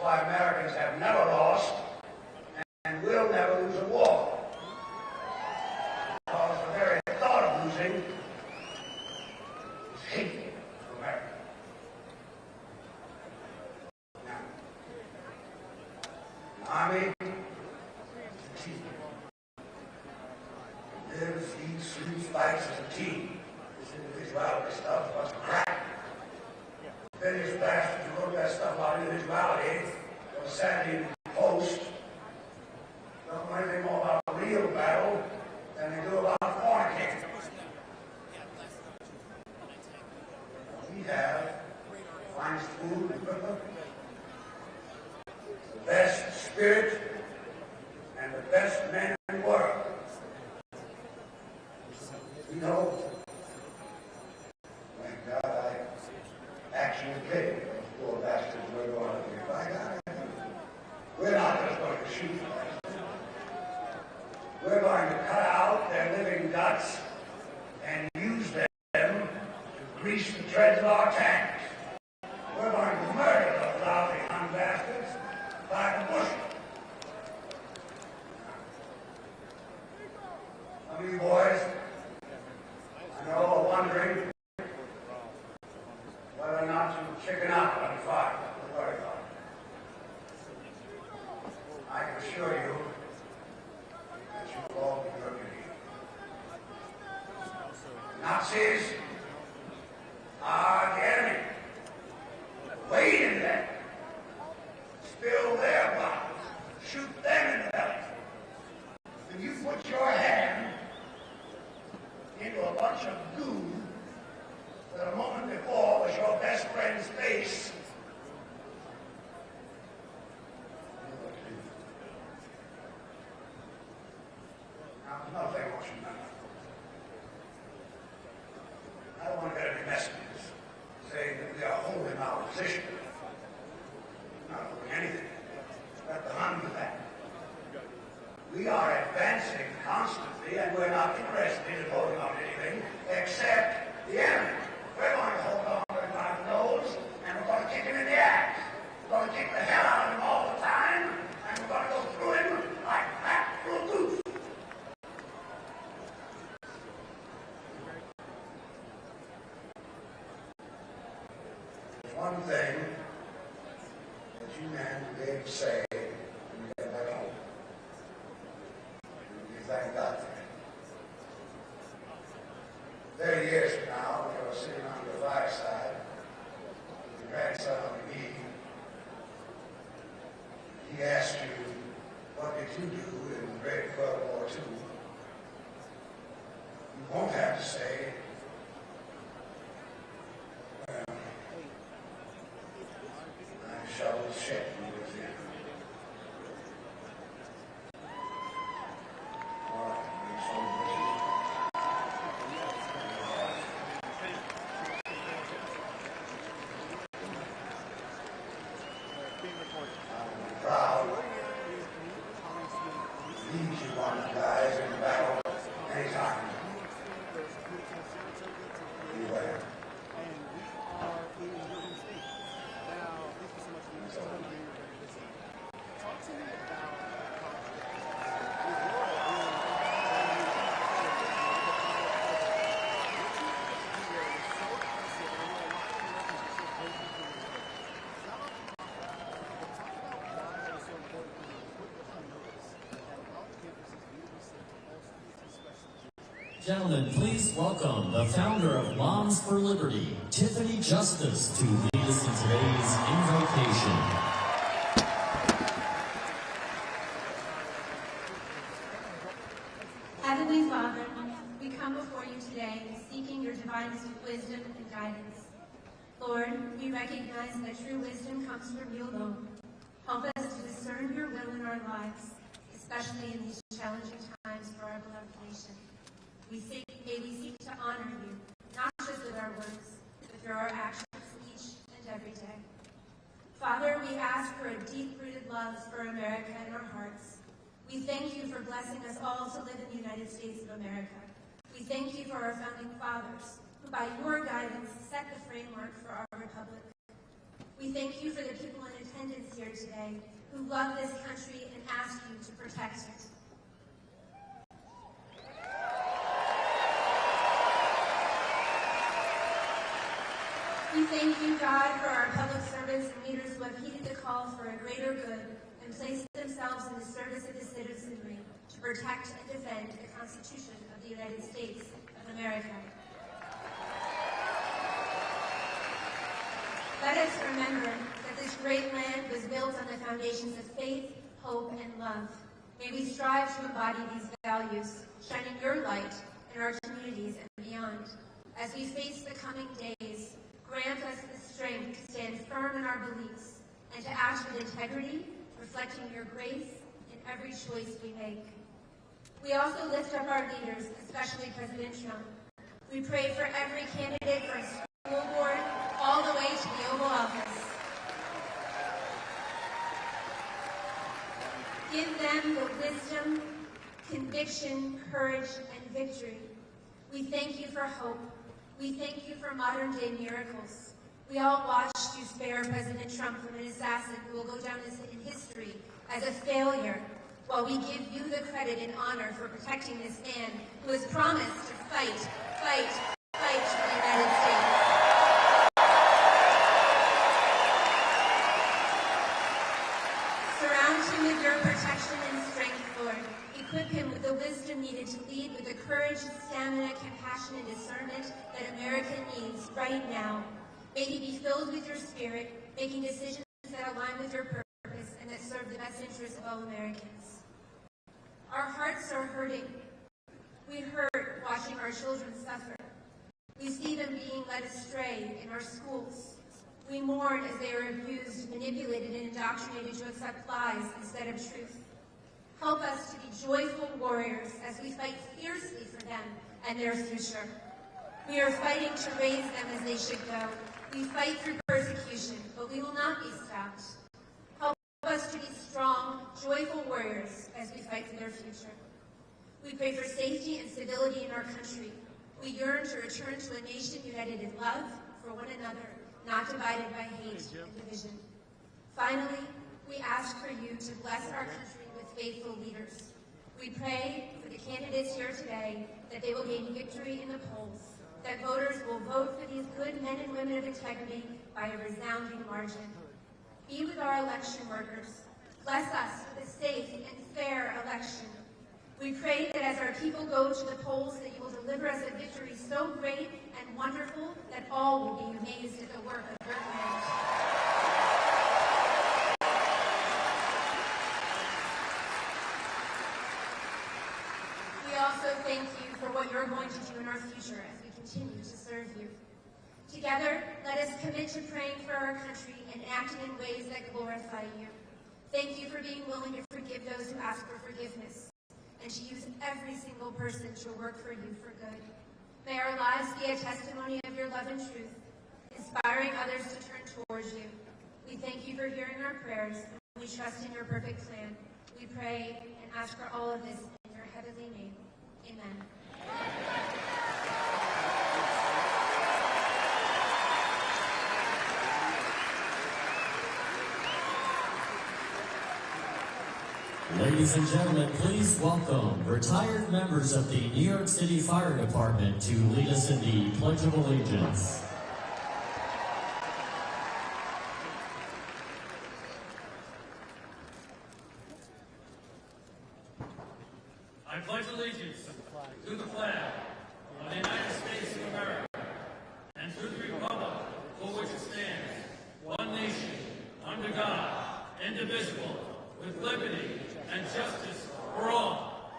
why Americans have never lost and will never lose a war. Because the very thought of losing is hateful to America. Now, the Army, the team. Lives, eats, sleeps, fights as a team. This individuality stuff was crack. Various bastards who wrote that stuff about individuality for the Saturday Post don't know anything more about the real battle than they do about fornicating. We have the finest food, the best spirit, and the best men in the world. You know, thank God I actually paid those poor bastards we're going to be. By God, we're not just going to shoot them. We're going to cut out their living guts and use them to grease the treads of our tanks. We're going to murder those lousy young bastards by the bushel. Some of you boys, I know, are wondering whether or not you chicken out on fire. Don't worry about it. I can assure you that you will all be good to you. Nazis are the enemy. Wade in them. Spill their bombs. Shoot them in the belly. When you put your hand into a bunch of goo that a moment before was your best friend's face, now, another thing I want you to know. I don't want to get any messages saying that we are holding our position. We're not holding anything. Let the Hun do that. We are advancing constantly, and we're not interested in holding on to anything except the enemy. We're going to hold on to him by the nose, and we're going to kick him in the ass. We're going to kick the hell out of him all the time, and we're going to go through him like that through a goose. There's one thing that you men will be able to say when you get back home. Thank God for it. 30 years from now, when you're sitting on your fireside with your grandson Nominee, he asks you, what did you do in the Great World War II? You won't have to say, well, I shoveled shit in Louisiana. Gentlemen, please welcome the founder of Moms for Liberty, Tiffany Justice, to lead us in today's invocation. Heavenly Father, we come before you today seeking your divine wisdom and guidance. Lord, we recognize that true wisdom comes from you alone. Help us to discern your will in our lives, especially in these challenging times for our beloved nation. May we seek to honor you, not just with our words, but through our actions each and every day. Father, we ask for a deep-rooted love for America in our hearts. We thank you for blessing us all to live in the United States of America. We thank you for our founding fathers, who by your guidance set the framework for our republic. We thank you for the people in attendance attendance here today who love this country and ask you to protect it. We thank you, God, for our public servants and leaders who have heeded the call for a greater good and placed themselves in the service of the citizenry to protect and defend the Constitution of the United States of America. Let us remember that this great land was built on the foundations of faith, hope, and love. May we strive to embody these values, shining your light in our communities and beyond. As we face the coming days, grant us the strength to stand firm in our beliefs and to act with integrity, reflecting your grace in every choice we make. We also lift up our leaders, especially President Trump. We pray for every candidate for a school board, all the way to the Oval Office. Give them the wisdom, conviction, courage, and victory. We thank you for hope. We thank you for modern-day miracles. We all watched you spare President Trump from an assassin who will go down in history as a failure, while we give you the credit and honor for protecting this man who has promised to fight for the United States. Surround him with your protection and strength, Lord. Equip him with the wisdom needed to lead with the courage, stamina, compassion, and discernment that America needs right now. May he be filled with your spirit, making decisions that align with your purpose and that serve the best interests of all Americans. Our hearts are hurting. We hurt watching our children suffer. We see them being led astray in our schools. We mourn as they are abused, manipulated, and indoctrinated to accept lies instead of truth. Help us to be joyful warriors as we fight fiercely for them and their future. We are fighting to raise them as they should go. We fight through persecution, but we will not be stopped. Help us to be strong, joyful warriors as we fight for their future. We pray for safety and stability in our country. We yearn to return to a nation united in love for one another, not divided by hate and division. Finally, we ask for you to bless our country with faithful leaders. We pray for the candidates here today that they will gain victory in the polls, that voters will vote for these good men and women of integrity by a resounding margin. Be with our election workers. Bless us with a safe and fair election. We pray that as our people go to the polls, that you will deliver us a victory so great and wonderful that all will be amazed at the work of your hand. We also thank you for what you're going to do in our future as we continue to serve you. Together, let us commit to praying for our country and acting in ways that glorify you. Thank you for being willing to forgive those who ask for forgiveness, and to use every single person to work for you for good. May our lives be a testimony of your love and truth, inspiring others to turn towards you. We thank you for hearing our prayers, and we trust in your perfect plan. We pray and ask for all of this in your heavenly name. Amen. Ladies and gentlemen, please welcome retired members of the New York City Fire Department to lead us in the Pledge of Allegiance. I pledge allegiance to the flag of the United States of America and to the republic for which it stands, one nation, under God, indivisible, with liberty and justice for all.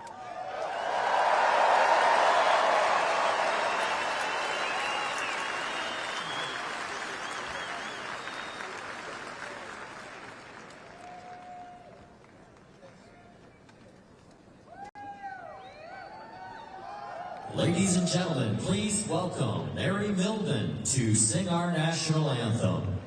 Ladies and gentlemen, please welcome Mary Milden to sing our national anthem.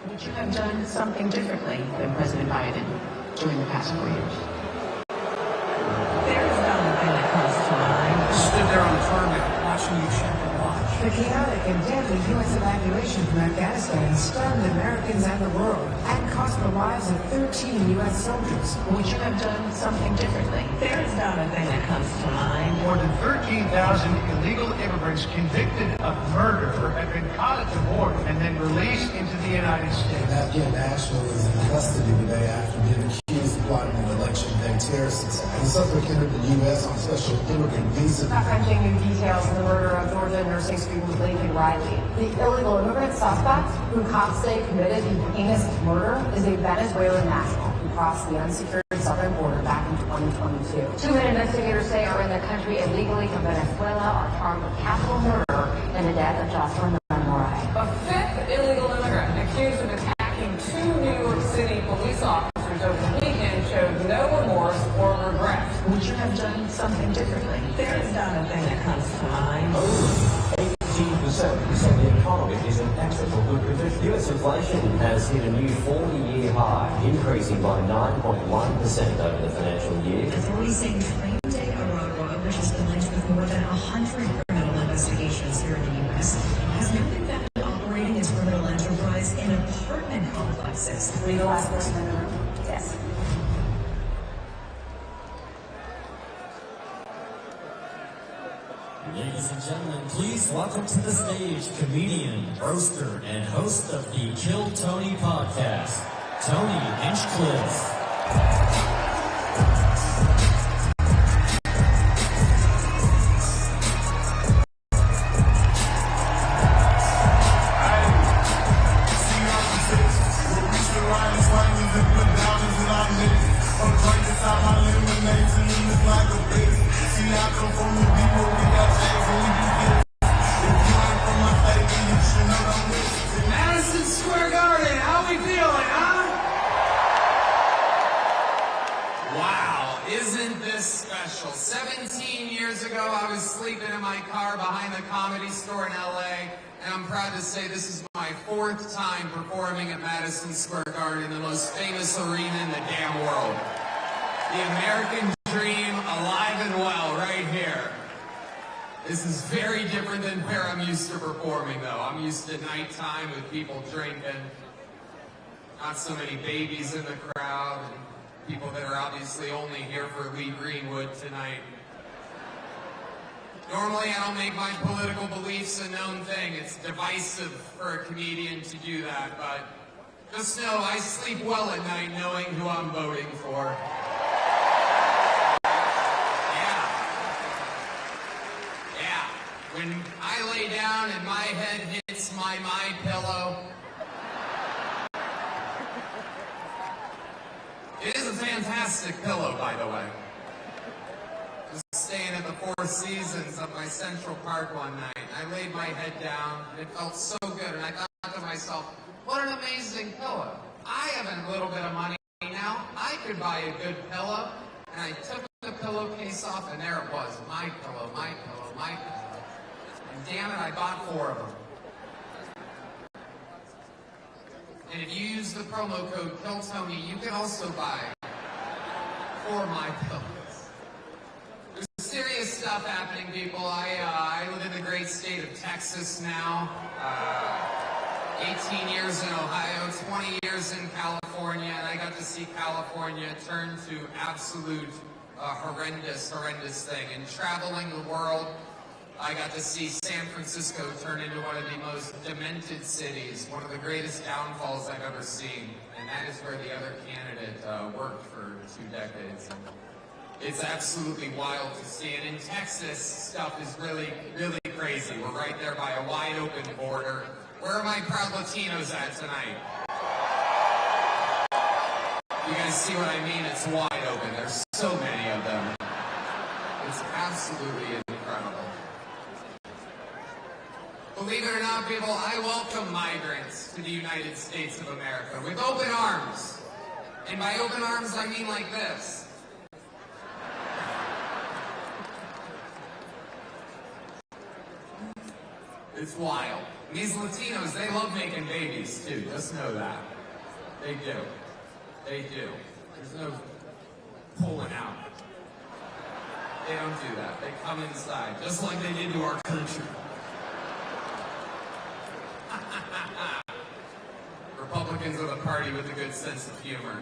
Would you have done something differently than President Biden during the past 4 years? There is not a thing that comes to mind. I stood there on the tarmac watching you check the watch. The chaotic and deadly U.S. evacuation from Afghanistan stunned Americans and the world and cost the lives of 13 U.S. soldiers. Would you have done something differently? There is not a thing that comes to mind. More than 13,000 illegal immigrants convicted of murder have been caught at the border and then released into the United States. Afghan national is in custody today after being accused of plotting an election day terrorist attack. The suspect entered the U.S. on special immigrant visa. Crunching new details in the murder of Georgia nursing student Lincoln Riley. The illegal immigrant suspect, who cops say committed the heinous murder, is a Venezuelan national who crossed the unsecured southern border back in 2022. Two men investigators say are in the country illegally from Venezuela are charged with capital murder in the death of Jocelyn Moray. A fifth illegal immigrant accused of attacking two New York City police officers over the weekend showed no remorse or regret. Would you have done something differently? There is not a thing that comes to mind. 18% say the economy is in excellent good condition. US inflation has hit a new 40-year high, increasing by 9.1% over the financial year. Authorities saying Train Day Aurora, which has been linked with more than 100 criminal investigations here in the U.S., has now been found operating its criminal enterprise in apartment complexes. Are you the last person in the room? Yes. Ladies and gentlemen, please welcome to the stage comedian, roaster, and host of the Kill Tony podcast, Tony Hinchcliffe. Madison Square Garden, how we feeling, huh? Wow, isn't this special? 17 years ago, I was sleeping in my car behind the Comedy Store in LA, and I'm proud to say this is my 4th time performing at Madison Square Garden, the most famous arena in the damn world. The American dream alive and well right here. This is very different than where I'm used to performing, though. I'm used to nighttime with people drinking, not so many babies in the crowd, and people that are obviously only here for Lee Greenwood tonight. Normally, I don't make my political beliefs a known thing. It's divisive for a comedian to do that, but just know I sleep well at night knowing who I'm voting for. When I lay down and my head hits my pillow, it is a fantastic pillow, by the way. Just staying at the Four Seasons at my Central Park one night, I laid my head down, and it felt so good, and I thought to myself, what an amazing pillow. I have a little bit of money now, I could buy a good pillow, and I took the pillowcase off, and there it was, my pillow, my pillow, my pillow. And damn it, I bought 4 of them. And if you use the promo code KILLTONY, you can also buy 4 my pillows. There's serious stuff happening, people. I live in the great state of Texas now. 18 years in Ohio, 20 years in California, and I got to see California turn to absolute horrendous thing. And traveling the world, I got to see San Francisco turn into one of the most demented cities, one of the greatest downfalls I've ever seen. And that is where the other candidate worked for 2 decades. And it's absolutely wild to see. And in Texas, stuff is really, really crazy. We're right there by a wide open border. Where are my proud Latinos at tonight? You guys see what I mean? It's wide open. There's so many of them. It's absolutely incredible. Believe it or not, people, I welcome migrants to the United States of America with open arms. And by open arms, I mean like this. It's wild. And these Latinos, they love making babies too. Just know that. They do. They do. There's no pulling out. They don't do that. They come inside, just like they did to our country. Republicans are the party with a good sense of humor.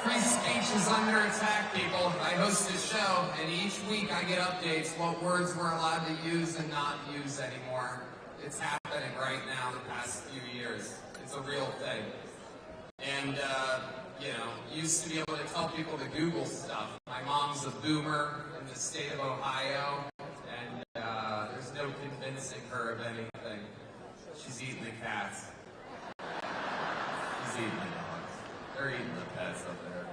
Free speech is under attack, people. I host a show, and each week I get updates what words we're allowed to use and not use anymore. It's happening right now the past few years. It's a real thing. And, you know, used to be able to tell people to Google stuff. My mom's a boomer in the state of Ohio, and there's no convincing her of anything. She's eating the cats. She's eating the dogs. They're eating the pets up there.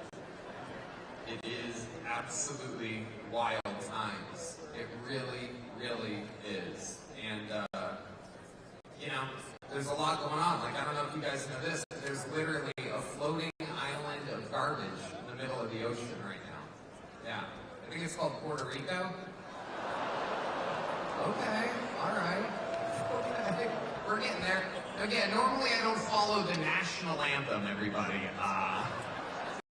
It is absolutely wild times. It really, really is. And, you know, there's a lot going on. Like, I don't know if you guys know this, but there's literally a floating island of garbage in the middle of the ocean right now. Yeah. I think it's called Puerto Rico. Okay. All right. Okay. We're getting there. Again, normally I don't follow the national anthem, everybody.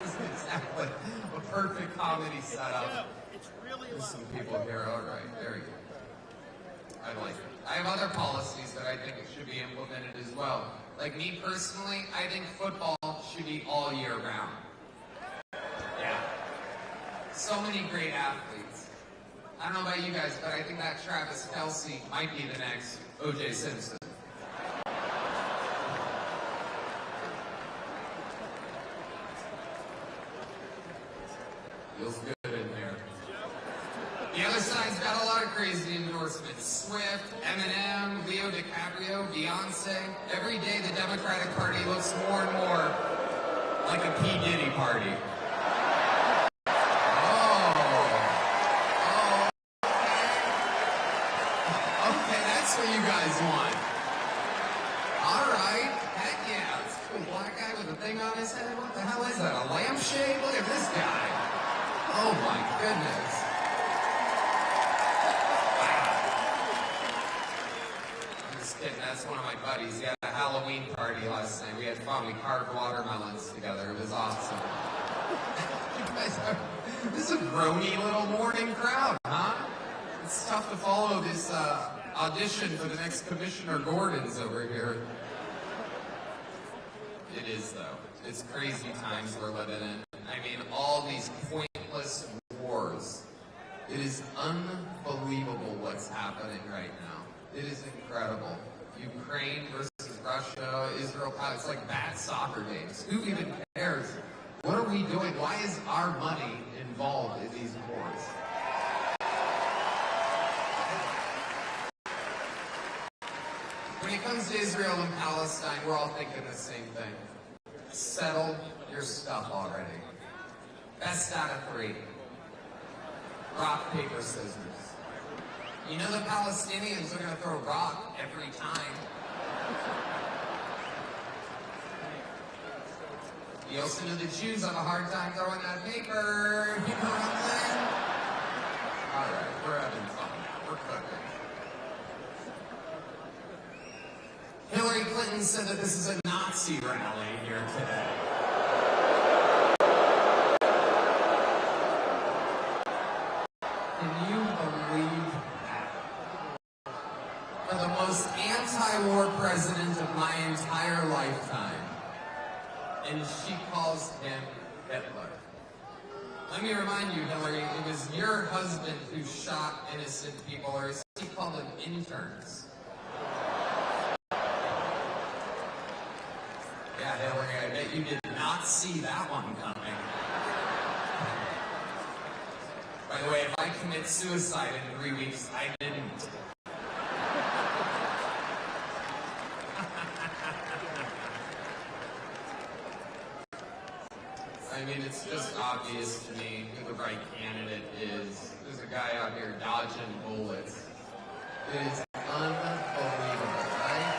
This is exactly a perfect comedy setup. There's some people here. All right. Very good. I like it. I have other policies that I think it should be implemented as well. Like me personally, I think football should be all year round. Yeah. So many great athletes. I don't know about you guys, but I think that Travis Kelce might be the next O.J. Simpson. Feels good in there. The other side's got a lot of crazy endorsements. Swift, Eminem, Leo DiCaprio, Beyonce. Every day the Democratic Party looks more and more like a P. Diddy party. Okay, that's what you guys want. All right. Heck yeah. It's a cool black guy with a thing on his head. What the hell is that? A lampshade? Look at this guy. Oh my goodness. That's one of my buddies. He had a Halloween party last night. We had fun. We carved watermelons together. It was awesome. This is a groany little morning crowd, huh? It's tough to follow this audition for the next Commissioner Gordon's over here. It is, though. It's crazy times we're living in. I mean, all these pointless wars. It is unbelievable what's happening right now. It is incredible. Ukraine versus Russia, Israel, it's like bad soccer games. Who even cares? What are we doing? Why is our money involved in these wars? When it comes to Israel and Palestine, we're all thinking the same thing. Settle your stuff already. Best out of 3. Rock, paper, scissors. You know the Palestinians are going to throw rock every time. You also know the Jews have a hard time throwing that paper. You know what I'm saying? All right, we're having fun now. We're cooking. Hillary Clinton said that this is a Nazi rally here today. Can you believe that? For the most anti-war president of my entire lifetime. And she calls him Hitler. Let me remind you, Hillary, it was your husband who shot innocent people, or as he called them, interns. Yeah, Hillary, I bet you did not see that one coming. By the way, if I commit suicide in 3 weeks, I didn't. I mean, it's just obvious to me who the right candidate is. There's a guy out here dodging bullets. It is unbelievable, right?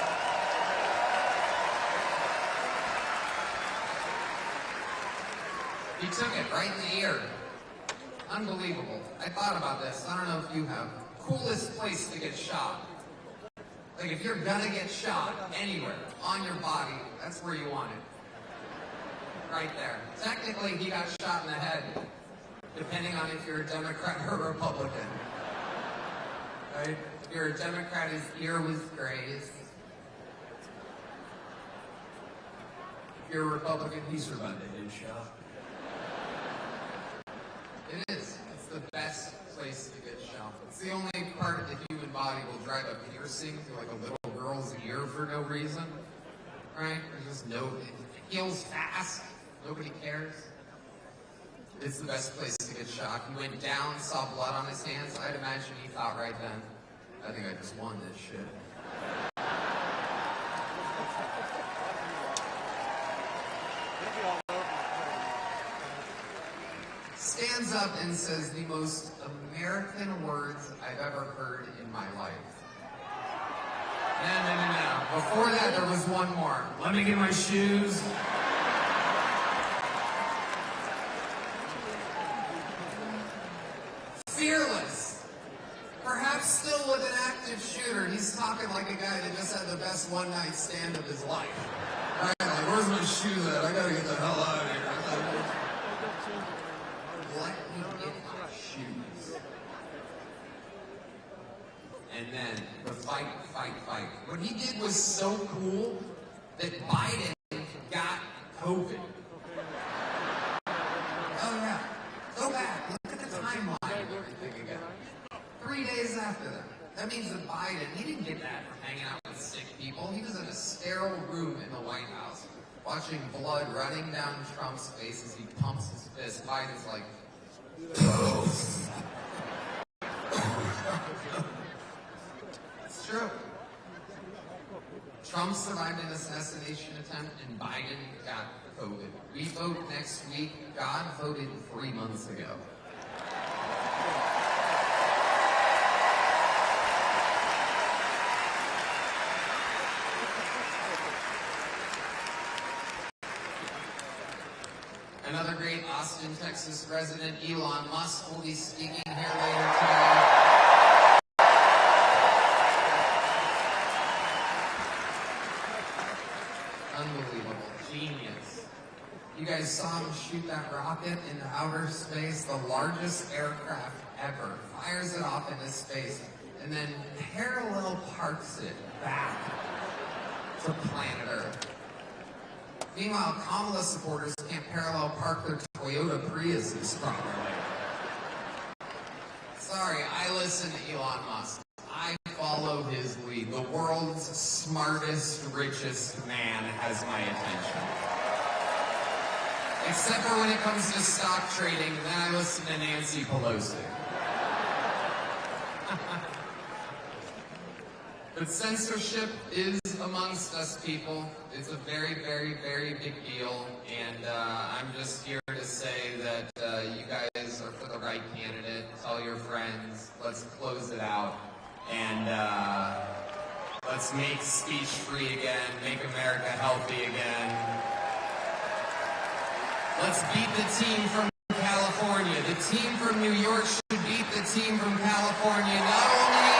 He took it right in the ear. Unbelievable. I thought about this. I don't know if you have. Coolest place to get shot. Like, if you're gonna get shot anywhere on your body, that's where you want it. Right there. Technically, he got shot in the head, depending on if you're a Democrat or a Republican. Right? If you're a Democrat, his ear was grazed. If you're a Republican, he's survived a headshot. It is. It's the best place to get shot. It's the only part of the human body will drive a piercing through like a little girl's ear for no reason. Right? There's just no, it heals fast. Nobody cares. It's the best place to get shot. He went down, saw blood on his hands. I'd imagine he thought right then, I think I just won this shit. Stands up and says the most American words I've ever heard in my life. No. Before that, there was one more. Let me get my shoes. Fearless. Perhaps still with an active shooter. He's talking like a guy that just had the best one-night stand of his life. Right? Like, where's my shoes at? I gotta get the hell out of here. Let me get my shoes. And then the fight. What he did was so cool that Biden got COVID. Oh yeah. Go back. Look at the timeline of everything again. 3 days after that. That means that Biden, he didn't get that from hanging out with sick people. He was in a sterile room in the White House, watching blood running down Trump's face as he pumps his fist. Biden's like, it's true. Trump survived an assassination attempt and Biden got COVID. We vote next week. God voted 3 months ago. Another great Austin, Texas resident, Elon Musk, will be speaking here later today. Unbelievable. Genius. You guys saw him shoot that rocket into outer space, the largest aircraft ever. Fires it off into space, and then parallel parks it back to planet Earth. Meanwhile, Kamala supporters can't parallel park their Toyota Priuses properly. Sorry, I listen to Elon Musk. I follow his lead. The world's smartest, richest man has my attention. Except for when it comes to stock trading, then I listen to Nancy Pelosi. But censorship is amongst us people. It's a very, very, very big deal. And I'm just here to say that you guys are for the right candidate. Tell your friends. Let's close it out. And let's make speech free again. Make America healthy again. Let's beat the team from California. The team from New York should beat the team from California. Not only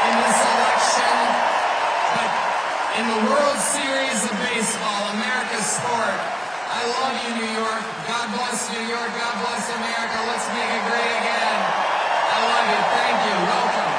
in this election, but in the World Series of Baseball, America's sport. I love you, New York. God bless New York. God bless America. Let's make it great again. I love you. Thank you. Welcome.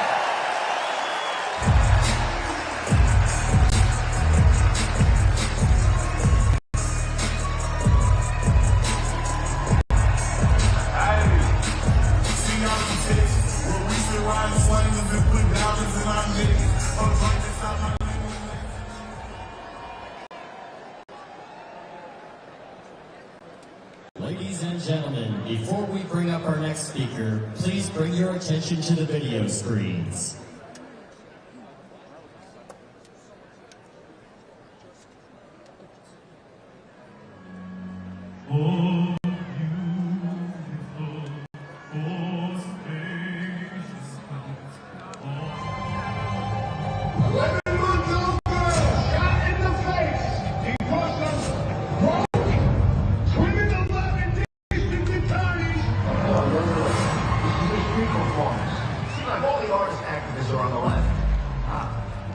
Ladies and gentlemen, before we bring up our next speaker, please bring your attention to the video screens.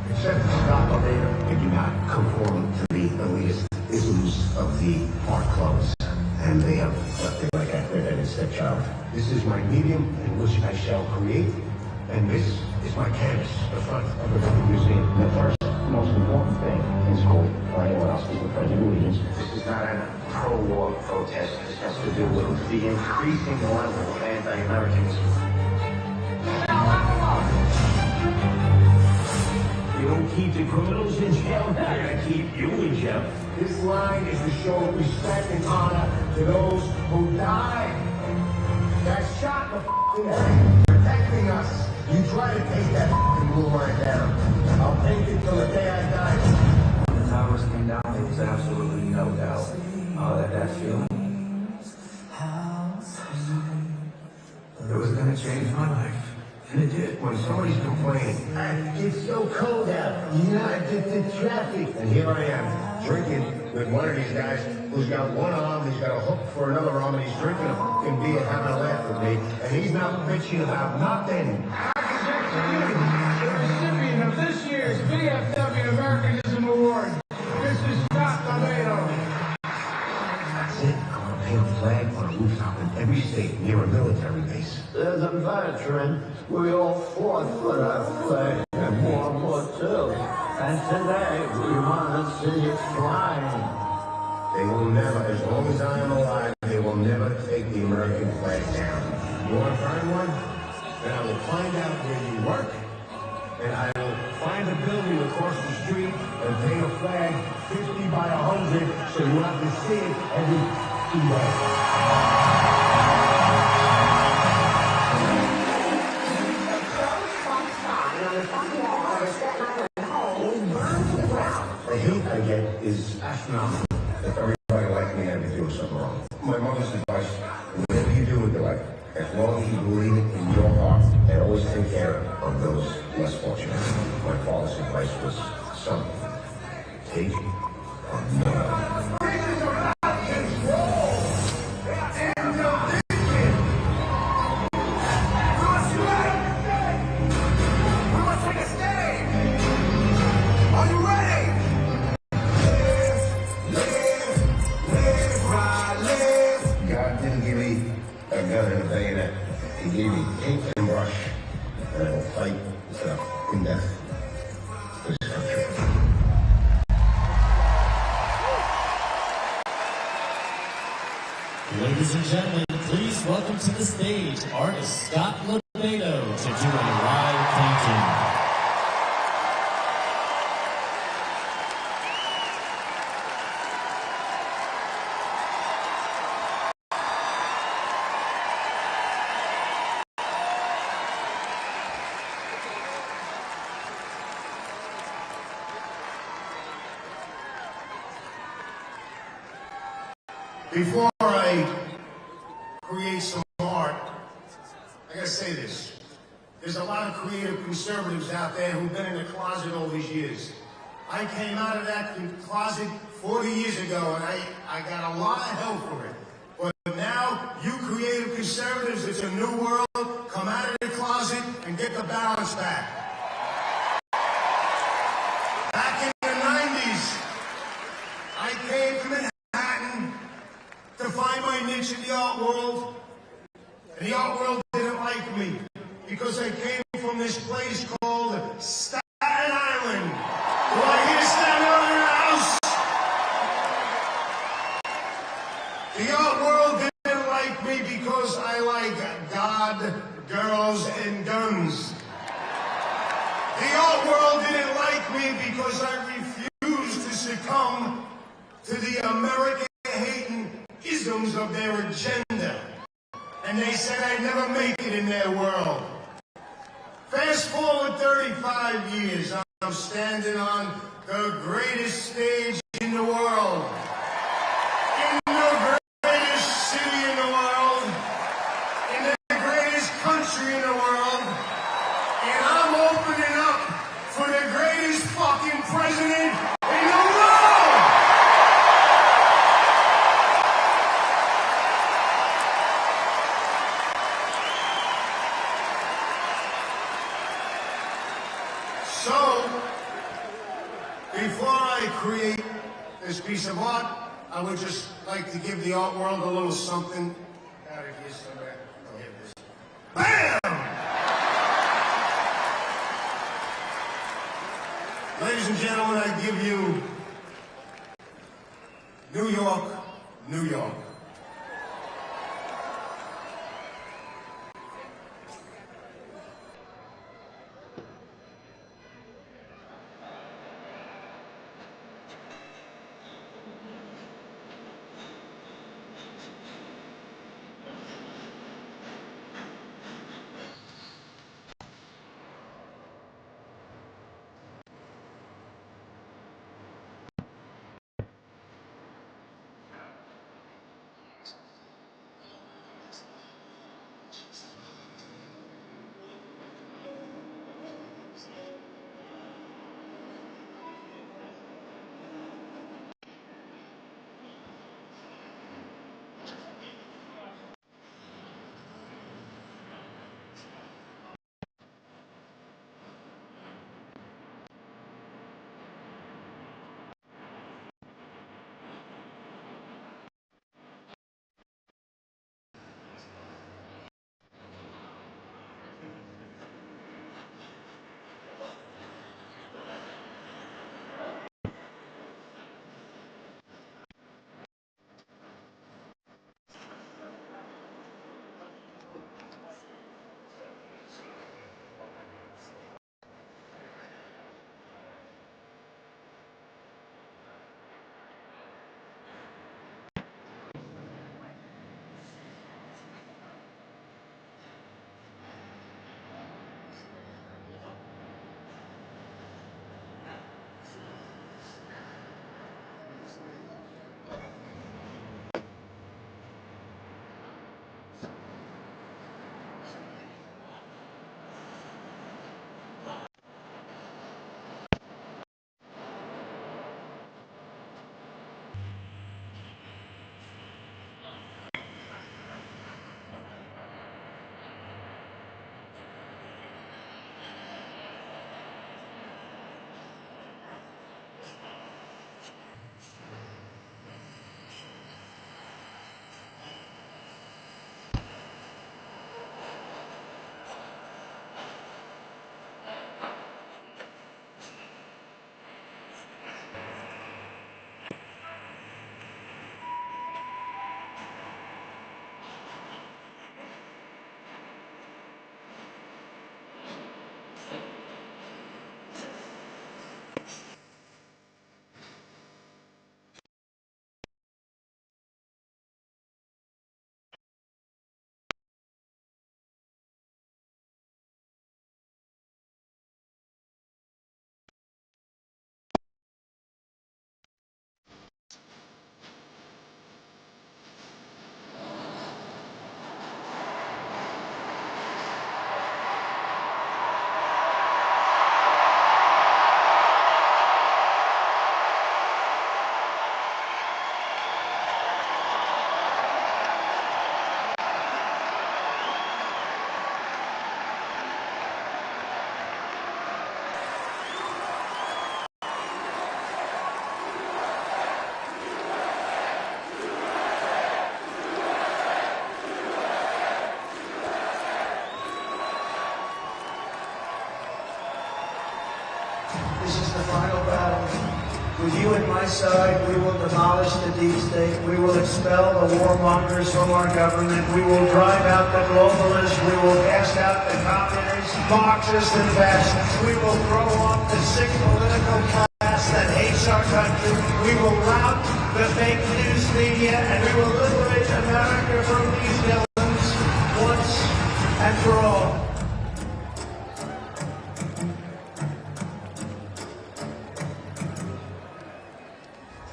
Except not conform to the elitist isms of the art clubs. And they have left it like a red-headed stepchild. This is my medium in which I shall create, and this is my canvas, the front of the Brooklyn Museum. The first, most important thing in school, or anyone else who's the Pledge of Allegiance, this is not a pro-war protest. This has to do with the increasing level of anti-Americanism. You don't keep the criminals in jail, they're gonna keep you in jail. This line is to show respect and honor to those who died, got shot in the f***ing head, protecting us. You try to take that f***ing blue line down. I'll take it till the day I die. When the towers came down, there was absolutely no doubt that feeling. It was gonna change my life. And it did. When somebody's complaining, it's so cold out, you're not addicted to traffic. And here I am, drinking with one of these guys who's got one arm, he's got a hook for another arm, and he's drinking a fucking beer, having a laugh with me, and he's not bitching about nothing. The recipient of this year's VFW Americanism Award, Mr. Scott Tomato. That's it. I want to paint a flag on a rooftop in every state near a military base. As a veteran, we all fought for that flag in World War II. And today, we want to see it flying. They will never, as long as I am alive, they will never take the American flag down. You want to find one? Then I will find out where you work, and I will find a building across the street and paint a flag 50 by 100 so you have to see it every day. The hate I get is astronomical. If everybody like me, I'd be doing something wrong. My mother's advice, whatever you do with your life, as long as you believe it in your heart, and always take care of those less fortunate. My father's advice was, son, take or no. He gave me ink and brush, and I will fight in death for this country. Ladies and gentlemen, please welcome to the stage artist Scott Tomato to do a live painting. Before I create some art, I gotta say this. There's a lot of creative conservatives out there who've been in the closet all these years. I came out of that closet 40 years ago, and I got a lot of help for it. But now, you creative conservatives, it's a new world. Come out of the closet and get the balance back. Back in the 90s, I came to Manhattan to find my niche in the art world, and the art world didn't like me because I came from this place called Staten Island. Do I hear Staten Island in the house? The art world didn't like me because I like God, girls, and guns. The art world didn't like me because I refused to succumb to the American-hating isms of their agenda. And they said I'd never make it in their world. Fast forward 35 years, I'm standing on the greatest stage in the world. In the greatest city in the world. In the greatest country in the world. And I'm opening up for the greatest fucking president in the world! So, Before I create this piece of art, I would just like to give the art world a little something. Out of here somewhere. Oh, here it is. Bam! Ladies and gentlemen, I give you New York, New York. This is the final battle. With you at my side, we will demolish the deep state. We will expel the warmongers from our government. We will drive out the globalists. We will cast out the communists, Marxists, and fascists. We will throw off the sick political class that hates our country. We will rout the fake news media, and we will liberate America from these villains once and for all.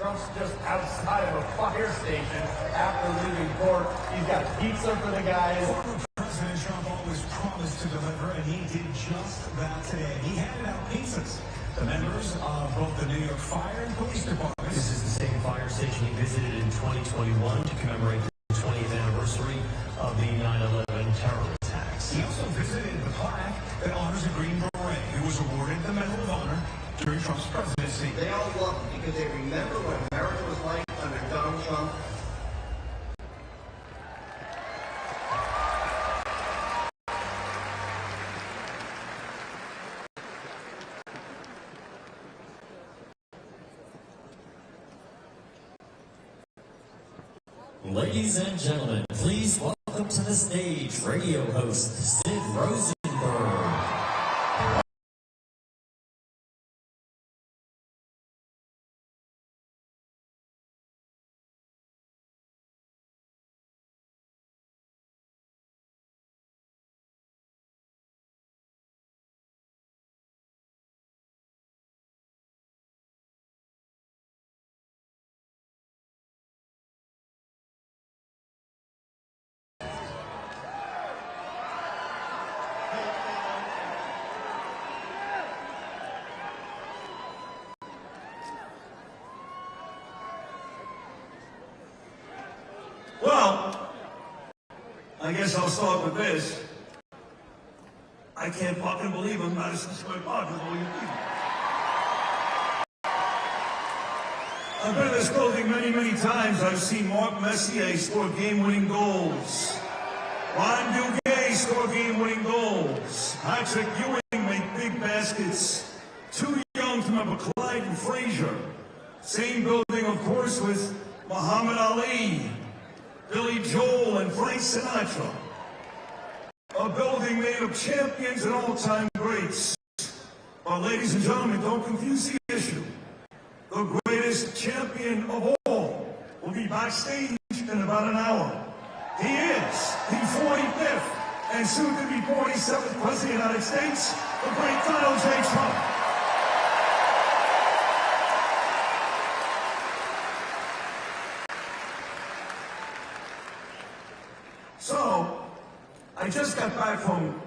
Trump's just outside of a fire station after leaving court. He's got pizza for the guys. Former President Trump always promised to deliver, and he did just that today. He handed out pizzas to members of both the New York Fire and Police Departments. This is the same fire station he visited in 2021 to commemorate the 20th anniversary of the 9/11 terror attacks. He also visited the plaque that honors a Green Beret who was awarded the Medal of Honor during Trump's presidency. They all love him because they remember what America was like under Donald Trump. Ladies and gentlemen, please welcome to the stage radio host Sid Rosenberg. Well, I guess I'll start with this. I can't fucking believe I'm Madison Square Garden with all you people. I've been in this building many, many times. I've seen Mark Messier score game-winning goals. Ron Duguay score game-winning goals. Patrick Ewing make big baskets. Too young to remember Clyde and Frazier. Same building, of course, with Muhammad Ali, Billy Joel, and Frank Sinatra. A building made of champions and all-time greats. But ladies and gentlemen, don't confuse the issue. The greatest champion of all will be backstage in about an hour. He is the 45th and soon to be 47th President of the United States, the great Donald J. Trump. So, I just got back from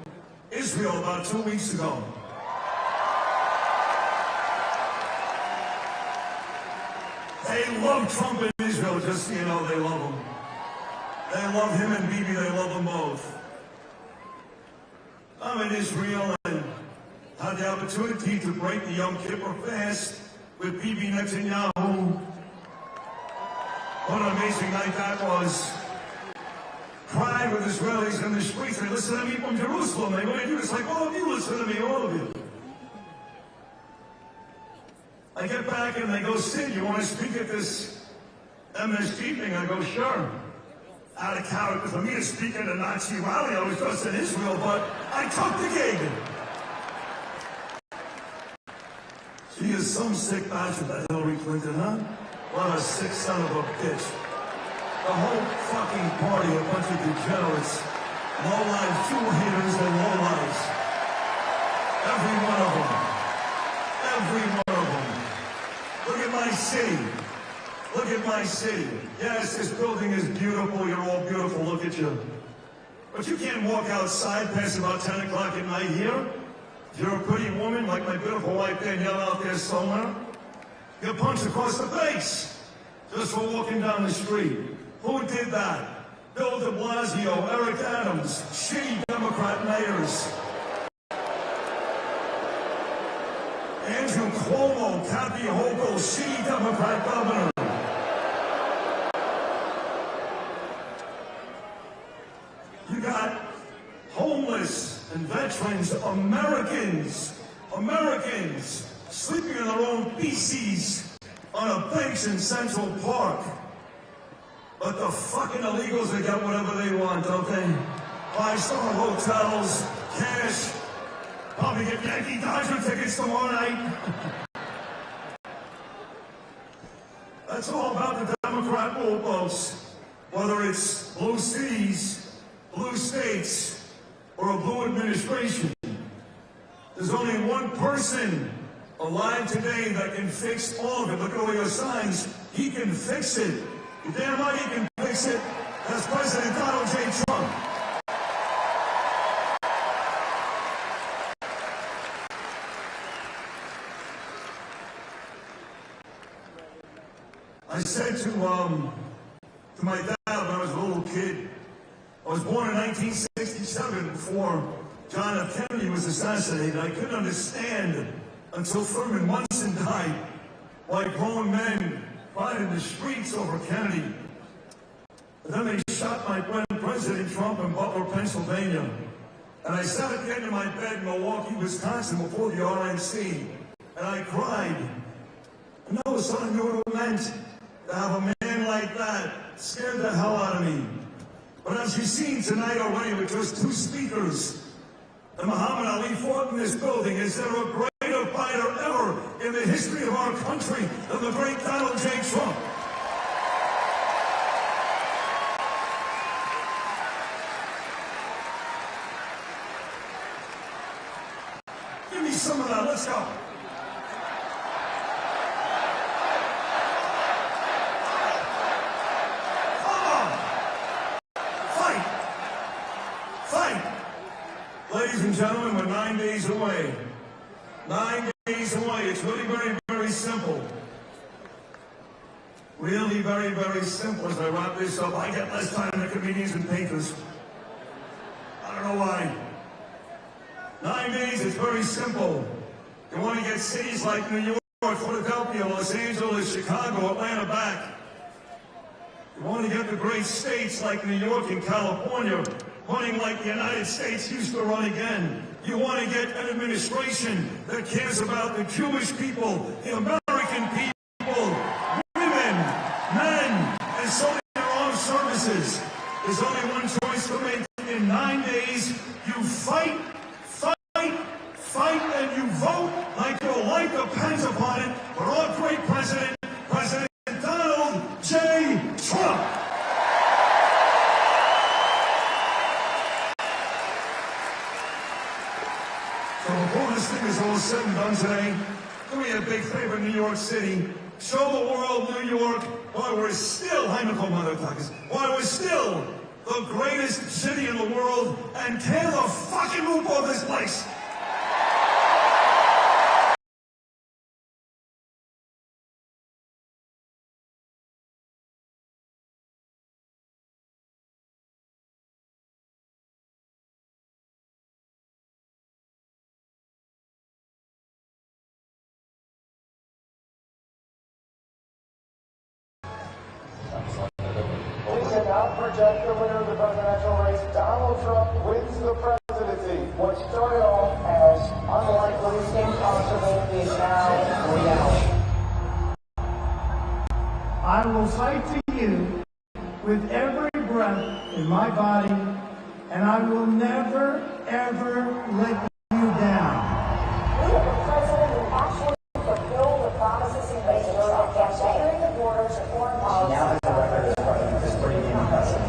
Israel about 2 weeks ago. They love Trump in Israel, just so you know, they love him. They love him and Bibi, they love them both. I'm in Israel and had the opportunity to break the Yom Kippur fast with Bibi Netanyahu. What an amazing night that was. Cried with Israelis in the streets. They listen to me from Jerusalem. They want to do this like all of you listen to me, all of you. I get back and they go, Sid, you want to speak at this MSG thing? I go, sure. Out of character for me to speak at a Nazi rally. I was just in Israel, but I took the gig. She is some sick bastard, that Hillary Clinton, huh? What a sick son of a bitch. The whole fucking party, a bunch of degenerates, low-lives, Jew haters, and low-lives. Every one of them. Every one of them. Look at my city. Look at my city. Yes, this building is beautiful. You're all beautiful. Look at you. But you can't walk outside past about 10 o'clock at night here. If you're a pretty woman, like my beautiful wife Danielle out there somewhere, you're punched across the face just for walking down the street. Who did that? Bill de Blasio, Eric Adams, shitty Democrat mayors. Andrew Cuomo, Kathy Hochul, shitty Democrat governor. You got homeless and veterans, Americans, sleeping in their own feces on a bench in Central Park. But the fucking illegals, they get whatever they want, don't they? 5-star hotels, cash, probably get Yankee Dodger tickets tomorrow night. That's all about the Democrat rule, folks. Whether it's blue cities, blue states, or a blue administration. There's only one person alive today that can fix all of it. Look at all your signs. He can fix it. You damn right he can fix it. That's President Donald J. Trump. I said to my dad when I was a little kid, I was born in 1967 before John F. Kennedy was assassinated. I couldn't understand until Thurman Munson died, while grown men cried in the streets over Kennedy. But then they shot my friend President Trump in Butler, Pennsylvania. And I sat at the end of my bed in Milwaukee, Wisconsin before the RNC, and I cried. I know son, I knew what it meant to have a man like that. Scared the hell out of me. But as you've seen tonight already with just 2 speakers, the Muhammad Ali fought in this building. Is there a greater fighter ever in the history of our country than the great Donald J. Trump? Give me some of that, let's go. Ladies and gentlemen, we're 9 days away. 9 days away. It's really very, very simple. Really very, very simple. As I wrap this up, I get less time than comedians and painters. I don't know why. 9 days, it's very simple. You want to get cities like New York, Philadelphia, Los Angeles, Chicago, Atlanta back. You want to get the great states like New York and California running like the United States used to run again. You want to get an administration that cares about the Jewish people, the American people, women, men, and so many armed services. There's only one choice to make. In 9 days, you fight, and you vote like your life depends upon it for our great president, President Donald J. Trump. So before this thing is all said and done today, do me a big favor, New York City. Show the world, New York, why we're still, why we're still the greatest city in the world, and tear the fucking roof off this place. Project the winner of the presidential race. Donald Trump wins the presidency. What started off as unlikely, impossible, is now reality. I will fight for you with every breath in my body, and I will never, ever let you down. We have a president who actually fulfilled the promises he made during the campaign. Securing the borders and foreign policy. Now has a record as president. This is pretty impressive.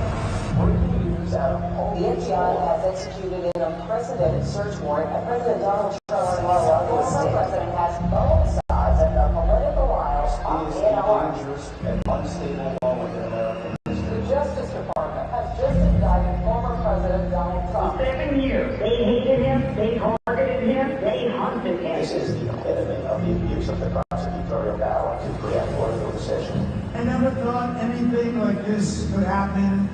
The FBI has executed an unprecedented search warrant at President Donald Trump's Mar-a-Lago estate. The president has both sides of the political aisle on the dangerous and unstable law within American history. The Justice Department has just indicted former President Donald Trump. For 7 years, they hated him, they targeted him, they hunted him. This is the epitome of the abuse of the prosecutorial power to preempt political decisions. I never thought anything like this could happen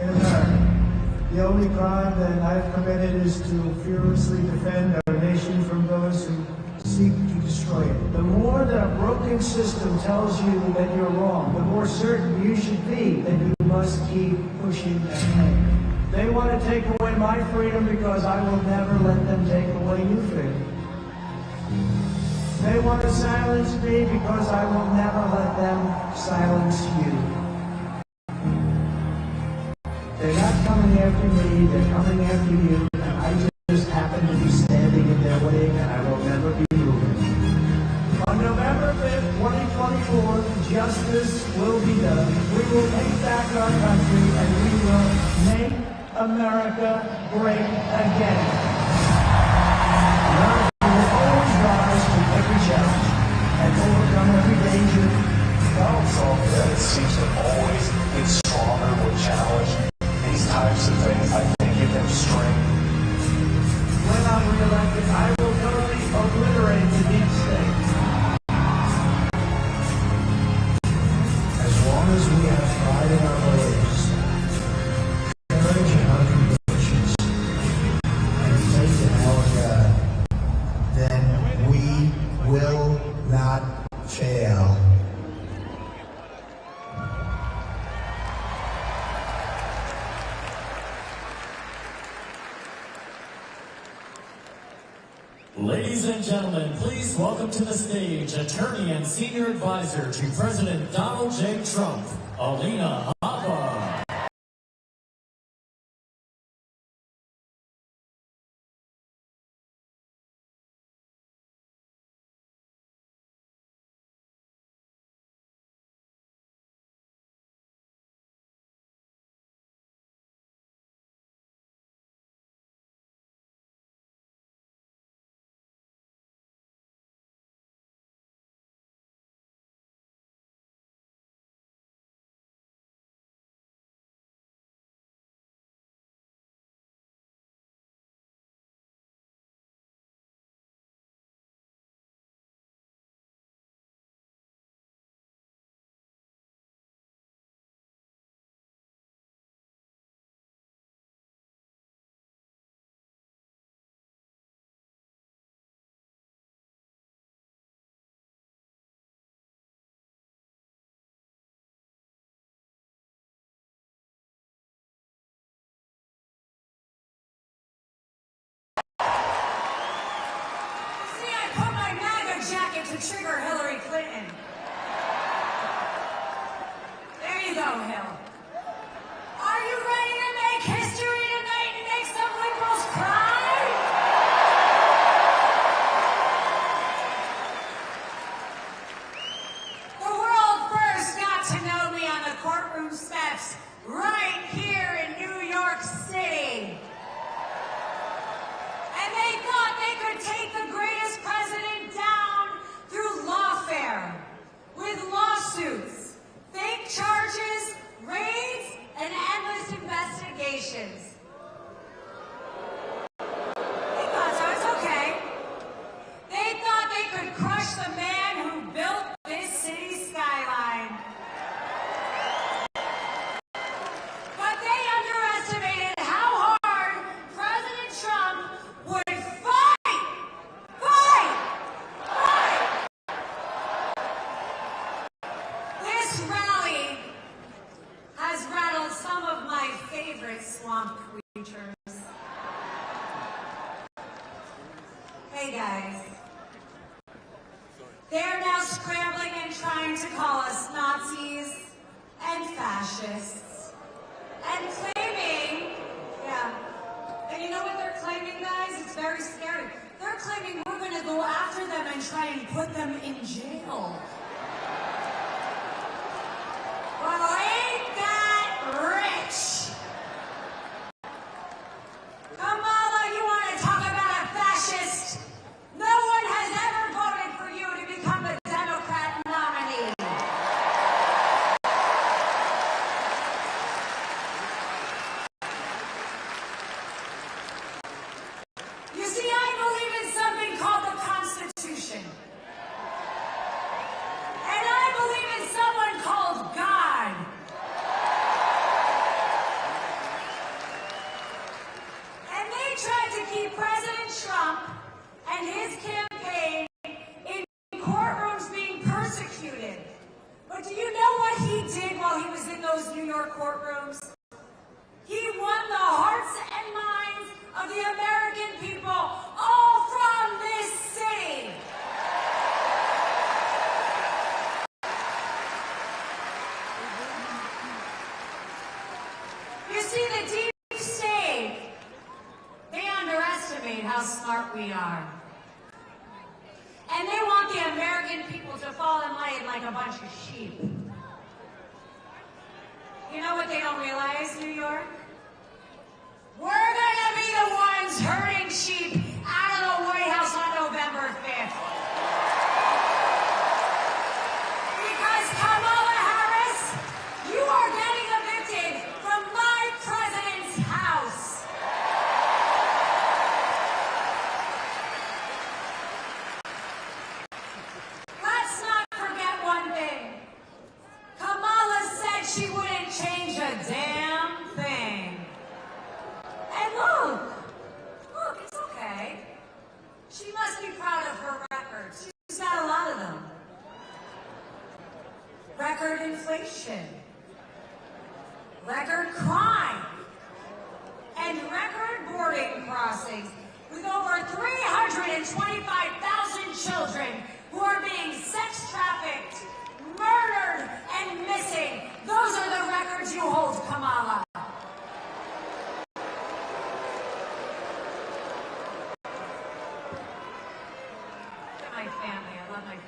in America. The only crime that I've committed is to fearlessly defend our nation from those who seek to destroy it. The more that a broken system tells you that you're wrong, the more certain you should be that you must keep pushing ahead. They want to take away my freedom because I will never let them take away your freedom. They want to silence me because I will never let them silence you. They're not coming after me, they're coming after you, and I just happen to be standing in their way, and I will never be moving. On November 5th, 2024, justice will be done. We will take back our country, and we will make America great again. America will always rise to every challenge and overcome every danger. Donald Trump, it seems to always get stronger with challenge. These types of things, I think, give them strength. When I'm reelected, I will totally obliterate the deep state. As long as we have pride in our ways, courage in our convictions, and faith in our God, will not fail. Ladies and gentlemen, please welcome to the stage attorney and senior advisor to President Donald J. Trump, Alina Habba. To trigger Hillary Clinton. There you go, Hill. Are you ready to make history tonight and make some liberals cry? The world first got to know me on the courtroom steps right here in New York City. And they thought they could take the greatest president down through lawfare, with lawsuits, fake charges, raids, and endless investigations. They thought so, it's okay. They thought they could crush the man who built this city's skyline. But they underestimated how hard President Trump would fight. This rally has rattled some of my favorite swamp creatures. Hey guys, they're now scrambling and trying to call us Nazis and fascists and claiming, and you know what they're claiming, guys? It's very scary. They're claiming we're going to go after them and try and put them in jail. Well, ain't that rich? Kamala, you want to talk about a fascist? No one has ever voted for you to become a Democrat nominee. You see, I believe in something called the Constitution. And I believe in someone called God. And they tried to keep President Trump and his campaign in courtrooms being persecuted. But do you know what he did while he was in those New York courtrooms? He won the hearts and minds of the American people, all from this city. You see, the deep state, they underestimate how smart we are. And they want the American people to fall in line like a bunch of sheep. You know what they don't realize, New York? We're gonna be the ones herding sheep out of the White House on November 5th. Because Kamala Harris, you are getting evicted from my president's house. Let's not forget one thing. Kamala said she wouldn't change a damn thing. And look, it's okay. record inflation, record crime, and record boarding crossings, with over 325,000 children who are being sex trafficked, murdered, and missing. Those are the records you hold, Kamala. My family, I love my family.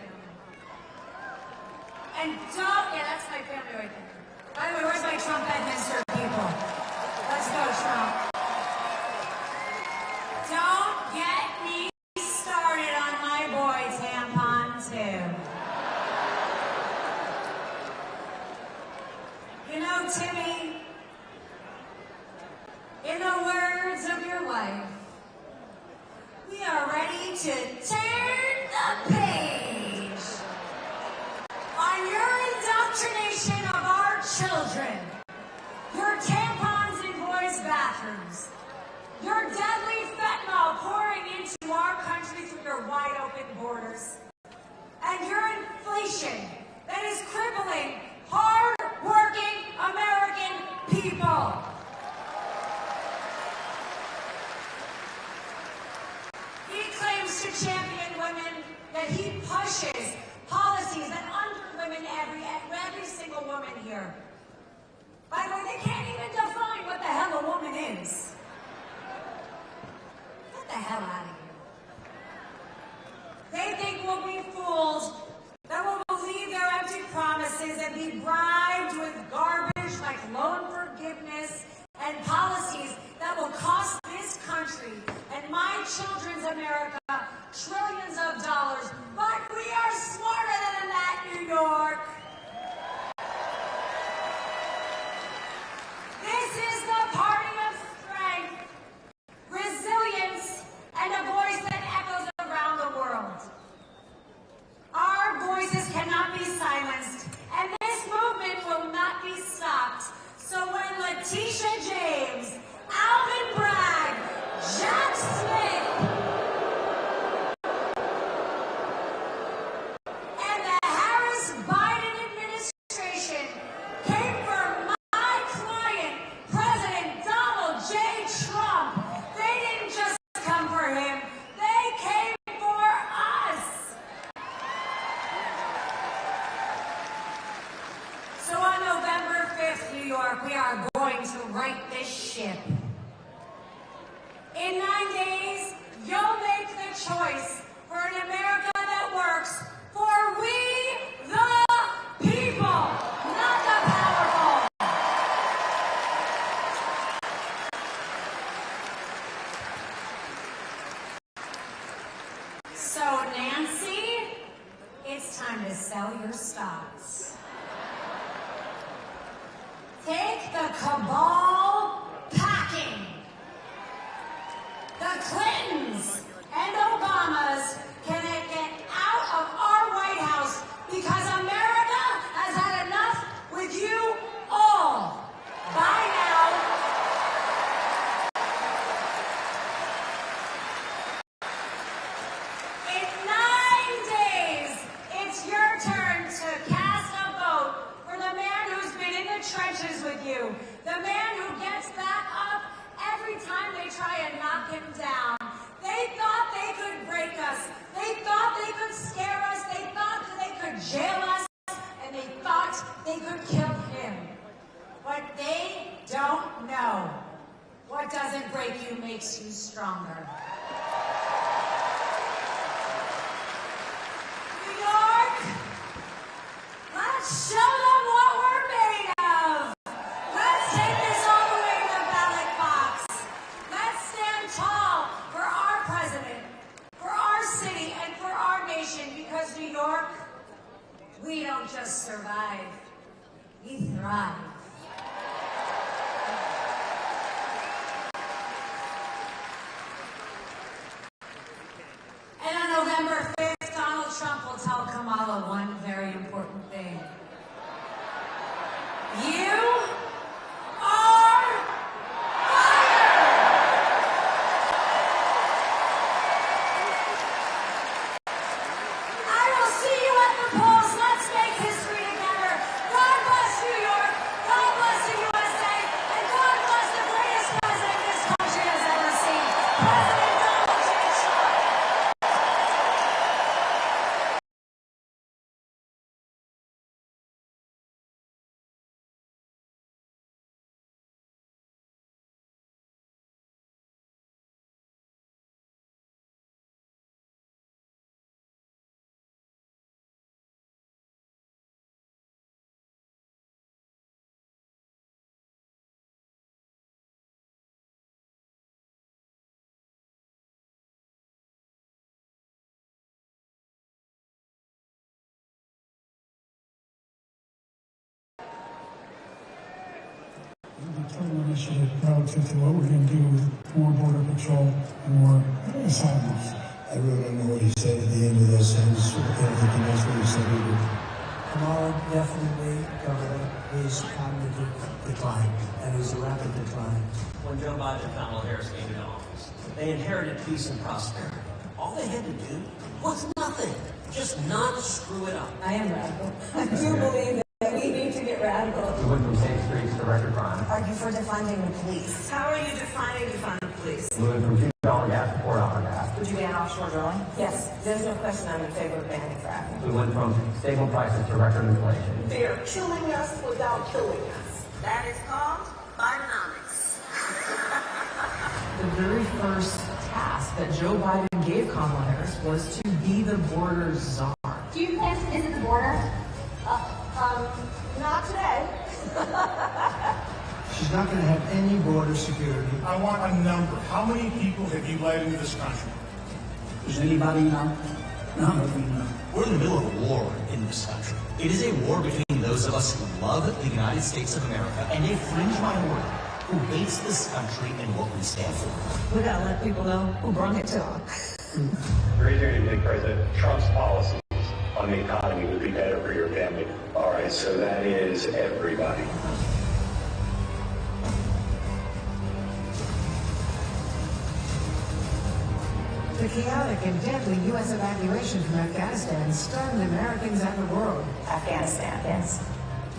And that's my family right there. By the way, where's my Trump Bedminster people? Let's go, Trump. Don't get me started on my boy Tampon 2. You know, Timmy, in the words of your wife, we are ready to turn the page on your indoctrination of our children, your tampons in boys' bathrooms, your deadly fentanyl pouring into our country through your wide-open borders, and your inflation that is crippling hard-working American people. He claims to champion women, that he pushes policies that underwomen every single woman here. By the way, they can't even define what the hell a woman is. Get the hell out of here. They think we'll be fooled, that we'll believe their empty promises and be bribed with garbage like loan forgiveness and policies that will cost this country and my children's America trillions of dollars. But we are smarter than that, New York. This is the party of strength, resilience, and a voice that echoes around the world. Our voices cannot be silenced, and this movement will not be stopped. So when Letitia James, Alvin Bragg, Jack Smith, and the Harris-Biden administration came for my client, President Donald J. Trump, they didn't just come for him, they came for us. So on November 5th, New York, we are going to right this ship. In 9 days, you'll make the choice for an America that works for we the people, not the powerful. So, Nancy, it's time to sell your stocks. Take the cabal packing. The Clintons and Obamas can get out of our White House because America has had enough with you all. Bye now. In 9 days, it's your turn to cast a vote for the man who's been in the trenches with you, the man who gets back up every time they try and knock him down. They thought they could break us. They thought they could scare us. They thought they could jail us. And they thought they could kill him. But they don't know. What doesn't break you makes you stronger. New York, let's show them what we're made of. Let's take this all the way to the ballot box. Let's stand tall for our president, for our city, and for our nation, because New York, we don't just survive, we thrive. And on November 5th, Donald Trump will tell Kamala one very important thing. You are fired! I will see you at the polls. Let's make history together. federal initiative relative to what we're going to do with more border patrol and more asylums. I really don't know what he said at the end of that sentence. I don't think he knows what he said either. Kamala definitely covered up his cognitive decline, and it was a rapid decline. When Joe Biden and Kamala Harris came into office, they inherited peace and prosperity. All they had to do was nothing. Just not screw it up. I am radical. I do believe that we need to get radical. We went from safe streets to record crime. Argue for defunding the police. How are you defining defund the police? We went from $2 gas to $4 gas. Would you ban offshore drilling? Yes. There's no question I'm in favor of banning fracking. We went from stable prices to record inflation. They're killing us without killing us. That is called Bidenomics. The very first task that Joe Biden gave Kamala Harris was to be the border czar. Do you plan to visit the border? Not today. She's not going to have any border security. I want a number. How many people have you let into this country? Does anybody know? None of you know. We're in the middle of a war in this country. It is a war between those of us who love the United States of America and a fringe minority who hates this country and what we stand for. We gotta let people know who brought it to us. The reason you think President Trump's policies on the economy would be better for your family. All right, so that is everybody. The chaotic and deadly U.S. evacuation from Afghanistan stunned Americans and the world. Afghanistan, yes.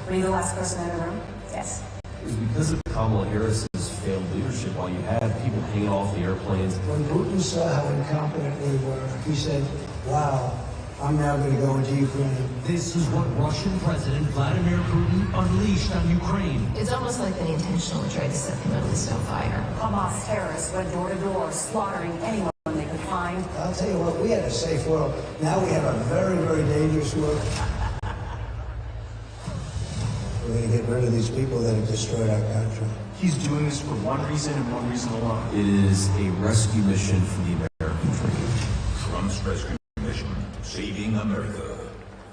Were you the last person in the room? Yes. It was because of Kamala Harris's failed leadership while you had people hanging off the airplanes. When Putin saw how incompetent we were, he said, wow, I'm now going to go into Ukraine. This is what Russian President Vladimir Putin unleashed on Ukraine. It's almost like they intentionally tried to set the Middle East on fire. Hamas terrorists went door to door, slaughtering anyone they could find. I'll tell you what, we had a safe world. Now we have a very, very dangerous world. We're going to get rid of these people that have destroyed our country. He's doing this for one reason and one reason alone. It is a rescue mission for the American dream. Trump's rescue mission, saving America.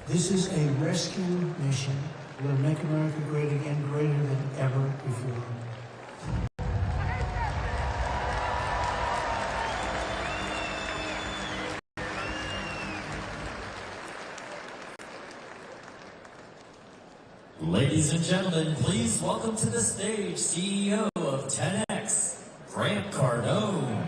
This is a rescue mission. We're going to make America great again, greater than ever before. Ladies and gentlemen, please welcome to the stage CEO of 10X, Grant Cardone.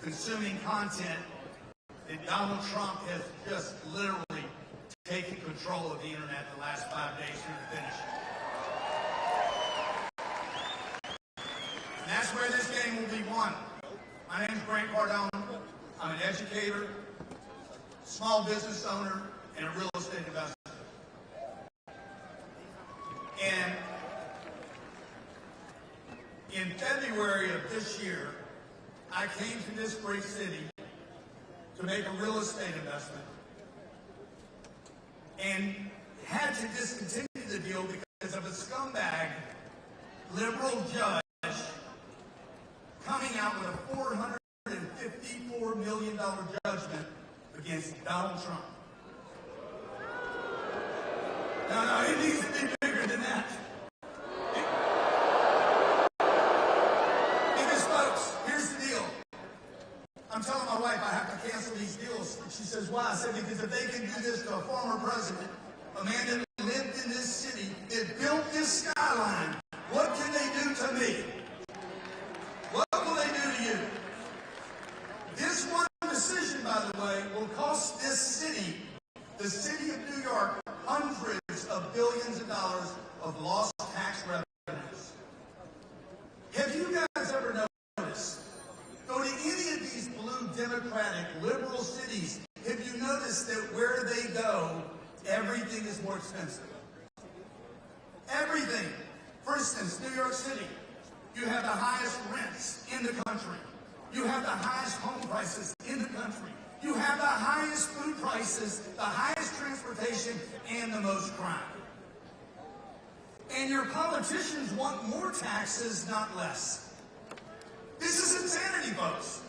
Consuming content that Donald Trump has just literally taken control of the internet the last 5 days through the finish. And that's where this game will be won. My name is Grant Cardone. I'm an educator, small business owner, and a real estate investor. And in February of this year, I came to this great city to make a real estate investment and had to discontinue the deal because of a scumbag liberal judge coming out with a $454 million judgment against Donald Trump. No, it needs to be bigger than that. I'm telling my wife I have to cancel these deals. She says, why? I said, because if they can do this to a former president, a man that lived in this city, that built this skyline, what can they do to me? What will they do to you? This one decision, by the way, will cost this city, the city of New York, hundreds of billions of dollars of lost tax revenues. Have you guys ever noticed? Go to any of these blue Democratic liberal cities cities, have you noticed that where they go, everything is more expensive? Everything. For instance, New York City, you have the highest rents in the country. You have the highest home prices in the country. You have the highest food prices, the highest transportation, and the most crime. And your politicians want more taxes, not less. This is insanity, folks.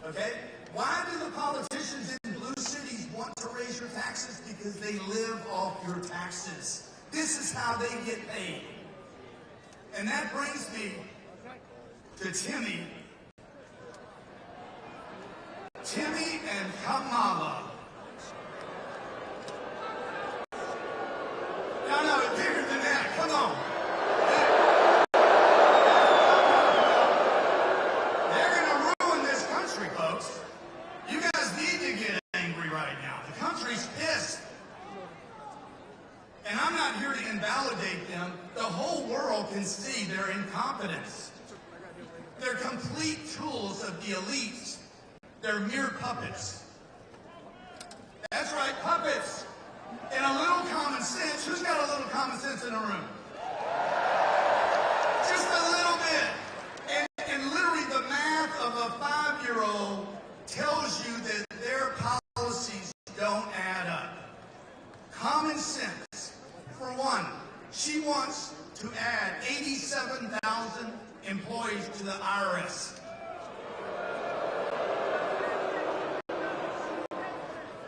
Okay? Why do the politicians in blue cities want to raise your taxes? Because they live off your taxes. This is how they get paid. And that brings me to Timmy. Timmy and Kamala. No, it's bigger than that. Come on. They're going to ruin this country, folks. You guys need to get angry right now. The country's pissed. And I'm not here to invalidate them. The whole world can see their incompetence. They're complete tools of the elites. They're mere puppets. That's right, puppets. And a little common sense. Who's got a little common sense in the room? Just a little bit. And literally the math of a 5-year-old tells you that their policies don't add up. Common sense. For one, she wants to add 87,000 employees to the IRS.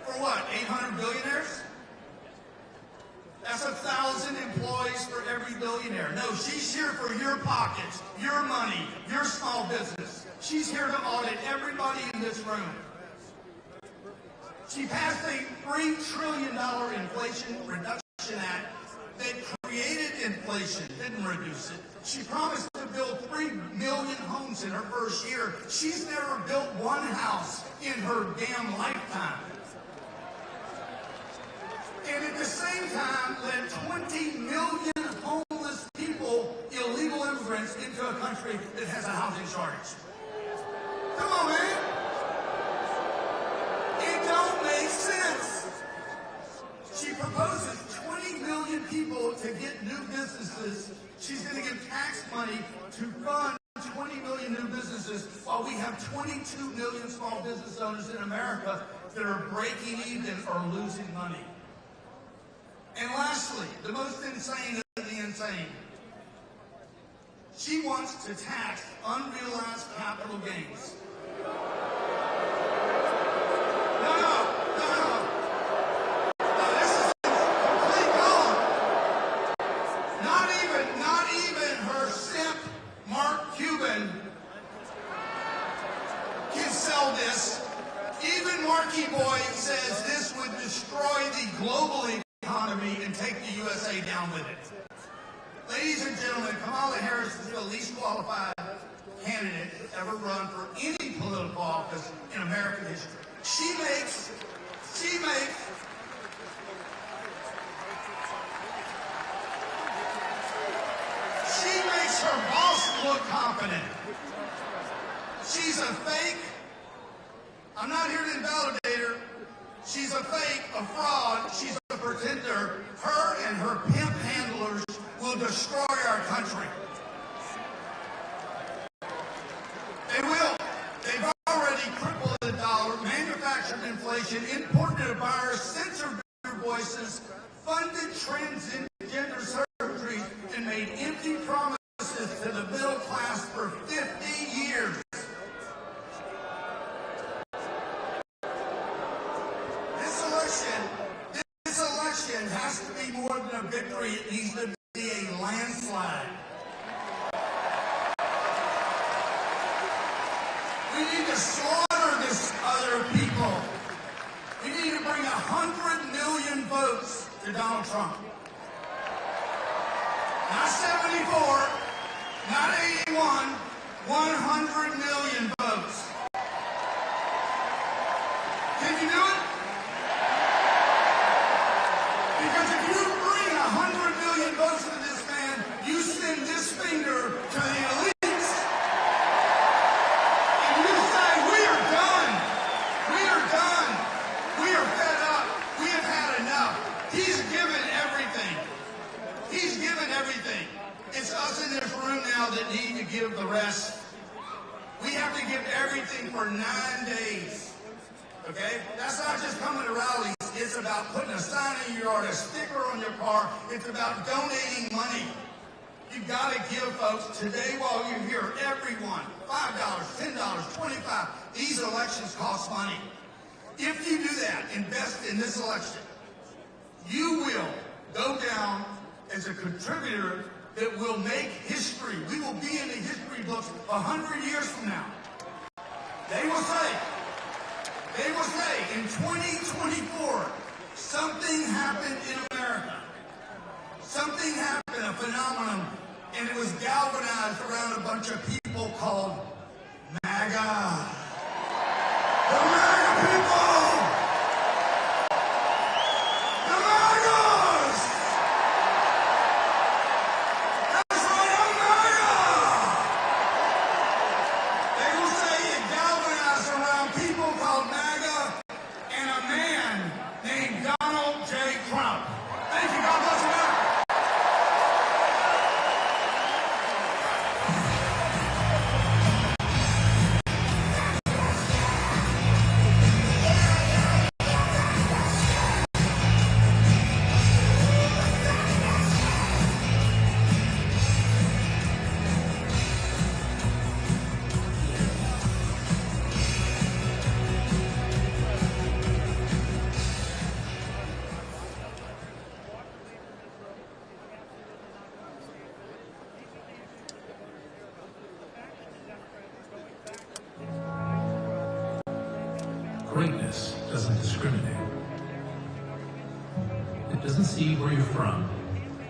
For what, 800 billionaires? That's 1,000 employees for every billionaire. No, she's here for your pockets, your money, your small business. She's here to audit everybody in this room. She passed a $3 trillion Inflation Reduction Act that created inflation, didn't reduce it. She promised to build 3 million homes in her first year. She's never built one house in her damn lifetime. And at the same time, led 20 million homeless people, illegal immigrants, into a country that has a housing shortage. Come on, man. It don't make sense. She proposes 20 million people to get new businesses. She's going to give tax money to fund 20 million new businesses while we have 22 million small business owners in America that are breaking even or losing money. And lastly, the most insane of the insane. She wants to tax unrealized capital gains. No. This is complete gone. Not even her simp, Mark Cuban, can sell this. Even Marky Boy says this would destroy the global economy and take the USA down with it. Ladies and gentlemen, Kamala Harris is the least qualified candidate to ever run for any political office in American history. She makes her boss look confident. She's a fake. I'm not here to invalidate her. She's a fake, a fraud. She's a pretender. Her and her pimp handlers will destroy our country. They will. They've already crippled the dollar, manufactured inflation, imported a virus, censored their voices, funded transgender surgery, and made empty promises to the middle class for 50 years. This election has to be more than a victory. It needs to be a landslide. We need to slaughter this other people. We need to bring 100 million votes to Donald Trump. Not 74, not 81, 100 million votes. Can you do it? Because if you bring 100 million votes to this man, you send this finger to the elites, and you say, we are done. We are done. need to give the rest. We have to give everything for 9 days. Okay? That's not just coming to rallies. It's about putting a sign in your yard, a sticker on your car. It's about donating money. You've got to give, folks, today while you're here, everyone, $5, $10, $25. These elections cost money. If you do that, invest in this election, you will go down as a contributor that will make history. We will be in the history books 100 years from now. They will say in 2024, something happened in America. Something happened, a phenomenon, and it was galvanized around a bunch of people called MAGA. The MAGA people! The MAGAs! That's right, I'm MAGA! They will say it galvanized around people called MAGA and a man named Donald J. Trump. Thank you, God bless America. Greatness doesn't discriminate. It doesn't see where you're from,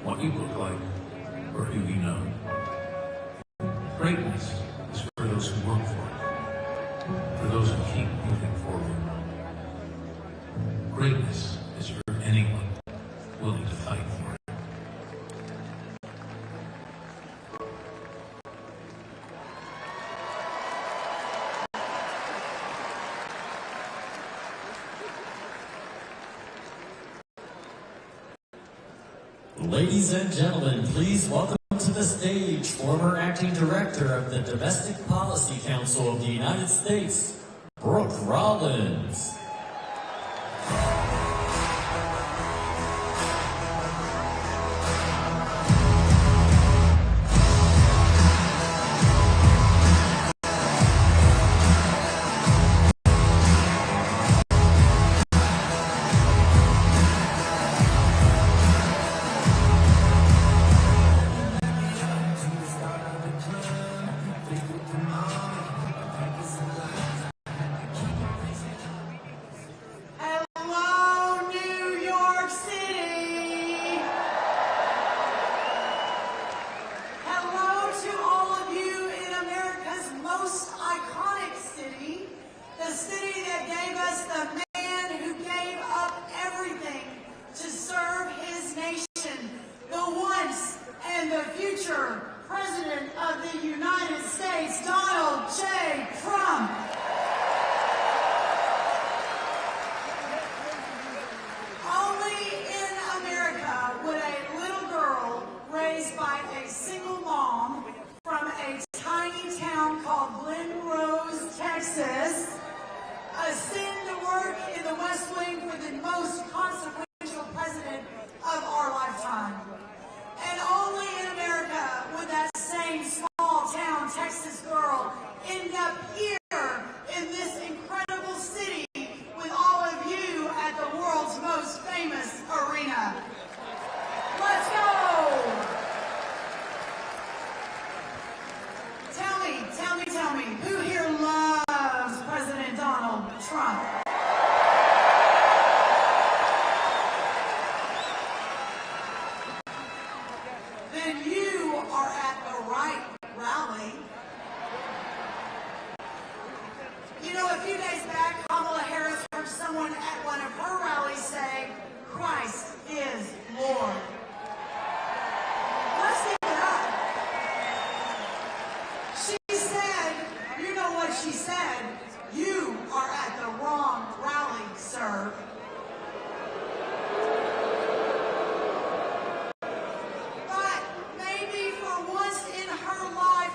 what you look like, or who you know. Greatness is for those who work for it, for those who keep moving forward. Greatness is for anyone willing to fight for it. Ladies and gentlemen, please welcome to the stage former Acting Director of the Domestic Policy Council of the United States, Brooke Rollins. President of the United States, Donald J. Trump. Only in America would a little girl raised by a single mom from a tiny town called Glen Rose, Texas, ascend to work in the West Wing for the most consequential president of our lifetime. And only in America would that same small town Texas girl end up here in this incredible city with all of you at the world's most famous arena. Let's go! Tell me, who here loves President Donald Trump? Then you are at the right rally. You know, a few days back, Kamala Harris heard someone at one of her rallies say, "Christ is Lord." Let's give it up. She said, you know what she said? You are at the wrong rally, sir. But maybe for once in her life,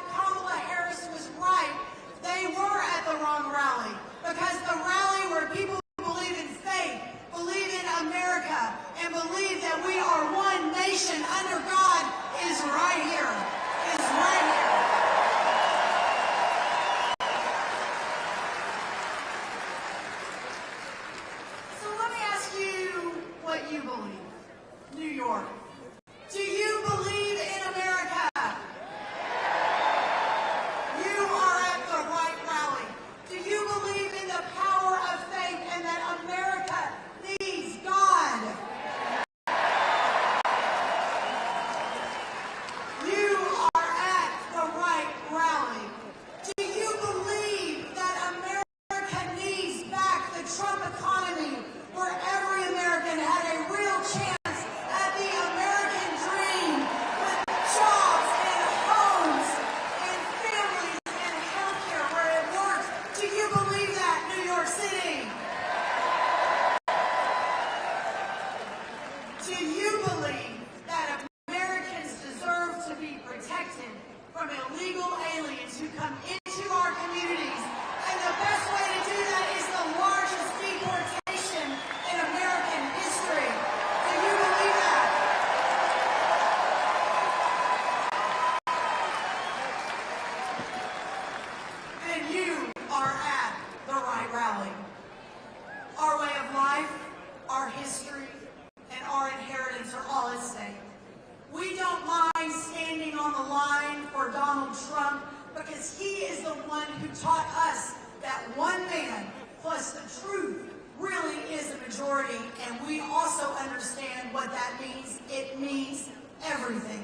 Trump, because he is the one who taught us that one man plus the truth really is a majority, and we also understand what that means. It means everything.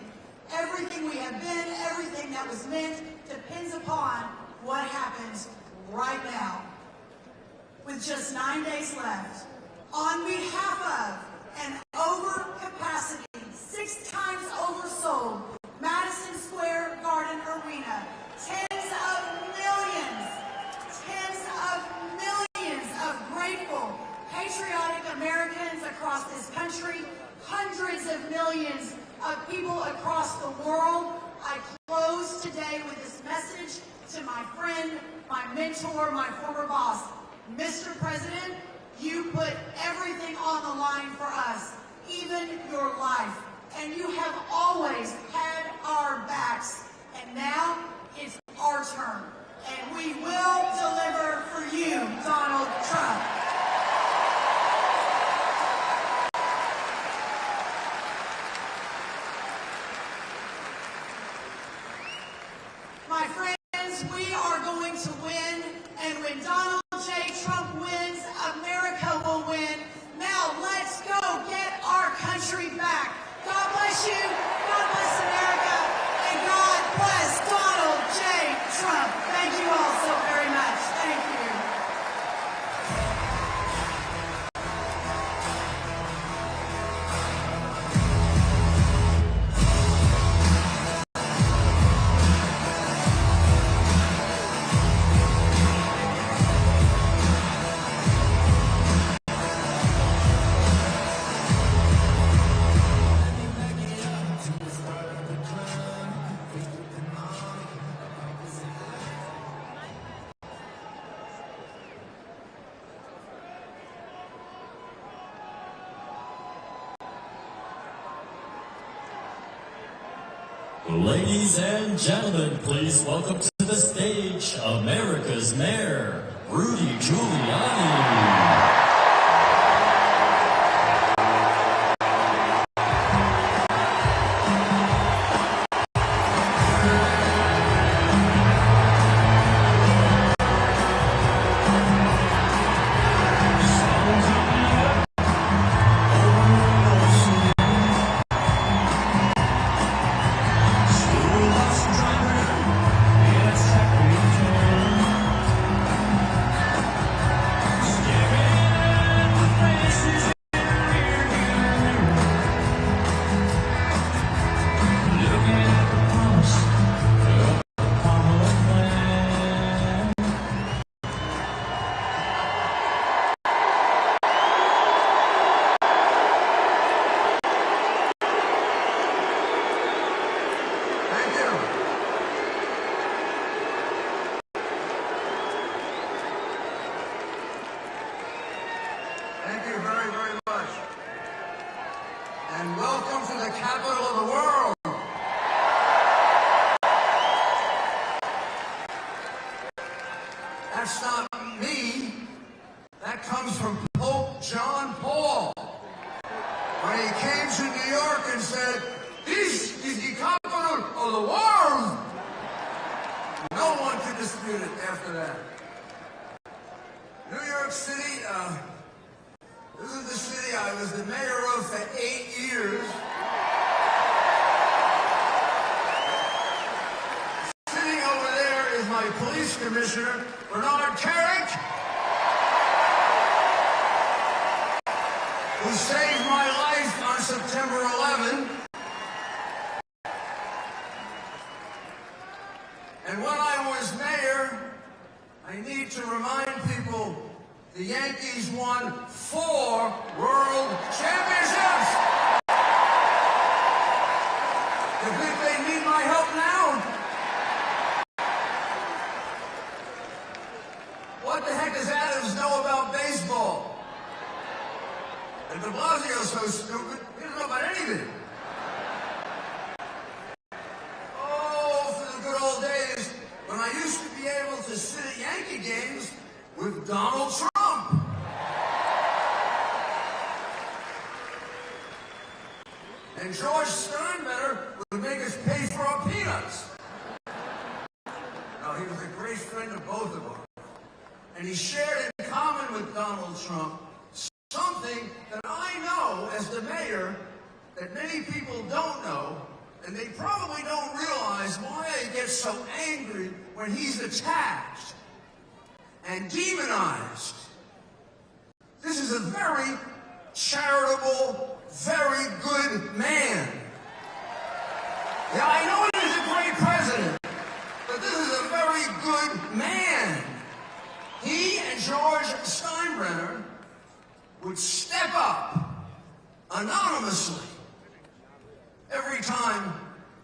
Everything we have been, everything that was meant, depends upon what happens right now. With just 9 days left, on behalf of an overcapacity, 6 times oversold Madison Square Garden Arena, tens of millions of grateful, patriotic Americans across this country, hundreds of millions of people across the world, I close today with this message to my friend, my mentor, my former boss. Mr. President, you put everything on the line for us, even your life, and you have always had our backs, and now it's our turn, and we will deliver for you, Donald Trump. My friends, we are going to win, and when Donald J. Trump wins, America will win. Now let's go get our country back. God bless you, God bless America, and God bless Donald J. Trump. Thank you all so very much. Thank you. Ladies and gentlemen, please welcome to the stage America's Mayor, Rudy Giuliani. Thank you very, very much. And welcome to the capital of the world. That's not me. That comes from Pope John Paul. When he came to New York and said, "This is the capital of the world." No one could dispute it after that. New York City, this is the city I was the mayor of for 8 years. Sitting over there is my police commissioner, Bernard Carrick, who saved my life on September 11. And when I was mayor, I need to remind people the Yankees won 4 world championships. You think they need my help now? What the heck does Adams know about baseball? And de Blasio's so stupid, he doesn't know about anything. Oh, for the good old days when I used to be able to sit at Yankee games with Donald Trump. And George Steinbetter would make us pay for our peanuts. he was a great friend of both of us. And he shared in common with Donald Trump something that I know as the mayor that many people don't know, and they probably don't realize why he gets so angry when he's attacked and demonized. This is a very charitable, very good man. Yeah, I know he's a great president, but this is a very good man. He and George Steinbrenner would step up anonymously every time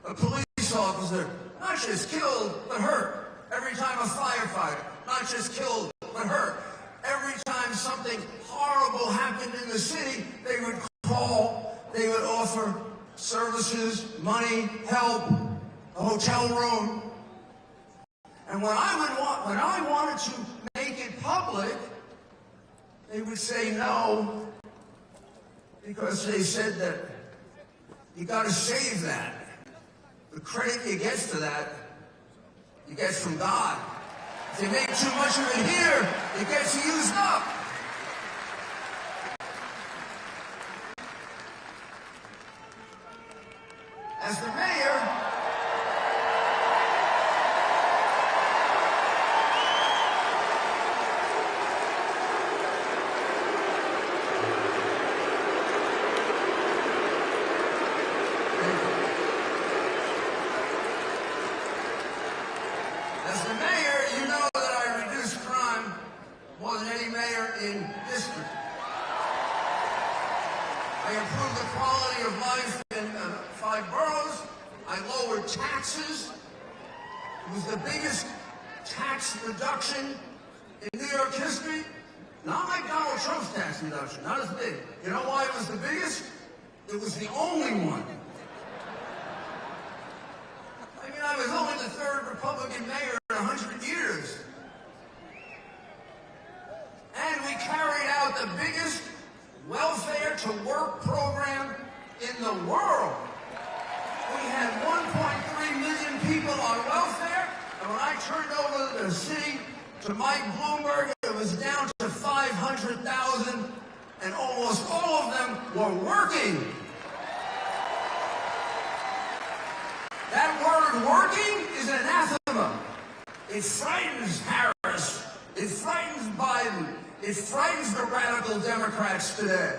a police officer not just killed but hurt. Every time a firefighter not just killed but hurt. Every time something horrible happened in the city, they would call, they would offer services, money, help, a hotel room. And when I wanted to make it public, they would say no, because they said that you got to save that. The credit you get for that, you get from God. If you make too much of it here, it gets used up. As the mayor, you know that I reduced crime more than any mayor in history. I improved the quality of life in 5 boroughs. I lowered taxes. It was the biggest tax reduction in New York history. Not like Donald Trump's tax reduction, not as big. You know why it was the biggest? It was the only one. I mean, I was only the 3rd Republican mayor in 100 years. And we carried out the biggest welfare-to-work program in the world. We had 1.3 million people on welfare, and when I turned over the city to Mike Bloomberg, it was down to 500,000, and almost all of them were working. That word working is anathema. It frightens Harris. It frightens Biden. It frightens the radical Democrats today.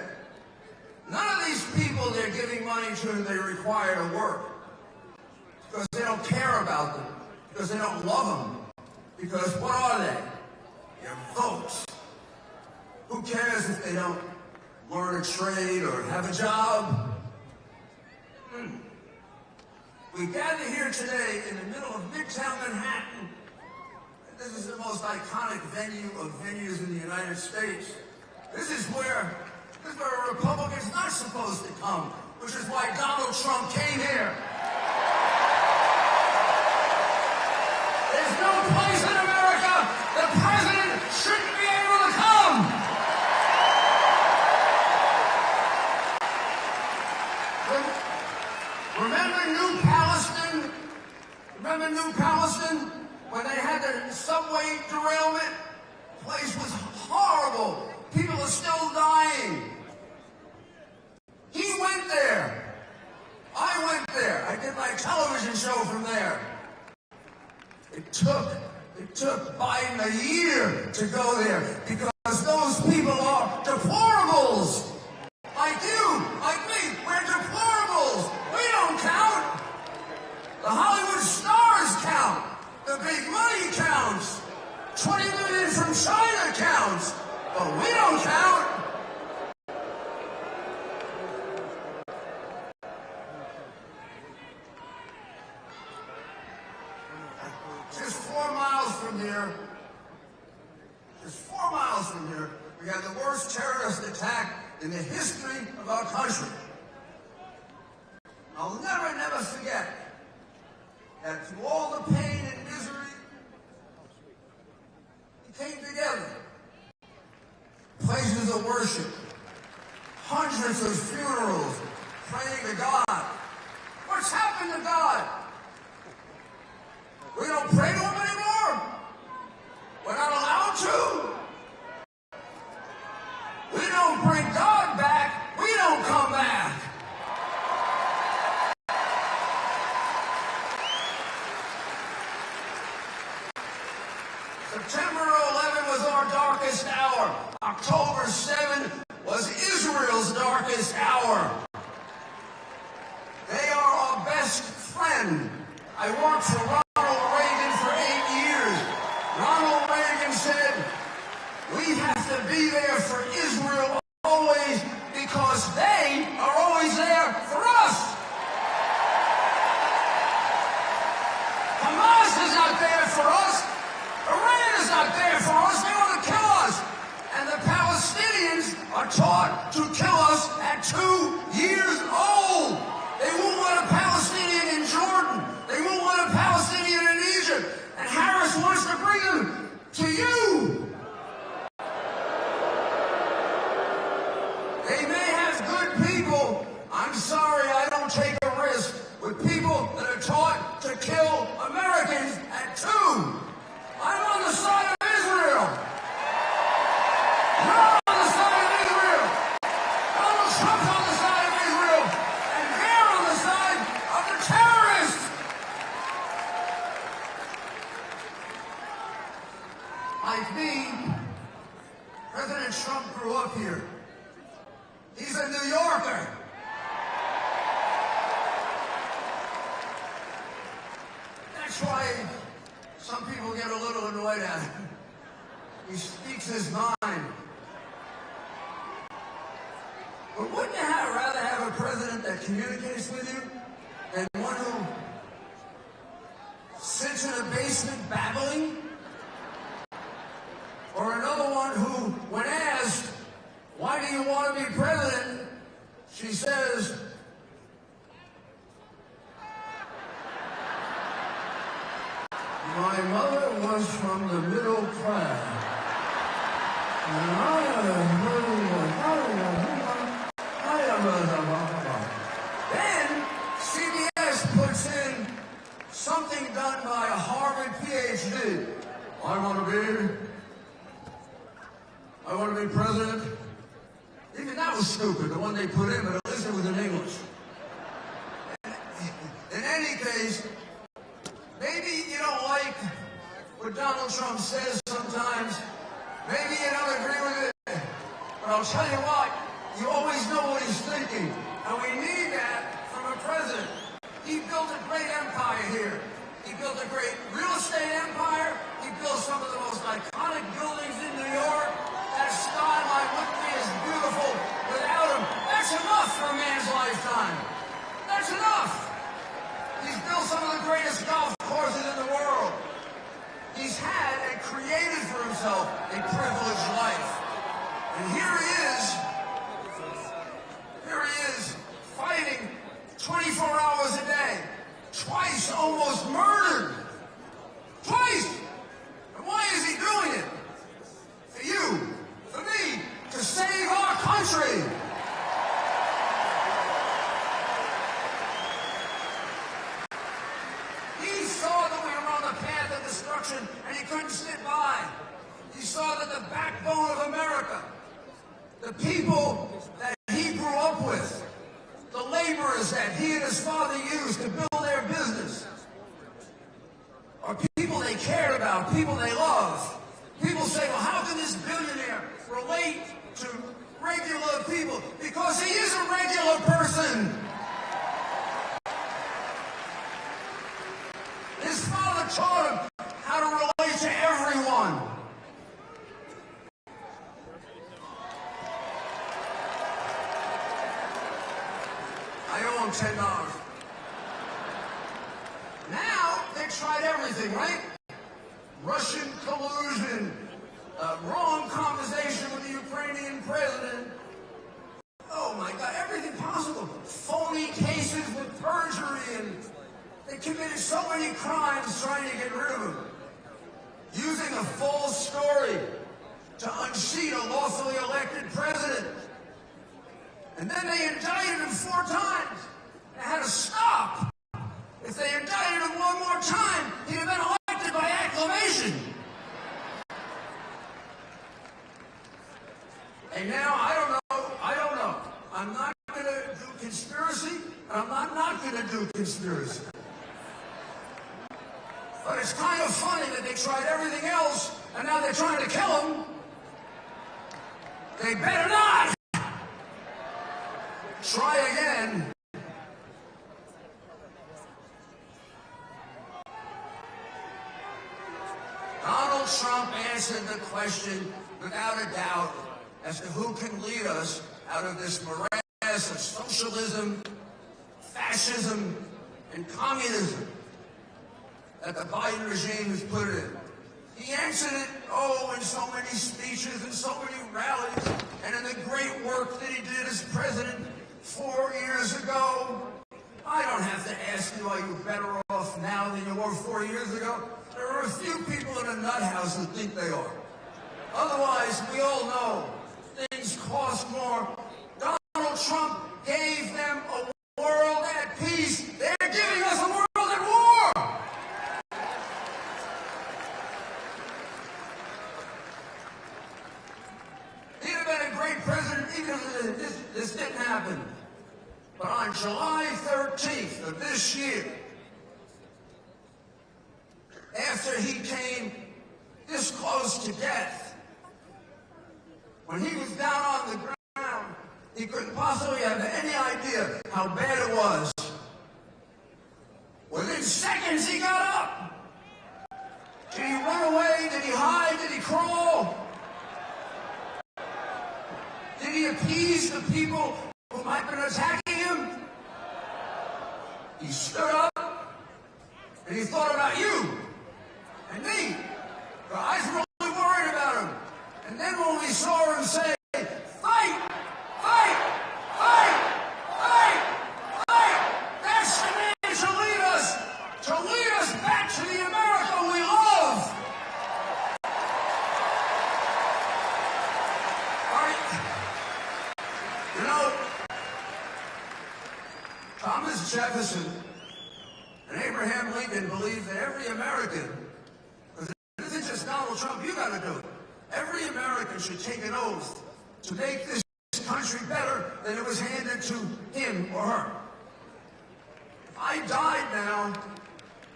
None of these people they're giving money to, they require to work. Because they don't care about them. Because they don't love them. Because what are they? They're votes. Who cares if they don't learn a trade or have a job? We gather here today in the middle of Midtown Manhattan. This is the most iconic venue of venues in the United States. This is where a Republican's not supposed to come, which is why Donald Trump came here. There's no place in America the president shouldn't be able to come. Remember New Palestine? Remember New Palestine? When they had the subway derailment? The place was horrible. People are still dying. He went there. I went there. I did my television show from there. It took Biden a year to go there because those people are deplorables. Like you, like me, we're deplorables. We don't count. The Hollywood stars count. The big money counts. 20 million from China counts. But we don't count. Just 4 miles from here, we had the worst terrorist attack in the history of our country. I'll never forget that through all the pain and misery, we came together. Places of worship, hundreds of funerals, praying to God. What's happened to God? We don't pray to him anymore. September 11 was our darkest hour. October 7 was Israel's darkest hour. They are our best friend. I worked for Ronald Reagan for 8 years. Ronald Reagan said, we have to be there for Israel always because they are always there for us. Hamas is not there for us. Iran is not there for us. They want to kill us. And the Palestinians are taught to kill us at 2 years old. They won't want a Palestinian in Jordan. They won't want a Palestinian in Egypt. And Harris wants to bring them to you. They may have good people. I'm sorry, I don't take a risk with people that are taught to kill Americans at 2. I'm on the side of Israel. You're on the side of Israel. Donald Trump's on the side of Israel. And they're on the side of the terrorists. Like me, President Trump grew up here. He's a New Yorker. That's why some people get a little annoyed at him. He speaks his mind. But wouldn't you rather have a president that communicates with you than one who sits in a basement babbling? Or another one who, when asked, why do you want to be president? She says, my mother was from the middle class. Then CBS puts in something done by a Harvard PhD. I want to be president. Even that was stupid, the one they put in, but at least it was in English. In any case, maybe you don't like what Donald Trump says sometimes. Maybe you don't agree with it. But I'll tell you what, you always know what he's thinking. And we need that from a president. He built a great empire here. He built a great real estate empire. He built some of the most iconic buildings in New York. That skyline wouldn't be as beautiful without him. That's enough for a man's lifetime. That's enough. He's built some of the greatest golf courses in the world. He's had and created for himself a privileged life. And here he is fighting 24 hours a day, twice almost murdered. Twice! And why is he doing it? For you, for me, to save our country. He saw that we were on the path of destruction, and he couldn't sit by. He saw that the backbone of America, the people that he grew up with, the laborers that he and his father used to build their business, are people they cared about, people they love. People say, well, how can this billionaire relate to regular people? Because he is a regular person. His father taught him how to relate to everyone. I owe him $10. Now, they tried everything, right? Russian collusion, wrong conversation with the Ukrainian president. Oh my God, everything possible. Phony cases with perjury, and they committed so many crimes trying to get rid of him. Using a false story to unseat a lawfully elected president. And then they indicted him 4 times. They had to stop. If they indicted him one more time, he'd have been elected by acclamation. And now, I don't know. I'm not going to do conspiracy, and I'm not going to do conspiracy. But it's kind of funny that they tried everything else They better not! Try again. Donald Trump answered the question without a doubt as to who can lead us out of this morass of socialism, fascism, and communism that the Biden regime has put it in. He answered it, in so many speeches and so many rallies, and in the great work that he did as president 4 years ago. I don't have to ask you, are you better off now than you were 4 years ago? There are a few people in a nut house who think they are. Otherwise, we all know things cost more. Donald Trump gave them a world at peace. They're giving us a world at war. He'd have been a great president even if this didn't happen. But on July 13th of this year, after he came this close to death, when he was down on the ground, he couldn't possibly have any idea how bad it was. Within seconds, he got up. Did he run away? Did he hide? Did he crawl? Did he appease the people who might have been attacking him? He stood up, and he thought about you and me. I was really worried about him. And then when we saw him say, fight, fight, fight, fight, fight, that's the man to lead us back to the America we love. All right. You know, Thomas Jefferson and Abraham Lincoln believed that every American, because it isn't just Donald Trump, you got to do it. Every American should take an oath to make this country better than it was handed to him or her. If I died now,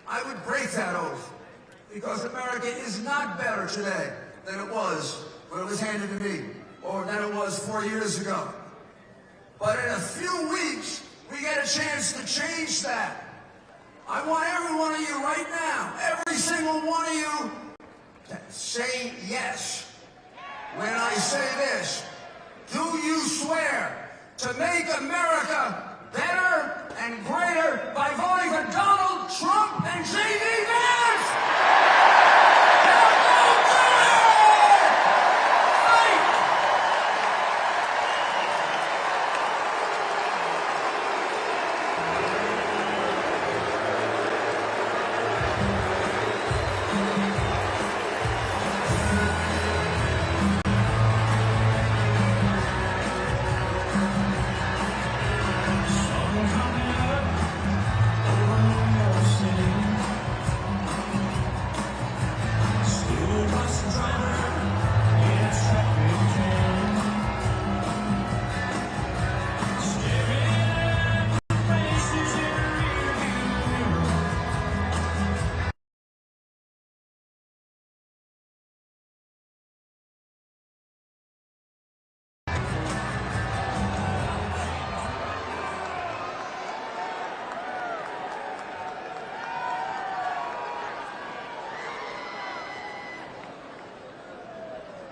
I would break that oath, because America is not better today than it was when it was handed to me, or than it was 4 years ago. But in a few weeks, we get a chance to change that. I want every one of you right now, every single one of you, to say yes. When I say this, do you swear to make America better and greater by voting for Donald Trump and J.D. Vance? Now go do it! Fight!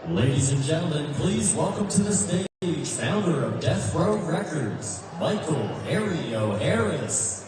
Ladies and gentlemen, please welcome to the stage founder of Death Row Records, Michael Harry O'Harris.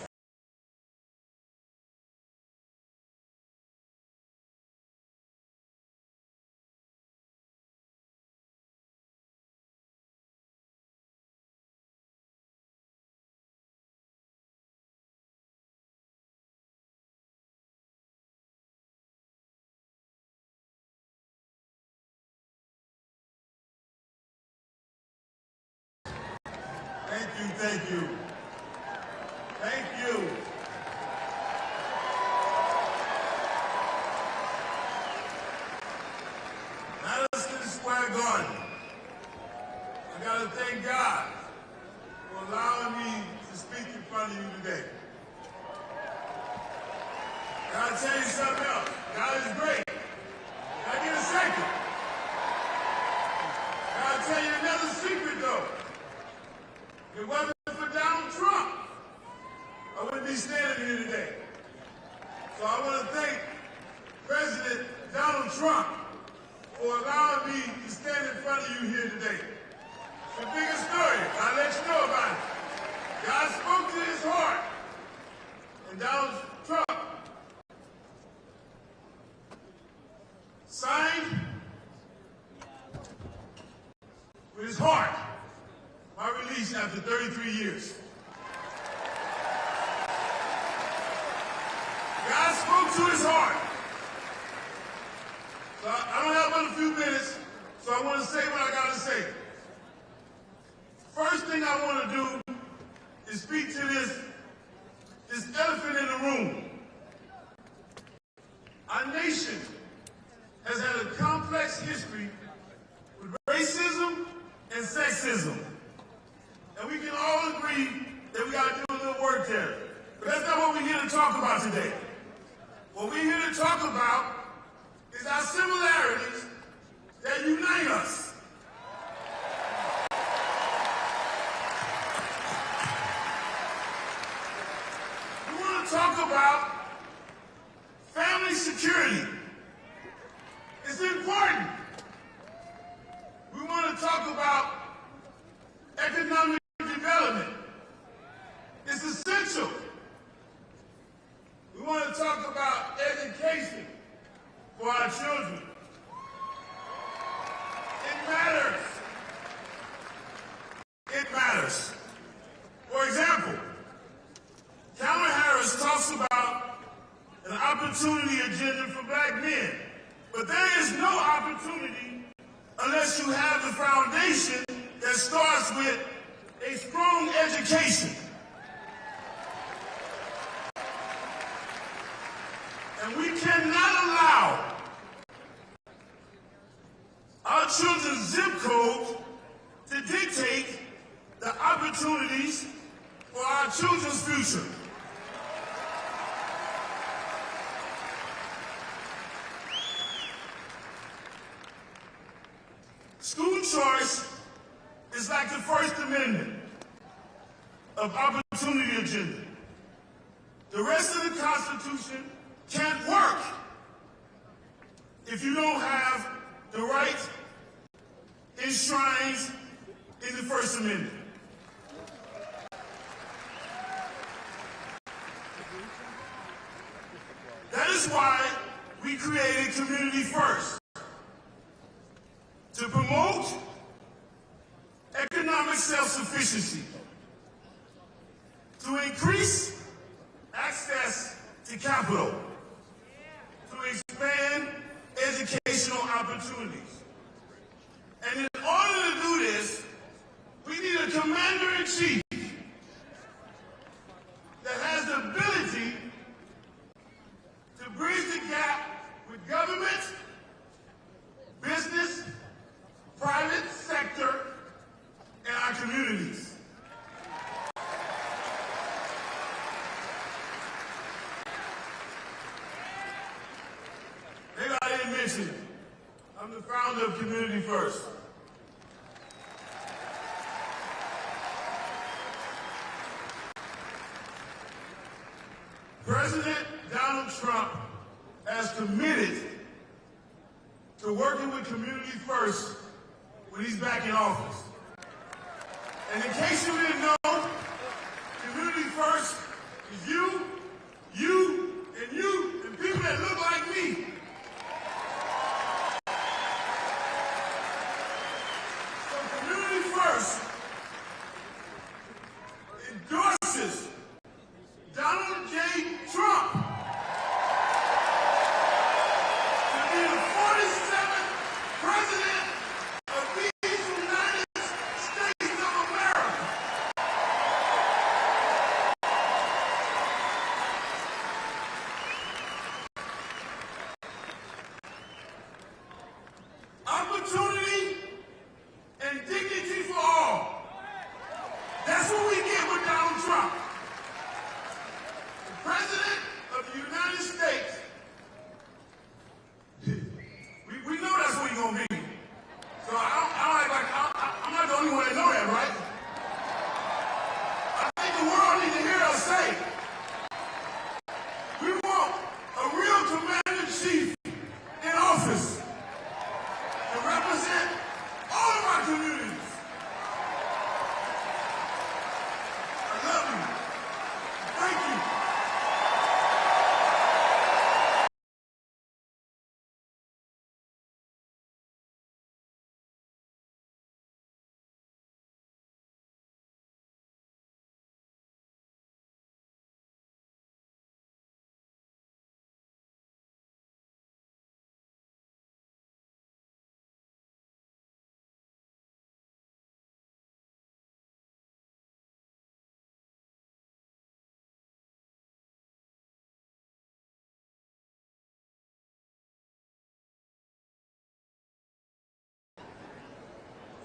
Thank you. Thank you. Madison Square Garden. I gotta thank God for allowing me to speak in front of you today. And I'll tell you something else. God is great. Can I get a second? And I'll tell you the secret, though. If it wasn't for Donald Trump, I wouldn't be standing here today. So I want to thank President Donald Trump for allowing me to stand in front of you here today. It's the biggest story. I'll let you know about it. God spoke to his heart. And Donald Trump signed with his heart my release after 33 years. God spoke to his heart. So I don't have but a few minutes, so I want to say what I got to say. First thing I want to do is speak to this elephant in the room. Our nation has had a complex history with racism and sexism. And we can all agree that we got to do a little work there. But that's not what we're here to talk about today. What we're here to talk about is our similarities that unite us. We want to talk about family security. It's important. We want to talk about economic development. It's essential. We want to talk about education for our children. It matters. It matters. For example, Kamala Harris talks about an opportunity agenda for black men. But there is no opportunity unless you have the foundation that starts with a strong education. And we cannot allow our children's zip code to dictate the opportunities for our children's future. School choice is like the First Amendment of opportunity agenda. The rest of the Constitution can't work if you don't have the right enshrined in the First Amendment. That is why we created Community First, to promote economic self-sufficiency, to increase access to capital, to expand educational opportunities. And in order to do this, we need a commander-in-chief that has the ability to bridge the gap with government, business, private sector, and our communities. Maybe I didn't mention it. I'm the founder of Community First. President Donald Trump has committed to working with Community First when he's back in office. And in case you didn't know, Community First is you, and people that look like me. So Community First endorses Donald J. Trump to be the 47th president of these United States of America.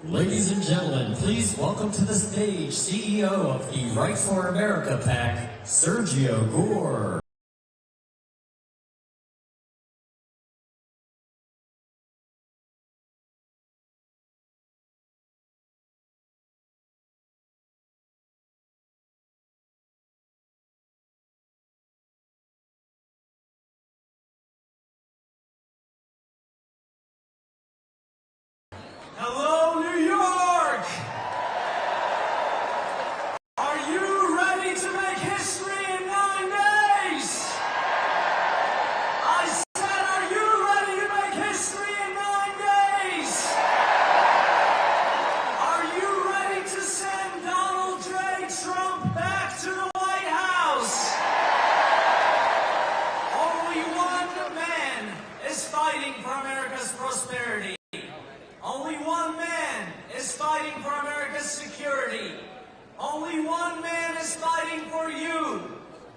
Ladies and gentlemen, please welcome to the stage CEO of the Right for America PAC, Sergio Gore. Hello, New York! Are you ready to make history in 9 days? I said, are you ready to make history in 9 days? Are you ready to send Donald J. Trump back to the White House? Only one man is fighting for America's prosperity. Only one man is fighting for America's security. Only one man is fighting for you.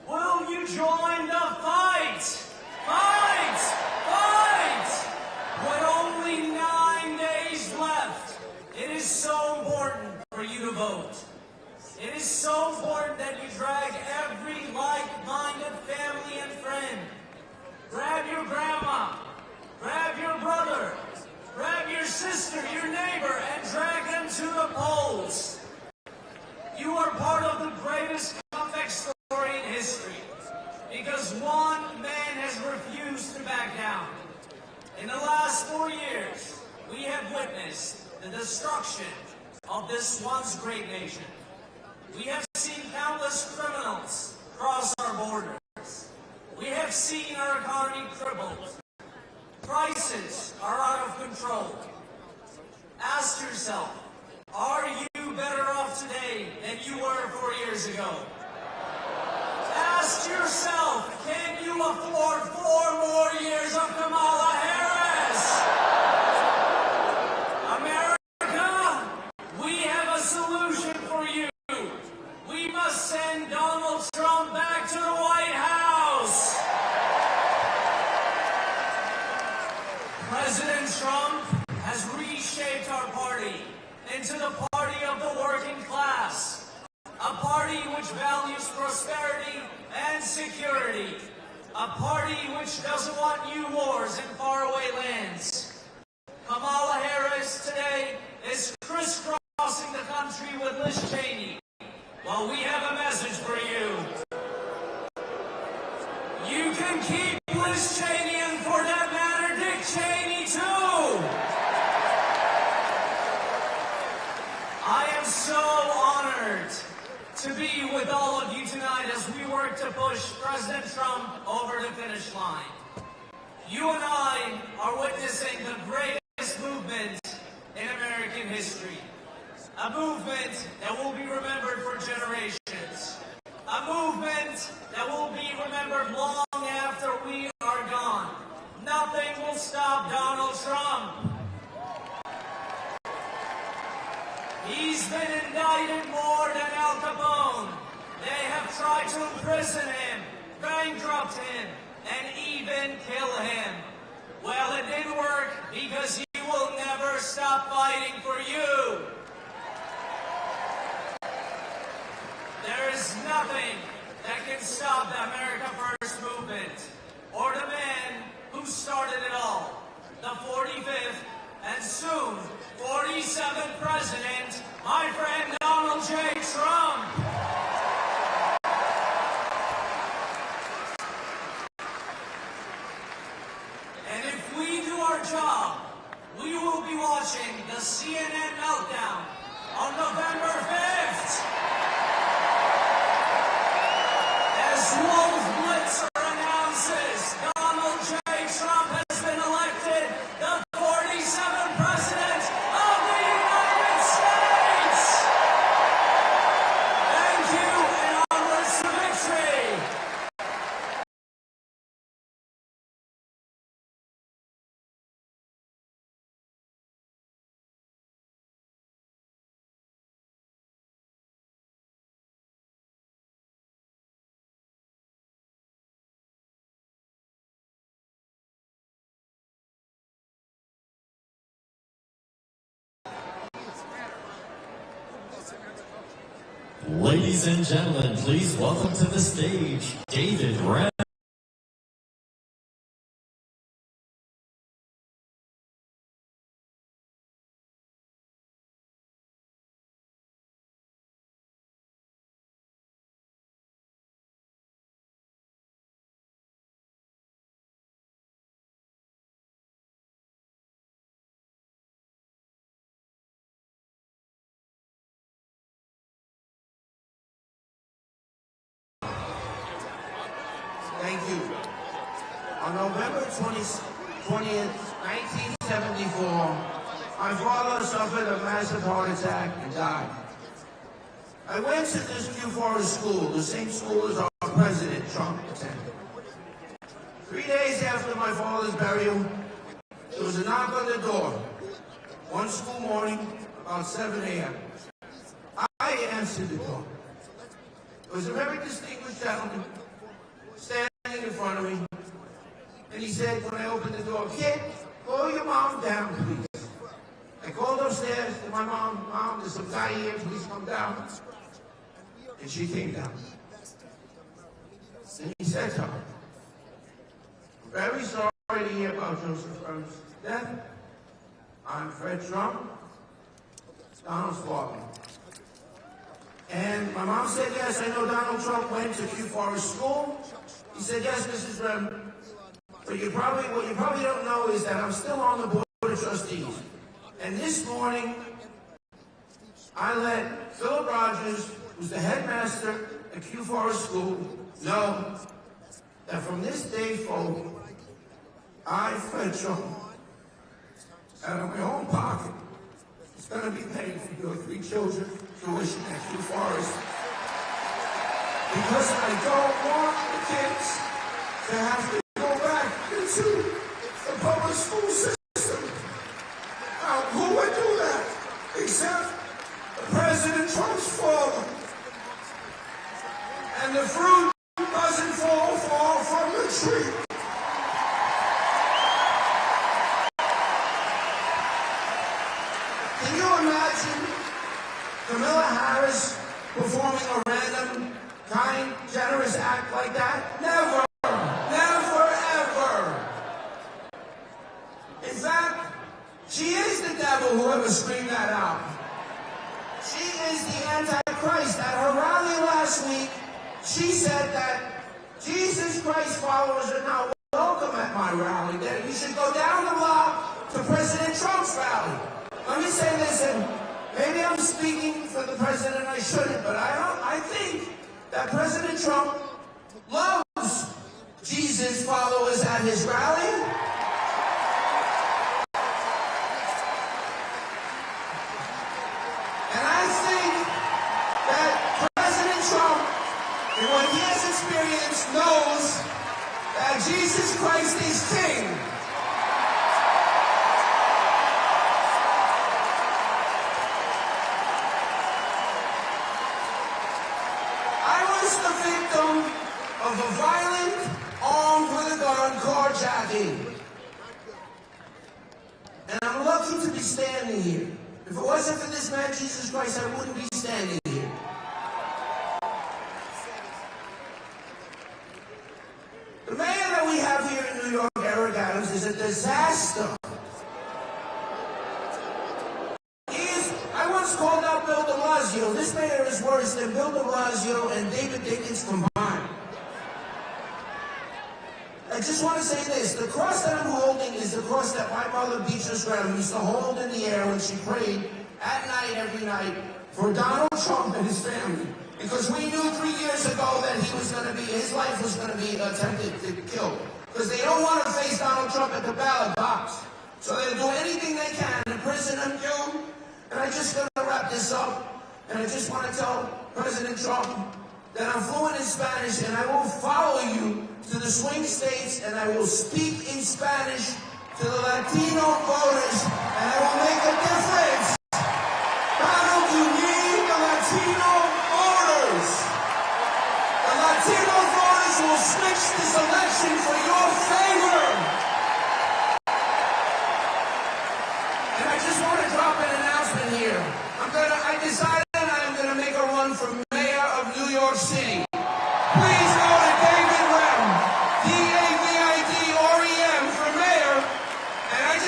Will you join the fight? Fight! Fight! With only 9 days left, it is so important for you to vote. It is so important that you drag every like-minded family and friend. Grab your grandma, grab your brother, grab your sister, your neighbor, and drag them to the polls. You are part of the greatest comeback story in history because one man has refused to back down. In the last 4 years, we have witnessed the destruction of this once great nation. We have seen countless criminals cross our borders. We have seen our economy crippled. Prices are out of control. Ask yourself, are you better off today than you were 4 years ago? Ask yourself, can you afford 4 more years of Kamala Harris? America, we have a solution for you. We must send Donald Trump back to the White House. President Trump has reshaped our party into the party of the working class, a party which values prosperity and security, a party which doesn't want new wars in faraway lands. Kamala Harris today is crisscrossing the country with Liz Cheney. Well, we have a message for you. You can keep Liz Cheney and, for that matter, Dick Cheney too. I am so honored to be with all of you tonight as we work to push President Trump over the finish line. You and I are witnessing the greatest movement in American history. A movement that will be remembered for generations. A movement that will be remembered long after we are gone. Nothing will stop Donald Trump. He's been indicted more than Al Capone. They have tried to imprison him, bankrupt him, and even kill him. Well, it didn't work because he will never stop fighting for you. There is nothing that can stop the America First movement or the man who started it all, the 45th and soon 47th President, my friend Donald J. Trump. And if we do our job, we will be watching the CNN meltdown on November 5th. As Wolf Blitzer announces, Donald J. Trump has been elected the 47th President of the United States! Thank you, and onwards to victory! Ladies and gentlemen, please welcome to the stage, David Rem. Thank you. On November 20th, 1974, my father suffered a massive heart attack and died. I went to this New Forest school, the same school as our president, Trump, attended. 3 days after my father's burial, there was a knock on the door. One school morning, about 7 a.m. I answered the door. It was a very distinguished gentleman standing in front of me, and he said, when I opened the door, "Kid, call your mom down, please." I called upstairs to my mom. "Mom, there's some guy here, please come down." And she came down. And he said to her, "I'm very sorry to hear about Joseph Burns' death. I'm Fred Trump, Donald's father." And my mom said, "Yes, I know Donald Trump went to Q Forest School." He said, "Yes, Mrs. Rem, but what you probably don't know is that I'm still on the board of trustees. And this morning, I let Philip Rogers, who's the headmaster at Q Forest School, know that from this day forward, I, Fred Trump, out of my own pocket, is going to be paying for your 3 children tuition at Q Forest. Because I don't want the kids to have to go back into the public school system." Now, who would do that except President Trump's father? And the fruit doesn't fall far from the tree. Can you imagine Kamala Harris performing a random, kind, generous act like that? Never! Never, ever! In fact, she is the devil, whoever screamed that out. She is the Antichrist. At her rally last week, she said that Jesus Christ followers are not welcome at my rally, that you should go down the block to President Trump's rally. Let me say this, and maybe I'm speaking for the president, I shouldn't, but I think that President Trump loves Jesus followers at his rally. And I think that President Trump, in what he has experienced, knows that Jesus Christ is king. The victim of a violent, armed with a gun carjacking. And I'm lucky to be standing here. If it wasn't for this man, Jesus Christ, I wouldn't be standing here. The mayor that we have here in New York, Eric Adams, is a disaster. I once called out Bill de Blasio. This mayor is worse than Bill de Blasio and David Dickens combined. I just want to say this. The cross that I'm holding is the cross that my mother, Beatrice Graham, used to hold in the air when she prayed at night, every night, for Donald Trump and his family. Because we knew 3 years ago that his life was going to be attempted to kill. Because they don't want to face Donald Trump at the ballot box. So they'll do anything they can to imprison him, kill him. And I'm just going to wrap this up, and I just want to tell President Trump that I'm fluent in Spanish, and I will follow you to the swing states, and I will speak in Spanish to the Latino voters, and I will make a difference. Donald, you need the Latino voters. The Latino voters will switch this election for your favor. I just want to drop an announcement here. I decided I'm going to make a run for mayor.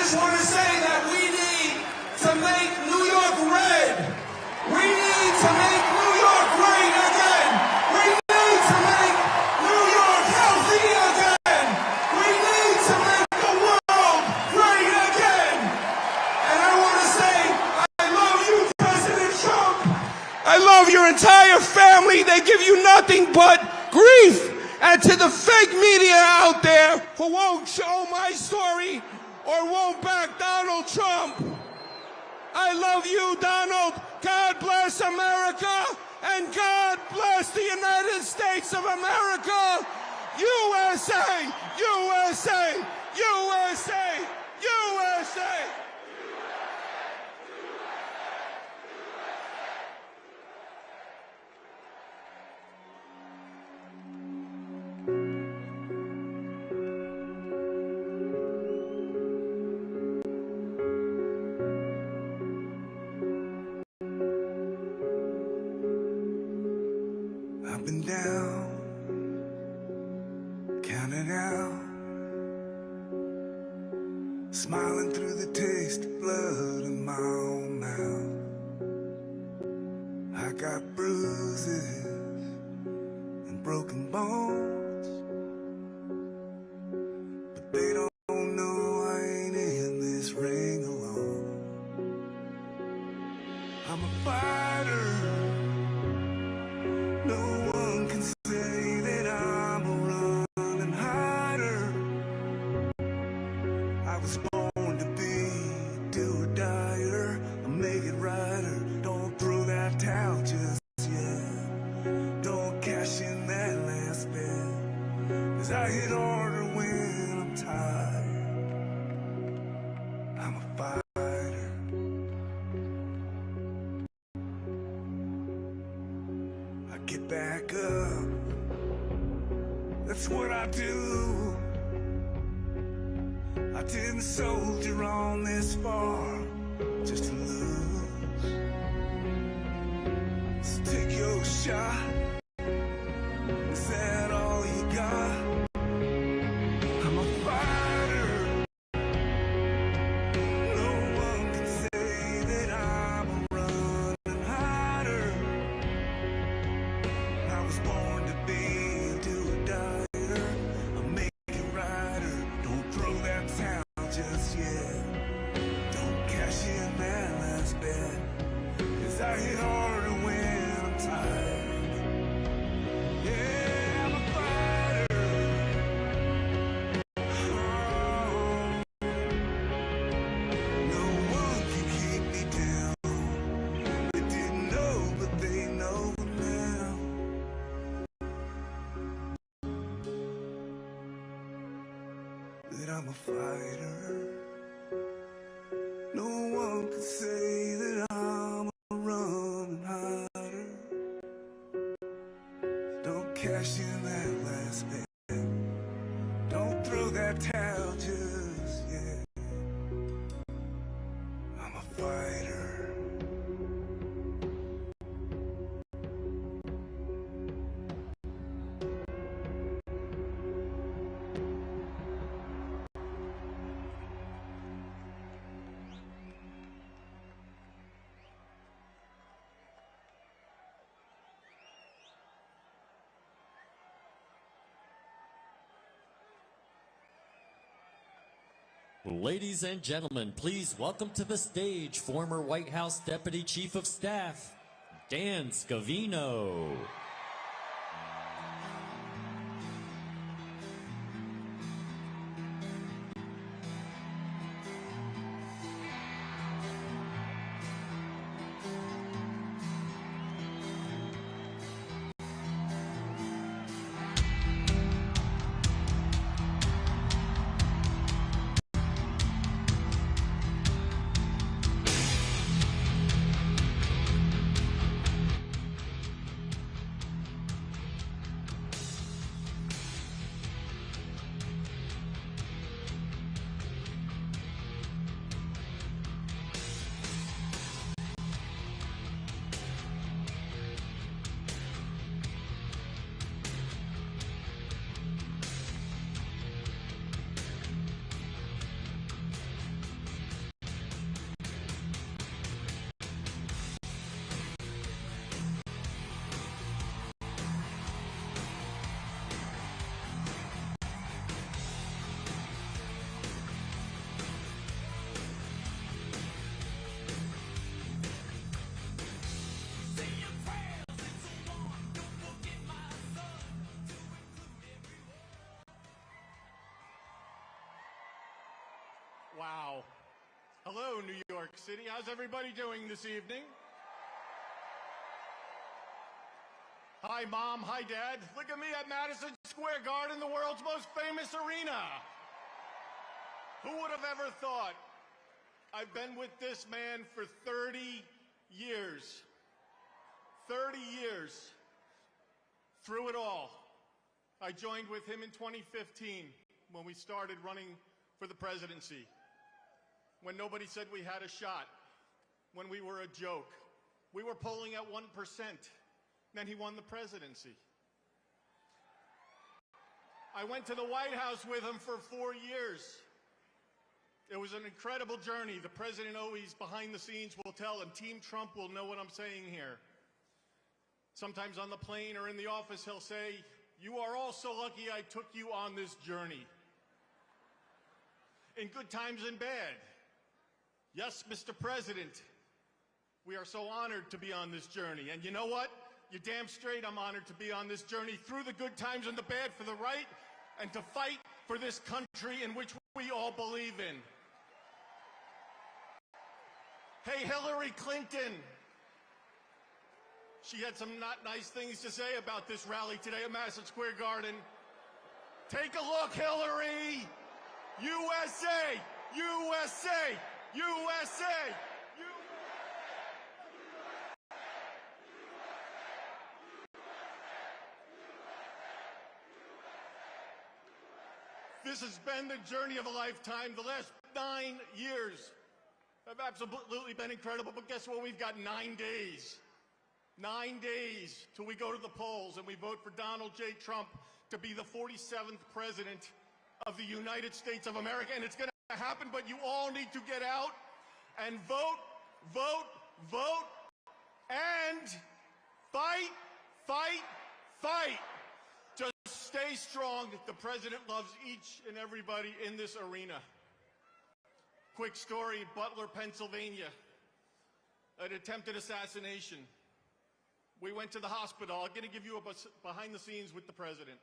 just want to say that we need to make New York red. We need to make New York great again. We need to make New York healthy again. We need to make the world great again. And I want to say, I love you, President Trump. I love your entire family. They give you nothing but grief. And to the fake media out there who won't show my story or won't back Donald Trump, I love you, Donald. God bless America, and God bless the United States of America. USA, USA, USA, USA. Up and down, counting out, smiling through the taste of blood in my own mouth. I got bruises and broken bones, but they don't know I ain't in this ring alone. I'm a fighter. No one can say that I'm a running hider. I was born to be a do-or-dyer, a make-it-righter. Don't throw that towel just yet. Don't cash in that last bet, 'cause I hit harder when I'm tired. I'm a fighter. Get back up, that's what I do. I didn't soldier on this far just to lose. So take your shot. Is that all you got? I'm a fighter. No one can say that I'm a running hider. I was born to be a do-or-dyer, a make-it-righter. Don't throw that towel just yet. Don't cash in that last bet, 'cause I hit harder when I'm tired. Yeah, I'm a fighter. Oh, no one can keep me down. They didn't know, but they know now. That I'm a fighter. No one can say that I'm a running hider. Don't cash in that last bet. Don't throw that towel just yet. I'm a fighter. Ladies and gentlemen, please welcome to the stage former White House Deputy Chief of Staff, Dan Scavino. Wow. Hello, New York City. How's everybody doing this evening? Hi, Mom. Hi, Dad. Look at me at Madison Square Garden, the world's most famous arena. Who would have ever thought? I've been with this man for 30 years. 30 years. Through it all. I joined with him in 2015 when we started running for the presidency. When nobody said we had a shot. When we were a joke. We were polling at 1%. Then he won the presidency. I went to the White House with him for 4 years. It was an incredible journey. The president always, behind the scenes, will tell, and Team Trump will know what I'm saying here. Sometimes on the plane or in the office, he'll say, "You are all so lucky I took you on this journey." In good times and bad. Yes, Mr. President, we are so honored to be on this journey. And you know what? You're damn straight I'm honored to be on this journey through the good times and the bad for the right and to fight for this country in which we all believe in. Hey, Hillary Clinton. She had some not nice things to say about this rally today at Madison Square Garden. Take a look, Hillary. USA, USA, USA. This has been the journey of a lifetime. The last 9 years have absolutely been incredible. But guess what? We've got 9 days. 9 days till we go to the polls and we vote for Donald J. Trump to be the 47th president of the United States of America. And it's going to happen, but you all need to get out and vote, vote, vote, and fight, fight, fight. Stay strong. The president loves each and everybody in this arena. Quick story, Butler, Pennsylvania. An attempted assassination. We went to the hospital. I'm going to give you a behind the scenes with the president.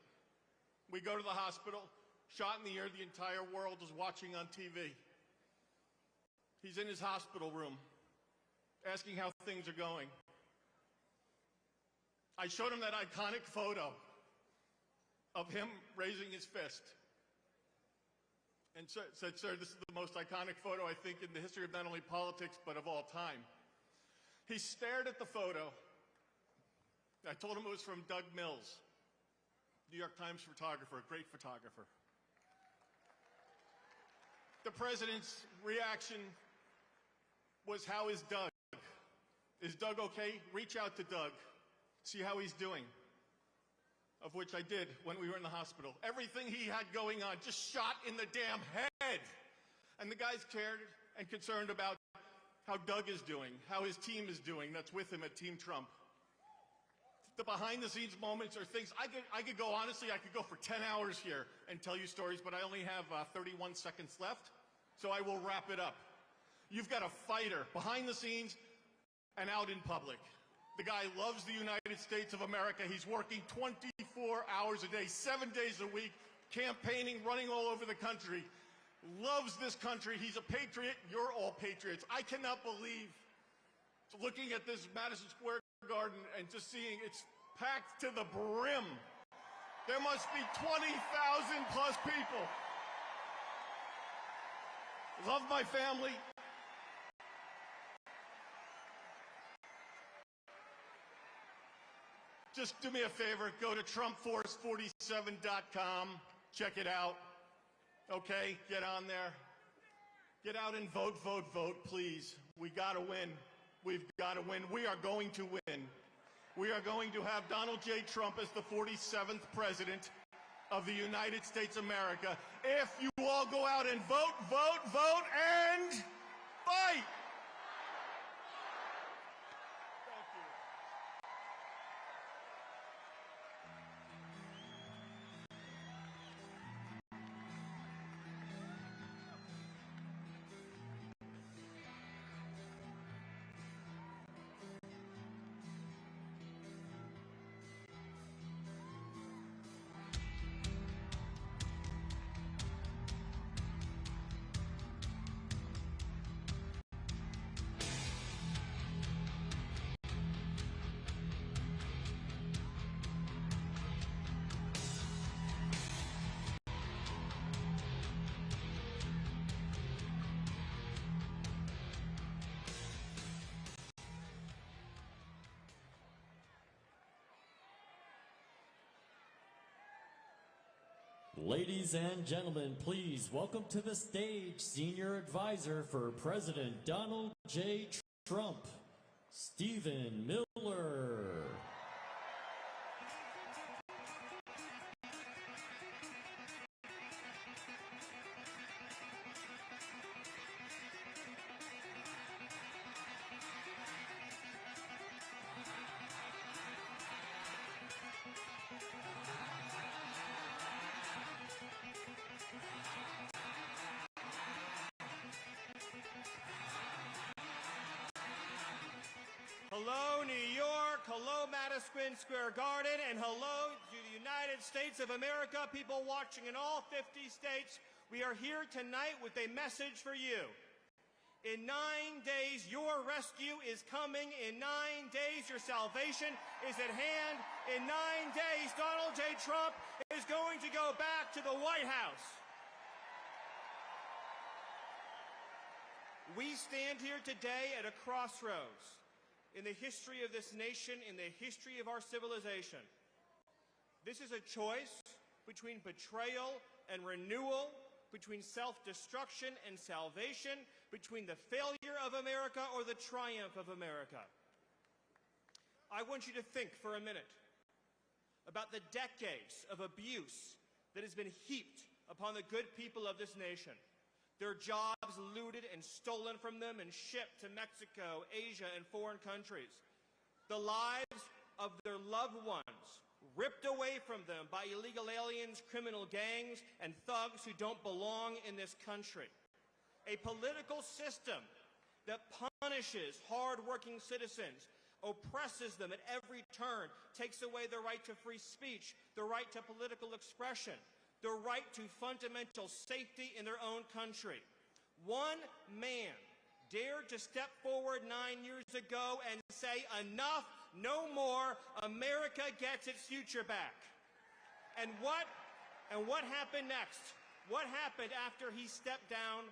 We go to the hospital, shot in the air, the entire world is watching on TV. He's in his hospital room, asking how things are going. I showed him that iconic photo of him raising his fist and said, "Sir, this is the most iconic photo, I think, in the history of not only politics, but of all time." He stared at the photo. I told him it was from Doug Mills, New York Times photographer, a great photographer. The president's reaction was, "How is Doug? Is Doug okay? Reach out to Doug. See how he's doing." Of which I did when we were in the hospital. Everything he had going on just shot in the damn head. And the guys cared and concerned about how Doug is doing, how his team is doing that's with him at Team Trump. The behind the scenes moments are things I could go, honestly, I could go for 10 hours here and tell you stories, but I only have 31 seconds left, so I will wrap it up. You've got a fighter behind the scenes and out in public. The guy loves the United States of America. He's working 24 hours a day, 7 days a week, campaigning, running all over the country. Loves this country. He's a patriot. You're all patriots. I cannot believe looking at this Madison Square Garden and just seeing it's packed to the brim. There must be 20,000 plus people. Love my family. Just do me a favor, go to TrumpForce47.com, check it out, okay? Get on there. Get out and vote, vote, vote, please. We gotta win. We've gotta win. We are going to win. We are going to have Donald J. Trump as the 47th president of the United States of America. If you all go out and vote, vote, vote, and fight! Ladies and gentlemen, please welcome to the stage Senior Advisor for President Donald J. Trump, Stephen Miller. Hello, New York. Hello, Madison Square Garden. And hello to the United States of America, people watching in all 50 states. We are here tonight with a message for you. In 9 days, your rescue is coming. In 9 days, your salvation is at hand. In 9 days, Donald J. Trump is going to go back to the White House. We stand here today at a crossroads in the history of this nation, in the history of our civilization. This is a choice between betrayal and renewal, between self-destruction and salvation, between the failure of America or the triumph of America. I want you to think for a minute about the decades of abuse that has been heaped upon the good people of this nation. Their jobs looted and stolen from them and shipped to Mexico, Asia, and foreign countries. The lives of their loved ones ripped away from them by illegal aliens, criminal gangs, and thugs who don't belong in this country. A political system that punishes hard-working citizens, oppresses them at every turn, takes away their right to free speech, the right to political expression, the right to fundamental safety in their own country. One man dared to step forward 9 years ago and say, enough, no more, America gets its future back. And what happened next? What happened after he stepped down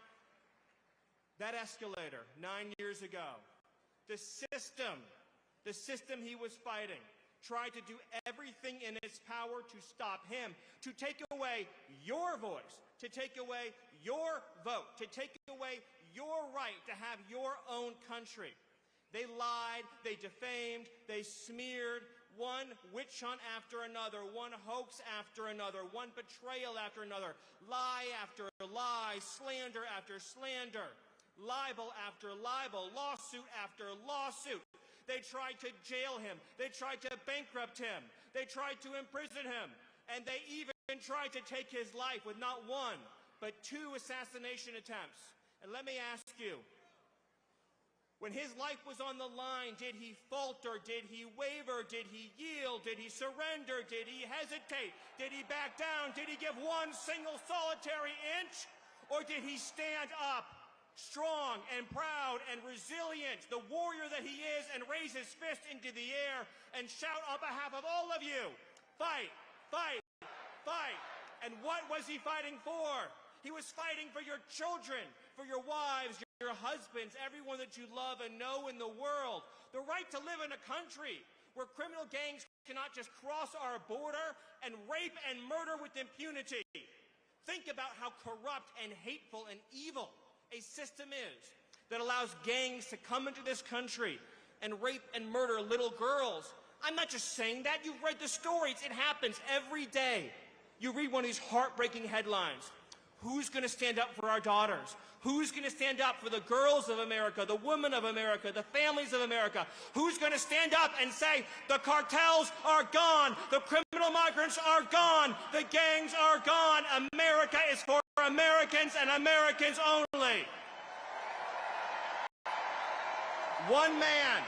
that escalator 9 years ago? The system he was fighting tried to do everything in its power to stop him, to take away your voice, to take away your vote, to take away your right to have your own country. They lied, they defamed, they smeared, one witch hunt after another, one hoax after another, one betrayal after another, lie after lie, slander after slander, libel after libel, lawsuit after lawsuit. They tried to jail him. They tried to bankrupt him. They tried to imprison him. And they even tried to take his life with not one, but 2 assassination attempts. And let me ask you, when his life was on the line, did he falter? Did he waver? Did he yield? Did he surrender? Did he hesitate? Did he back down? Did he give one single solitary inch? Or did he stand up, strong and proud and resilient, the warrior that he is, and raise his fist into the air and shout on behalf of all of you, fight, fight, fight. And what was he fighting for? He was fighting for your children, for your wives, your husbands, everyone that you love and know in the world. The right to live in a country where criminal gangs cannot just cross our border and rape and murder with impunity. Think about how corrupt and hateful and evil a system is that allows gangs to come into this country and rape and murder little girls. I'm not just saying that. You've read the stories. It happens every day. You read one of these heartbreaking headlines. Who's going to stand up for our daughters? Who's going to stand up for the girls of America, the women of America, the families of America? Who's going to stand up and say, the cartels are gone, the criminal migrants are gone, the gangs are gone, America is for Americans and Americans only? One man,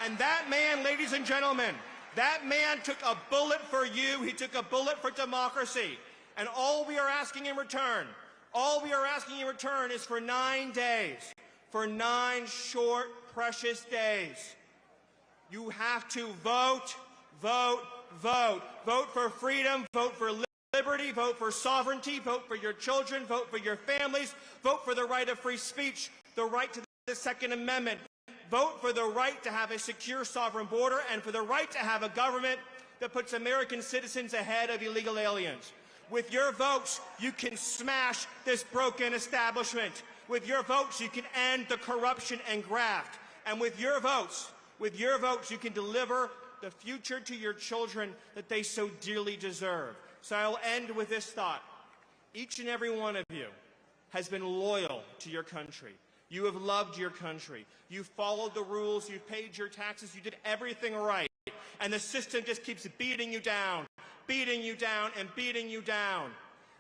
and that man, ladies and gentlemen, that man took a bullet for you, he took a bullet for democracy. And all we are asking in return, is for 9 days, for 9 short, precious days. You have to vote, vote, vote. Vote for freedom, vote for liberty, vote for sovereignty, vote for your children, vote for your families, vote for the right of free speech, the right to the Second Amendment. Vote for the right to have a secure sovereign border and for the right to have a government that puts American citizens ahead of illegal aliens. With your votes, you can smash this broken establishment. With your votes, you can end the corruption and graft. And with your votes, you can deliver the future to your children that they so dearly deserve. So I'll end with this thought. Each and every one of you has been loyal to your country. You have loved your country. You followed the rules. You paid your taxes. You did everything right. And the system just keeps beating you down, beating you down, and beating you down.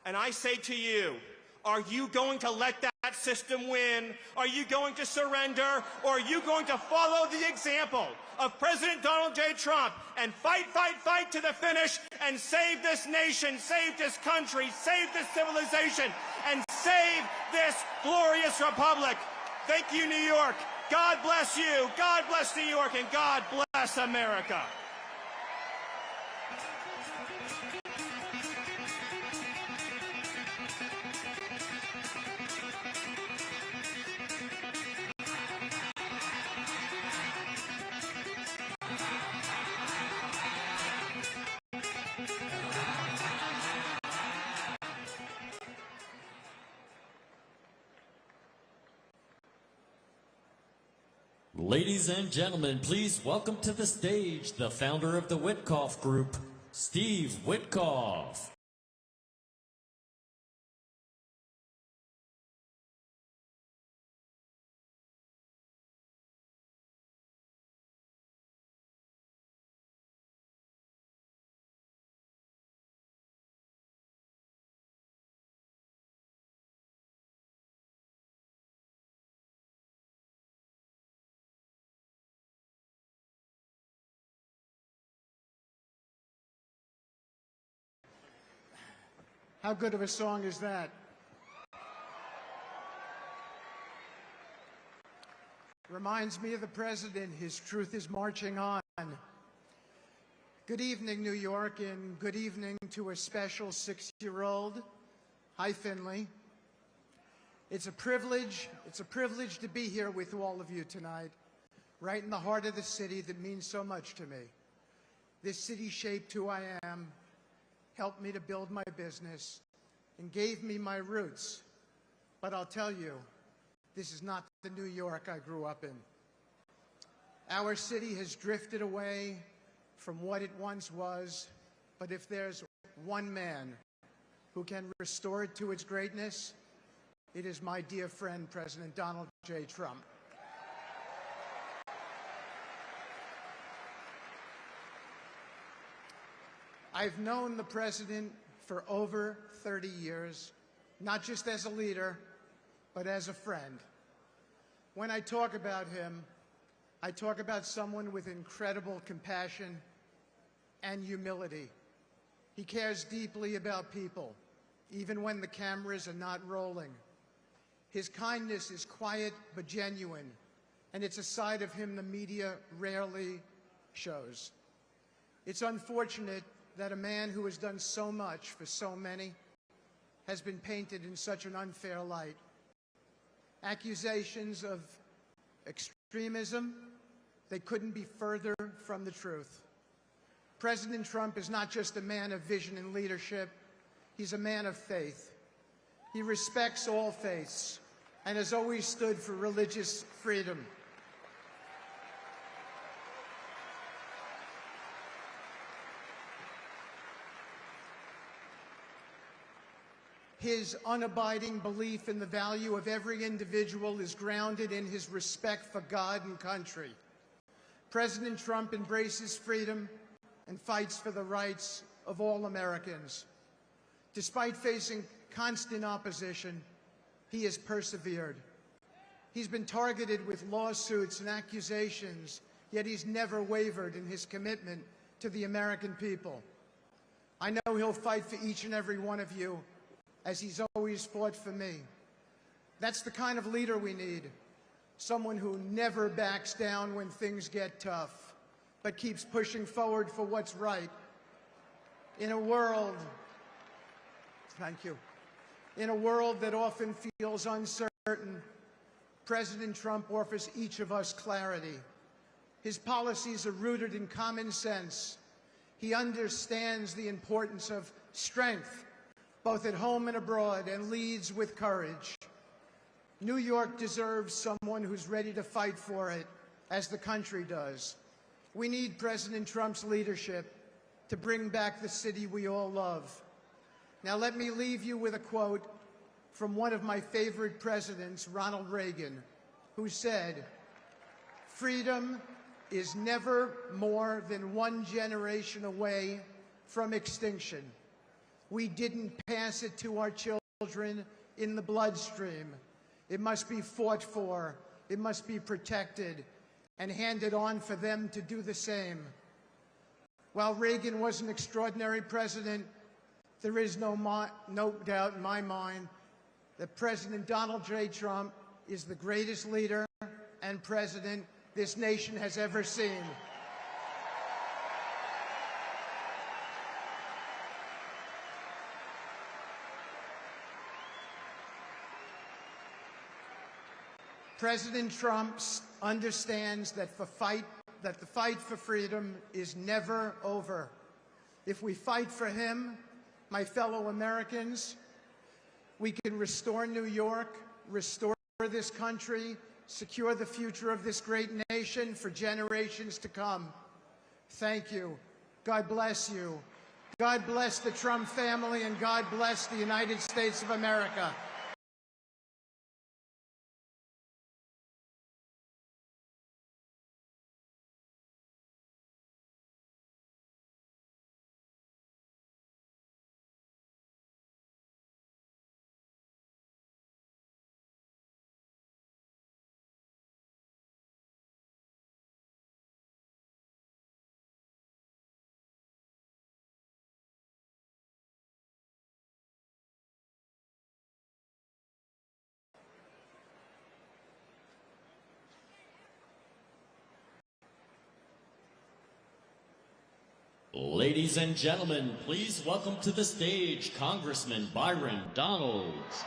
And I say to you, are you going to let that system win? Are you going to surrender? Or are you going to follow the example of President Donald J. Trump and fight, fight, fight to the finish and save this nation, save this country, save this civilization, and save this glorious republic? Thank you, New York. God bless you. God bless New York, and God bless America. Ladies and gentlemen, please welcome to the stage the founder of the Witkoff Group, Steve Witkoff. How good of a song is that? Reminds me of the president. His truth is marching on. Good evening, New York, and good evening to a special 6-year-old. Hi, Finley. It's a privilege to be here with all of you tonight, right in the heart of the city that means so much to me. This city shaped who I am, helped me to build my business, and gave me my roots. But I'll tell you, this is not the New York I grew up in. Our city has drifted away from what it once was, but if there's one man who can restore it to its greatness, it is my dear friend, President Donald J. Trump. I've known the president for over 30 years, not just as a leader, but as a friend. When I talk about him, I talk about someone with incredible compassion and humility. He cares deeply about people, even when the cameras are not rolling. His kindness is quiet but genuine, and it's a side of him the media rarely shows. It's unfortunate that a man who has done so much for so many has been painted in such an unfair light. Accusations of extremism, they couldn't be further from the truth. President Trump is not just a man of vision and leadership, he's a man of faith. He respects all faiths and has always stood for religious freedom. His unabiding belief in the value of every individual is grounded in his respect for God and country. President Trump embraces freedom and fights for the rights of all Americans. Despite facing constant opposition, he has persevered. He's been targeted with lawsuits and accusations, yet he's never wavered in his commitment to the American people. I know he'll fight for each and every one of you, as he's always fought for me. That's the kind of leader we need. Someone who never backs down when things get tough, but keeps pushing forward for what's right. In a world, in a world that often feels uncertain, President Trump offers each of us clarity. His policies are rooted in common sense. He understands the importance of strength both at home and abroad, and leads with courage. New York deserves someone who's ready to fight for it, as the country does. We need President Trump's leadership to bring back the city we all love. Now let me leave you with a quote from one of my favorite presidents, Ronald Reagan, who said, "Freedom is never more than one generation away from extinction. We didn't pass it to our children in the bloodstream. It must be fought for, it must be protected, and handed on for them to do the same." While Reagan was an extraordinary president, there is no doubt in my mind that President Donald J. Trump is the greatest leader and president this nation has ever seen. President Trump understands that the fight for freedom is never over. If we fight for him, my fellow Americans, we can restore New York, restore this country, secure the future of this great nation for generations to come. Thank you. God bless you. God bless the Trump family, and God bless the United States of America. Ladies and gentlemen, please welcome to the stage Congressman Byron Donalds.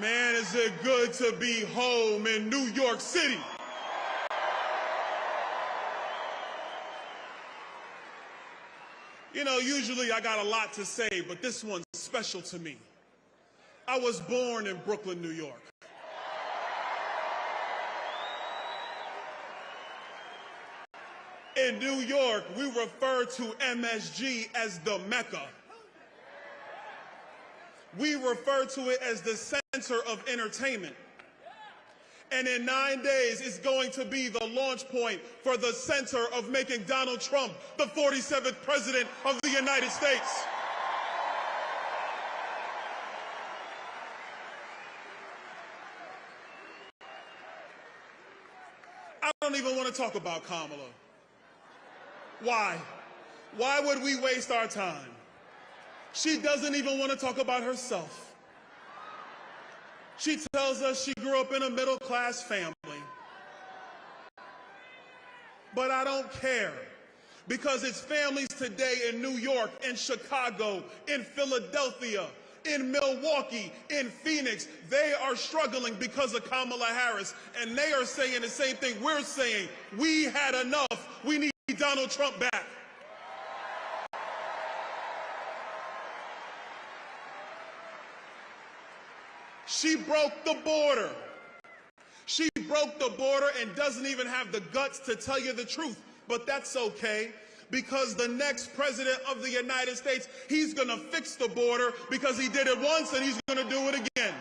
Man, is it good to be home in New York City. You know, usually I got a lot to say, but this one's special to me. I was born in Brooklyn, New York. In New York, we refer to MSG as the Mecca. We refer to it as the center of entertainment. And in 9 days, it's going to be the launch point for the center of making Donald Trump the 47th president of the United States. I don't even want to talk about Kamala. Why? Why would we waste our time? She doesn't even want to talk about herself. She tells us she grew up in a middle-class family. But I don't care, because it's families today in New York, in Chicago, in Philadelphia, in Milwaukee, in Phoenix. They are struggling because of Kamala Harris, and they are saying the same thing we're saying. We had enough. We need Donald Trump back. She broke the border. She broke the border and doesn't even have the guts to tell you the truth. But that's okay, Because the next president of the United States, he's going to fix the border because he did it once and he's going to do it again.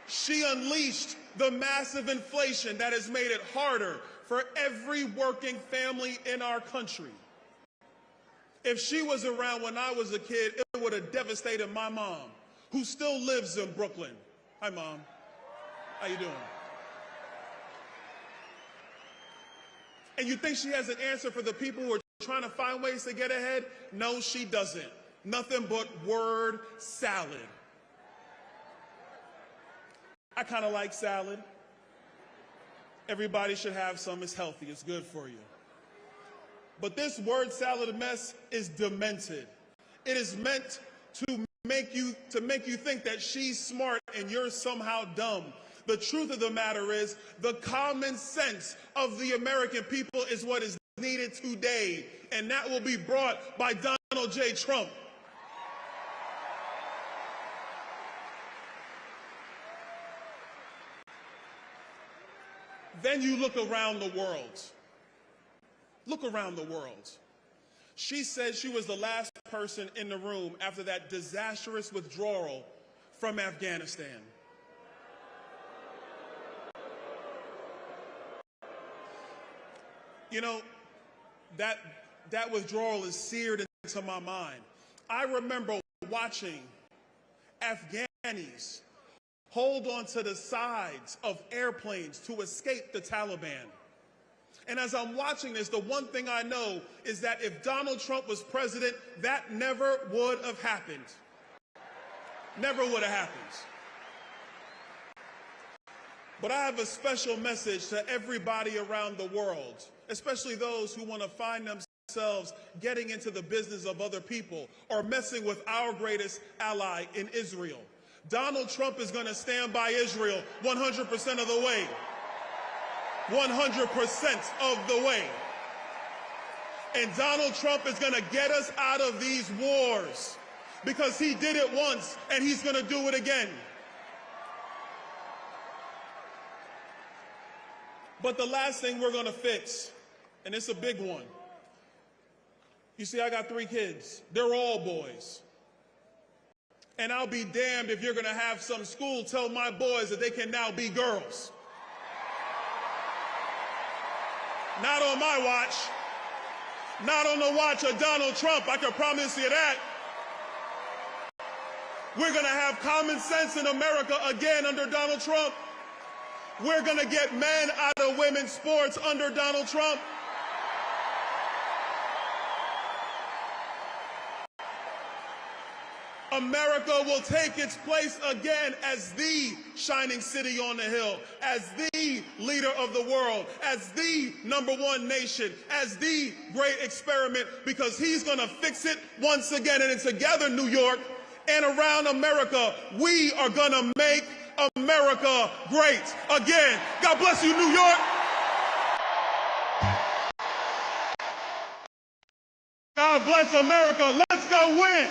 She unleashed the massive inflation that has made it harder for every working family in our country. If she was around when I was a kid, it would have devastated my mom, who still lives in Brooklyn. Hi, Mom. How you doing? And you think she has an answer for the people who are trying to find ways to get ahead? No, she doesn't. Nothing but word salad. I kind of like salad. Everybody should have some. It's healthy. It's good for you. But this word salad mess is demented. It is meant to make you think that she's smart and you're somehow dumb. The truth of the matter is, the common sense of the American people is what is needed today, and that will be brought by Donald J. Trump. Then you look around the world. Look around the world. She said she was the last person in the room after that disastrous withdrawal from Afghanistan. You know, that withdrawal is seared into my mind. I remember watching Afghanis hold on to the sides of airplanes to escape the Taliban. And as I'm watching this, the one thing I know is that if Donald Trump was president, that never would have happened. Never would have happened. But I have a special message to everybody around the world, especially those who want to find themselves getting into the business of other people or messing with our greatest ally in Israel. Donald Trump is going to stand by Israel 100% of the way. 100% of the way. And Donald Trump is going to get us out of these wars because he did it once and he's going to do it again. But the last thing we're going to fix, and it's a big one. You see, I got 3 kids. They're all boys. And I'll be damned if you're going to have some school tell my boys that they can now be girls. Not on my watch. Not on the watch of Donald Trump, I can promise you that. We're going to have common sense in America again under Donald Trump. We're going to get men out of women's sports under Donald Trump. America will take its place again as the shining city on the hill, as the leader of the world, as the #1 nation, as the great experiment, because he's going to fix it once again. And together, New York and around America, we are going to make America great again. God bless you, New York. God bless America. Let's go win.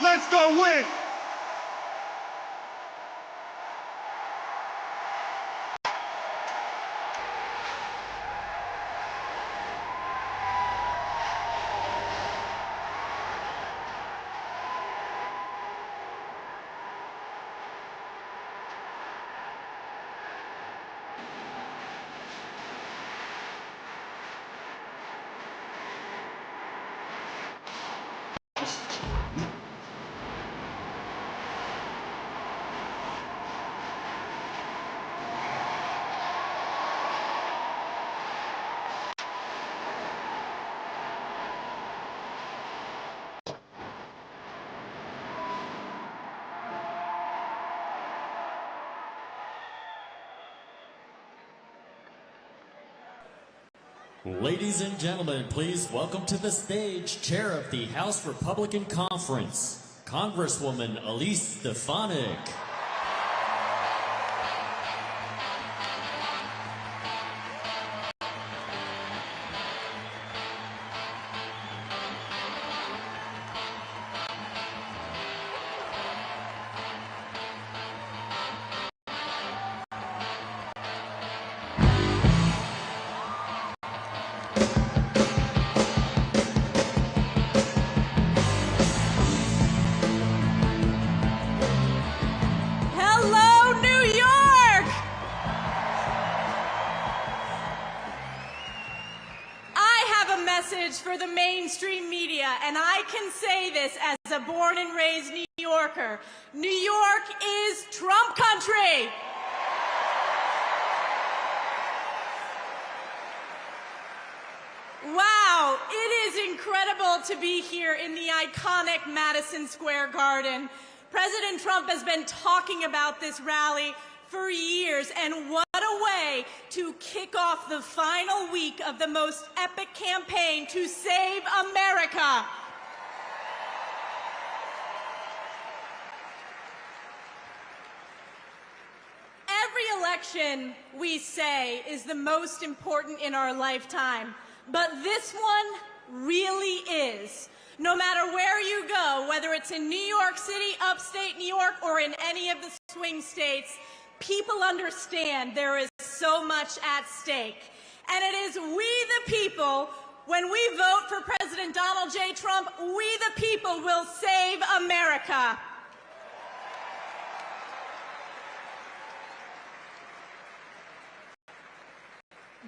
Let's go win. Ladies and gentlemen, please welcome to the stage Chair of the House Republican Conference, Congresswoman Elise Stefanik. and I can say this as a born and raised New Yorker, New York is Trump country. Wow, it is incredible to be here in the iconic Madison Square Garden. President Trump has been talking about this rally for years, and what a way to kick off the final week of the most epic campaign to save America. Every election, we say, is the most important in our lifetime, but this one really is. No matter where you go, whether it's in New York City, upstate New York, or in any of the swing states, people understand there is so much at stake. And it is we the people, when we vote for President Donald J. Trump, we the people will save America.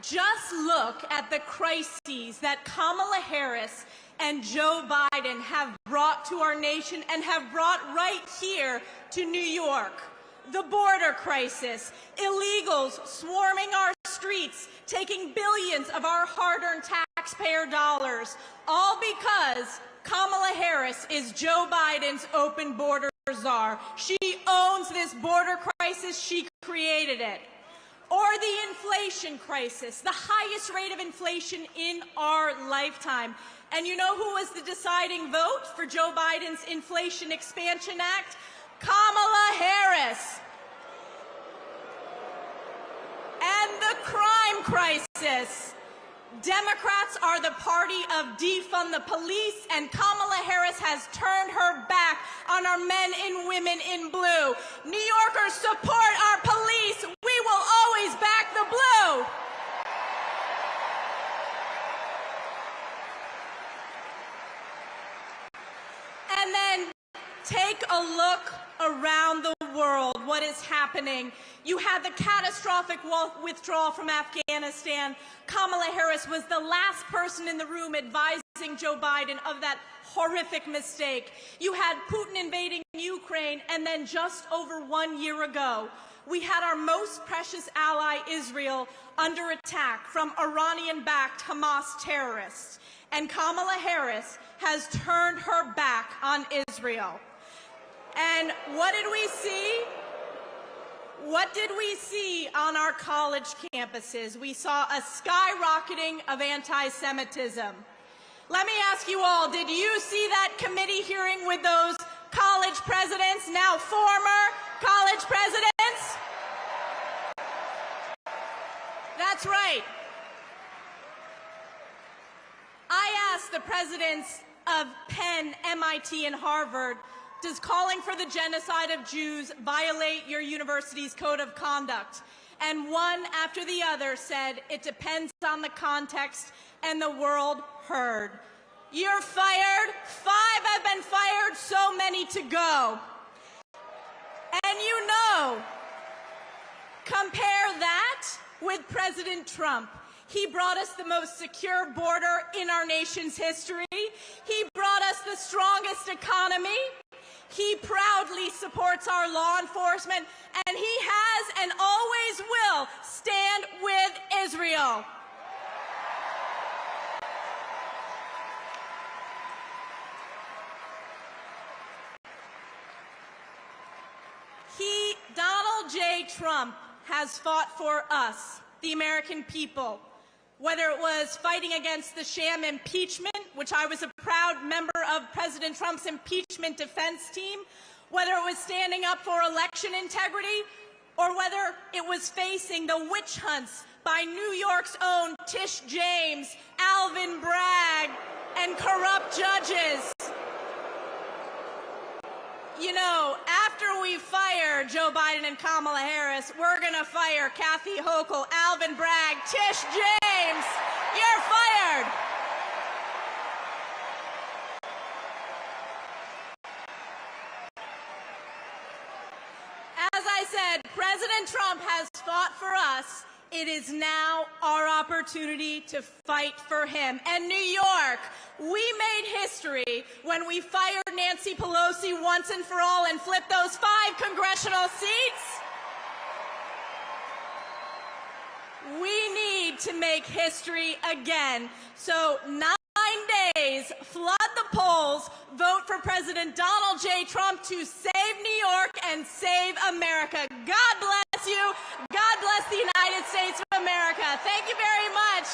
Just look at the crises that Kamala Harris and Joe Biden have brought to our nation and have brought right here to New York. The border crisis, illegals swarming our streets, taking billions of our hard-earned taxpayer dollars, all because Kamala Harris is Joe Biden's open border czar. She owns this border crisis. She created it. Or the inflation crisis, the highest rate of inflation in our lifetime. And you know who was the deciding vote for Joe Biden's Inflation Expansion Act? Kamala Harris. And the crime crisis. Democrats are the party of defund the police, and Kamala Harris has turned her back on our men and women in blue. New Yorkers, support our police. We will always back the blue. And then take a look around the world, what is happening. You had the catastrophic withdrawal from Afghanistan. Kamala Harris was the last person in the room advising Joe Biden of that horrific mistake. You had Putin invading Ukraine, and then just over 1 year ago, we had our most precious ally, Israel, under attack from Iranian-backed Hamas terrorists. And Kamala Harris has turned her back on Israel. And what did we see? What did we see on our college campuses? We saw a skyrocketing of anti-Semitism. Let me ask you all, did you see that committee hearing with those college presidents, now former college presidents? That's right. I asked the presidents of Penn, MIT, and Harvard, does calling for the genocide of Jews violate your university's code of conduct? And one after the other said, it depends on the context, and the world heard. You're fired. 5 have been fired, so many to go. And you know, compare that with President Trump. He brought us the most secure border in our nation's history. He brought us the strongest economy. He proudly supports our law enforcement, and he has and always will stand with Israel. Donald J. Trump has fought for us, the American people, whether it was fighting against the sham impeachment, which I was a proud member of President Trump's impeachment defense team, whether it was standing up for election integrity, or whether it was facing the witch hunts by New York's own Tish James, Alvin Bragg, and corrupt judges. You know, after we fire Joe Biden and Kamala Harris, we're going to fire Kathy Hochul, Alvin Bragg, Tish James. You're fired. As I said, President Trump has fought for us, It is now our opportunity to fight for him. And New York, we made history when we fired Nancy Pelosi once and for all and flipped those 5 congressional seats. We need to make history again. So 9 days, flood the polls, vote for President Donald J. Trump to save New York and save America. God bless you. God bless the United States of America. Thank you very much.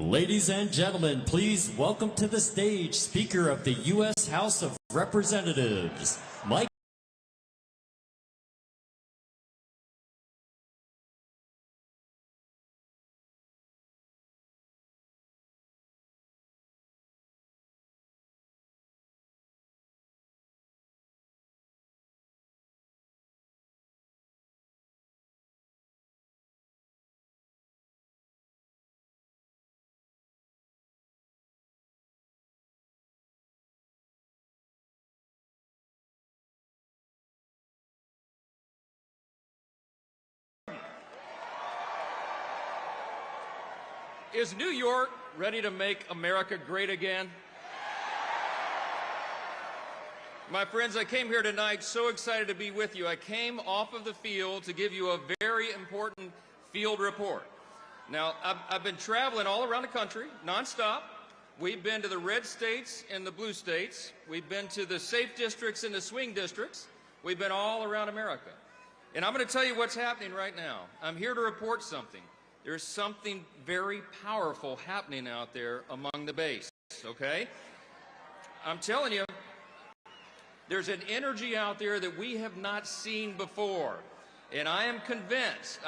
Ladies and gentlemen, please welcome to the stage Speaker of the U.S. House of Representatives, Mike. Is New York ready to make America great again? My friends, I came here tonight so excited to be with you. I came off of the field to give you a very important field report. Now, I've been traveling all around the country, nonstop. We've been to the red states and the blue states. We've been to the safe districts and the swing districts. We've been all around America. And I'm going to tell you what's happening right now. I'm here to report something. There's something very powerful happening out there among the base, okay? I'm telling you, there's an energy out there that we have not seen before. And I am convinced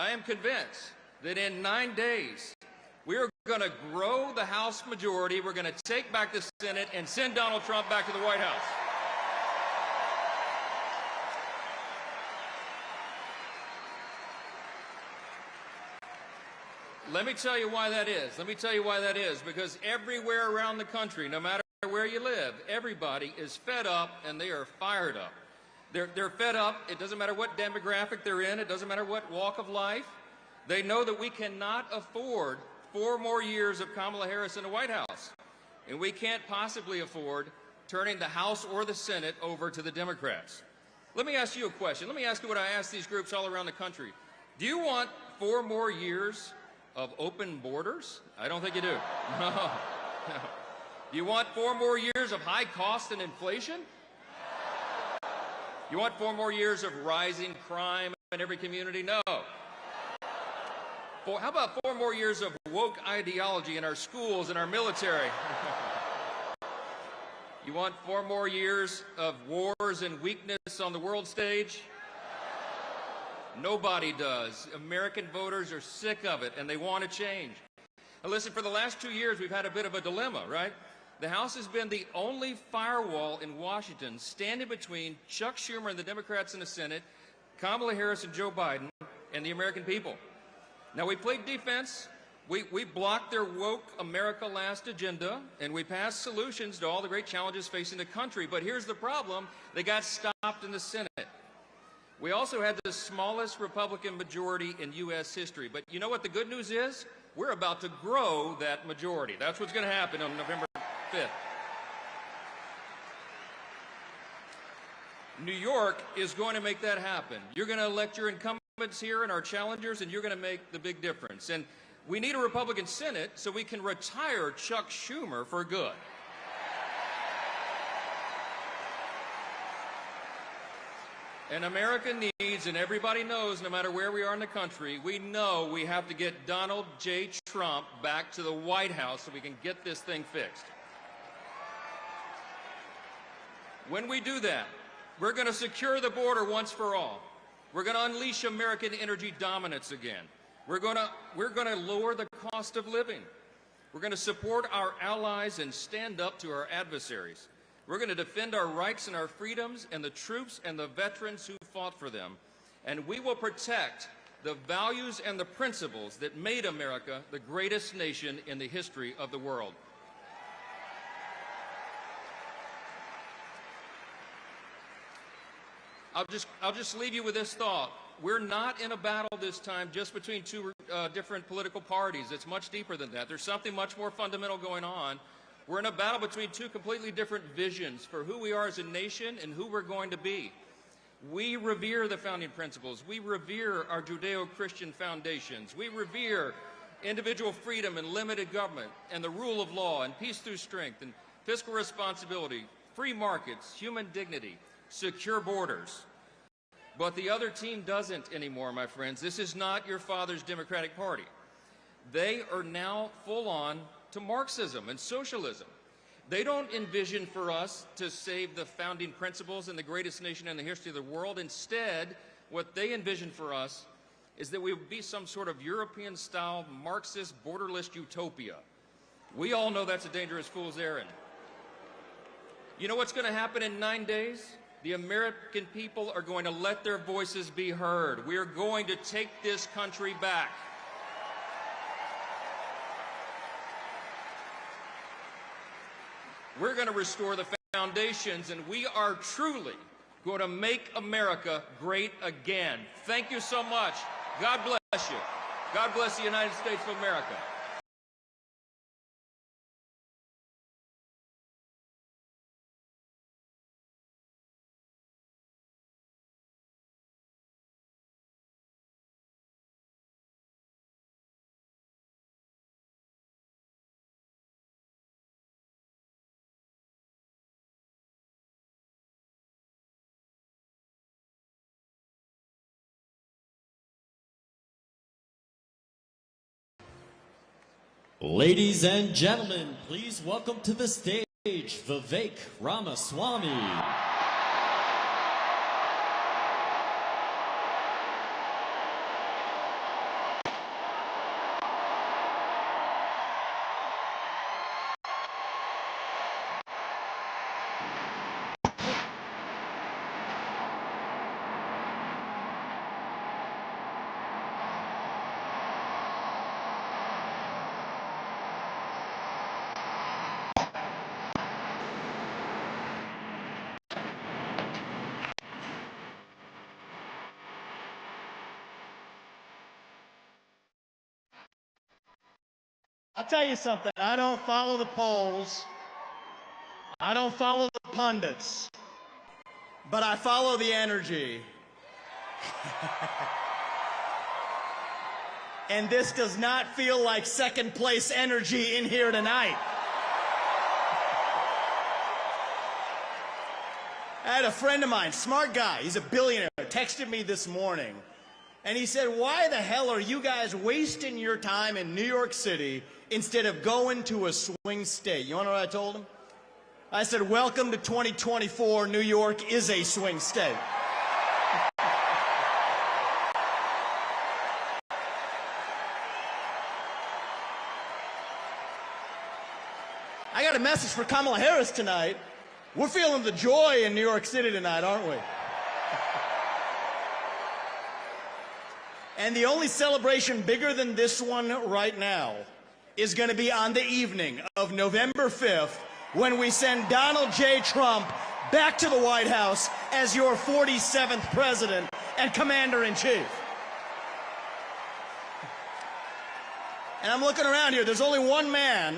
that in 9 days, we're going to grow the House majority, we're going to take back the Senate, and send Donald Trump back to the White House. Let me tell you why that is. Let me tell you why that is. Because everywhere around the country, no matter where you live, everybody is fed up and they are fired up. They're fed up. It doesn't matter what demographic they're in. It doesn't matter what walk of life. They know that we cannot afford 4 more years of Kamala Harris in the White House. And we can't possibly afford turning the House or the Senate over to the Democrats. Let me ask you a question. Let me ask you what I ask these groups all around the country. Do you want 4 more years of open borders? I don't think you do. No. Do you want 4 more years of high cost and inflation? You want 4 more years of rising crime in every community? No. How about 4 more years of woke ideology in our schools and our military? You want 4 more years of wars and weakness on the world stage? Nobody does. American voters are sick of it, and they want to change. Now listen, for the last 2 years, we've had a bit of a dilemma, right? The House has been the only firewall in Washington standing between Chuck Schumer and the Democrats in the Senate, Kamala Harris and Joe Biden, and the American people. Now, we played defense. We blocked their woke America Last agenda, and we passed solutions to all the great challenges facing the country. But here's the problem. They got stopped in the Senate. We also had the smallest Republican majority in U.S. history. But you know what the good news is? We're about to grow that majority. That's what's going to happen on November 5th. New York is going to make that happen. You're going to elect your incumbents here and our challengers, and you're going to make the big difference. And we need a Republican Senate so we can retire Chuck Schumer for good. And America needs, and everybody knows, no matter where we are in the country, we know we have to get Donald J. Trump back to the White House so we can get this thing fixed. When we do that, we're going to secure the border once for all. We're going to unleash American energy dominance again. We're going to lower the cost of living. We're going to support our allies and stand up to our adversaries. We're going to defend our rights and our freedoms and the troops and the veterans who fought for them. And we will protect the values and the principles that made America the greatest nation in the history of the world. I'll just leave you with this thought. We're not in a battle this time just between two different political parties. It's much deeper than that. There's something much more fundamental going on. We're in a battle between two completely different visions for who we are as a nation and who we're going to be. We revere the founding principles. We revere our Judeo-Christian foundations. We revere individual freedom and limited government and the rule of law and peace through strength and fiscal responsibility, free markets, human dignity, secure borders. But the other team doesn't anymore, my friends. This is not your father's Democratic Party. They are now full on to Marxism and socialism. They don't envision for us to save the founding principles and the greatest nation in the history of the world. Instead, what they envision for us is that we would be some sort of European-style Marxist borderless utopia. We all know that's a dangerous fool's errand. You know what's going to happen in 9 days? The American people are going to let their voices be heard. We are going to take this country back. We're going to restore the foundations, and we are truly going to make America great again. Thank you so much. God bless you. God bless the United States of America. Ladies and gentlemen, please welcome to the stage Vivek Ramaswamy. I'll tell you something, I don't follow the polls, I don't follow the pundits, but I follow the energy. And this does not feel like second place energy in here tonight. I had a friend of mine, smart guy, he's a billionaire, texted me this morning. And he said, why the hell are you guys wasting your time in New York City instead of going to a swing state? You want to know what I told him? I said, welcome to 2024. New York is a swing state. I got a message for Kamala Harris tonight. We're feeling the joy in New York City tonight, aren't we? And the only celebration bigger than this one right now is going to be on the evening of November 5th when we send Donald J. Trump back to the White House as your 47th president and commander-in-chief. And I'm looking around here. There's only one man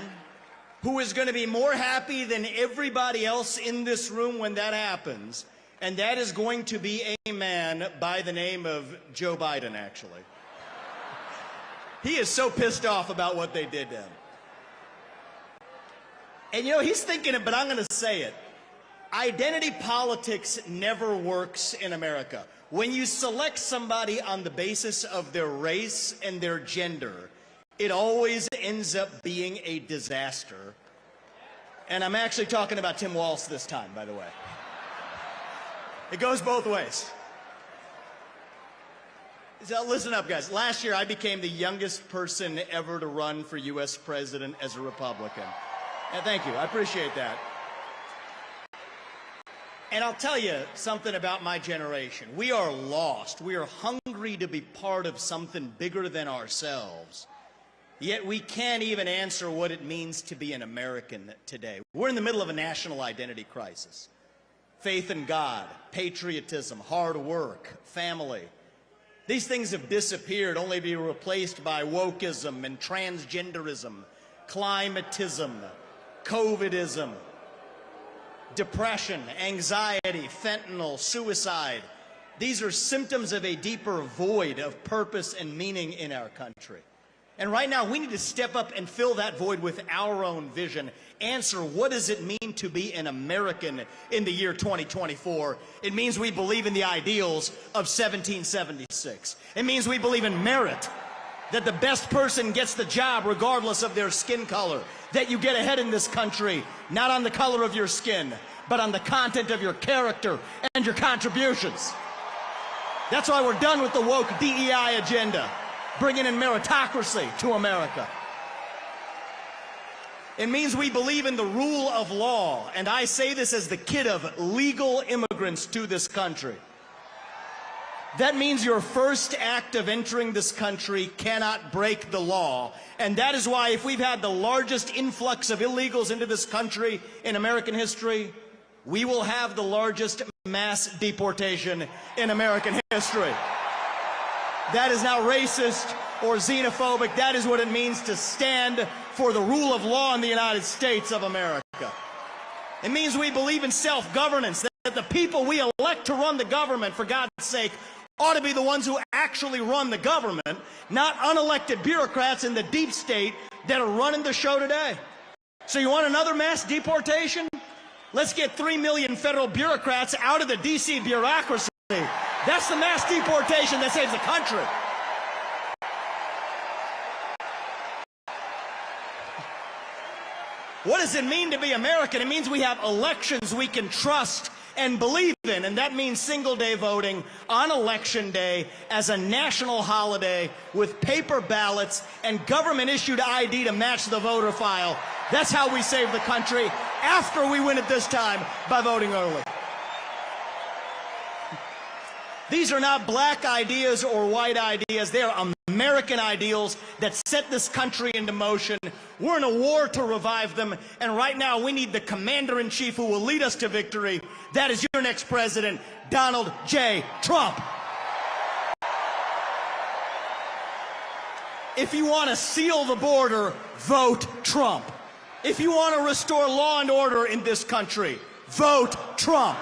who is going to be more happy than everybody else in this room when that happens. And that is going to be a man by the name of Joe Biden, actually. He is so pissed off about what they did to him. And you know, he's thinking it, but I'm going to say it. Identity politics never works in America. When you select somebody on the basis of their race and their gender, it always ends up being a disaster. And I'm actually talking about Tim Walz this time, by the way. It goes both ways. So listen up, guys. Last year, I became the youngest person ever to run for U.S. president as a Republican. And thank you. I appreciate that. And I'll tell you something about my generation. We are lost. We are hungry to be part of something bigger than ourselves. Yet we can't even answer what it means to be an American today. We're in the middle of a national identity crisis. Faith in God, patriotism, hard work, family. These things have disappeared only to be replaced by wokeism and transgenderism, climatism, COVIDism, depression, anxiety, fentanyl, suicide. These are symptoms of a deeper void of purpose and meaning in our country. And right now, we need to step up and fill that void with our own vision. Answer, what does it mean to be an American in the year 2024? It means we believe in the ideals of 1776. It means we believe in merit, that the best person gets the job regardless of their skin color, that you get ahead in this country, not on the color of your skin, but on the content of your character and your contributions. That's why we're done with the woke DEI agenda, bringing in meritocracy to America. It means we believe in the rule of law, and I say this as the kid of legal immigrants to this country. That means your first act of entering this country cannot break the law, and that is why if we've had the largest influx of illegals into this country in American history, we will have the largest mass deportation in American history. That is not racist or xenophobic. That is what it means to stand for the rule of law in the United States of America. It means we believe in self-governance, that the people we elect to run the government, for God's sake, ought to be the ones who actually run the government, not unelected bureaucrats in the deep state that are running the show today. So you want another mass deportation? Let's get 3 million federal bureaucrats out of the D.C. bureaucracy. That's the mass deportation that saves the country. What does it mean to be American? It means we have elections we can trust and believe in, and that means single-day voting on Election Day as a national holiday with paper ballots and government-issued ID to match the voter file. That's how we save the country after we win it this time by voting early. These are not black ideas or white ideas. They are American ideals that set this country into motion. We're in a war to revive them, and right now we need the commander-in-chief who will lead us to victory. That is your next president, Donald J. Trump. If you want to seal the border, vote Trump. If you want to restore law and order in this country, vote Trump.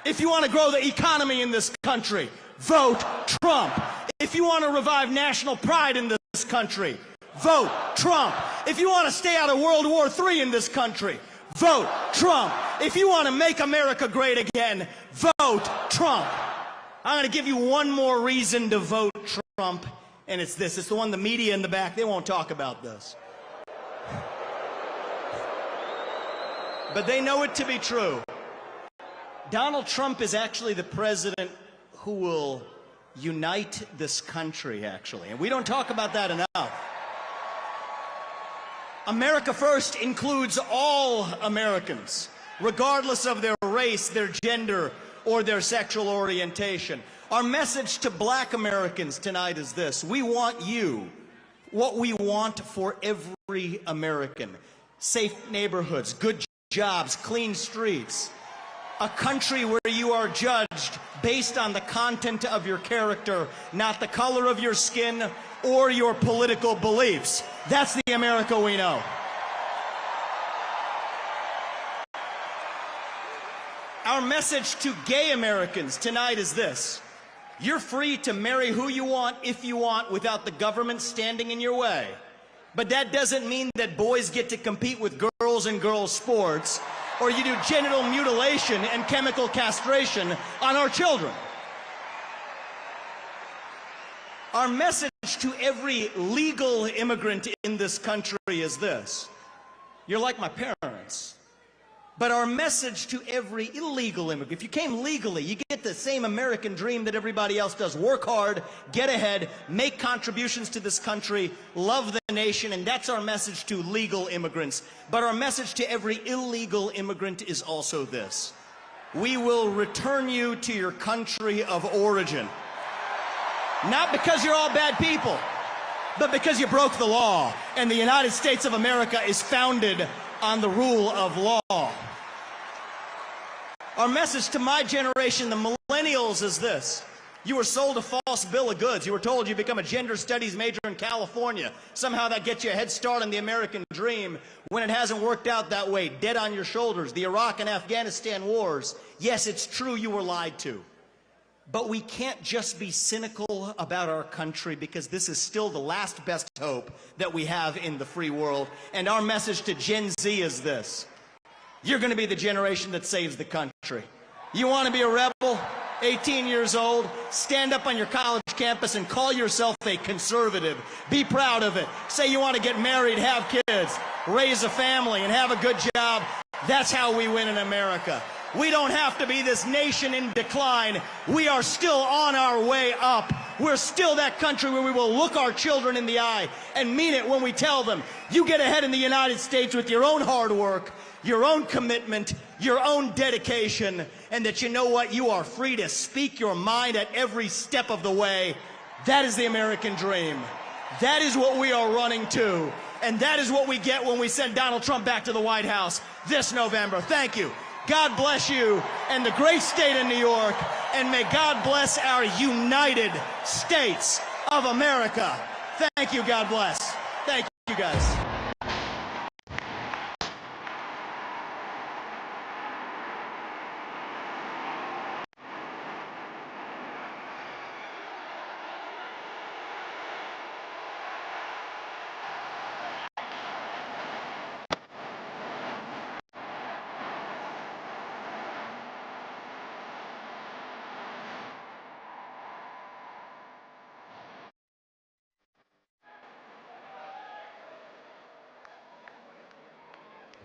If you want to grow the economy in this country, vote Trump. If you want to revive national pride in this country, vote Trump. If you want to stay out of World War III in this country, vote Trump. If you want to make America great again, vote Trump. I'm going to give you one more reason to vote Trump, and it's this. It's the one the media in the back, they won't talk about this. But they know it to be true. Donald Trump is actually the president who will unite this country, actually. And we don't talk about that enough. America First includes all Americans, regardless of their race, their gender, or their sexual orientation. Our message to black Americans tonight is this. We want you, what we want for every American. Safe neighborhoods, good jobs, clean streets. A country where you are judged based on the content of your character, not the color of your skin or your political beliefs. That's the America we know. Our message to gay Americans tonight is this. You're free to marry who you want, if you want, without the government standing in your way. But that doesn't mean that boys get to compete with girls in girls' sports, or you do genital mutilation and chemical castration on our children. Our message to every legal immigrant in this country is this: you're like my parents. But our message to every illegal immigrant, if you came legally, you get the same American dream that everybody else does. Work hard, get ahead, make contributions to this country, love the nation, and that's our message to legal immigrants. But our message to every illegal immigrant is also this: we will return you to your country of origin. Not because you're all bad people, but because you broke the law, and the United States of America is founded on the rule of law. Our message to my generation, the millennials, is this: you were sold a false bill of goods. You were told you become a gender studies major in California. Somehow that gets you a head start on the American dream, when it hasn't worked out that way. Dead on your shoulders. The Iraq and Afghanistan wars. Yes, it's true you were lied to. But we can't just be cynical about our country, because this is still the last best hope that we have in the free world. And our message to Gen Z is this: you're going to be the generation that saves the country. You want to be a rebel? 18 years old, stand up on your college campus and call yourself a conservative. Be proud of it. Say you want to get married, have kids, raise a family, and have a good job. That's how we win in America. We don't have to be this nation in decline. We are still on our way up. We're still that country where we will look our children in the eye and mean it when we tell them, you get ahead in the United States with your own hard work, your own commitment, your own dedication, and that you know what? You are free to speak your mind at every step of the way. That is the American dream. That is what we are running to. And that is what we get when we send Donald Trump back to the White House this November. Thank you. God bless you and the great state of New York, and may God bless our United States of America. Thank you. God bless. Thank you, guys.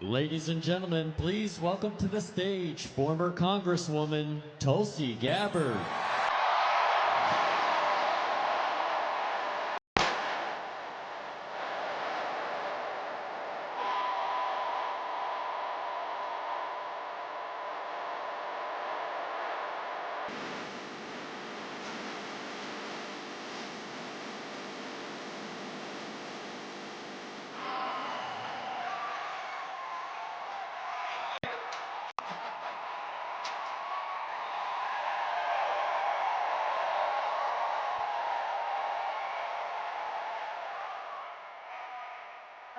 Ladies and gentlemen, please welcome to the stage former Congresswoman Tulsi Gabbard.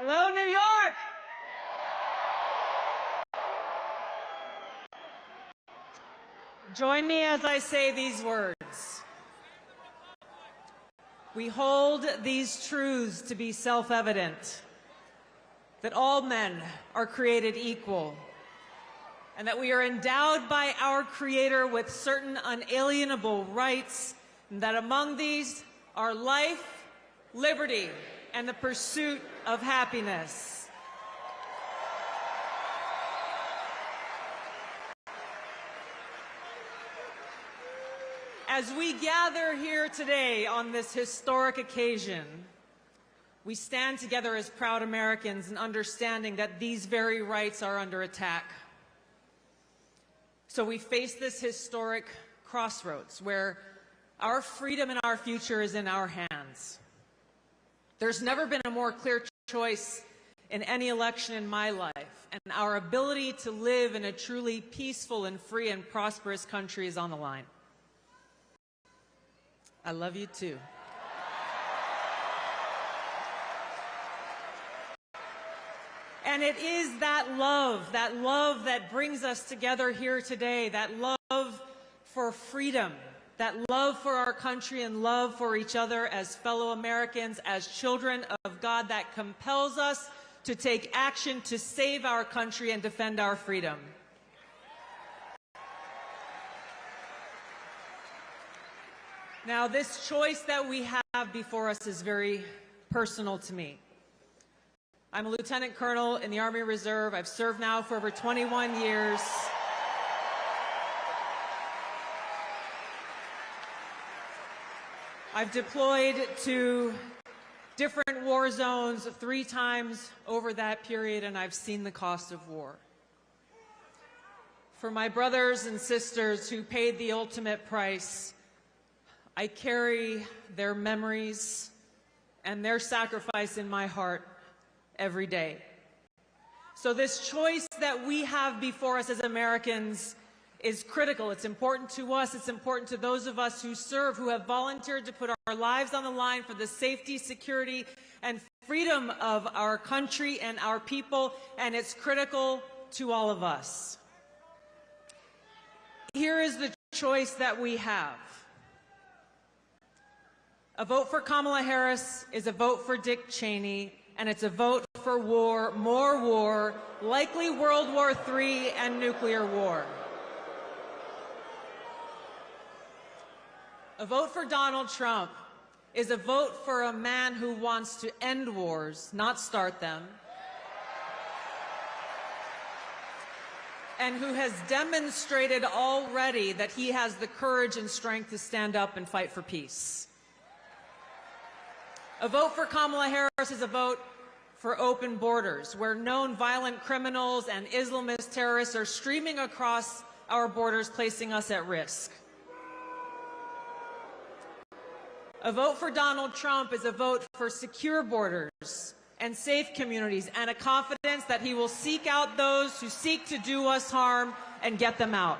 Hello, New York! Join me as I say these words. We hold these truths to be self-evident, that all men are created equal, and that we are endowed by our Creator with certain unalienable rights, and that among these are life, liberty, and the pursuit of happiness. As we gather here today on this historic occasion, we stand together as proud Americans in understanding that these very rights are under attack. So we face this historic crossroads where our freedom and our future is in our hands. There's never been a more clear choice in any election in my life, and our ability to live in a truly peaceful and free and prosperous country is on the line. I love you too. And it is that love that brings us together here today, that love for freedom, that love for our country and love for each other as fellow Americans, as children of God, that compels us to take action to save our country and defend our freedom. Now, this choice that we have before us is very personal to me. I'm a lieutenant colonel in the Army Reserve. I've served now for over 21 years. I've deployed to different war zones 3 times over that period, and I've seen the cost of war. For my brothers and sisters who paid the ultimate price, I carry their memories and their sacrifice in my heart every day. So this choice that we have before us as Americans is critical. It's important to us. It's important to those of us who serve, who have volunteered to put our lives on the line for the safety, security, and freedom of our country and our people, and it's critical to all of us. Here is the choice that we have. A vote for Kamala Harris is a vote for Dick Cheney, and it's a vote for war, more war, likely World War III and nuclear war. A vote for Donald Trump is a vote for a man who wants to end wars, not start them, and who has demonstrated already that he has the courage and strength to stand up and fight for peace. A vote for Kamala Harris is a vote for open borders, where known violent criminals and Islamist terrorists are streaming across our borders, placing us at risk. A vote for Donald Trump is a vote for secure borders and safe communities, and a confidence that he will seek out those who seek to do us harm and get them out.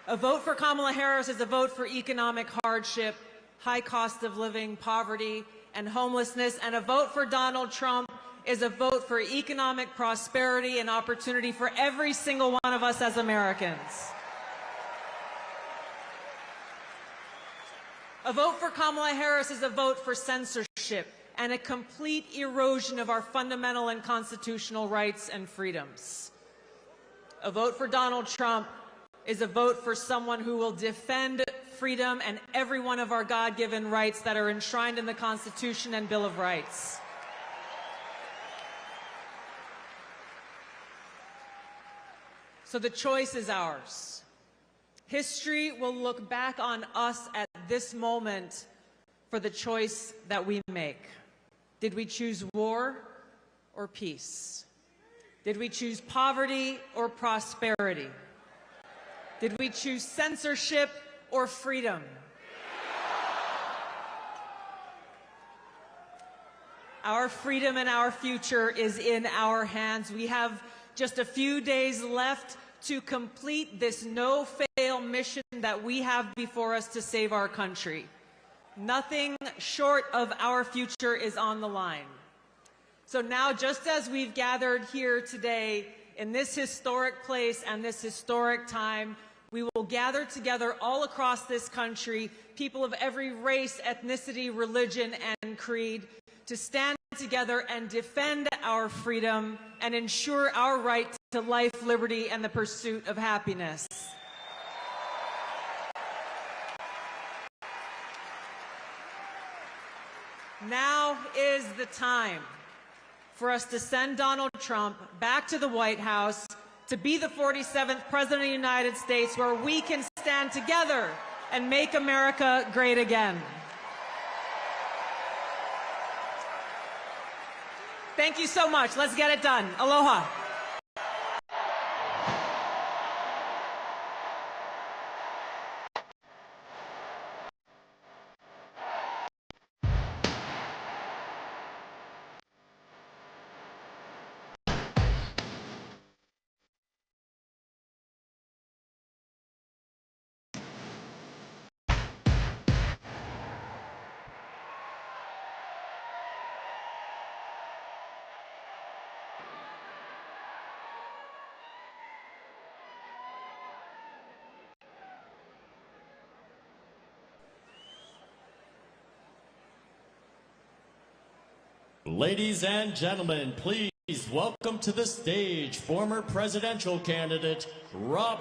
A vote for Kamala Harris is a vote for economic hardship, high cost of living, poverty, and homelessness, and a vote for Donald Trump is a vote for economic prosperity and opportunity for every single one of us as Americans. A vote for Kamala Harris is a vote for censorship and a complete erosion of our fundamental and constitutional rights and freedoms. A vote for Donald Trump is a vote for someone who will defend freedom and every one of our God-given rights that are enshrined in the Constitution and Bill of Rights. So the choice is ours. History will look back on us at this moment for the choice that we make. Did we choose war or peace? Did we choose poverty or prosperity? Did we choose censorship or freedom? Our freedom and our future is in our hands. We have just a few days left to complete this no-fail mission that we have before us to save our country. Nothing short of our future is on the line. So now, just as we've gathered here today in this historic place and this historic time, we will gather together all across this country, people of every race, ethnicity, religion, and creed, to stand together and defend our freedom and ensure our right to life, liberty, and the pursuit of happiness. Now is the time for us to send Donald Trump back to the White House to be the 47th President of the United States, where we can stand together and make America great again. Thank you so much. Let's get it done. Aloha. Ladies and gentlemen, please welcome to the stage former presidential candidate, Rob.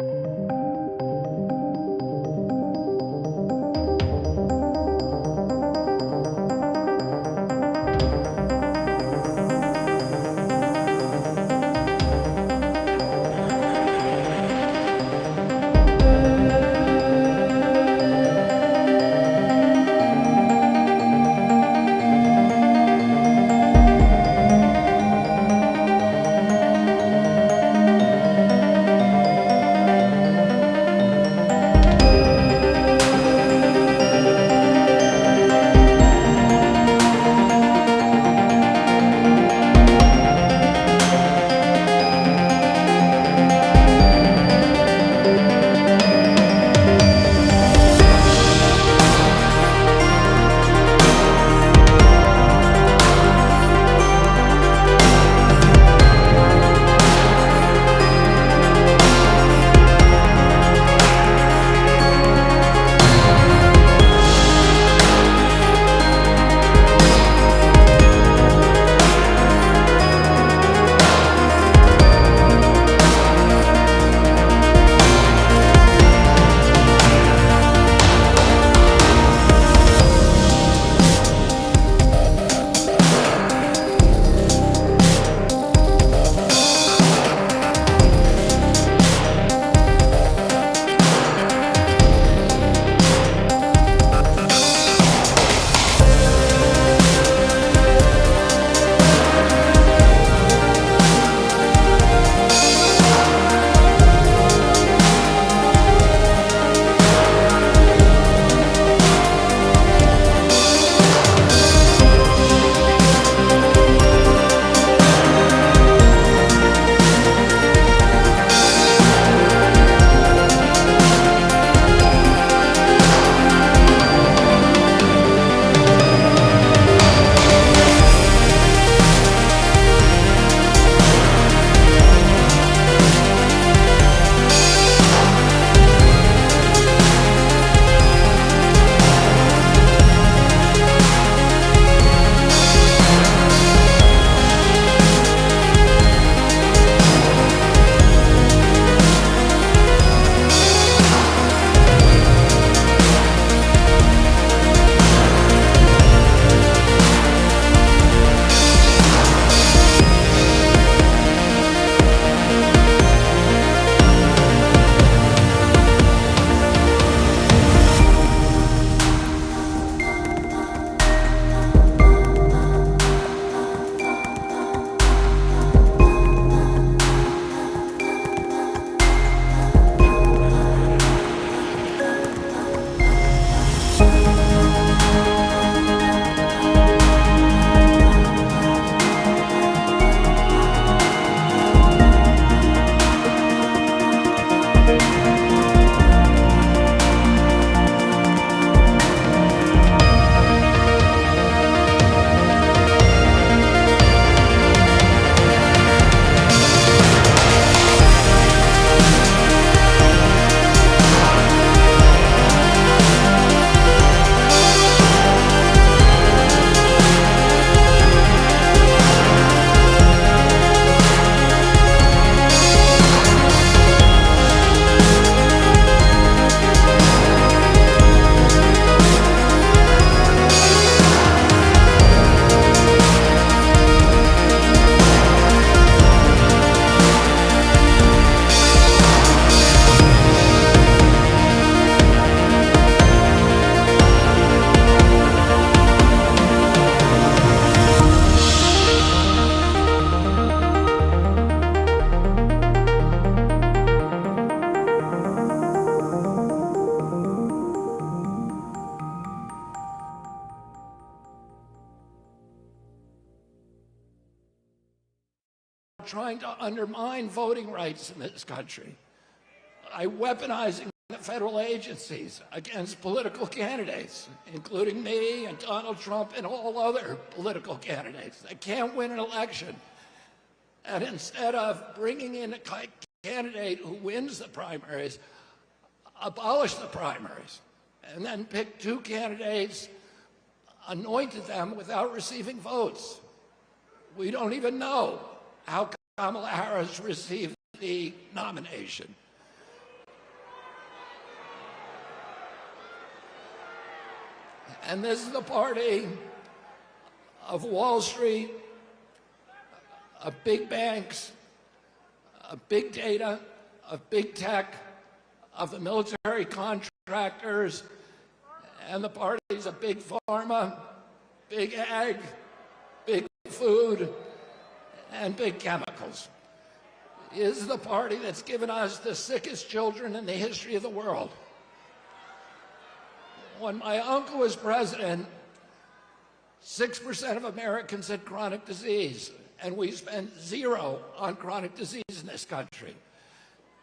trying to undermine voting rights in this country by weaponizing the federal agencies against political candidates, including me and Donald Trump and all other political candidates. They can't win an election. And instead of bringing in a candidate who wins the primaries, abolish the primaries, and then pick two candidates, anointed them without receiving votes. We don't even know how Kamala Harris received the nomination. And this is the party of Wall Street, of big banks, of big data, of big tech, of the military contractors, and the parties of big pharma, big ag, big food, and big chemicals. This is the party that's given us the sickest children in the history of the world. When my uncle was president, 6% of Americans had chronic disease, and we spent 0 on chronic disease in this country.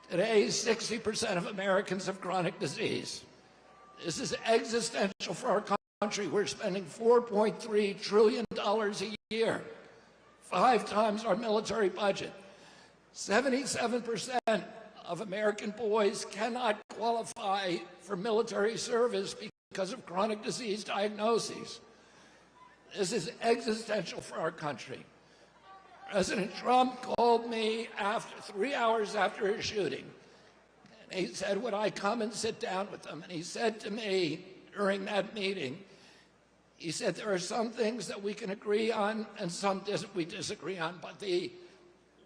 Today, 60% of Americans have chronic disease. This is existential for our country. We're spending $4.3 trillion a year, 5 times our military budget. 77% of American boys cannot qualify for military service because of chronic disease diagnoses. This is existential for our country. President Trump called me 3 hours after his shooting, and he said, would I come and sit down with them? And he said to me during that meeting, he said, there are some things that we can agree on and some we disagree on, but the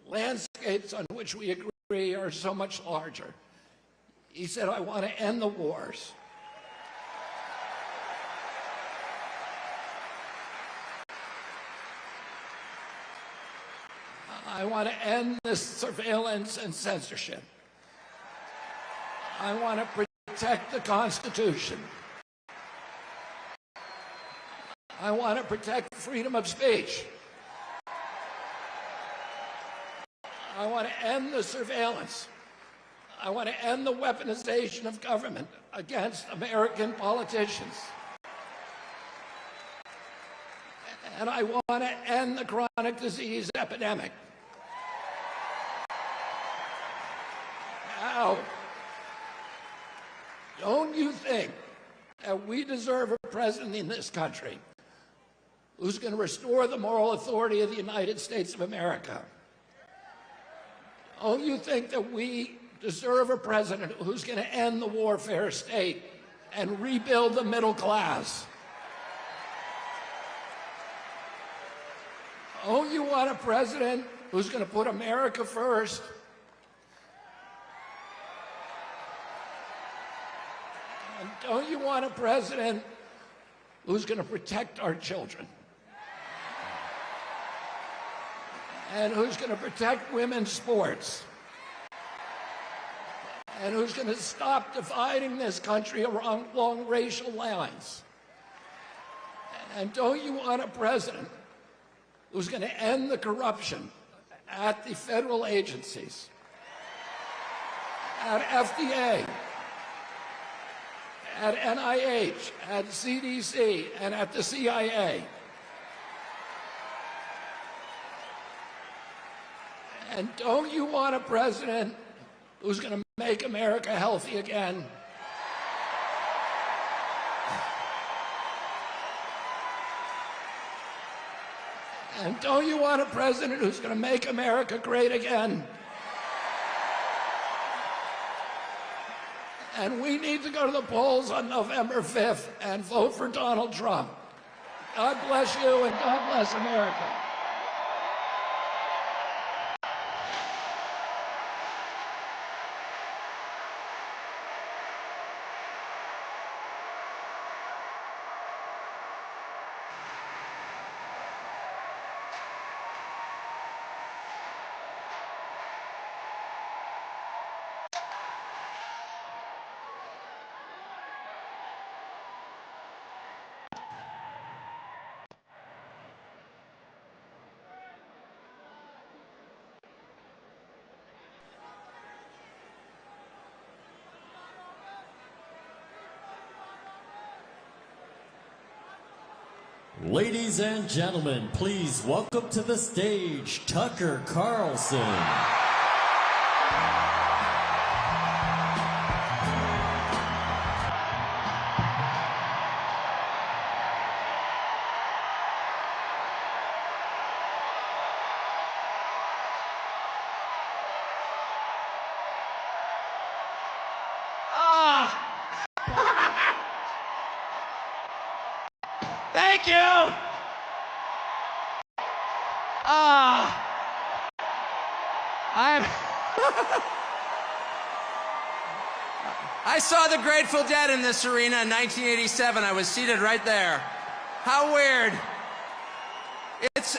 landscapes on which we agree are so much larger. He said, I want to end the wars. I want to end this surveillance and censorship. I want to protect the Constitution. I want to protect freedom of speech. I want to end the surveillance. I want to end the weaponization of government against American politicians. And I want to end the chronic disease epidemic. Now, don't you think that we deserve a president in this country who's going to restore the moral authority of the United States of America? Don't you think that we deserve a president who's going to end the warfare state and rebuild the middle class? Don't you want a president who's going to put America first? And don't you want a president who's going to protect our children? And who's going to protect women's sports? And who's going to stop dividing this country along racial lines? And don't you want a president who's going to end the corruption at the federal agencies, at FDA, at NIH, at CDC, and at the CIA? And don't you want a president who's going to make America healthy again? And don't you want a president who's going to make America great again? And we need to go to the polls on November 5th and vote for Donald Trump. God bless you and God bless America. Ladies and gentlemen, please welcome to the stage Tucker Carlson. Thank you. I saw the Grateful Dead in this arena in 1987. I was seated right there. How weird. It's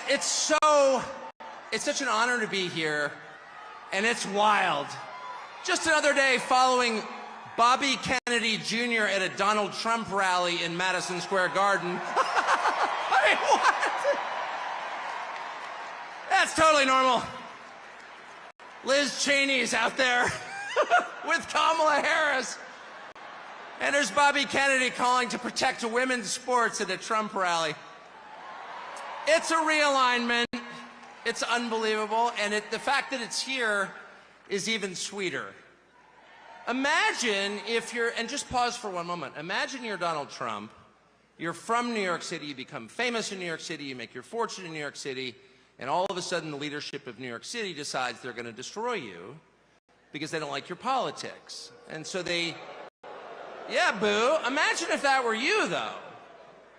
such an honor to be here, and it's wild. Just another day following Bobby Kennedy Jr. at a Donald Trump rally in Madison Square Garden. I mean, what? That's totally normal. Liz Cheney's out there with Kamala Harris. And there's Bobby Kennedy calling to protect women's sports at a Trump rally. It's a realignment. It's unbelievable. And the fact that it's here is even sweeter. Imagine if you're, and just pause for one moment. Imagine you're Donald Trump. You're from New York City. You become famous in New York City. You make your fortune in New York City. And all of a sudden, the leadership of New York City decides they're going to destroy you because they don't like your politics. And so they, yeah, boo. Imagine if that were you, though.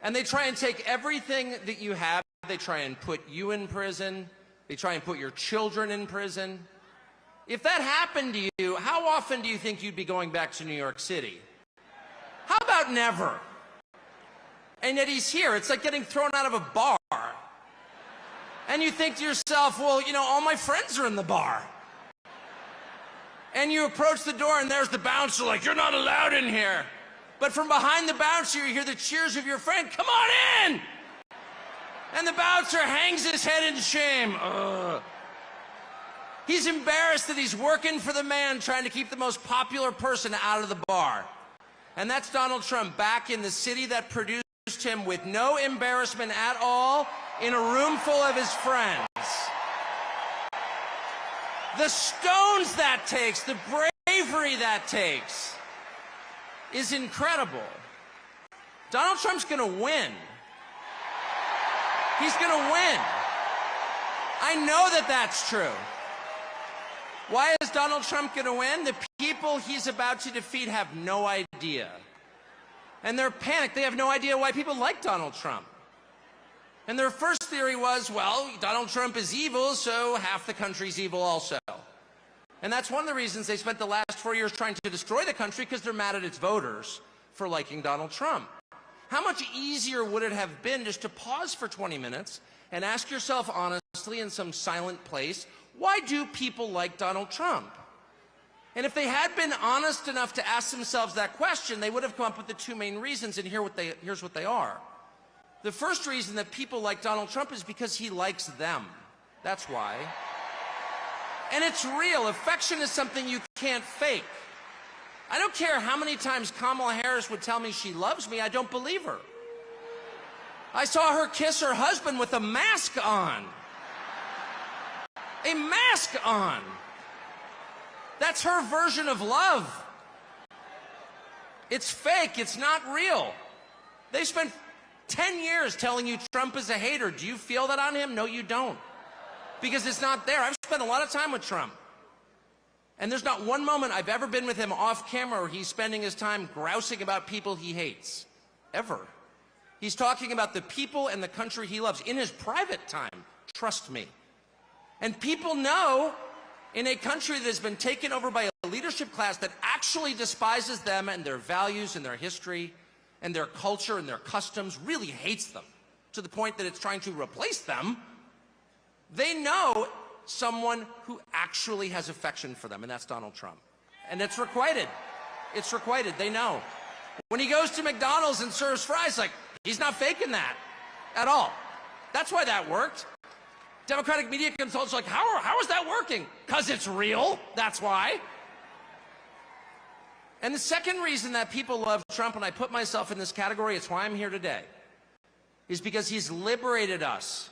And they try and take everything that you have. They try and put you in prison. They try and put your children in prison. If that happened to you, how often do you think you'd be going back to New York City? How about never? And yet he's here. It's like getting thrown out of a bar. And you think to yourself, well, you know, all my friends are in the bar. And you approach the door and there's the bouncer like, you're not allowed in here. But from behind the bouncer, you hear the cheers of your friend, come on in! And the bouncer hangs his head in shame. He's embarrassed that he's working for the man trying to keep the most popular person out of the bar. And that's Donald Trump back in the city that produced him with no embarrassment at all, in a room full of his friends. The stones that takes, the bravery that takes is incredible. Donald Trump's gonna win. He's gonna win. I know that that's true. Why is Donald Trump gonna win? The people he's about to defeat have no idea. And they're panicked. They have no idea why people like Donald Trump. And their first theory was, well, Donald Trump is evil, so half the country's evil also. And that's one of the reasons they spent the last 4 years trying to destroy the country, because they're mad at its voters for liking Donald Trump. How much easier would it have been just to pause for 20 minutes and ask yourself honestly in some silent place, why do people like Donald Trump? And if they had been honest enough to ask themselves that question, they would have come up with the two main reasons, and here's what they are. The first reason that people like Donald Trump is because he likes them. That's why. And it's real. Affection is something you can't fake. I don't care how many times Kamala Harris would tell me she loves me, I don't believe her. I saw her kiss her husband with a mask on. A mask on. That's her version of love. It's fake. It's not real. They spent 10 years telling you Trump is a hater. Do you feel that on him? No, you don't. Because it's not there. I've spent a lot of time with Trump. And there's not one moment I've ever been with him off camera where he's spending his time grousing about people he hates. Ever. He's talking about the people and the country he loves in his private time. Trust me. And people know in a country that has been taken over by a leadership class that actually despises them and their values and their history and their culture and their customs, really hates them to the point that it's trying to replace them, they know someone who actually has affection for them, and that's Donald Trump. And it's requited. It's requited. They know. When he goes to McDonald's and serves fries, like, he's not faking that at all. That's why that worked. Democratic media consultants are like, how is that working? Because it's real. That's why. And the second reason that people love Trump, and I put myself in this category, it's why I'm here today, is because he's liberated us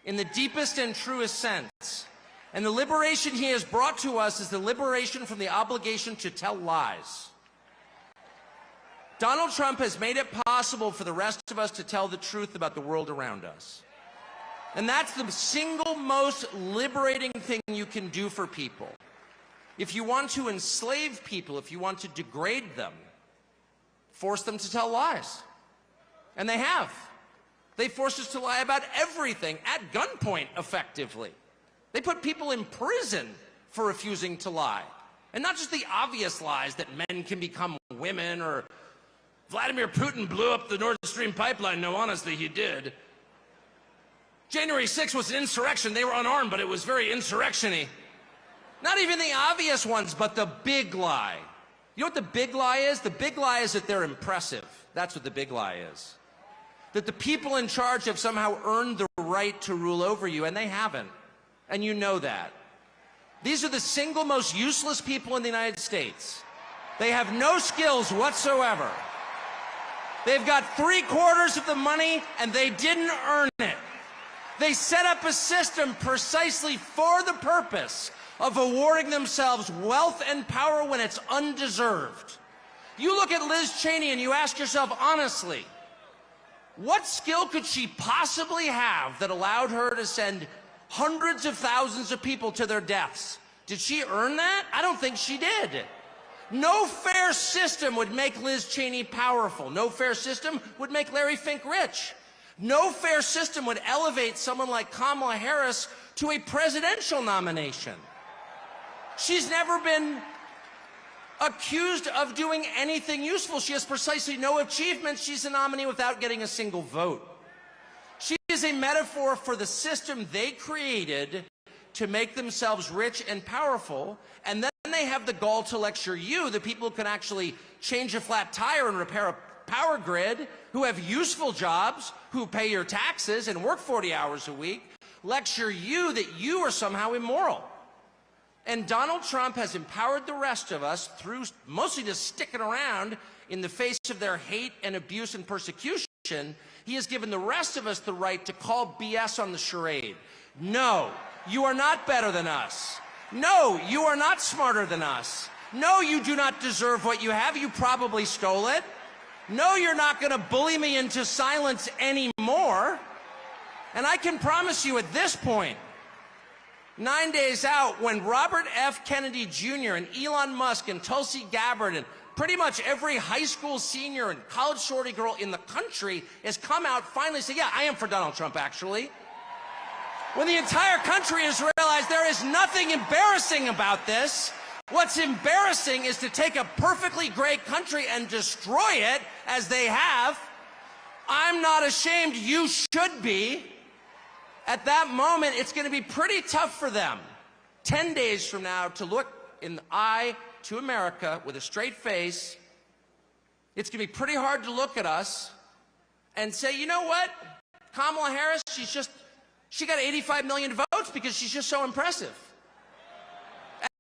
in the deepest and truest sense. And the liberation he has brought to us is the liberation from the obligation to tell lies. Donald Trump has made it possible for the rest of us to tell the truth about the world around us. And that's the single most liberating thing you can do for people. If you want to enslave people, if you want to degrade them, force them to tell lies. And they have. They forced us to lie about everything at gunpoint, effectively. They put people in prison for refusing to lie. And not just the obvious lies that men can become women, or Vladimir Putin blew up the Nord Stream pipeline. No, honestly, he did. January 6th was an insurrection. They were unarmed, but it was very insurrection-y. Not even the obvious ones, but the big lie. You know what the big lie is? The big lie is that they're impressive. That's what the big lie is. That the people in charge have somehow earned the right to rule over you, and they haven't. And you know that. These are the single most useless people in the United States. They have no skills whatsoever. They've got 3/4 of the money, and they didn't earn it. They set up a system precisely for the purpose of awarding themselves wealth and power when it's undeserved. You look at Liz Cheney and you ask yourself honestly, what skill could she possibly have that allowed her to send hundreds of thousands of people to their deaths? Did she earn that? I don't think she did. No fair system would make Liz Cheney powerful. No fair system would make Larry Fink rich. No fair system would elevate someone like Kamala Harris to a presidential nomination. She's never been accused of doing anything useful. She has precisely no achievements. She's a nominee without getting a single vote. She is a metaphor for the system they created to make themselves rich and powerful, and then they have the gall to lecture you, the people who can actually change a flat tire and repair a power grid, who have useful jobs, who pay your taxes and work 40 hours a week, lecture you that you are somehow immoral. And Donald Trump has empowered the rest of us through mostly just sticking around in the face of their hate and abuse and persecution. He has given the rest of us the right to call BS on the charade. No, you are not better than us. No, you are not smarter than us. No, you do not deserve what you have. You probably stole it. No, you're not going to bully me into silence anymore. And I can promise you at this point, 9 days out, when Robert F. Kennedy Jr. and Elon Musk and Tulsi Gabbard and pretty much every high school senior and college shorty girl in the country has come out finally say, yeah, I am for Donald Trump, actually. When the entire country has realized there is nothing embarrassing about this, what's embarrassing is to take a perfectly great country and destroy it, as they have. I'm not ashamed. You should be. At that moment, it's going to be pretty tough for them 10 days from now to look in the eye to America with a straight face. It's going to be pretty hard to look at us and say, you know what? Kamala Harris, she got 85 million votes because she's just so impressive.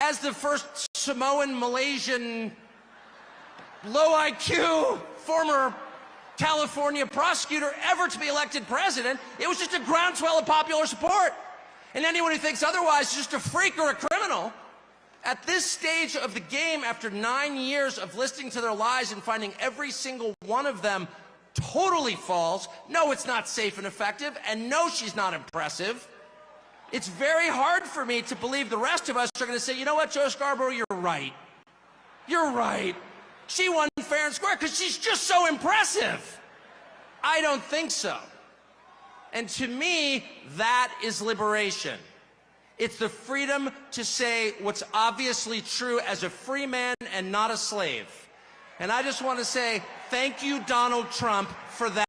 As the first Samoan, Malaysian, low IQ, former California prosecutor ever to be elected president, it was just a groundswell of popular support. And anyone who thinks otherwise is just a freak or a criminal. At this stage of the game, after 9 years of listening to their lies and finding every single one of them totally false, no, it's not safe and effective, and no, she's not impressive. It's very hard for me to believe the rest of us are going to say, you know what, Joe Scarborough, you're right. You're right. She won fair and square because she's just so impressive. I don't think so. And to me, that is liberation. It's the freedom to say what's obviously true as a free man and not a slave. And I just want to say thank you, Donald Trump, for that.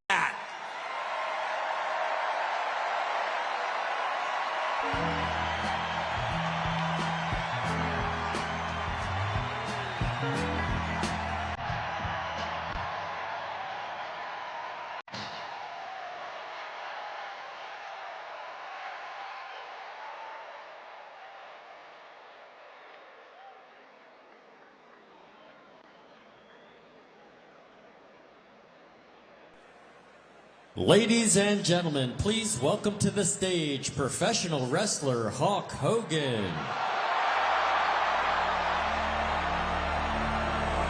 Ladies and gentlemen, please welcome to the stage professional wrestler Hulk Hogan.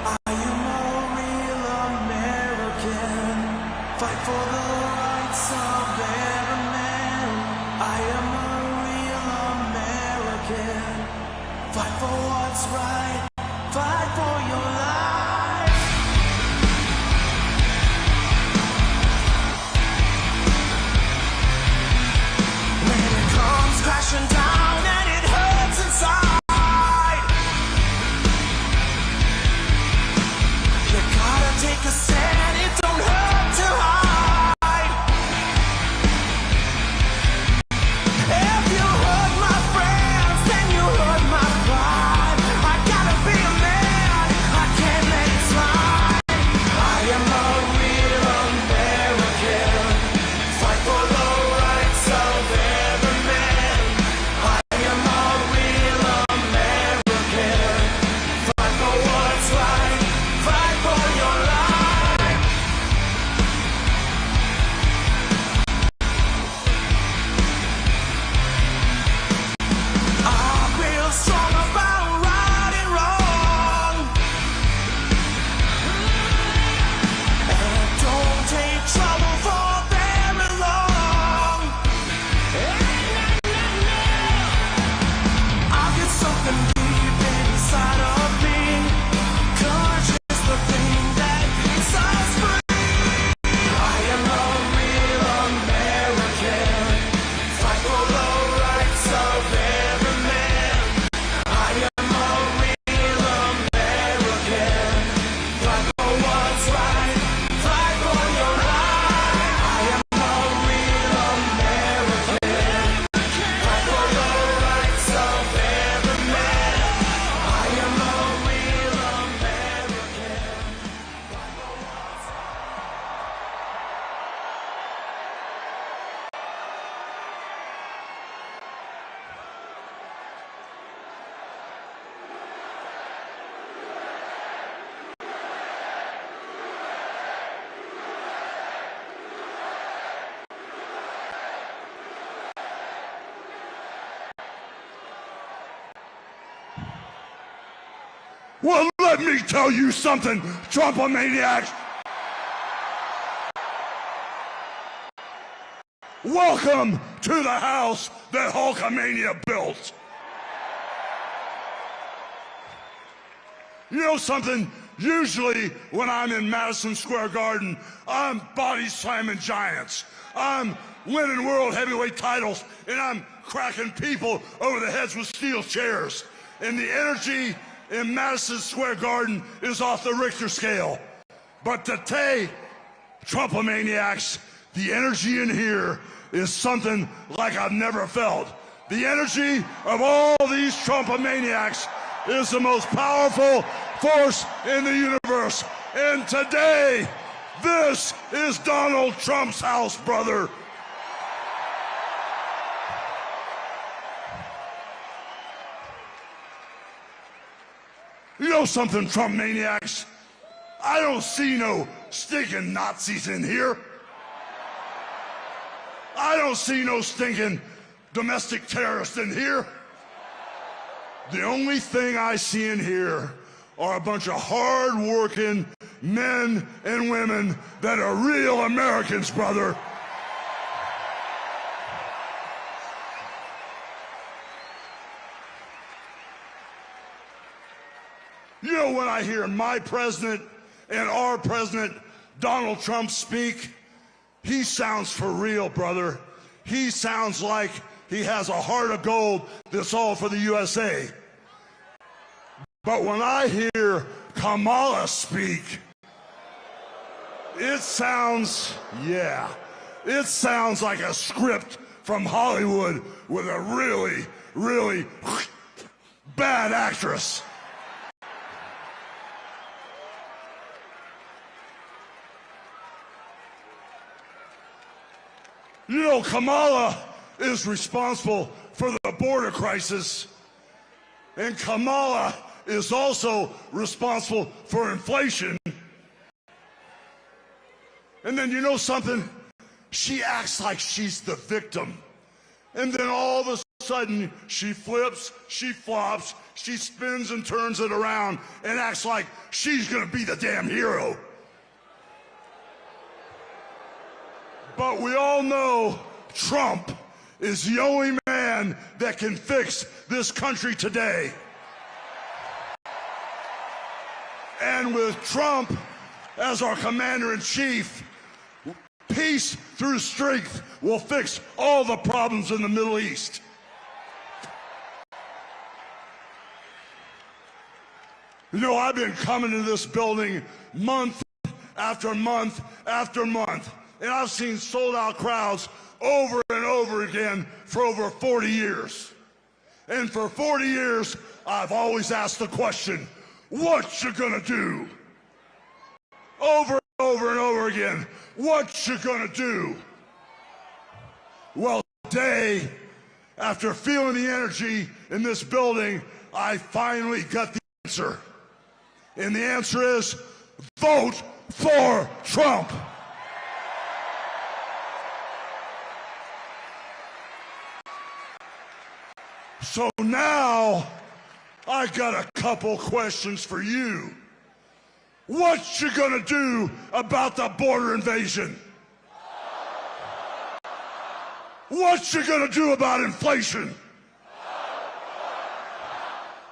I am a real American, fight for the rights of every man. I am a real American, fight for what's right, fight for your life. take a stand, it don't hurt to hide. If you hurt my friends, then you hurt my pride. I gotta be a man, I can't let it slide. I am a real American, fight for the rights of every man. I am a real American, fight for what's right, fight for your life. I feel strong about right and wrong, and don't take trouble for very long. I get something deep inside of me, courage is the thing that keeps us free. I am a real American, fight for the rights of every man. I am a real American, fight for what's right, fight for your life. I am a real American, fight for the rights of every man. I am a real American. Well, let me tell you something, Trumpomaniacs. Welcome to the house that Hulkamania built. You know something? Usually when I'm in Madison Square Garden, I'm body slamming giants. I'm winning world heavyweight titles, and I'm cracking people over the heads with steel chairs. And the energy in Madison Square Garden is off the Richter scale. But today, Trumpomaniacs, the energy in here is something like I've never felt. The energy of all these Trumpomaniacs is the most powerful force in the universe. And today, this is Donald Trump's house, brother. You know something, Trump maniacs? I don't see no stinking Nazis in here. I don't see no stinking domestic terrorists in here. The only thing I see in here are a bunch of hard-working men and women that are real Americans, brother. You know, when I hear my president and our president, Donald Trump, speak, he sounds for real, brother. He sounds like he has a heart of gold that's all for the USA. But when I hear Kamala speak, it sounds, yeah, it sounds like a script from Hollywood with a really, really bad actress. You know, Kamala is responsible for the border crisis, and Kamala is also responsible for inflation. And then you know something? She acts like she's the victim. And then all of a sudden, she flips, she flops, she spins and turns it around and acts like she's gonna be the damn hero. But we all know Trump is the only man that can fix this country today. And with Trump as our commander-in-chief, peace through strength will fix all the problems in the Middle East. You know, I've been coming to this building month after month after month. And I've seen sold-out crowds over and over again for over 40 years. And for 40 years, I've always asked the question, what you gonna do? Over and over and over again, what you gonna do? Well, today, after feeling the energy in this building, I finally got the answer. And the answer is, vote for Trump. So now, I got a couple questions for you. What you gonna do about the border invasion? What you gonna do about inflation?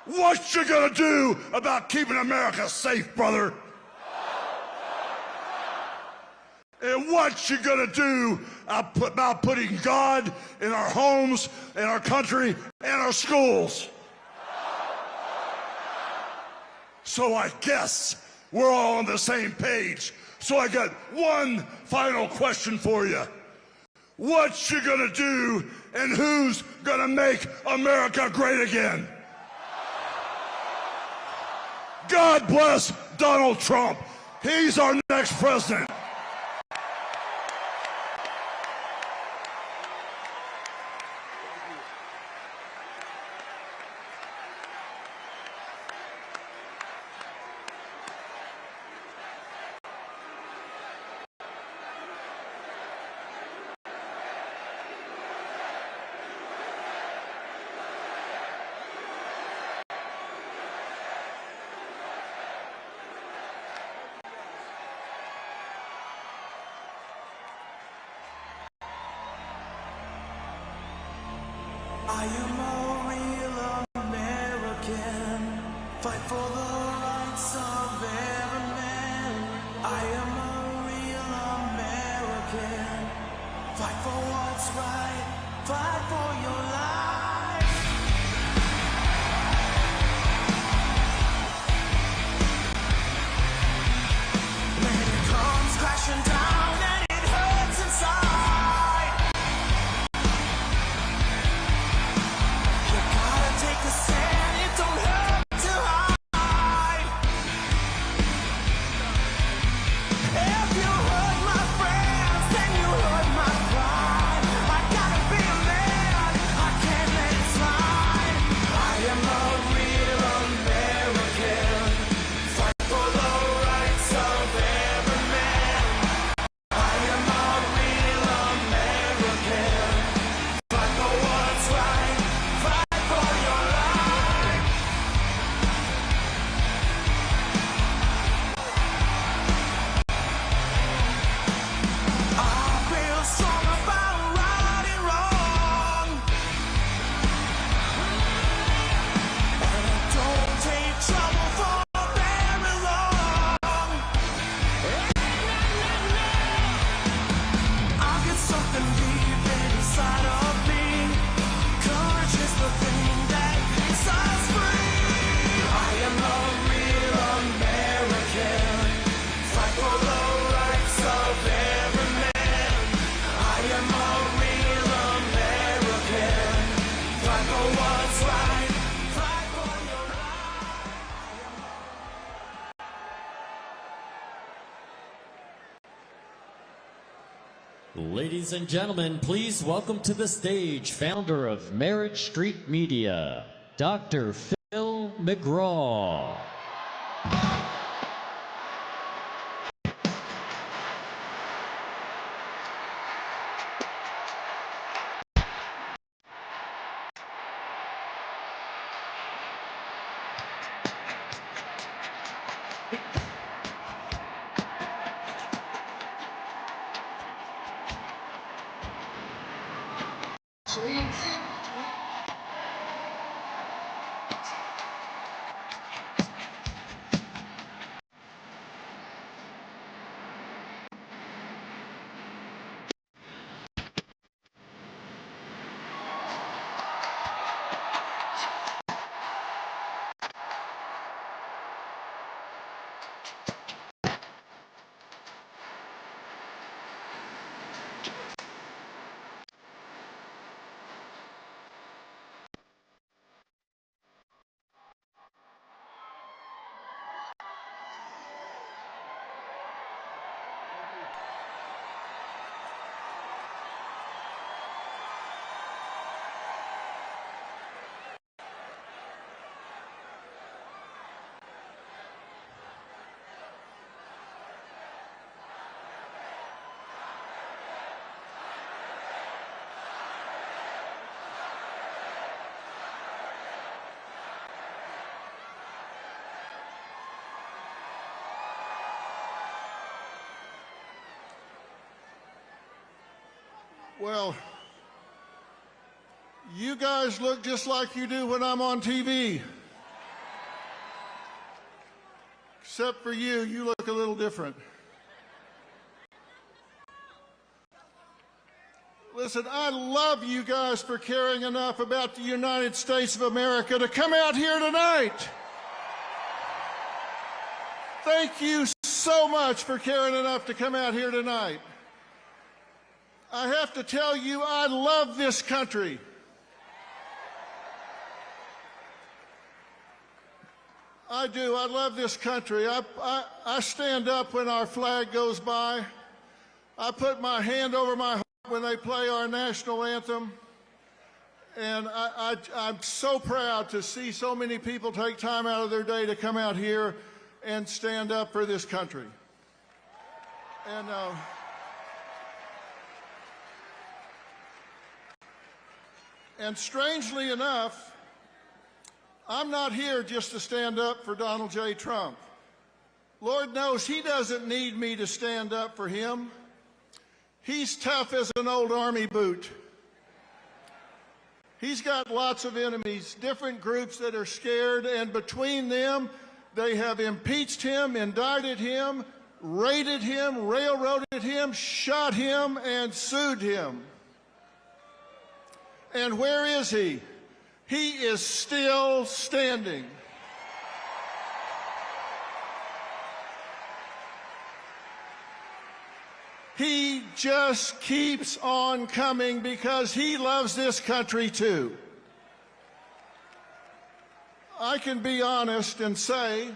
What you gonna do about keeping America safe, brother? And what you gonna do about putting God in our homes, in our country, and our schools? So I guess we're all on the same page. So I got one final question for you. What you gonna do and who's gonna make America great again? God bless Donald Trump. He's our next president. I am a real American, fight for the rights of every man. I am a real American, fight for what's right, fight for your life. When it comes crashing down and it hurts inside. Take a stand, it don't hurt to hide. If you hurt my friends, then you hurt my pride. I gotta be a man, I can't let it slide. I am a real American, fight for the rights of every man. I am a real American, fight for what's right, fight for your life. I feel strong about right and wrong, and I don't take trouble for very long. I get something deep inside of me. Courage is the thing that makes us free. I am a real American, fight for the rights of every man. I am a real American, fight for what's right, fight for your Ladies and gentlemen, please welcome to the stage founder of Merit Street Media, Dr. Phil McGraw. Well, you guys look just like you do when I'm on TV. Except for you, you look a little different. Listen, I love you guys for caring enough about the United States of America to come out here tonight. Thank you so much for caring enough to come out here tonight. I have to tell you, I love this country. I do. I love this country. I stand up when our flag goes by. I put my hand over my heart when they play our national anthem. And I'm so proud to see so many people take time out of their day to come out here and stand up for this country. And strangely enough, I'm not here just to stand up for Donald J. Trump. Lord knows he doesn't need me to stand up for him. He's tough as an old army boot. He's got lots of enemies, different groups that are scared, and between them, they have impeached him, indicted him, raided him, railroaded him, shot him, and sued him. And where is he? He is still standing. He just keeps on coming because he loves this country too. I can be honest and say,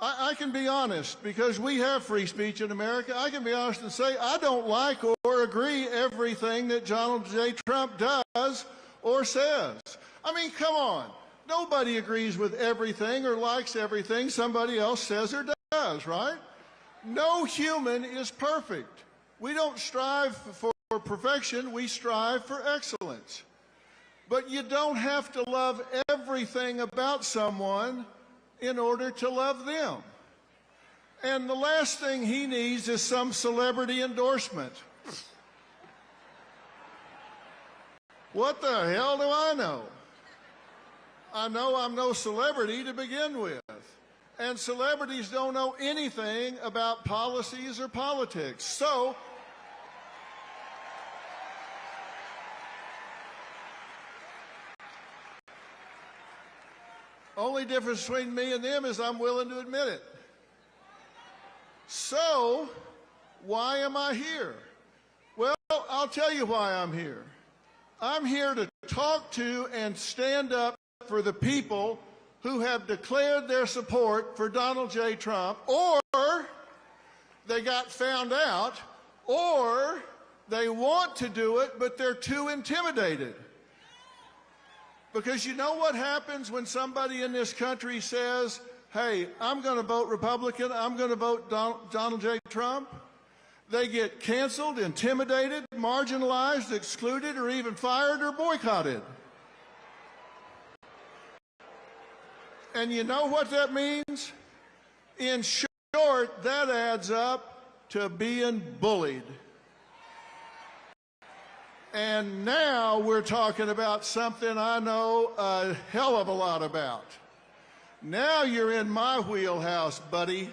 I can be honest because we have free speech in America. I can be honest and say I don't like or agree everything that Donald J. Trump does or says. I mean, come on. Nobody agrees with everything or likes everything somebody else says or does, right? No human is perfect. We don't strive for perfection, we strive for excellence. But you don't have to love everything about someone in order to love them. And the last thing he needs is some celebrity endorsement. What the hell do I know? I know I'm no celebrity to begin with. And celebrities don't know anything about policies or politics. So, only difference between me and them is I'm willing to admit it. So, why am I here? Well, I'll tell you why I'm here. I'm here to talk to and stand up for the people who have declared their support for Donald J. Trump, or they got found out, or they want to do it, but they're too intimidated. Because you know what happens when somebody in this country says, hey, I'm going to vote Republican, I'm going to vote Donald J. Trump? They get canceled, intimidated, marginalized, excluded, or even fired or boycotted. And you know what that means? In short, that adds up to being bullied. And now we're talking about something I know a hell of a lot about. Now you're in my wheelhouse, buddy.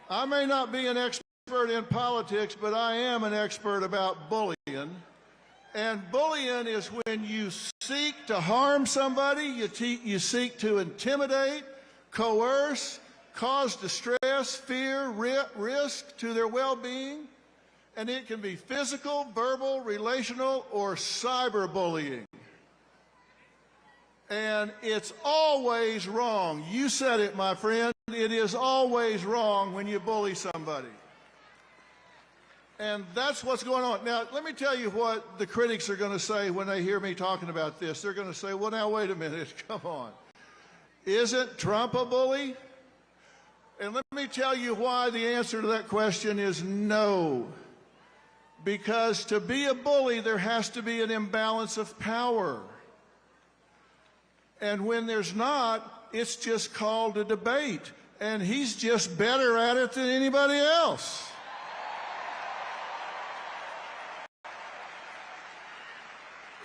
I may not be an expert in politics, but I am an expert about bullying. And bullying is when you seek to harm somebody, you seek to intimidate, coerce, cause distress, fear, risk to their well-being. And it can be physical, verbal, relational, or cyberbullying. And it's always wrong. You said it, my friend. It is always wrong when you bully somebody. And that's what's going on. Now, let me tell you what the critics are going to say when they hear me talking about this. They're going to say, well, now, wait a minute. Come on. Isn't Trump a bully? And let me tell you why the answer to that question is no. Because to be a bully, there has to be an imbalance of power. And when there's not, it's just called a debate. And he's just better at it than anybody else.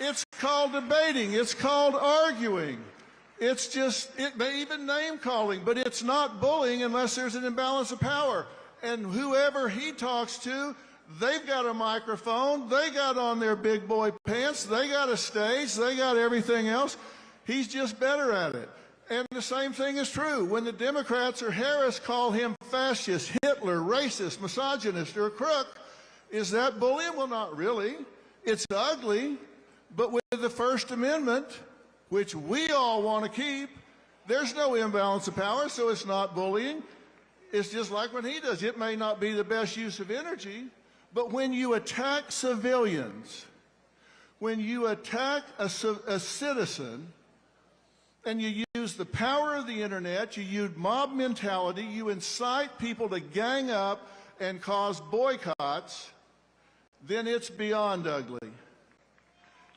It's called debating. It's called arguing. It's just, it may even name calling, but it's not bullying unless there's an imbalance of power. And whoever he talks to, they've got a microphone, they got on their big boy pants, they got a stage, they got everything else. He's just better at it. And the same thing is true. When the Democrats or Harris call him fascist, Hitler, racist, misogynist, or a crook, is that bullying? Well, not really. It's ugly. But with the First Amendment, which we all want to keep, there's no imbalance of power, so it's not bullying. It's just like when he does. It may not be the best use of energy, but when you attack civilians, when you attack a citizen, and you use the power of the internet, you use mob mentality, you incite people to gang up and cause boycotts, then it's beyond ugly.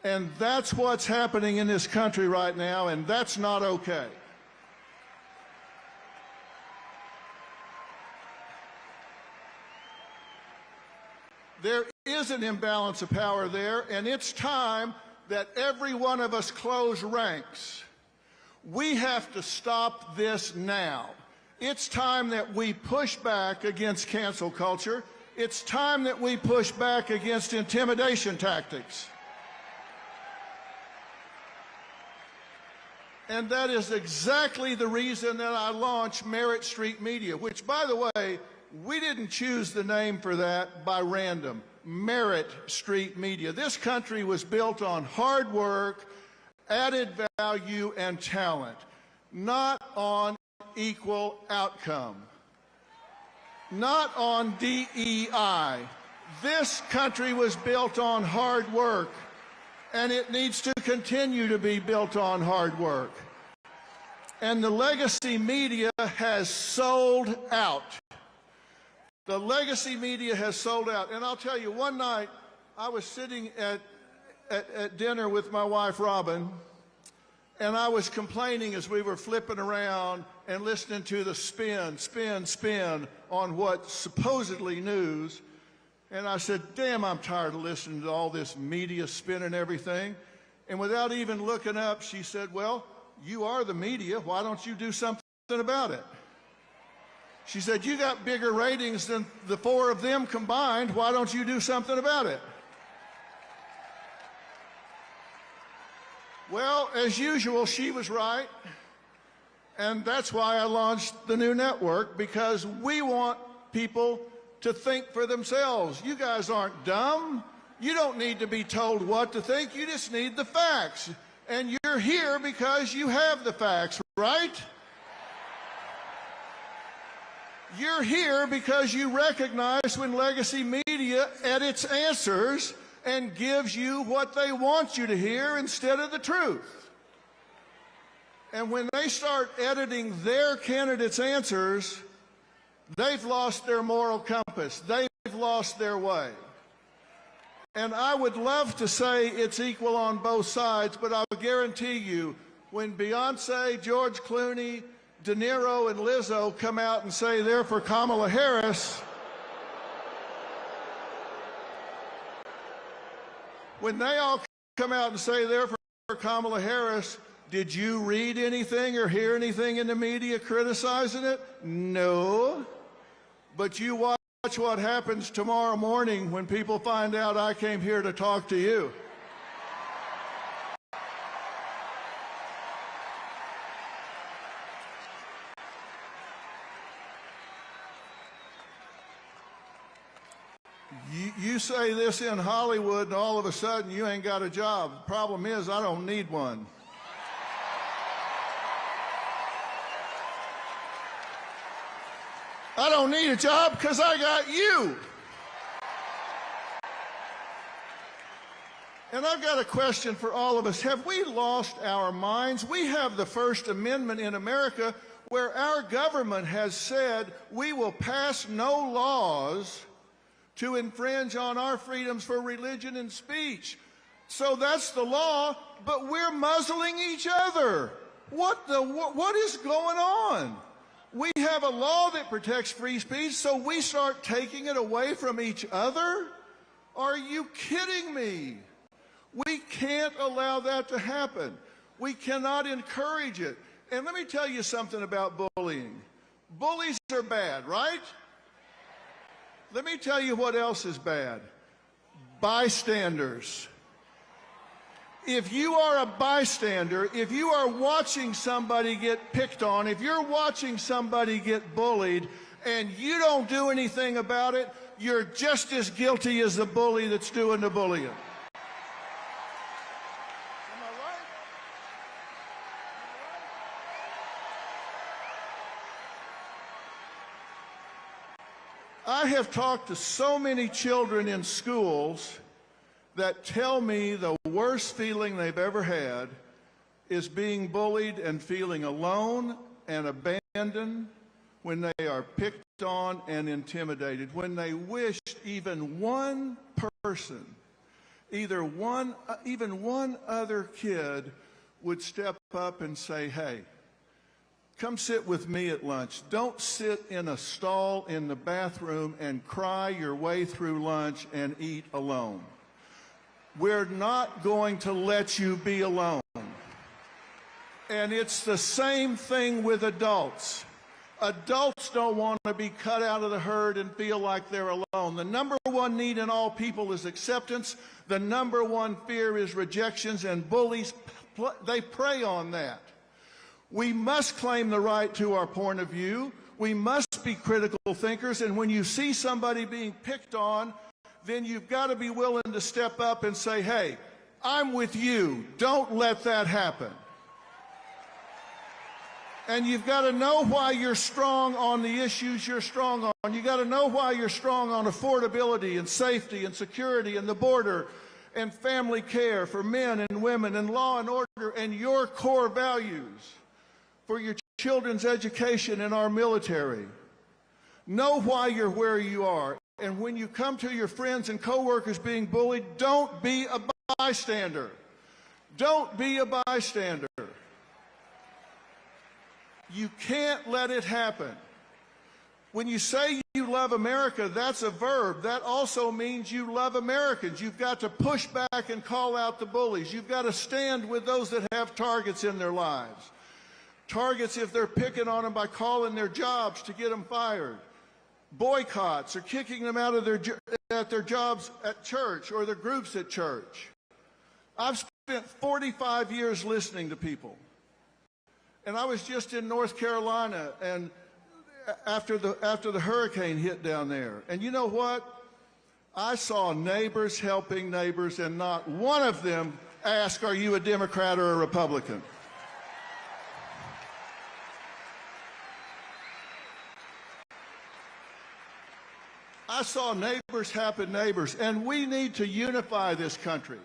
And that's what's happening in this country right now, and that's not okay. There is an imbalance of power there, and it's time that every one of us close ranks. We have to stop this now. It's time that we push back against cancel culture. It's time that we push back against intimidation tactics. And that is exactly the reason that I launched Merit Street Media, which, by the way, we didn't choose the name for that by random. Merit Street Media. This country was built on hard work, added value, and talent, not on equal outcome, not on DEI. This country was built on hard work, and it needs to continue to be built on hard work. And the legacy media has sold out. The legacy media has sold out. And I'll tell you, one night I was sitting at dinner with my wife, Robin, and I was complaining as we were flipping around and listening to the spin on what's supposedly news. And I said, damn, I'm tired of listening to all this media spin and everything. And without even looking up, she said, well, you are the media. Why don't you do something about it? She said, you got bigger ratings than the four of them combined. Why don't you do something about it? Well, as usual, she was right. And that's why I launched the new network, because we want people to think for themselves. You guys aren't dumb. You don't need to be told what to think. You just need the facts. And you're here because you have the facts, right? You're here because you recognize when legacy media edits answers and gives you what they want you to hear instead of the truth. And when they start editing their candidates' answers, they've lost their moral compass. They've lost their way. And I would love to say it's equal on both sides, but I'll guarantee you, when Beyonce, George Clooney, De Niro, and Lizzo come out and say they're for Kamala Harris, when they all come out and say they're for Kamala Harris, did you read anything or hear anything in the media criticizing it? No. But you watch what happens tomorrow morning when people find out I came here to talk to you. You say this in Hollywood and all of a sudden you ain't got a job. The problem is I don't need one. I don't need a job because I got you. And I've got a question for all of us. Have we lost our minds? We have the First Amendment in America where our government has said we will pass no laws to infringe on our freedoms for religion and speech. So that's the law, but we're muzzling each other. What is going on? We have a law that protects free speech, so we start taking it away from each other? Are you kidding me? We can't allow that to happen. We cannot encourage it. And let me tell you something about bullying. Bullies are bad, right? Let me tell you what else is bad. Bystanders. If you are a bystander, if you are watching somebody get picked on, if you're watching somebody get bullied, and you don't do anything about it, you're just as guilty as the bully that's doing the bullying. I have talked to so many children in schools that tell me the worst feeling they've ever had is being bullied and feeling alone and abandoned when they are picked on and intimidated, when they wished even one person, even one other kid would step up and say, hey, come sit with me at lunch. Don't sit in a stall in the bathroom and cry your way through lunch and eat alone. We're not going to let you be alone. And it's the same thing with adults. Adults don't want to be cut out of the herd and feel like they're alone. The number one need in all people is acceptance. The number one fear is rejections, and bullies, they prey on that. We must claim the right to our point of view. We must be critical thinkers, and when you see somebody being picked on, then you've got to be willing to step up and say, hey, I'm with you. Don't let that happen. And you've got to know why you're strong on the issues you're strong on. You've got to know why you're strong on affordability and safety and security and the border and family care for men and women and law and order and your core values for your children's education and our military. Know why you're where you are. And when you come to your friends and coworkers being bullied, don't be a bystander. Don't be a bystander. You can't let it happen. When you say you love America, that's a verb. That also means you love Americans. You've got to push back and call out the bullies. You've got to stand with those that have targets in their lives. Targets if they're picking on them by calling their jobs to get them fired. Boycotts or kicking them out of their jobs at church or their groups at church. I've spent 45 years listening to people. And I was just in North Carolina and after the hurricane hit down there. And you know what? I saw neighbors helping neighbors, and not one of them asked, are you a Democrat or a Republican? I saw neighbors helping neighbors, and we need to unify this country.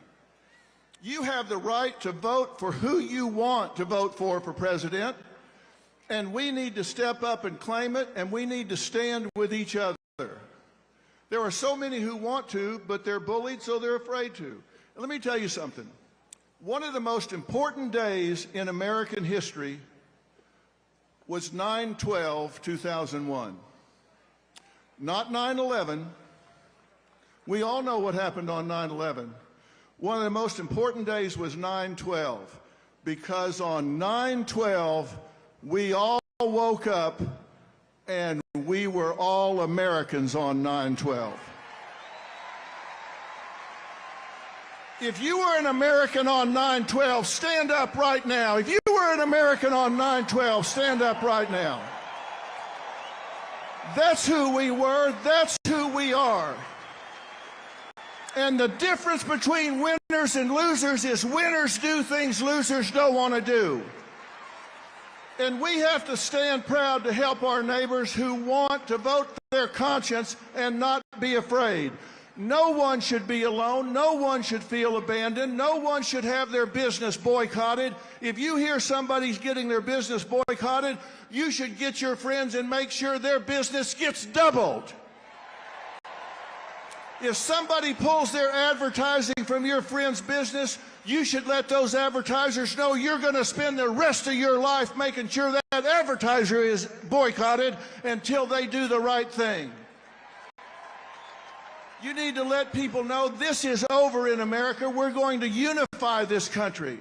You have the right to vote for who you want to vote for president, and we need to step up and claim it, and we need to stand with each other. There are so many who want to, but they're bullied, so they're afraid to. And let me tell you something. One of the most important days in American history was 9/12/2001. Not 9/11. We all know what happened on 9/11. One of the most important days was 9/12, because on 9/12, we all woke up and we were all Americans on 9/12. If you were an American on 9/12, stand up right now. If you were an American on 9/12, stand up right now. That's who we were. That's who we are. And the difference between winners and losers is winners do things losers don't want to do. And we have to stand proud to help our neighbors who want to vote their conscience and not be afraid. No one should be alone. No one should feel abandoned. No one should have their business boycotted. If you hear somebody's getting their business boycotted, you should get your friends and make sure their business gets doubled. If somebody pulls their advertising from your friend's business, you should let those advertisers know you're going to spend the rest of your life making sure that advertiser is boycotted until they do the right thing. You need to let people know this is over in America. We're going to unify this country.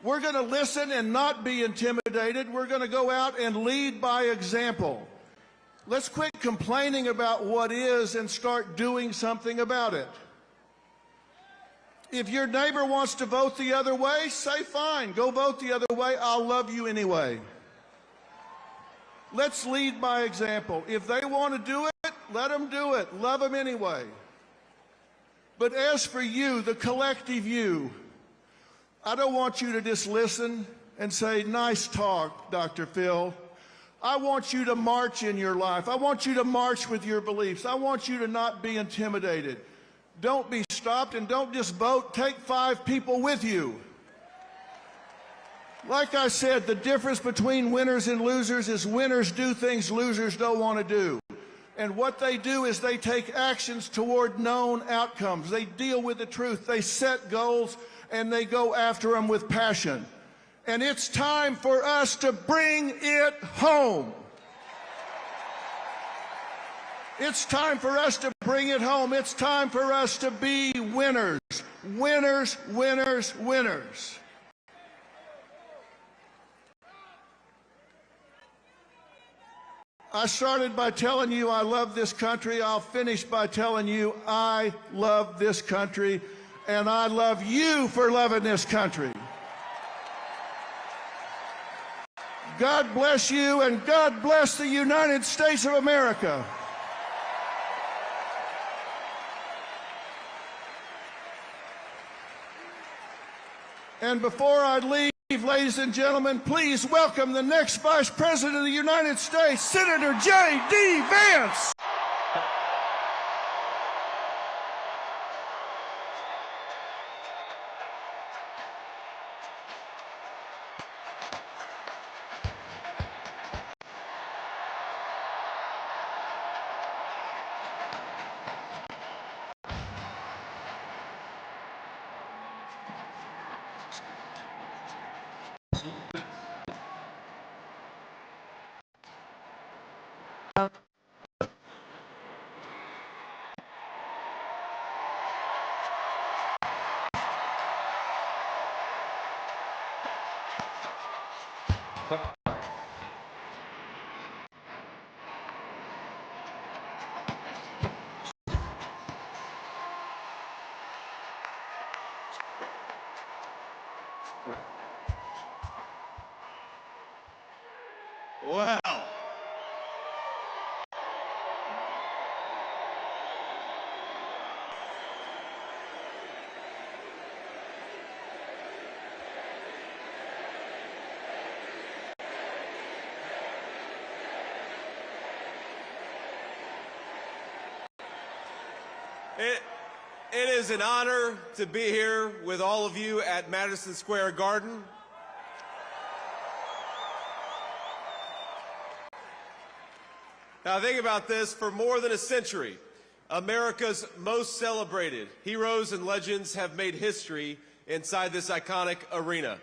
We're going to listen and not be intimidated. We're going to go out and lead by example. Let's quit complaining about what is and start doing something about it. If your neighbor wants to vote the other way, say fine, go vote the other way. I'll love you anyway. Let's lead by example. If they want to do it, let them do it. Love them anyway. But as for you, the collective you, I don't want you to just listen and say, nice talk, Dr. Phil. I want you to march in your life. I want you to march with your beliefs. I want you to not be intimidated. Don't be stopped, and don't just vote. Take 5 people with you. Like I said, the difference between winners and losers is winners do things losers don't want to do. And what they do is they take actions toward known outcomes. They deal with the truth. They set goals, and they go after them with passion. And it's time for us to bring it home. It's time for us to bring it home. It's time for us to be winners. Winners, winners, winners. I started by telling you I love this country. I'll finish by telling you I love this country, and I love you for loving this country. God bless you, and God bless the United States of America. And before I leave, ladies and gentlemen, please welcome the next Vice President of the United States, Senator J.D. Vance. Wow. It is an honor to be here with all of you at Madison Square Garden. Now think about this, for more than a century, America's most celebrated heroes and legends have made history inside this iconic arena.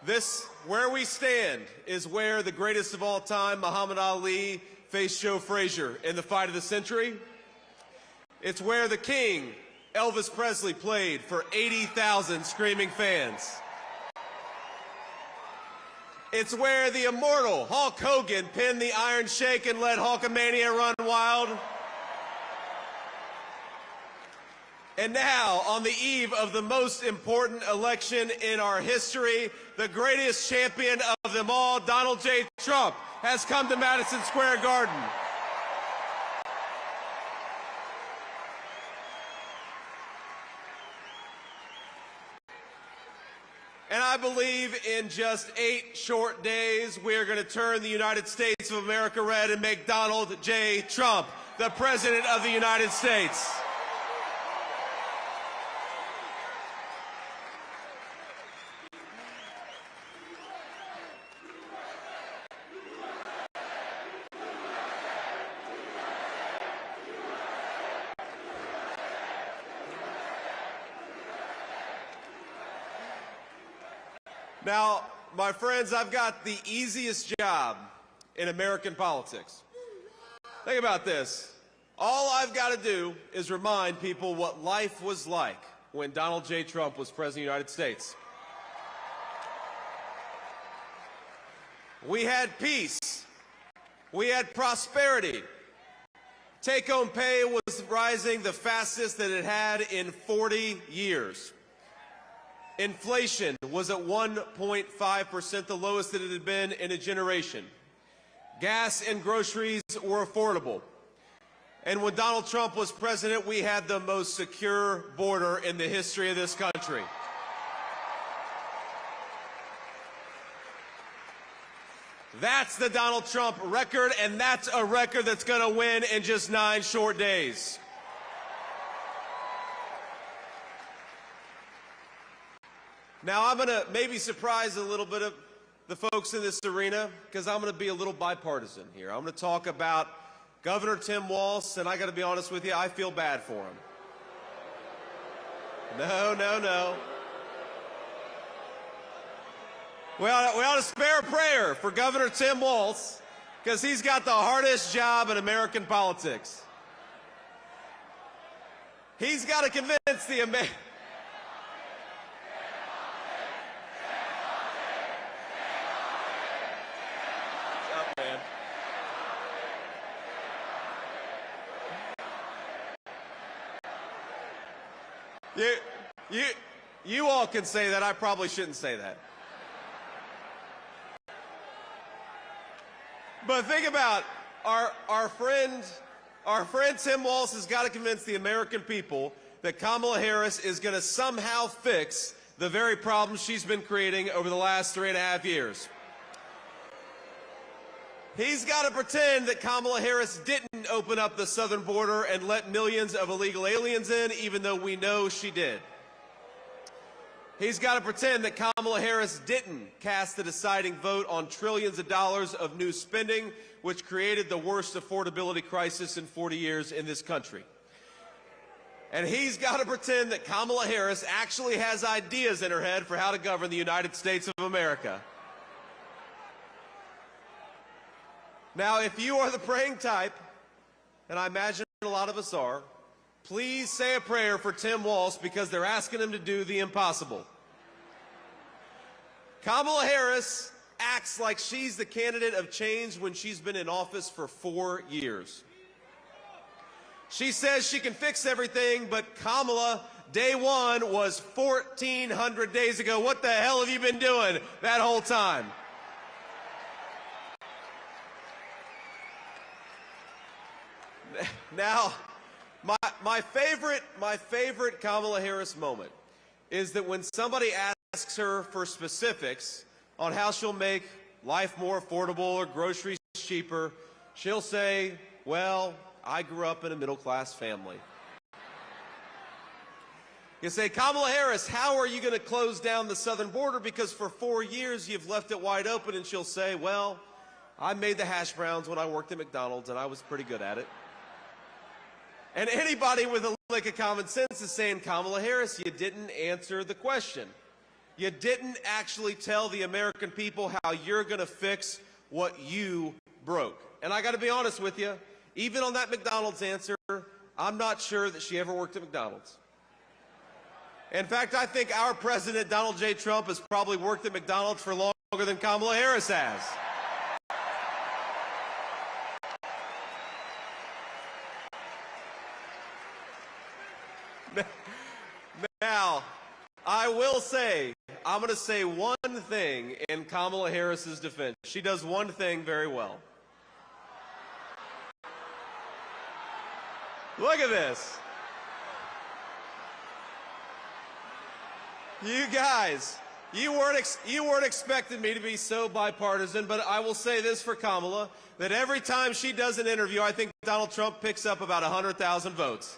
This, where we stand, is where the greatest of all time, Muhammad Ali, faced Joe Frazier in the fight of the century. It's where the King, Elvis Presley, played for 80,000 screaming fans. It's where the immortal Hulk Hogan pinned the Iron Sheik and let Hulkamania run wild. And now, on the eve of the most important election in our history, the greatest champion of them all, Donald J. Trump, has come to Madison Square Garden. And I believe in just 8 short days, we are going to turn the United States of America red and make Donald J. Trump the President of the United States. Now, my friends, I've got the easiest job in American politics. Think about this. All I've got to do is remind people what life was like when Donald J. Trump was President of the United States. We had peace. We had prosperity. Take-home pay was rising the fastest that it had in 40 years. Inflation was at 1.5%, the lowest that it had been in a generation. Gas and groceries were affordable. And when Donald Trump was president, we had the most secure border in the history of this country. That's the Donald Trump record, and that's a record that's going to win in just 9 short days. Now, I'm going to maybe surprise a little bit of the folks in this arena, because I'm going to be a little bipartisan here. I'm going to talk about Governor Tim Walz, and I got to be honest with you, I feel bad for him. No. We ought to spare a prayer for Governor Tim Walz, because he's got the hardest job in American politics. He's got to convince the American... You all can say that. I probably shouldn't say that. But think about our friend Tim Walz has got to convince the American people that Kamala Harris is going to somehow fix the very problems she's been creating over the last 3.5 years. He's got to pretend that Kamala Harris didn't open up the southern border and let millions of illegal aliens in, even though we know she did. He's got to pretend that Kamala Harris didn't cast the deciding vote on trillions of dollars of new spending, which created the worst affordability crisis in 40 years in this country. And he's got to pretend that Kamala Harris actually has ideas in her head for how to govern the United States of America. Now, if you are the praying type, and I imagine a lot of us are, please say a prayer for Tim Walz, because they're asking him to do the impossible. Kamala Harris acts like she's the candidate of change when she's been in office for 4 years. She says she can fix everything, but Kamala, day one was 1,400 days ago. What the hell have you been doing that whole time? Now, my favorite Kamala Harris moment is that when somebody asks her for specifics on how she'll make life more affordable or groceries cheaper, she'll say, well, I grew up in a middle-class family. You say, Kamala Harris, how are you going to close down the southern border? Because for 4 years you've left it wide open. And she'll say, well, I made the hash browns when I worked at McDonald's, and I was pretty good at it. And anybody with a lick of common sense is saying, Kamala Harris, you didn't answer the question. You didn't actually tell the American people how you're going to fix what you broke. And I got to be honest with you, even on that McDonald's answer, I'm not sure that she ever worked at McDonald's. In fact, I think our president, Donald J. Trump, has probably worked at McDonald's for longer than Kamala Harris has. Now, I will say, I'm going to say one thing in Kamala Harris's defense. She does one thing very well. Look at this. You guys, you weren't expecting me to be so bipartisan, but I will say this for Kamala, that every time she does an interview, I think Donald Trump picks up about 100,000 votes.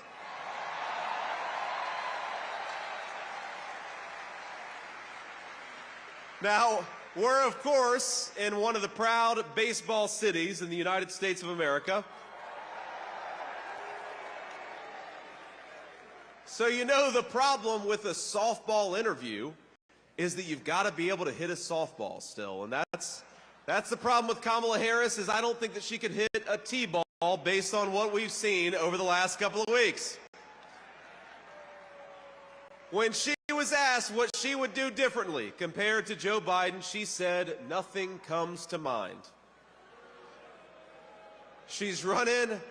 Now, we're, of course, in one of the proud baseball cities in the United States of America. So you know the problem with a softball interview is that you've got to be able to hit a softball still, and That's the problem with Kamala Harris, is I don't think that she could hit a T-ball based on what we've seen over the last couple of weeks. When she was asked what she would do differently compared to Joe Biden, she said, "Nothing comes to mind." She's running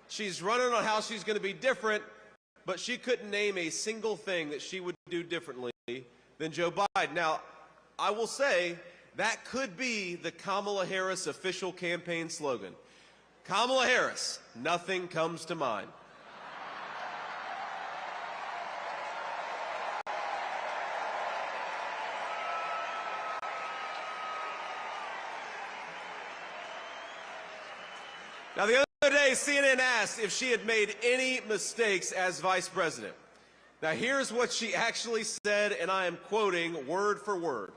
on how she's going to be different, but she couldn't name a single thing that she would do differently than Joe Biden. Now, I will say that could be the Kamala Harris official campaign slogan. Kamala Harris, nothing comes to mind. Now, the other day, CNN asked if she had made any mistakes as vice president. Now, here's what she actually said, and I am quoting word for word.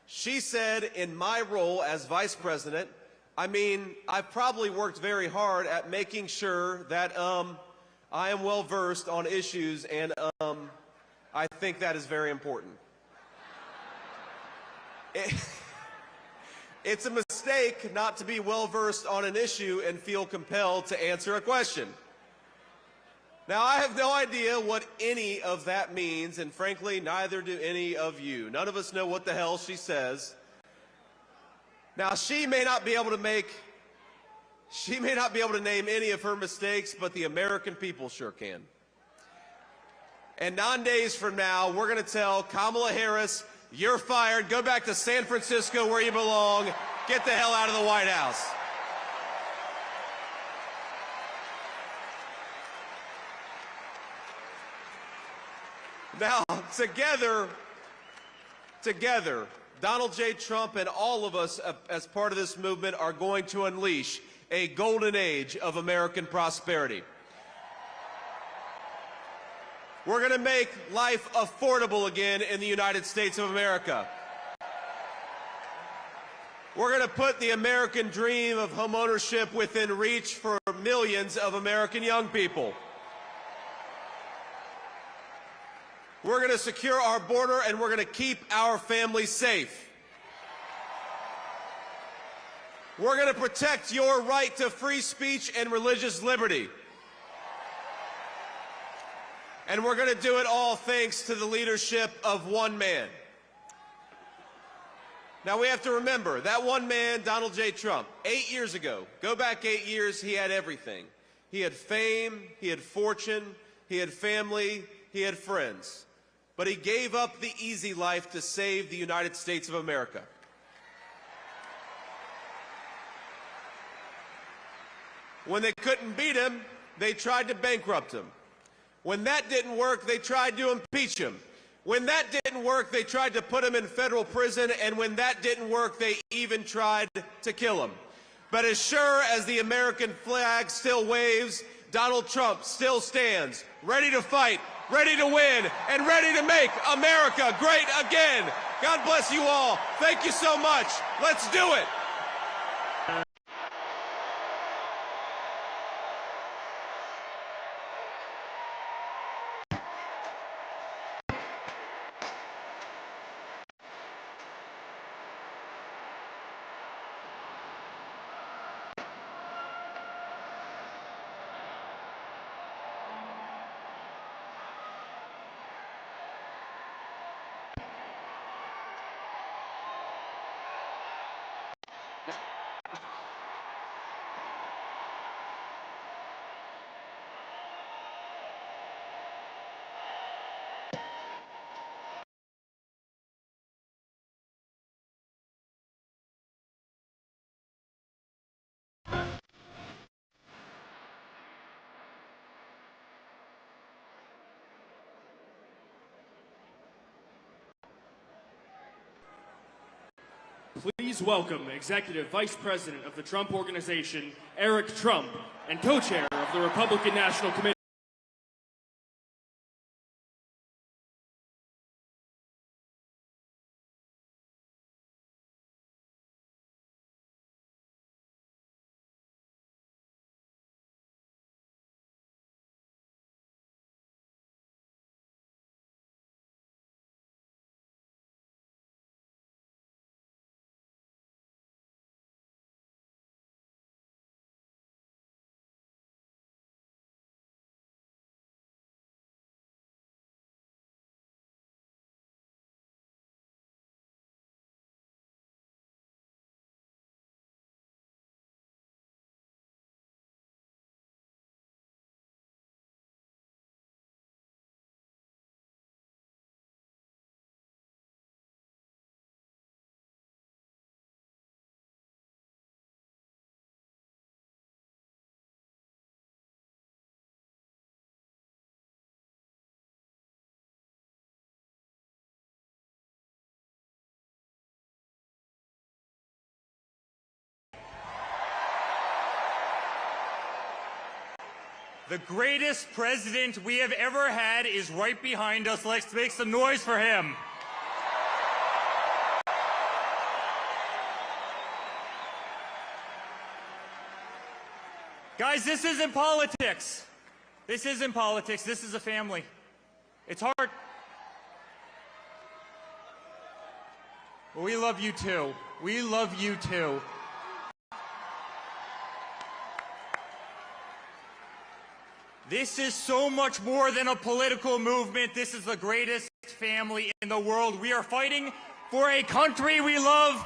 She said, "In my role as vice president, I've probably worked very hard at making sure that I am well versed on issues, and I think that is very important." It's a mistake not to be well versed on an issue and feel compelled to answer a question. Now, I have no idea what any of that means, and frankly, neither do any of you. None of us know what the hell she says. Now, she may not be able to name any of her mistakes, but the American people sure can. And 9 days from now, we're going to tell Kamala Harris, "You're fired. Go back to San Francisco where you belong. Get the hell out of the White House." Now, together, Donald J. Trump and all of us as part of this movement are going to unleash a golden age of American prosperity. We're going to make life affordable again in the United States of America. We're going to put the American dream of homeownership within reach for millions of American young people. We're going to secure our border, and we're going to keep our families safe. We're going to protect your right to free speech and religious liberty. And we're going to do it all thanks to the leadership of one man. Now, we have to remember, that one man, Donald J. Trump, 8 years ago, go back 8 years, he had everything. He had fame, he had fortune, he had family, he had friends. But he gave up the easy life to save the United States of America. When they couldn't beat him, they tried to bankrupt him. When that didn't work, they tried to impeach him. When that didn't work, they tried to put him in federal prison, and when that didn't work, they even tried to kill him. But as sure as the American flag still waves, Donald Trump still stands, ready to fight, ready to win, and ready to make America great again. God bless you all. Thank you so much. Let's do it. Please welcome Executive Vice President of the Trump Organization, Eric Trump, and co-chair of the Republican National Committee, The greatest president we have ever had is right behind us. Let's make some noise for him. Guys, this isn't politics. This isn't politics. This is a family. It's hard. We love you too. We love you too. This is so much more than a political movement. This is the greatest family in the world. We are fighting for a country we love.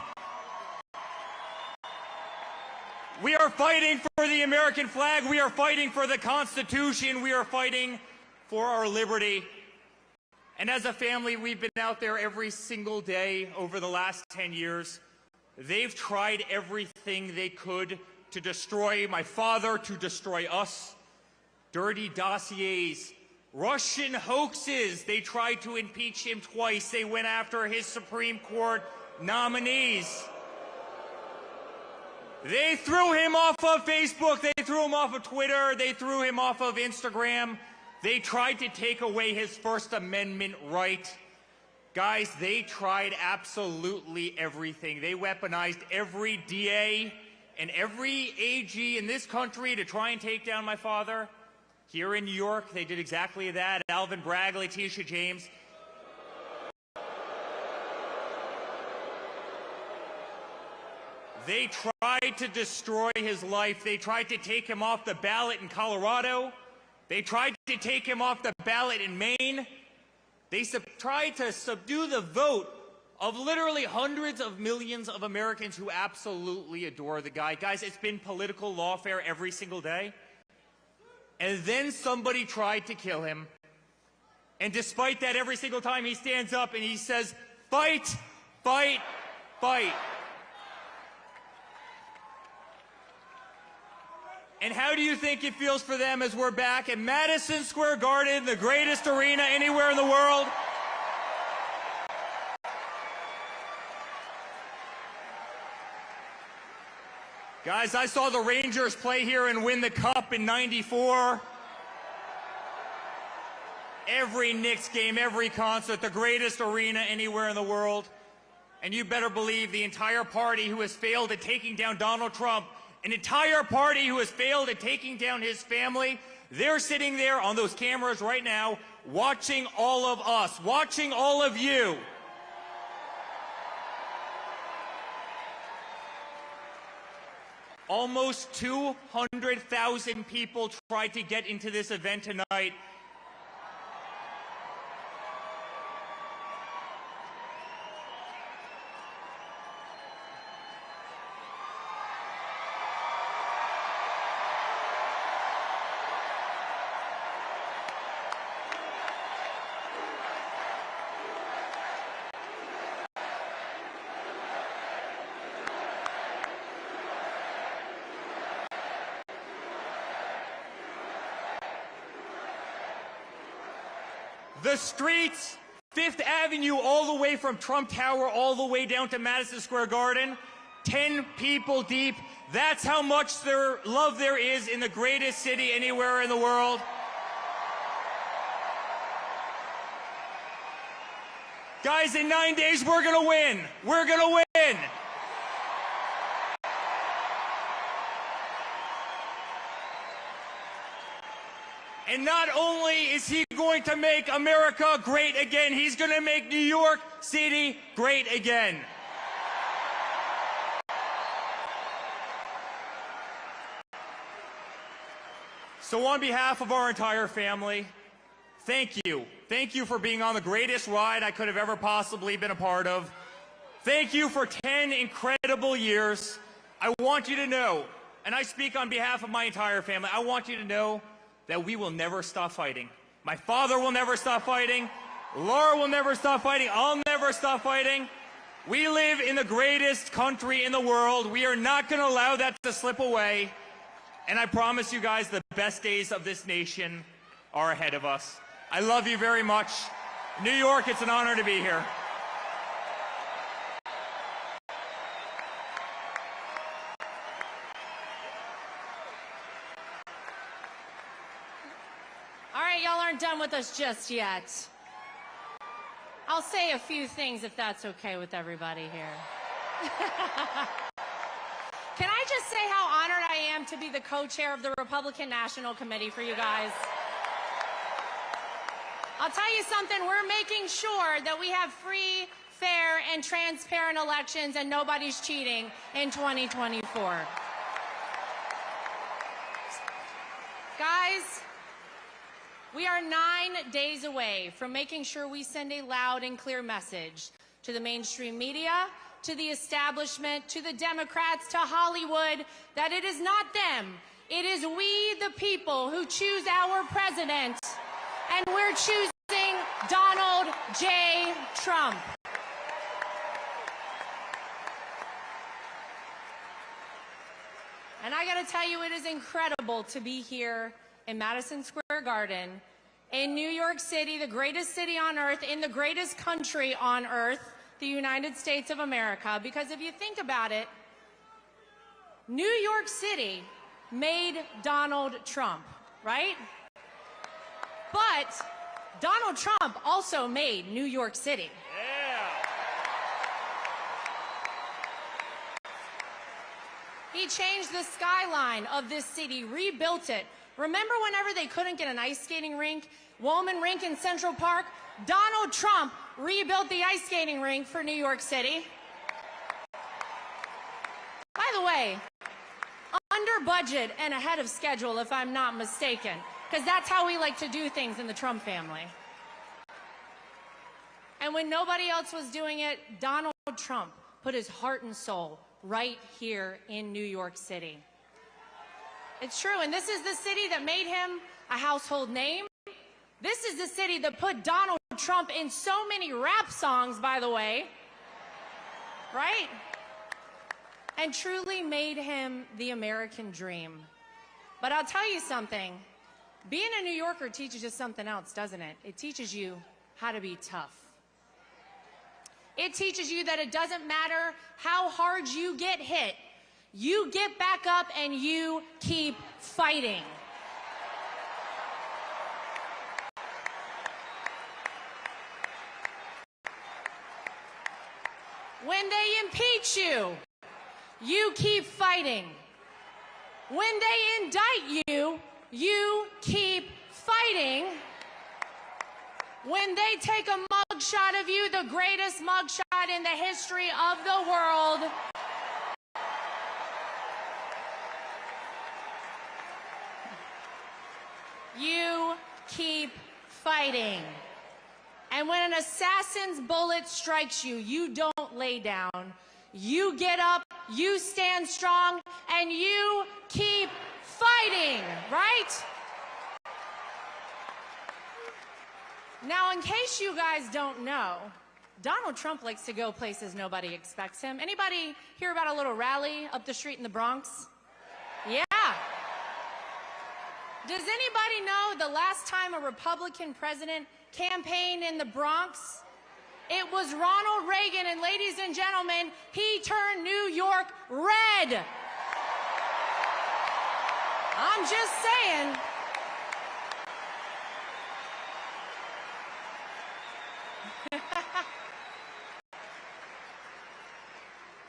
We are fighting for the American flag. We are fighting for the Constitution. We are fighting for our liberty. And as a family, we've been out there every single day over the last 10 years. They've tried everything they could to destroy my father, to destroy us. Dirty dossiers, Russian hoaxes. They tried to impeach him twice. They went after his Supreme Court nominees. They threw him off of Facebook. They threw him off of Twitter. They threw him off of Instagram. They tried to take away his First Amendment right. Guys, they tried absolutely everything. They weaponized every DA and every AG in this country to try and take down my father. Here in New York, they did exactly that. Alvin Bragg, Letitia James. They tried to destroy his life. They tried to take him off the ballot in Colorado. They tried to take him off the ballot in Maine. They tried to subdue the vote of literally hundreds of millions of Americans who absolutely adore the guy. Guys, it's been political lawfare every single day. And then somebody tried to kill him. And despite that, every single time he stands up and he says, fight, fight, fight. And how do you think it feels for them as we're back at Madison Square Garden, the greatest arena anywhere in the world? Guys, I saw the Rangers play here and win the Cup in '94. Every Knicks game, every concert, the greatest arena anywhere in the world. And you better believe the entire party who has failed at taking down Donald Trump, an entire party who has failed at taking down his family, they're sitting there on those cameras right now watching all of us, watching all of you. Almost 200,000 people tried to get into this event tonight. The streets, Fifth Avenue, all the way from Trump Tower, all the way down to Madison Square Garden, 10 people deep. That's how much love there is in the greatest city anywhere in the world. Guys, in 9 days, we're gonna win. We're gonna win. And not only is he going to make America great again, he's going to make New York City great again. So on behalf of our entire family, thank you. Thank you for being on the greatest ride I could have ever possibly been a part of. Thank you for 10 incredible years. I want you to know, and I speak on behalf of my entire family, I want you to know that we will never stop fighting. My father will never stop fighting. Laura will never stop fighting. I'll never stop fighting. We live in the greatest country in the world. We are not going to allow that to slip away. And I promise you guys the best days of this nation are ahead of us. I love you very much. New York, it's an honor to be here. All right, y'all aren't done with us just yet. I'll say a few things if that's okay with everybody here. Can I just say how honored I am to be the co-chair of the Republican National Committee for you guys? I'll tell you something, we're making sure that we have free, fair, and transparent elections and nobody's cheating in 2024. Guys, we are 9 days away from making sure we send a loud and clear message to the mainstream media, to the establishment, to the Democrats, to Hollywood, that it is not them. It is we, the people, who choose our president, and we're choosing Donald J. Trump. And I got to tell you, it is incredible to be here in Madison Square Garden, in New York City, the greatest city on earth, in the greatest country on earth, the United States of America. Because if you think about it, New York City made Donald Trump, right? But Donald Trump also made New York City. He changed the skyline of this city, rebuilt it. Remember whenever they couldn't get an ice skating rink, Woolman Rink in Central Park? Donald Trump rebuilt the ice skating rink for New York City. By the way, under budget and ahead of schedule, if I'm not mistaken, because that's how we like to do things in the Trump family. And when nobody else was doing it, Donald Trump put his heart and soul right here in New York City. It's true, and this is the city that made him a household name. This is the city that put Donald Trump in so many rap songs, by the way, right? And truly made him the American dream. But I'll tell you something, being a New Yorker teaches you something else, doesn't it? It teaches you how to be tough. It teaches you that it doesn't matter how hard you get hit, you get back up and you keep fighting. When they impeach you, you keep fighting. When they indict you, you keep fighting. When they take a mugshot of you, the greatest mugshot in the history of the world, you keep fighting. And when an assassin's bullet strikes you, you don't lay down. You get up, you stand strong, and you keep fighting, right? Now, in case you guys don't know, Donald Trump likes to go places nobody expects him. Anybody hear about a little rally up the street in the Bronx? Yeah. Does anybody know the last time a Republican president campaigned in the Bronx? It was Ronald Reagan, and ladies and gentlemen, he turned New York red. I'm just saying.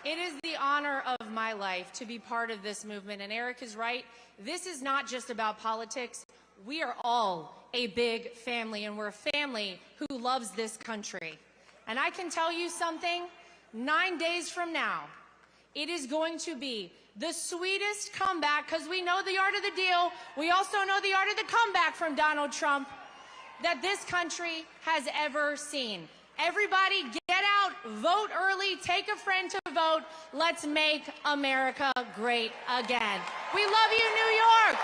It is the honor of my life to be part of this movement, and Eric is right. This is not just about politics. We are all a big family, and we're a family who loves this country. And I can tell you something, 9 days from now, it is going to be the sweetest comeback, because we know the art of the deal. We also know the art of the comeback from Donald Trump that this country has ever seen. Everybody get out, vote early, take a friend to vote. Let's make America great again. We love you, New York.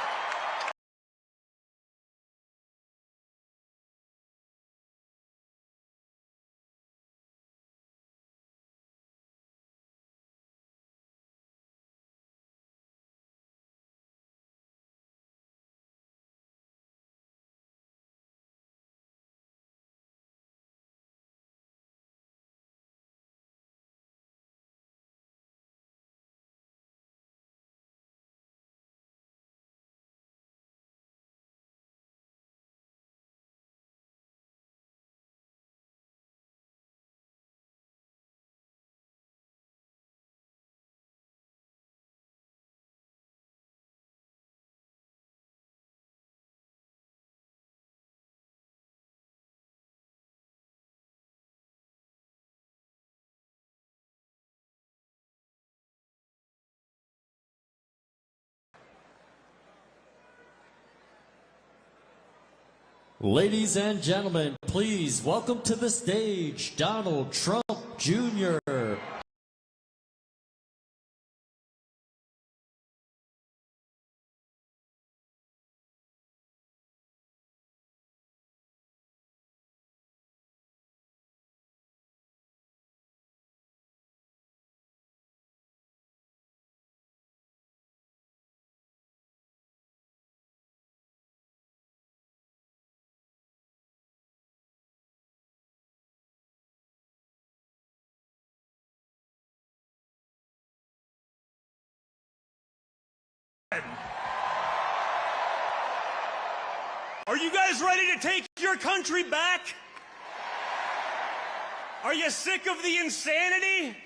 Ladies and gentlemen, please welcome to the stage Donald Trump Jr. Are you guys ready to take your country back? Are you sick of the insanity?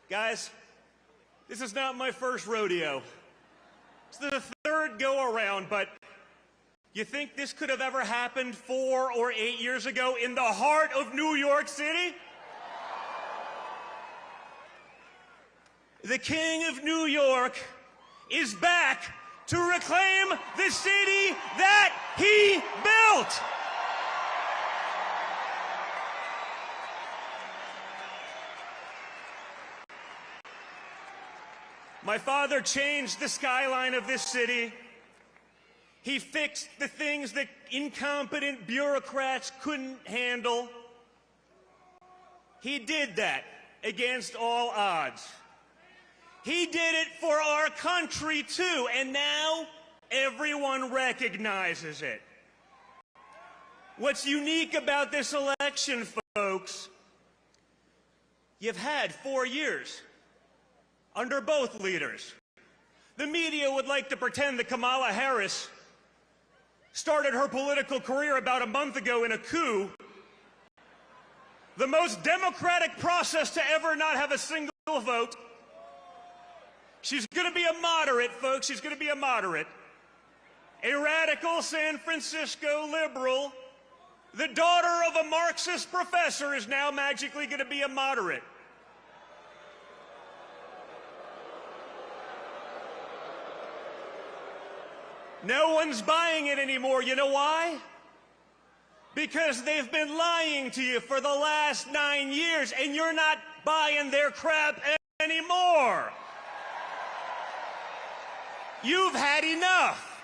Guys, this is not my first rodeo. It's the third go-around, but you think this could have ever happened 4 or 8 years ago in the heart of New York City? The King of New York is back to reclaim the city that he built. My father changed the skyline of this city. He fixed the things that incompetent bureaucrats couldn't handle. He did that against all odds. He did it for our country, too, and now everyone recognizes it. What's unique about this election, folks, you've had 4 years under both leaders. The media would like to pretend that Kamala Harris started her political career about a month ago in a coup, the most democratic process to ever not have a single vote. She's going to be a moderate, folks. She's going to be a moderate. A radical San Francisco liberal. The daughter of a Marxist professor is now magically going to be a moderate. No one's buying it anymore. You know why? Because they've been lying to you for the last 9 years, and you're not buying their crap anymore. You've had enough.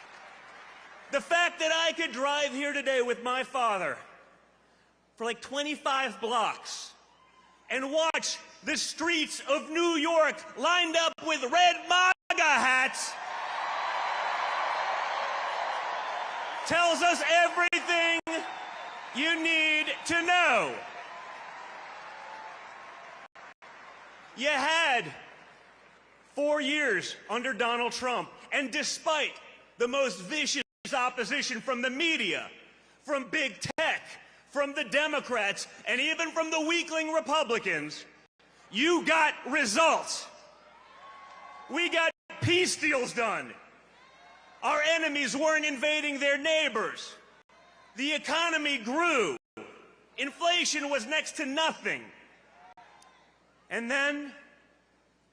The fact that I could drive here today with my father for like 25 blocks and watch the streets of New York lined up with red MAGA hats tells us everything you need to know. You had 4 years under Donald Trump, and despite the most vicious opposition from the media, from big tech, from the Democrats, and even from the weakling Republicans, you got results. We got peace deals done. Our enemies weren't invading their neighbors. The economy grew. Inflation was next to nothing. And then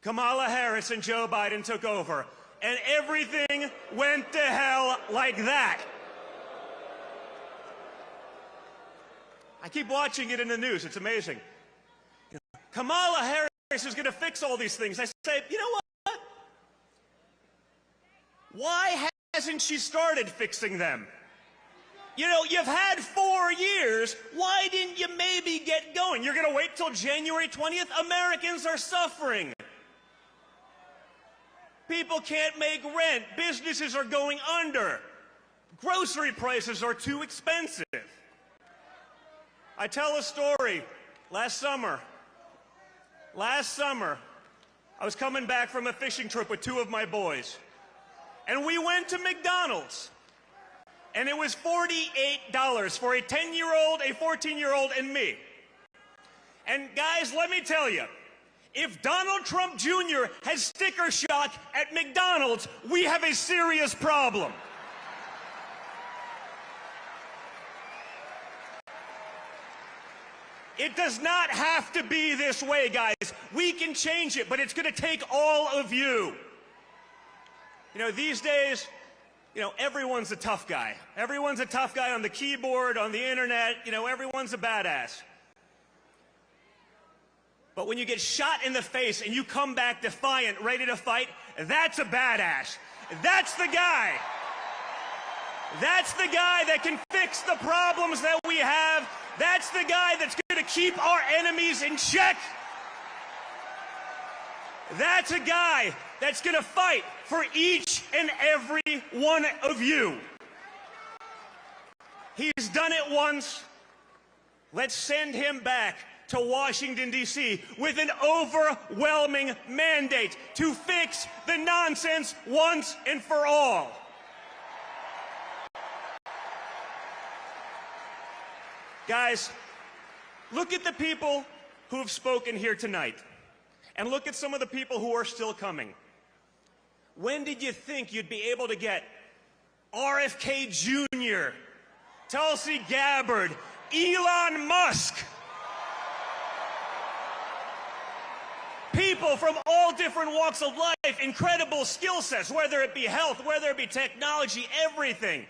Kamala Harris and Joe Biden took over, and everything went to hell like that. I keep watching it in the news. It's amazing. Kamala Harris is going to fix all these things. I say, you know what? Why hasn't she started fixing them? You know, you've had 4 years. Why didn't you maybe get going? You're going to wait till January 20th? Americans are suffering. People can't make rent. Businesses are going under. Grocery prices are too expensive. I tell a story. Last summer, I was coming back from a fishing trip with 2 of my boys. And we went to McDonald's. And it was $48 for a 10-year-old, a 14-year-old, and me. And guys, let me tell you, if Donald Trump Jr. has sticker shock at McDonald's, we have a serious problem. It does not have to be this way, guys. We can change it, but it's going to take all of you. You know, these days, you know, everyone's a tough guy. Everyone's a tough guy on the keyboard, on the internet, you know, everyone's a badass. But when you get shot in the face and you come back defiant, ready to fight, that's a badass. That's the guy. That's the guy that can fix the problems that we have. That's the guy that's going to keep our enemies in check. That's a guy that's going to fight for each and every one of you. He's done it once. Let's send him back to Washington, D.C. with an overwhelming mandate to fix the nonsense once and for all. Guys, look at the people who have spoken here tonight, and look at some of the people who are still coming. When did you think you'd be able to get RFK Jr., Tulsi Gabbard, Elon Musk, people from all different walks of life, incredible skill sets, whether it be health, whether it be technology, everything.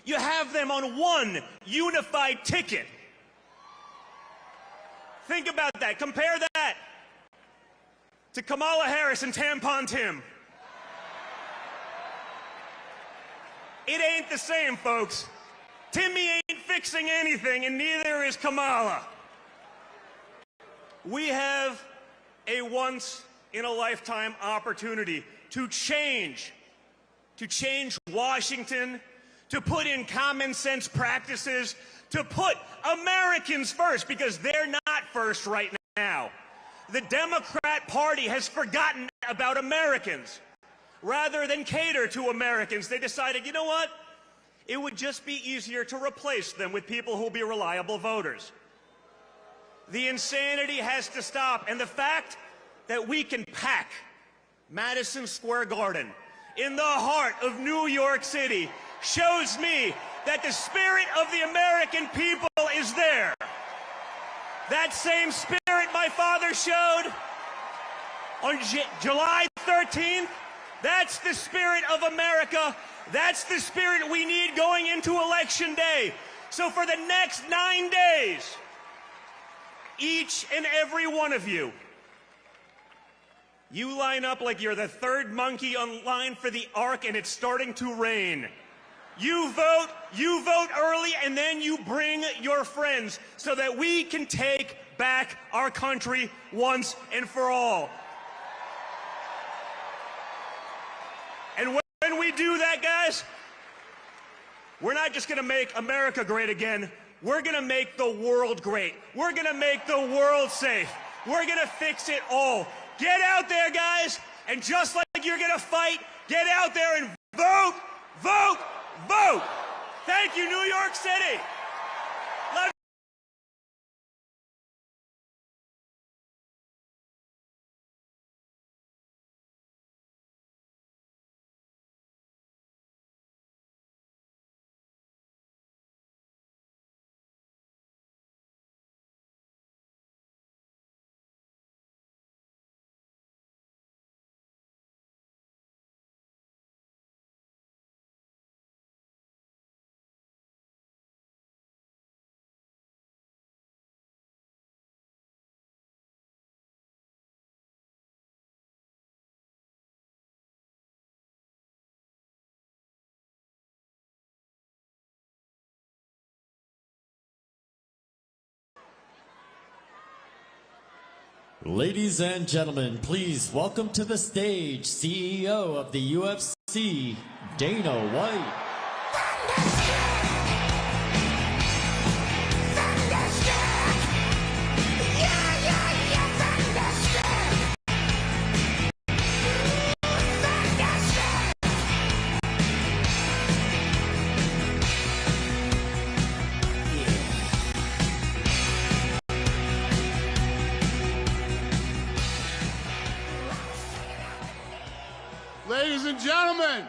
You have them on one unified ticket. Think about that. Compare that to Kamala Harris and Tampon Tim. It ain't the same, folks. Timmy ain't fixing anything, and neither is Kamala. We have a once-in-a-lifetime opportunity to change Washington, to put in common sense practices, to put Americans first, because they're not first right now. The Democrat Party has forgotten about Americans. Rather than cater to Americans, they decided, you know what? It would just be easier to replace them with people who will be reliable voters. The insanity has to stop, and the fact that we can pack Madison Square Garden in the heart of New York City shows me that the spirit of the American people is there. That same spirit my father showed on July 13th, that's the spirit of America. That's the spirit we need going into Election Day. So for the next 9 days, each and every one of you, you line up like you're the third monkey on line for the Ark and it's starting to rain. You vote early, and then you bring your friends so that we can take back our country once and for all. And when we do that, guys, we're not just going to make America great again. We're going to make the world great. We're going to make the world safe. We're going to fix it all. Get out there, guys, and just like you're going to fight, get out there and vote, vote, vote. Thank you, New York City. Love Ladies and gentlemen, please welcome to the stage CEO of the UFC, Dana White. Ladies and gentlemen,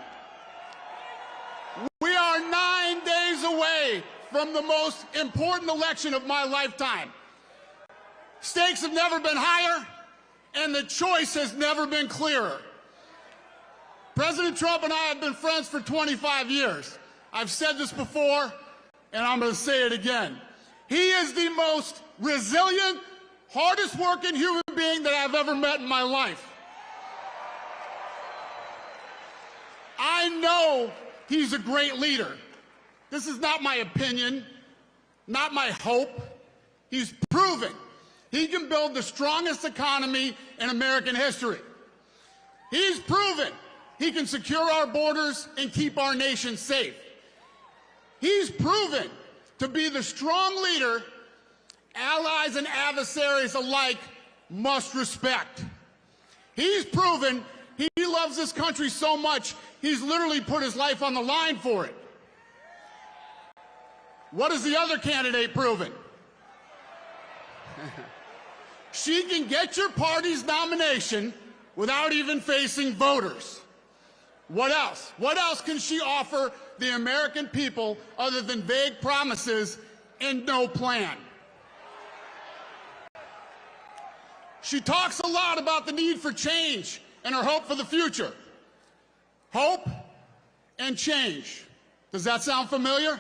we are 9 days away from the most important election of my lifetime. Stakes have never been higher, and the choice has never been clearer. President Trump and I have been friends for 25 years. I've said this before, and I'm going to say it again. He is the most resilient, hardest working human being that I've ever met in my life. I know he's a great leader. This is not my opinion, not my hope. He's proven he can build the strongest economy in American history. He's proven he can secure our borders and keep our nation safe. He's proven to be the strong leader allies and adversaries alike must respect. He's proven he loves this country so much, he's literally put his life on the line for it. What has the other candidate proven? She can get your party's nomination without even facing voters. What else? What else can she offer the American people other than vague promises and no plan? She talks a lot about the need for change and her hope for the future. Hope and change. Does that sound familiar?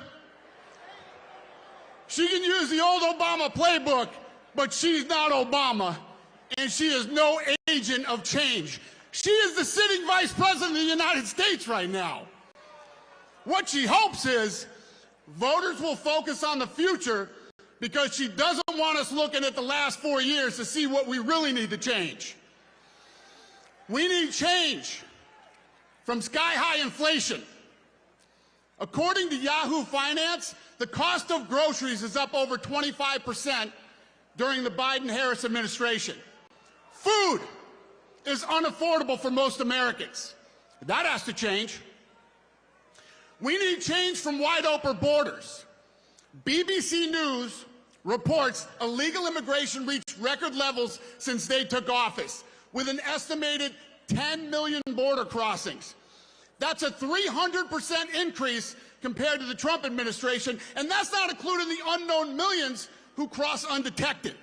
She can use the old Obama playbook, but she's not Obama, and she is no agent of change. She is the sitting vice president of the United States right now. What she hopes is voters will focus on the future because she doesn't want us looking at the last 4 years to see what we really need to change. We need change from sky-high inflation. According to Yahoo Finance, the cost of groceries is up over 25% during the Biden-Harris administration. Food is unaffordable for most Americans. That has to change. We need change from wide-open borders. BBC News reports illegal immigration reached record levels since they took office, with an estimated 10 million border crossings. That's a 300% increase compared to the Trump administration, and that's not including the unknown millions who cross undetected.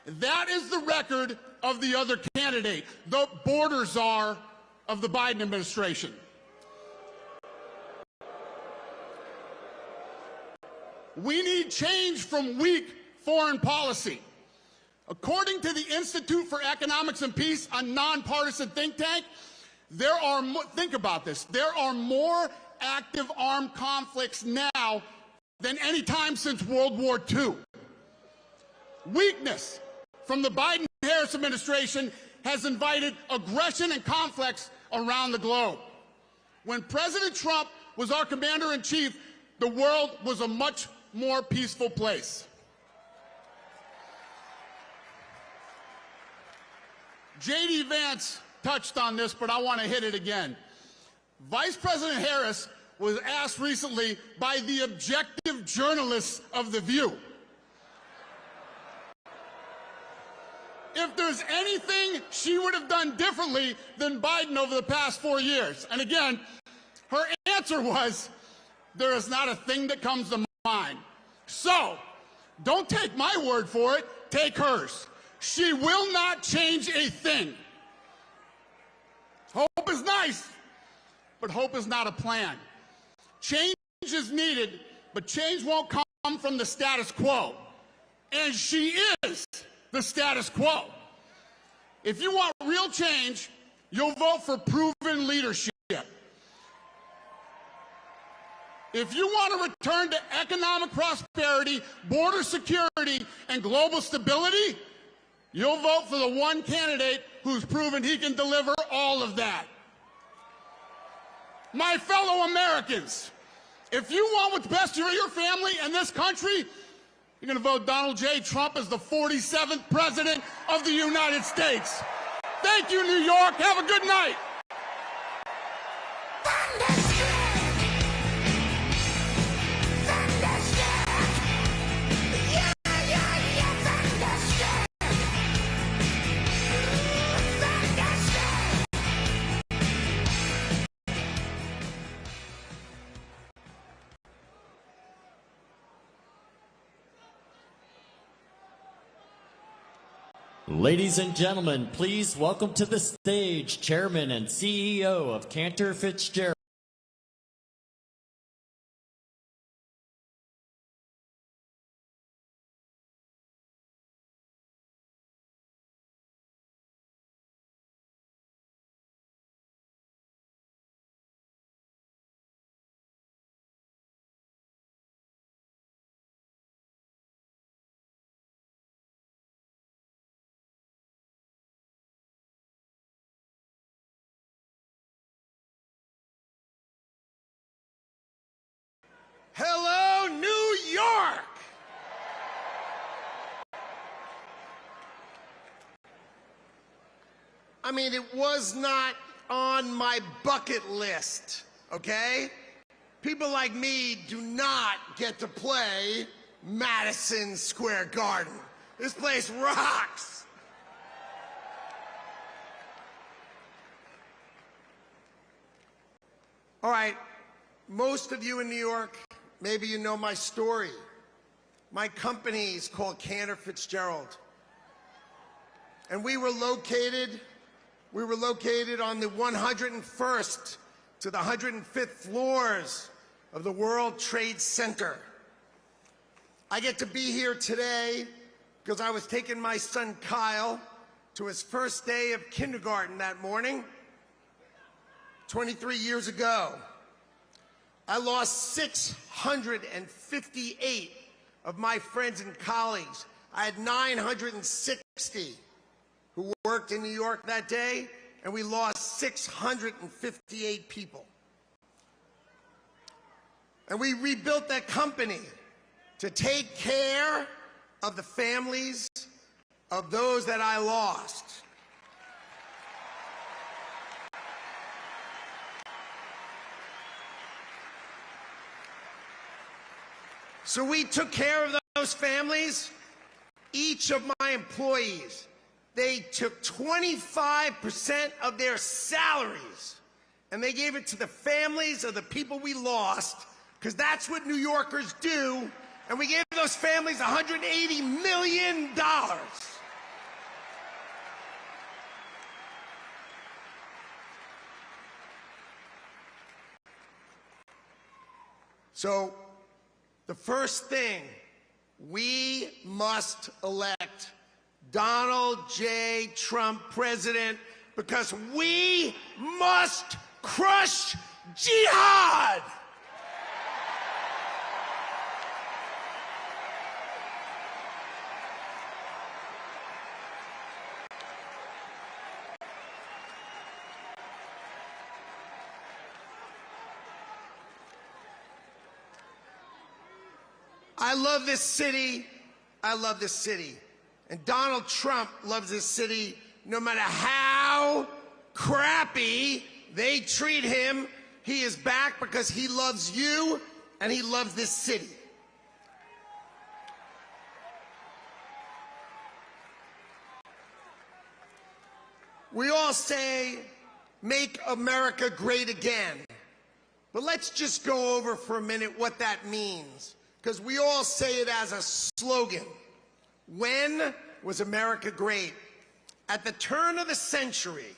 That is the record of the other candidate, the border czar of the Biden administration. We need change from weak foreign policy. According to the Institute for Economics and Peace, a nonpartisan think tank, think about this, there are more active armed conflicts now than any time since World War II. Weakness from the Biden-Harris administration has invited aggression and conflicts around the globe. When President Trump was our commander-in-chief, the world was a much more peaceful place. J.D. Vance touched on this, but I want to hit it again. Vice President Harris was asked recently by the objective journalists of The View if there's anything she would have done differently than Biden over the past 4 years. And again, her answer was, there is not a thing that comes to mind. So, don't take my word for it, take hers. She will not change a thing. Hope is nice, but hope is not a plan. Change is needed, but change won't come from the status quo. And she is the status quo. If you want real change, you'll vote for proven leadership. If you want to return to economic prosperity, border security, and global stability, you'll vote for the one candidate who's proven he can deliver all of that. My fellow Americans, if you want what's best for your family and this country, you're going to vote Donald J. Trump as the 47th President of the United States. Thank you, New York. Have a good night. Ladies and gentlemen, please welcome to the stage Chairman and CEO of Cantor Fitzgerald. Hello, New York! I mean, it was not on my bucket list, okay? People like me do not get to play Madison Square Garden. This place rocks! All right, most of you in New York, maybe you know my story. My company is called Cantor Fitzgerald. And we were located on the 101st to the 105th floors of the World Trade Center. I get to be here today because I was taking my son Kyle to his first day of kindergarten that morning, 23 years ago. I lost 658 of my friends and colleagues. I had 960 who worked in New York that day, and we lost 658 people. And we rebuilt that company to take care of the families of those that I lost. So we took care of those families. Each of my employees, they took 25% of their salaries and they gave it to the families of the people we lost, because that's what New Yorkers do. And we gave those families $180 million. So the first thing, we must elect Donald J. Trump president, because we must crush jihad. I love this city. I love this city. And Donald Trump loves this city no matter how crappy they treat him. He is back because he loves you and he loves this city. We all say, make America great again. But let's just go over for a minute what that means, because we all say it as a slogan. When was America great? At the turn of the century,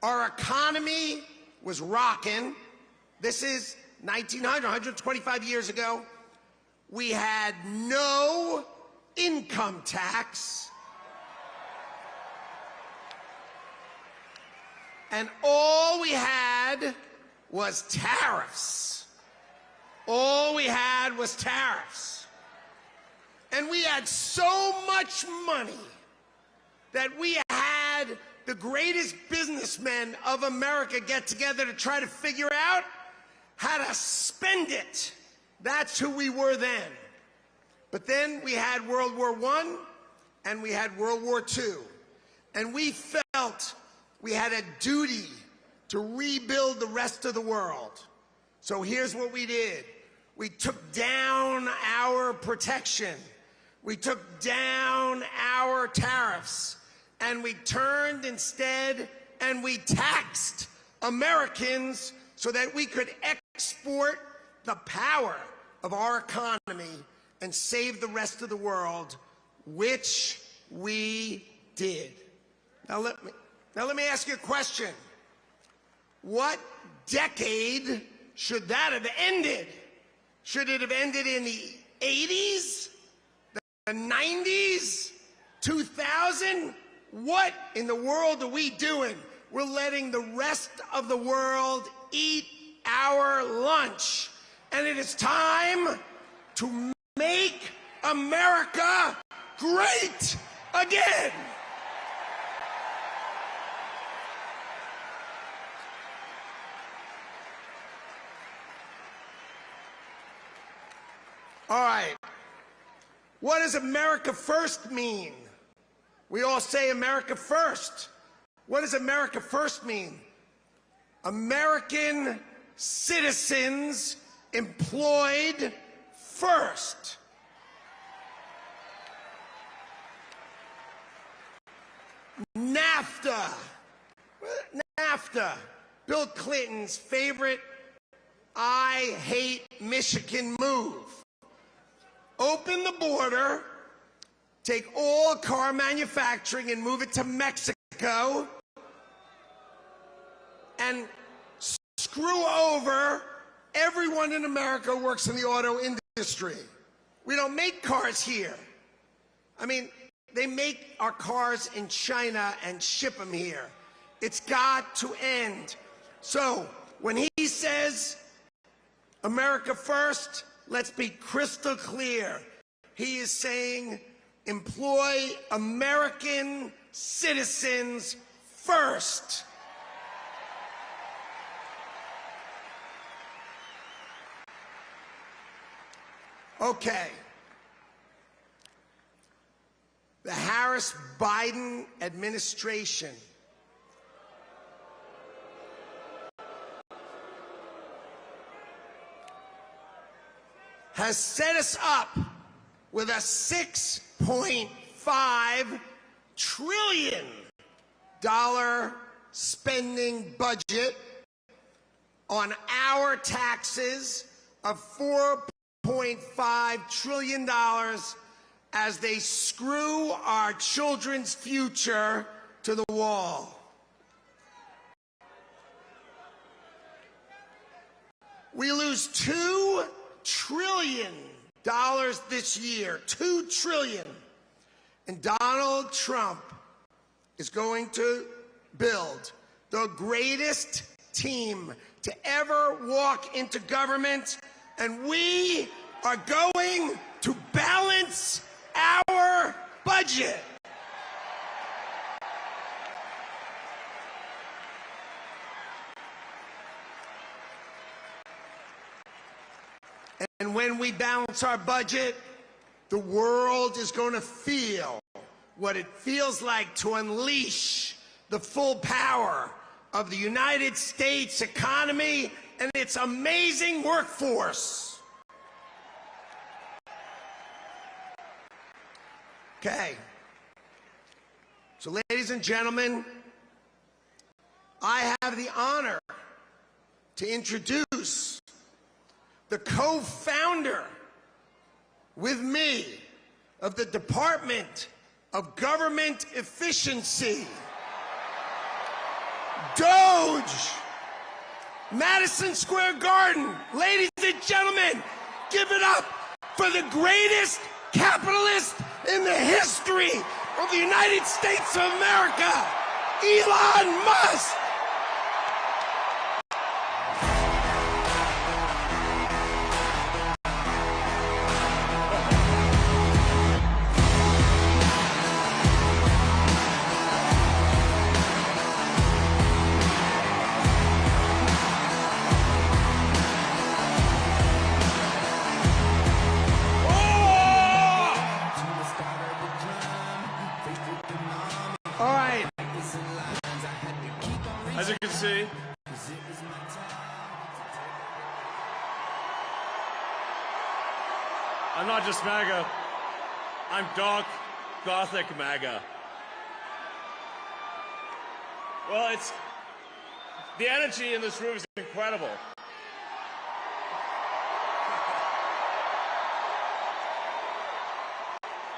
our economy was rocking. This is 1900, 125 years ago. We had no income tax. And all we had was tariffs. All we had was tariffs. And we had so much money that we had the greatest businessmen of America get together to try to figure out how to spend it. That's who we were then. But then we had World War I and we had World War II. And we felt we had a duty to rebuild the rest of the world. So here's what we did. We took down our protection. We took down our tariffs. And we turned instead and we taxed Americans so that we could export the power of our economy and save the rest of the world, which we did. Now let me ask you a question. What decade should that have ended? Should it have ended in the 80s? The 90s? 2000? What in the world are we doing? We're letting the rest of the world eat our lunch. And it is time to make America great again. All right. What does America first mean? We all say America first. What does America first mean? American citizens employed first. NAFTA. NAFTA. Bill Clinton's favorite I hate Michigan move. Open the border, take all car manufacturing and move it to Mexico, and screw over everyone in America who works in the auto industry. We don't make cars here. I mean, they make our cars in China and ship them here. It's got to end. So when he says America first, let's be crystal clear. He is saying employ American citizens first. Okay. The Harris-Biden administration has set us up with a $6.5 trillion spending budget on our taxes of $4.5 trillion as they screw our children's future to the wall. We lose $2 trillion this year, $2 trillion. And Donald Trump is going to build the greatest team to ever walk into government, and we are going to balance our budget. And when we balance our budget, the world is going to feel what it feels like to unleash the full power of the United States economy and its amazing workforce. Okay. So, ladies and gentlemen, I have the honor to introduce the co-founder with me of the Department of Government Efficiency, Doge, Madison Square Garden. Ladies and gentlemen, give it up for the greatest capitalist in the history of the United States of America, Elon Musk. As you can see, I'm not just MAGA, I'm dark, gothic MAGA. Well, the energy in this room is incredible.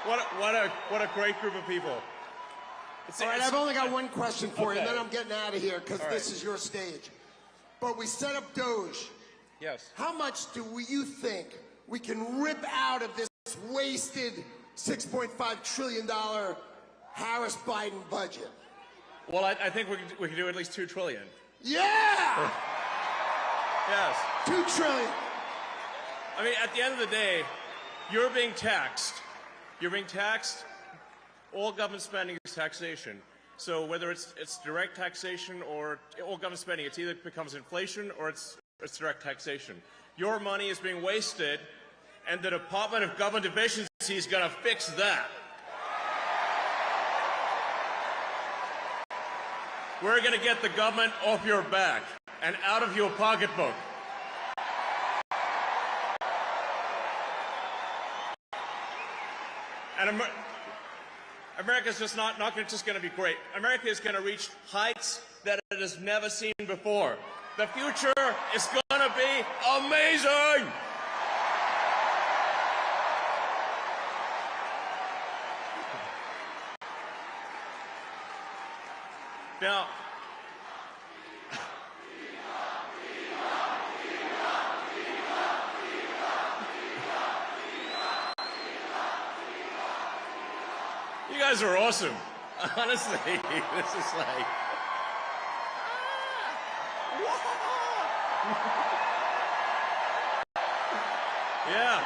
What a great group of people. All right, I've only got one question for you, and then I'm getting out of here because All this right. is your stage. But we set up Doge. Yes. How much do you think we can rip out of this wasted $6.5 trillion Harris-Biden budget? Well, I think we can do at least $2 trillion. Yeah! Yes. $2 trillion. I mean, at the end of the day, you're being taxed. You're being taxed. All government spending is taxation. So whether it's direct taxation or all government spending, it either becomes inflation or it's direct taxation. Your money is being wasted, and the Department of Government Efficiency is going to fix that. We're going to get the government off your back and out of your pocketbook. And America's just not just going to be great. America is going to reach heights that it has never seen before. The future is going to be amazing. Now, you guys are awesome. Honestly, this is like... Yeah.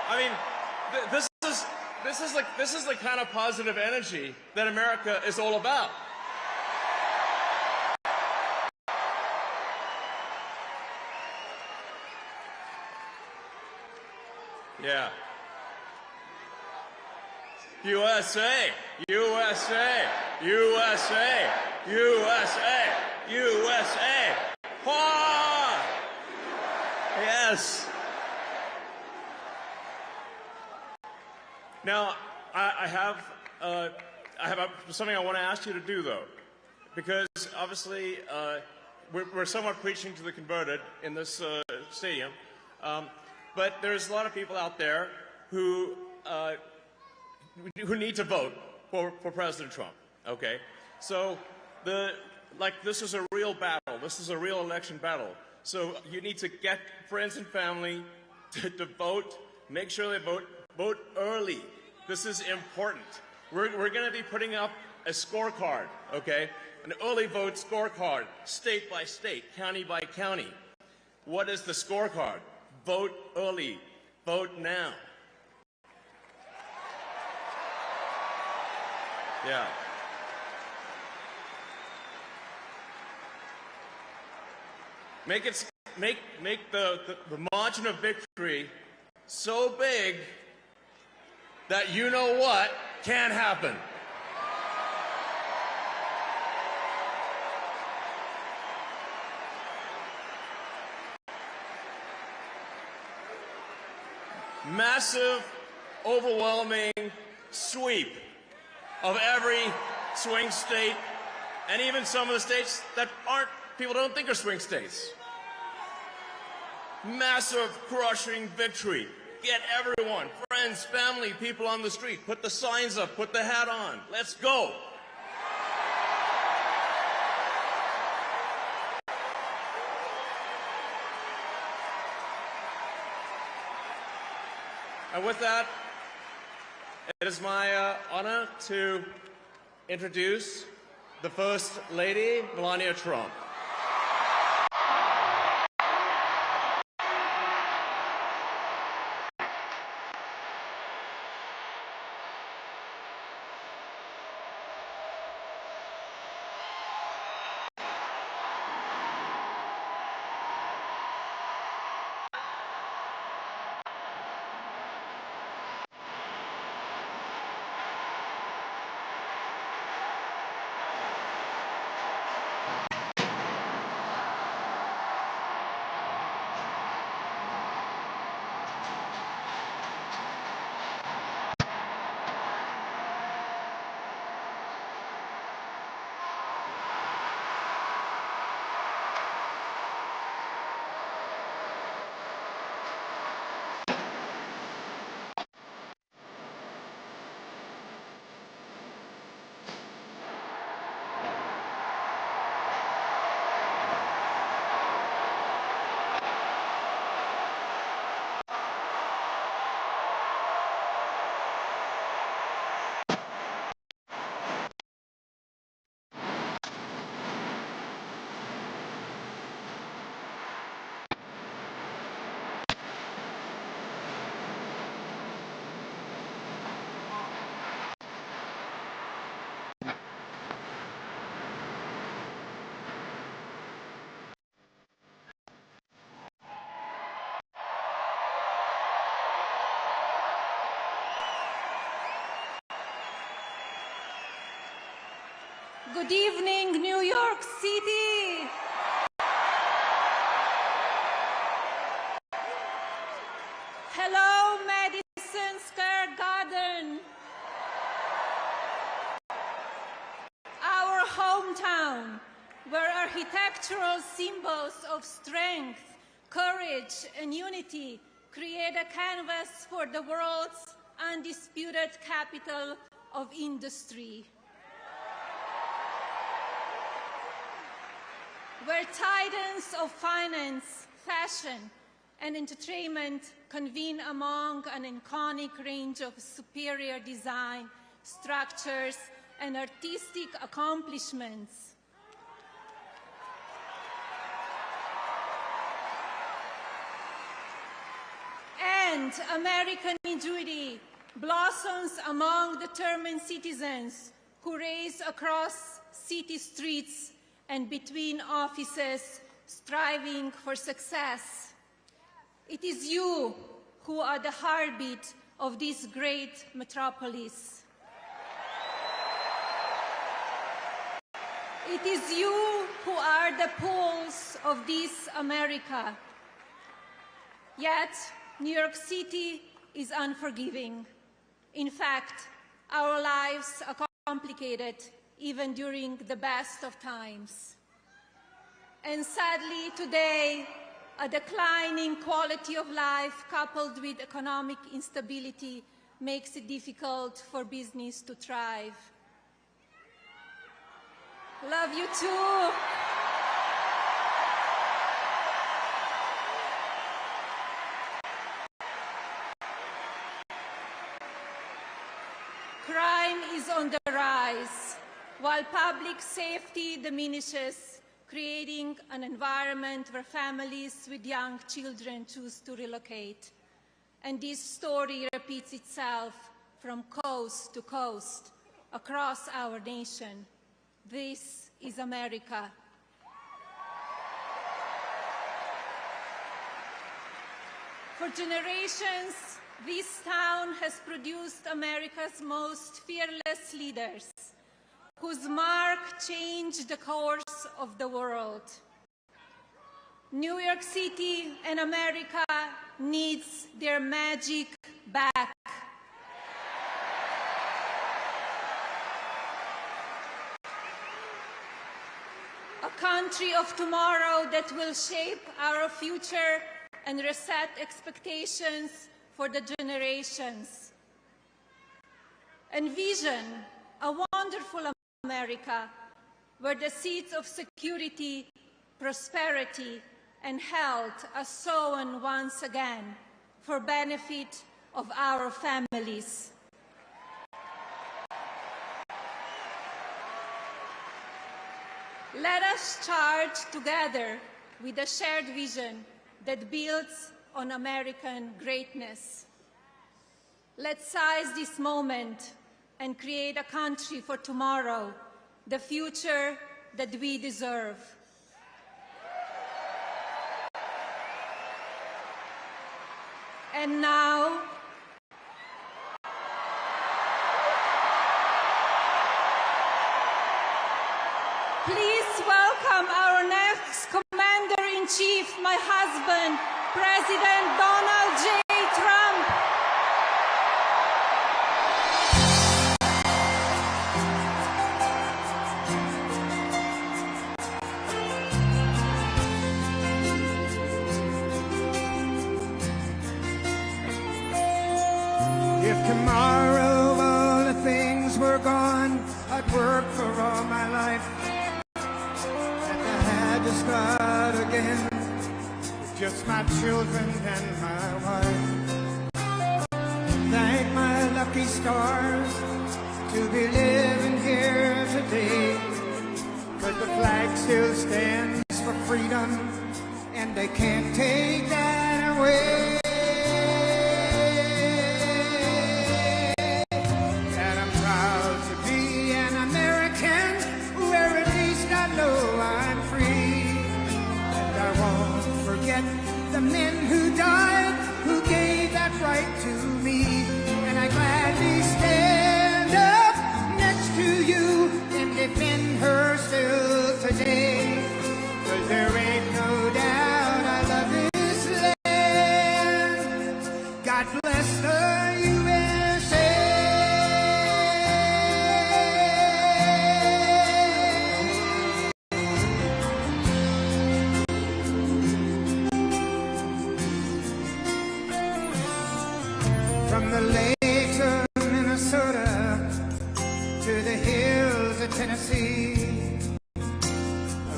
I mean, this is the kind of positive energy that America is all about. Yeah. USA, USA, USA, USA, USA. Ha! Yes. Now, I have something I want to ask you to do, though, because obviously we're somewhat preaching to the converted in this stadium, but there's a lot of people out there who need to vote for President Trump. Okay, so this is a real battle. This is a real election battle. So you need to get friends and family to vote. Make sure they vote. Vote early. This is important. We're going to be putting up a scorecard, okay? An early vote scorecard, state by state, county by county. What is the scorecard? Vote early. Vote now. Yeah. Make the margin of victory so big that you know what can happen. Massive, overwhelming sweep of every swing state, and even some of the states that people don't think are swing states. Massive, crushing victory. Get everyone, friends, family, people on the street. Put the signs up, put the hat on. Let's go. And with that, it is my honor to introduce the First Lady, Melania Trump. Good evening, New York City. Hello, Madison Square Garden. Our hometown, where architectural symbols of strength, courage, and unity create a canvas for the world's undisputed capital of industry. Where titans of finance, fashion, and entertainment convene among an iconic range of superior design, structures, and artistic accomplishments. And American ingenuity blossoms among determined citizens who race across city streets and between offices, striving for success. It is you who are the heartbeat of this great metropolis. It is you who are the pulse of this America. Yet, New York City is unforgiving. In fact, our lives are complicated even during the best of times. And sadly, today, a declining quality of life coupled with economic instability makes it difficult for business to thrive. Love you too. Crime is on the rise, while public safety diminishes, creating an environment where families with young children choose to relocate. And this story repeats itself from coast to coast across our nation. This is America. For generations, this town has produced America's most fearless leaders, whose mark changed the course of the world. New York City and America needs their magic back. A country of tomorrow that will shape our future and reset expectations for the generations. Envision a wonderful America where the seeds of security, prosperity, and health are sown once again for benefit of our families. Let us charge together with a shared vision that builds on American greatness. Let's seize this moment and create a country for tomorrow, the future that we deserve. And now, please welcome our next Commander-in-Chief, my husband, President Donald J. Trump. If tomorrow all the things were gone, I'd work for all my life. And I had to start again with just my children and my wife. Thank my lucky stars to be living here today. But the flag still stands for freedom, and they can't take that away. The men who died, who gave that right to me, and I gladly stand up next to you and defend her still today. 'Cause there ain't no doubt I love this land. God bless the USA. From the lakes of Minnesota to the hills of Tennessee,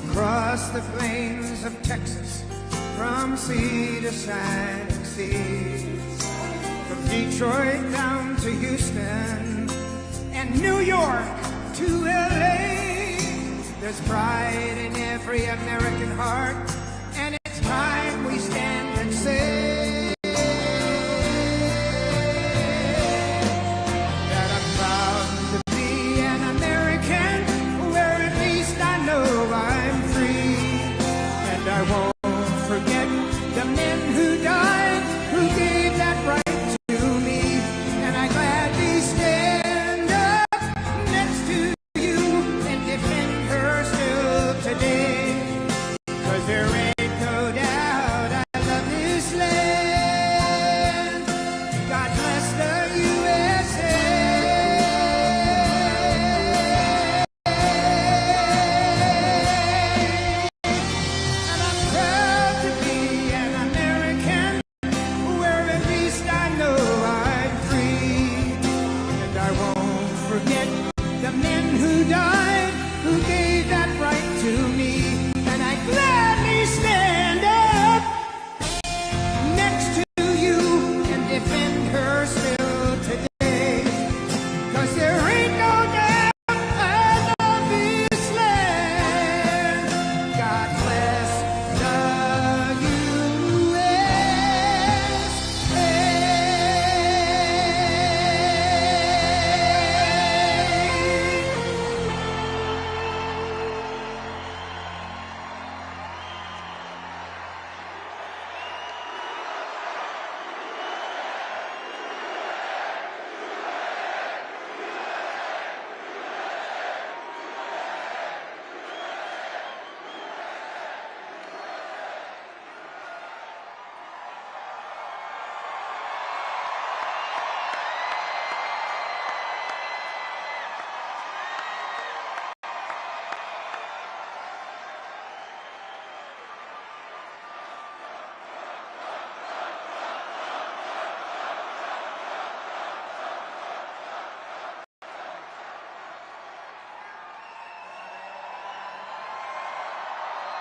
across the plains of Texas, from sea to shining seas, from Detroit down to Houston and New York to LA, there's pride in every American heart, and it's time we stand and say that I'm proud to be an American, where at least I know I'm free, and I won't forget the men who died, who gave that right to me, and I gladly stand up next to you and defend her still today. 'Cause there ain't no doubt I love this land. God bless the USA. And I'm proud to be an American, where at least I know I'm free. And I won't forget the men who died, who gave that right to me. And I gladly stand up next to you and defend her still today. 'Cause there ain't no doubt I love this land. God bless the USA.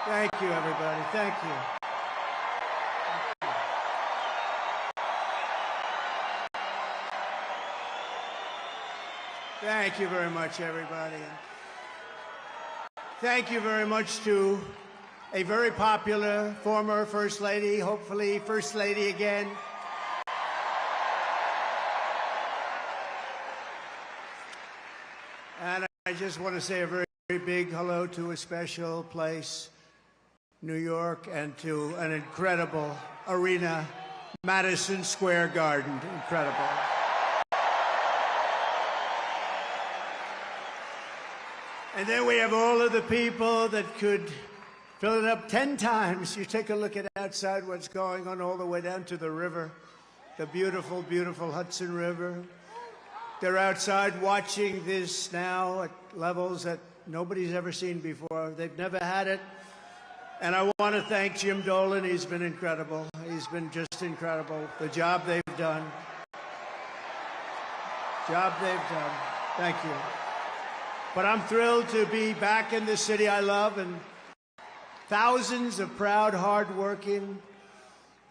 Thank you, everybody. Thank you. Thank you very much, everybody. And thank you very much to a very popular former First Lady, hopefully First Lady again. And I just want to say a very, very big hello to a special place, New York, and to an incredible arena, Madison Square Garden. Incredible. And then we have all of the people that could fill it up 10 times. You take a look at outside what's going on all the way down to the river, the beautiful, beautiful Hudson River. They're outside watching this now at levels that nobody's ever seen before. They've never had it. And I want to thank Jim Dolan. He's been incredible. He's been just incredible. The job they've done. Job they've done. Thank you. But I'm thrilled to be back in the city I love, and thousands of proud, hard-working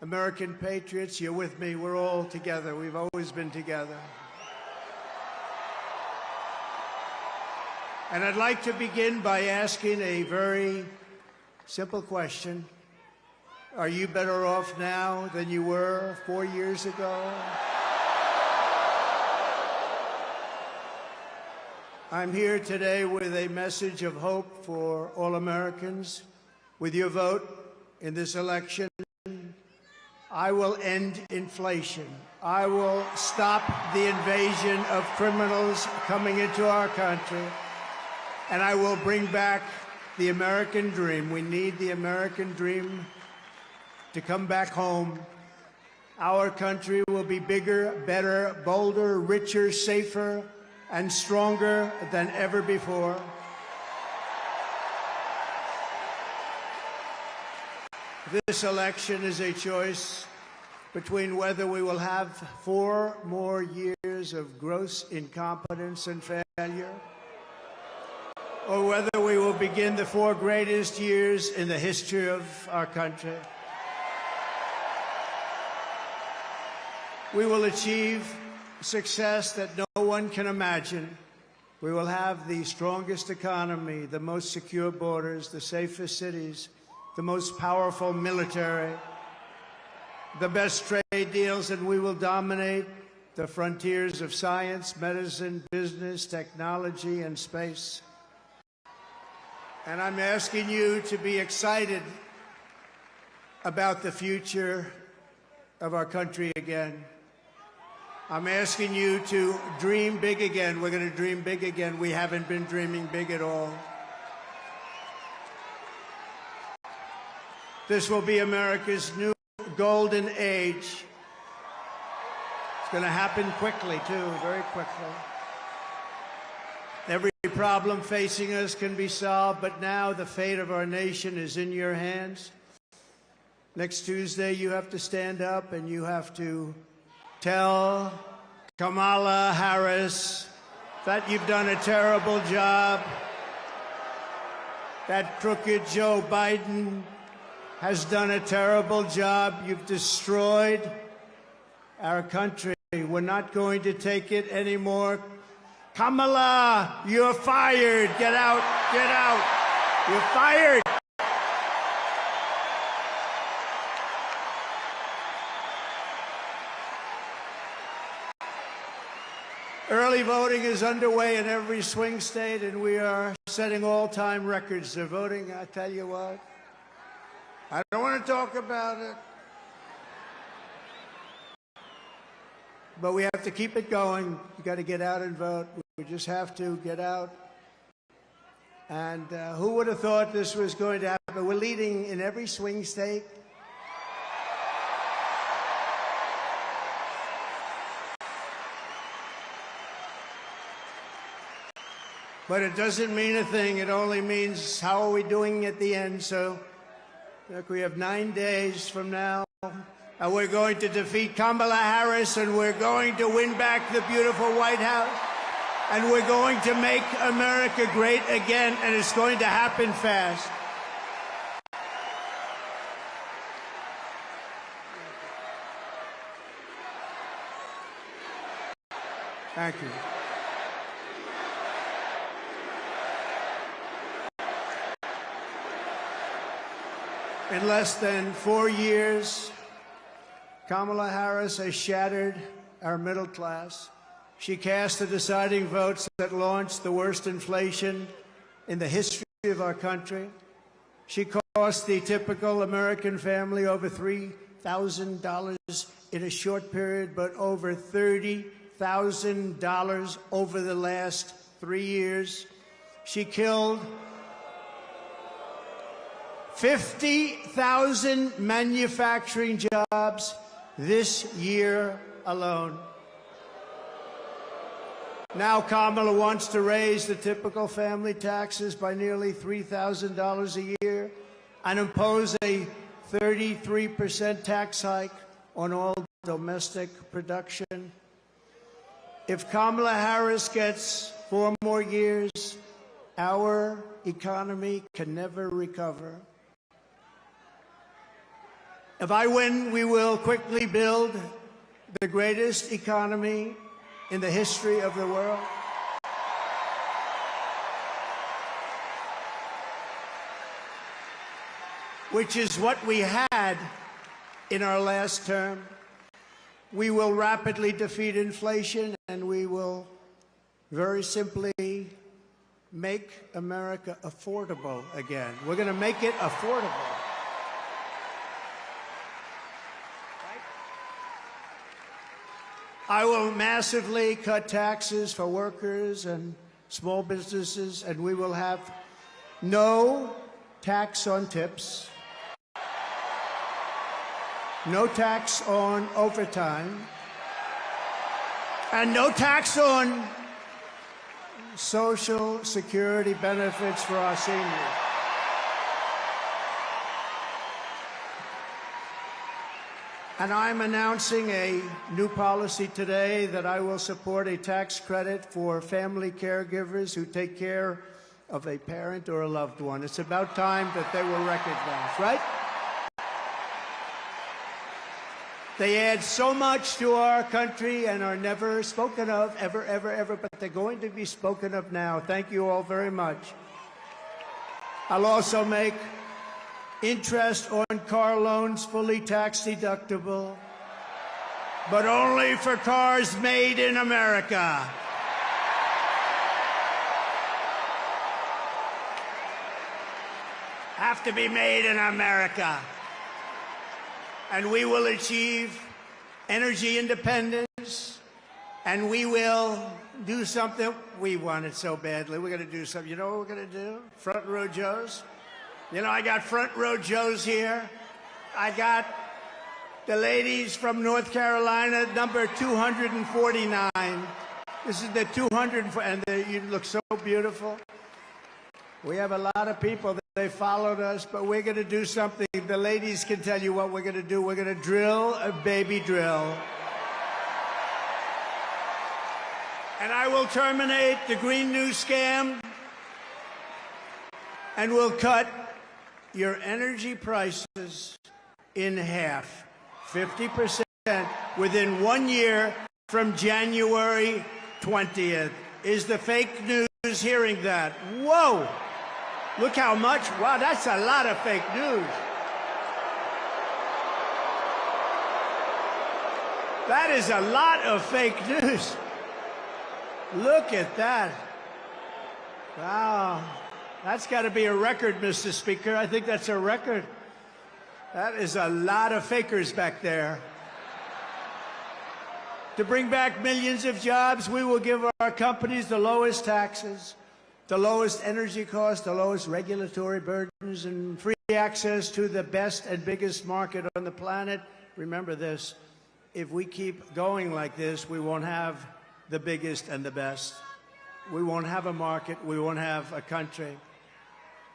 American patriots. You're with me. We're all together. We've always been together. And I'd like to begin by asking a very simple question. Are you better off now than you were 4 years ago? I'm here today with a message of hope for all Americans. With your vote in this election, I will end inflation. I will stop the invasion of criminals coming into our country. and I will bring back the American dream. We need the American dream to come back home. Our country will be bigger, better, bolder, richer, safer, and stronger than ever before. This election is a choice between whether we will have 4 more years of gross incompetence and failure, or whether we will begin the 4 greatest years in the history of our country. We will achieve success that no one can imagine. We will have the strongest economy, the most secure borders, the safest cities, the most powerful military, the best trade deals, and we will dominate the frontiers of science, medicine, business, technology, and space. And I'm asking you to be excited about the future of our country again. I'm asking you to dream big again. We're going to dream big again. We haven't been dreaming big at all. This will be America's new golden age. It's going to happen quickly, too, very quickly. Every problem facing us can be solved, but now the fate of our nation is in your hands. Next Tuesday, you have to stand up and you have to tell Kamala Harris that you've done a terrible job, that crooked Joe Biden has done a terrible job. You've destroyed our country. We're not going to take it anymore. Kamala, you're fired. Get out. Get out. You're fired. Early voting is underway in every swing state, and we are setting all-time records. They're voting, I tell you what. I don't want to talk about it. But we have to keep it going. You got to get out and vote. We just have to get out. And who would have thought this was going to happen? We're leading in every swing state. But it doesn't mean a thing. It only means how are we doing at the end. So look, we have 9 days from now, and we're going to defeat Kamala Harris, and we're going to win back the beautiful White House, and we're going to make America great again, and it's going to happen fast. Thank you. In less than 4 years, Kamala Harris has shattered our middle class. She cast the deciding votes that launched the worst inflation in the history of our country. She cost the typical American family over $3,000 in a short period, but over $30,000 over the last 3 years. She killed 50,000 manufacturing jobs this year alone. Now Kamala wants to raise the typical family taxes by nearly $3,000 a year and impose a 33% tax hike on all domestic production. If Kamala Harris gets 4 more years, our economy can never recover. If I win, we will quickly build the greatest economy in the history of the world. Which is what we had in our last term. We will rapidly defeat inflation, and we will very simply make America affordable again. We're going to make it affordable. I will massively cut taxes for workers and small businesses, and we will have no tax on tips, no tax on overtime, and no tax on Social Security benefits for our seniors. And I'm announcing a new policy today that I will support a tax credit for family caregivers who take care of a parent or a loved one. It's about time that they were recognized, right? They add so much to our country and are never spoken of, ever, ever, ever, but they're going to be spoken of now. Thank you all very much. I'll also make interest on car loans fully tax deductible, but only for cars made in America. Have to be made in America. And we will achieve energy independence, and we will do something. We want it so badly. We're going to do something. You know what we're going to do? Front row Joes. You know, I got front row Joes here. I got the ladies from North Carolina, number 249. This is the 200, and you look so beautiful. We have a lot of people that they followed us, but we're going to do something. The ladies can tell you what we're going to do. We're going to drill a baby drill. And I will terminate the Green New Scam, and we'll cut your energy prices in half, 50%, within 1 year from January 20th. Is the fake news hearing that? Whoa! Look how much. Wow, that's a lot of fake news. That is a lot of fake news. Look at that. Wow. That's got to be a record, Mr. Speaker. I think that's a record. That is a lot of fakers back there. To bring back millions of jobs, we will give our companies the lowest taxes, the lowest energy costs, the lowest regulatory burdens, and free access to the best and biggest market on the planet. Remember this, if we keep going like this, we won't have the biggest and the best. We won't have a market, we won't have a country.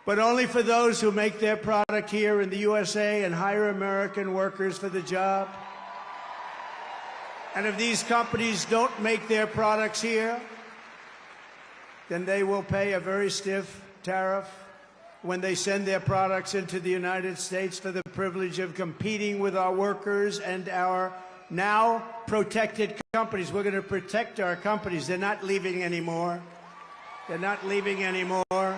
But only for those who make their product here in the USA and hire American workers for the job. And if these companies don't make their products here, then they will pay a very stiff tariff when they send their products into the United States for the privilege of competing with our workers and our now protected companies. We're going to protect our companies. They're not leaving anymore. They're not leaving anymore.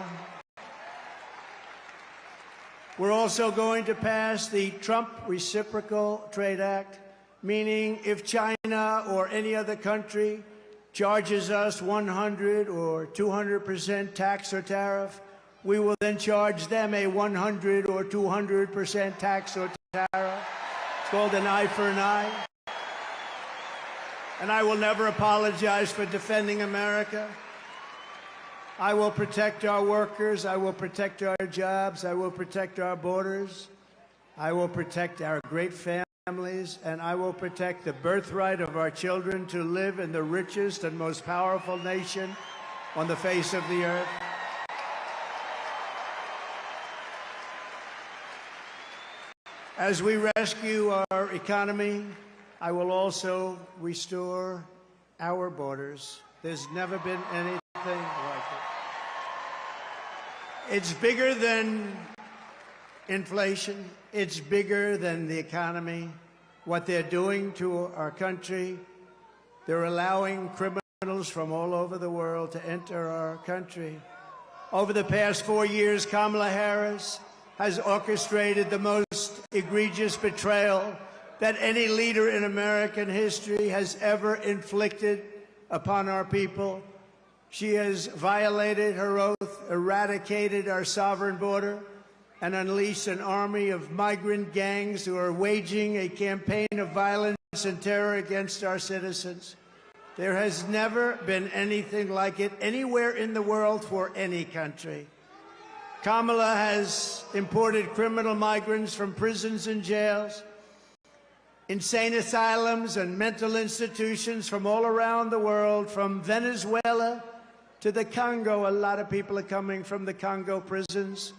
We're also going to pass the Trump Reciprocal Trade Act, meaning if China or any other country charges us 100 or 200% tax or tariff, we will then charge them a 100 or 200% tax or tariff. It's called an eye for an eye. And I will never apologize for defending America. I will protect our workers. I will protect our jobs. I will protect our borders. I will protect our great families, and I will protect the birthright of our children to live in the richest and most powerful nation on the face of the earth. As we rescue our economy, I will also restore our borders. There's never been anything like it. It's bigger than inflation. It's bigger than the economy. What they're doing to our country, they're allowing criminals from all over the world to enter our country. Over the past 4 years, Kamala Harris has orchestrated the most egregious betrayal that any leader in American history has ever inflicted upon our people. She has violated her oath, eradicated our sovereign border, and unleashed an army of migrant gangs who are waging a campaign of violence and terror against our citizens. There has never been anything like it anywhere in the world for any country. Kamala has imported criminal migrants from prisons and jails, insane asylums and mental institutions from all around the world, from Venezuela to the Congo. A lot of people are coming from the Congo prisons.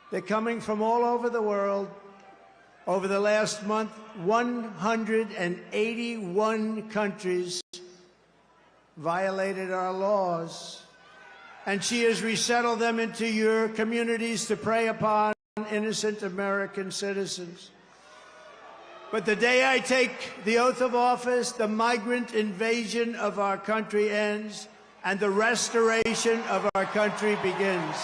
They're coming from all over the world. Over the last month, 181 countries violated our laws. And she has resettled them into your communities to prey upon innocent American citizens. But the day I take the oath of office, the migrant invasion of our country ends and the restoration of our country begins.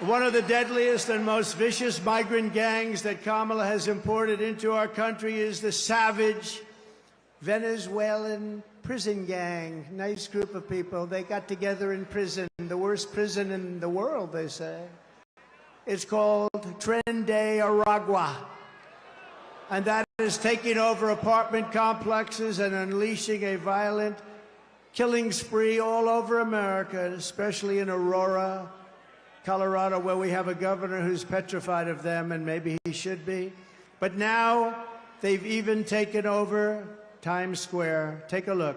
One of the deadliest and most vicious migrant gangs that Kamala has imported into our country is the savage Venezuelan prison gang. Nice group of people. They got together in prison, the worst prison in the world, they say. It's called Tren de Aragua. And that is taking over apartment complexes and unleashing a violent killing spree all over America, especially in Aurora, Colorado, where we have a governor who's petrified of them, and maybe he should be. But now they've even taken over Times Square. Take a look.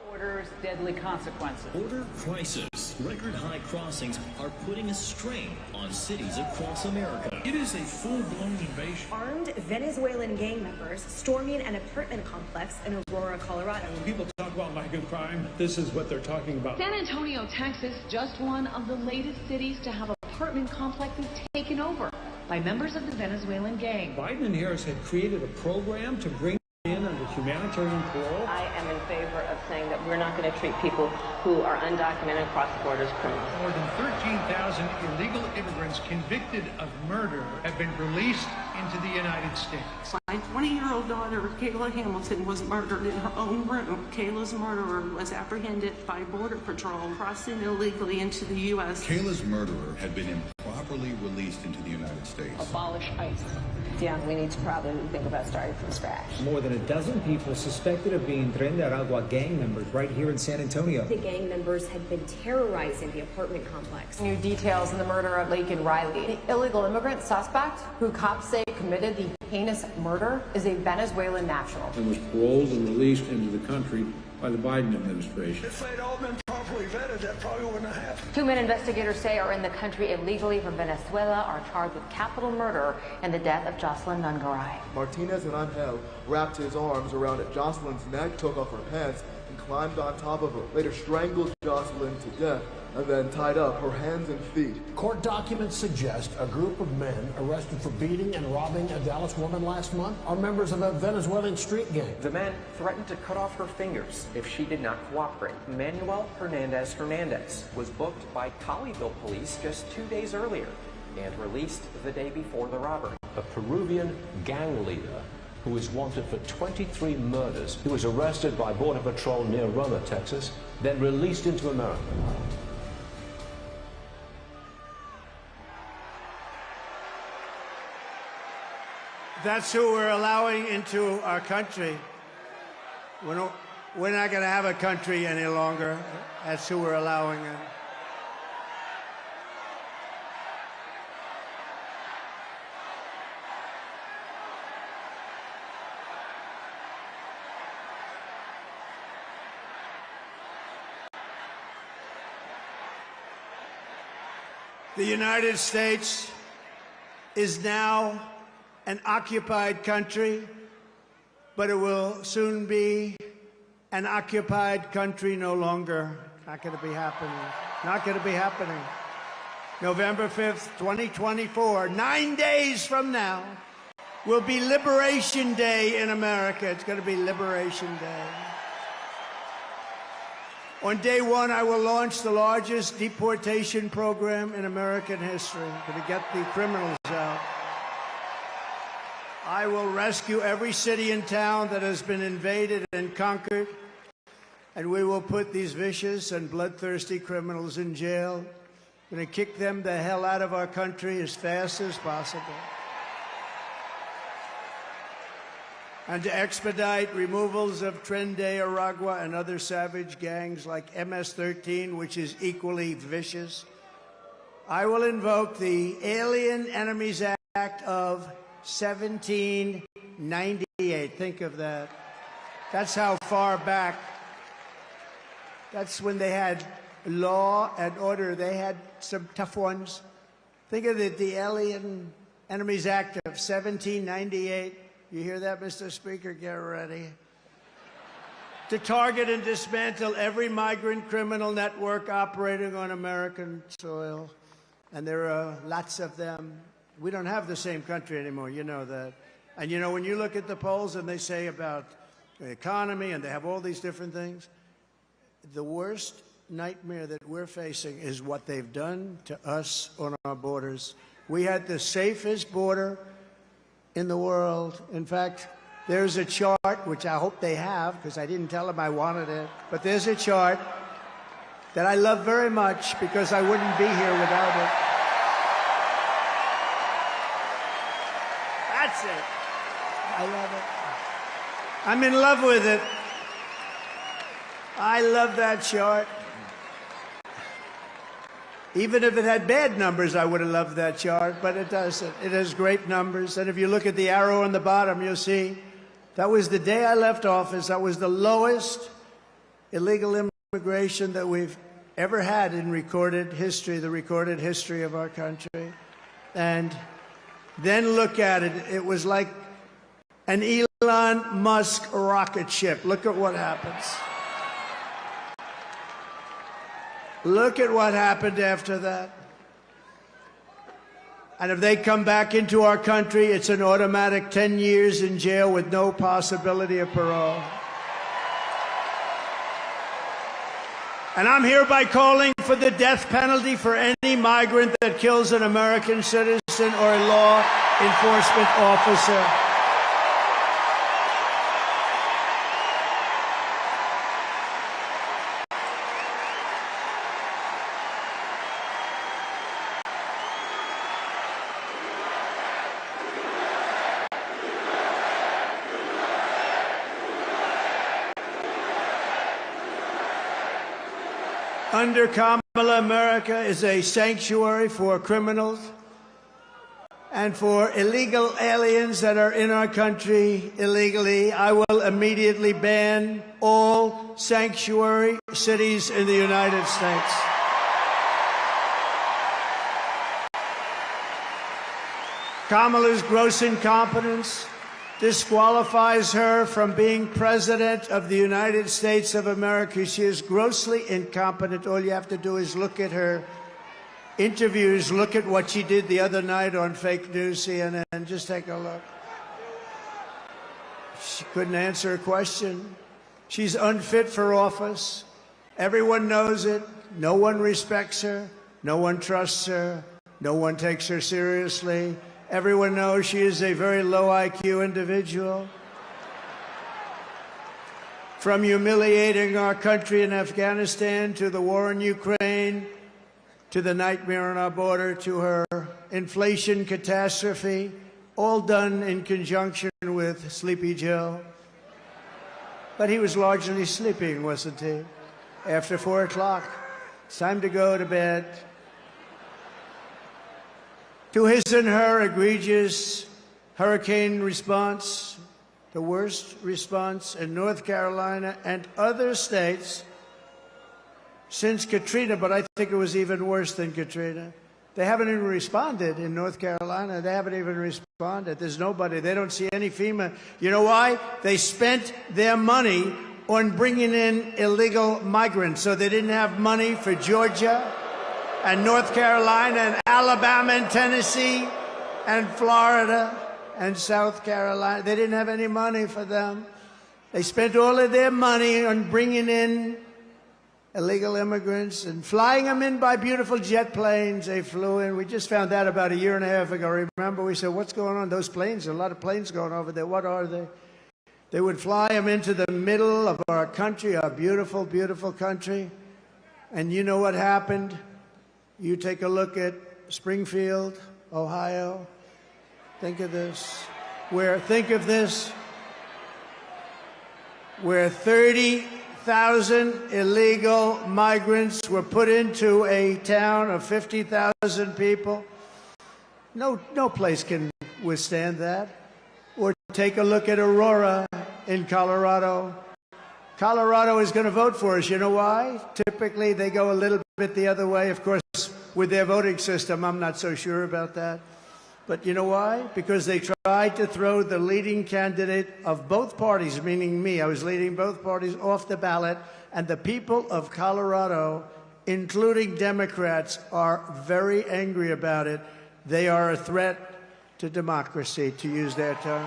Border's deadly consequences. Border crisis. Record high crossings are putting a strain on cities across America. It is a full-blown invasion. Armed Venezuelan gang members storming an apartment complex in Aurora, Colorado. When people talk about migrant crime, this is what they're talking about. San Antonio, Texas, just one of the latest cities to have apartment complexes taken over by members of the Venezuelan gang. Biden and Harris had created a program to bring in under humanitarian parole. I am in favor of saying that we're not going to treat people who are undocumented across the border as criminals. More than 13,000 illegal immigrants convicted of murder have been released into the United States. My 20-year-old daughter, Kayla Hamilton, was murdered in her own room. Kayla's murderer was apprehended by Border Patrol crossing illegally into the U.S. Kayla's murderer had been improperly released into the United States. Abolish ICE. Yeah, we need to probably think about starting from scratch. More than a dozen people suspected of being Tren de Aragua gang members right here in San Antonio. The gang members had been terrorizing the apartment complex. New details in the murder of Laken Riley. The illegal immigrant suspect, who cops say committed the heinous murder, is a Venezuelan national. And was paroled and released into the country by the Biden administration. If they'd all been properly vetted, that probably wouldn't have happened. Two men investigators say are in the country illegally from Venezuela are charged with capital murder and the death of Jocelyn Nungaray. Martinez and Angel wrapped his arms around Jocelyn's neck, took off her pants, and climbed on top of her. Later strangled Jocelyn to death and then tied up her hands and feet. Court documents suggest a group of men arrested for beating and robbing a Dallas woman last month are members of a Venezuelan street gang. The men threatened to cut off her fingers if she did not cooperate. Manuel Hernandez was booked by Colleyville police just 2 days earlier and released the day before the robbery. A Peruvian gang leader who is wanted for 23 murders. He was arrested by Border Patrol near Roma, Texas, then released into America. That's who we're allowing into our country. We're not going to have a country any longer. That's who we're allowing in. The United States is now an occupied country, but it will soon be an occupied country no longer. Not going to be happening. Not going to be happening. November 5th, 2024, 9 days from now, will be Liberation Day in America. It's going to be Liberation Day. On day one, I will launch the largest deportation program in American history. Going to get the criminals out. I will rescue every city and town that has been invaded and conquered, and we will put these vicious and bloodthirsty criminals in jail. We're going to kick them the hell out of our country as fast as possible. And to expedite removals of Tren de Aragua and other savage gangs like MS-13, which is equally vicious, I will invoke the Alien Enemies Act of 1798. Think of that. That's how far back. That's when they had law and order. They had some tough ones. Think of it, the Alien Enemies Act of 1798. You hear that, Mr. Speaker? Get ready. To target and dismantle every migrant criminal network operating on American soil. And there are lots of them. We don't have the same country anymore, you know that. And you know, when you look at the polls and they say about the economy and they have all these different things, the worst nightmare that we're facing is what they've done to us on our borders. We had the safest border in the world. In fact, there's a chart, which I hope they have, because I didn't tell them I wanted it, but there's a chart that I love very much because I wouldn't be here without it. That's it. I love it. I'm in love with it. I love that chart. Even if it had bad numbers, I would have loved that chart, but it doesn't. It has great numbers. And if you look at the arrow on the bottom, you'll see that was the day I left office. That was the lowest illegal immigration that we've ever had in recorded history, the recorded history of our country. And then look at it. It was like an Elon Musk rocket ship. Look at what happens. Look at what happened after that. And if they come back into our country, it's an automatic 10 years in jail with no possibility of parole. And I'm hereby calling for the death penalty for any migrant that kills an American citizen or a law enforcement officer. Under Kamala, America is a sanctuary for criminals and for illegal aliens that are in our country illegally. I will immediately ban all sanctuary cities in the United States. Kamala's gross incompetence disqualifies her from being President of the United States of America. She is grossly incompetent. All you have to do is look at her interviews, look at what she did the other night on fake news CNN. Just take a look. She couldn't answer a question. She's unfit for office. Everyone knows it. No one respects her. No one trusts her. No one takes her seriously. Everyone knows she is a very low IQ individual. From humiliating our country in Afghanistan to the war in Ukraine, to the nightmare on our border, to her inflation catastrophe, all done in conjunction with Sleepy Joe. But he was largely sleeping, wasn't he? After 4 o'clock, it's time to go to bed. To his and her egregious hurricane response, the worst response in North Carolina and other states since Katrina, but I think it was even worse than Katrina. They haven't even responded in North Carolina. They haven't even responded. There's nobody. They don't see any FEMA. You know why? They spent their money on bringing in illegal migrants, so they didn't have money for Georgia and North Carolina and Alabama and Tennessee and Florida and South Carolina. They didn't have any money for them. They spent all of their money on bringing in illegal immigrants and flying them in by beautiful jet planes. They flew in. We just found that about a year and a half ago. Remember, we said, what's going on? Those planes, a lot of planes going over there. What are they? They would fly them into the middle of our country, our beautiful, beautiful country. And you know what happened? You take a look at Springfield, Ohio. Think of this. Where 30,000 illegal migrants were put into a town of 50,000 people. No place can withstand that. Or take a look at Aurora in Colorado. Colorado is going to vote for us. You know why? Typically, they go a little bit the other way. Of course, with their voting system, I'm not so sure about that. But you know why? Because they tried to throw the leading candidate of both parties, meaning me. I was leading both parties off the ballot. And the people of Colorado, including Democrats, are very angry about it. They are a threat to democracy, to use their term.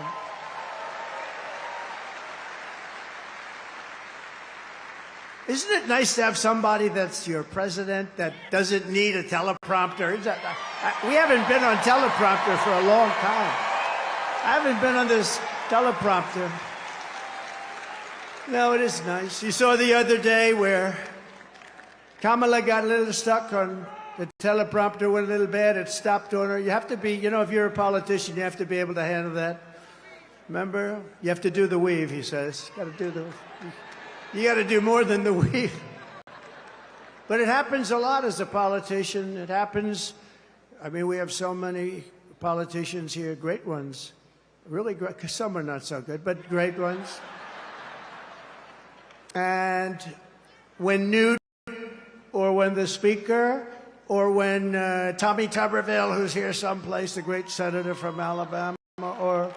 Isn't it nice to have somebody that's your president that doesn't need a teleprompter? We haven't been on teleprompter for a long time. I haven't been on this teleprompter. No, it is nice. You saw the other day where Kamala got a little stuck on the teleprompter, went a little bad. It stopped on her. You have to be, you know, if you're a politician, you have to be able to handle that. Remember? You have to do the weave, he says. Got to do the... You got to do more than the weave. But it happens a lot as a politician. It happens. I mean, we have so many politicians here, great ones. Really great. Some are not so good, but great ones. And when Newt, or when the Speaker, or when Tommy Tuberville, who's here someplace, the great senator from Alabama, or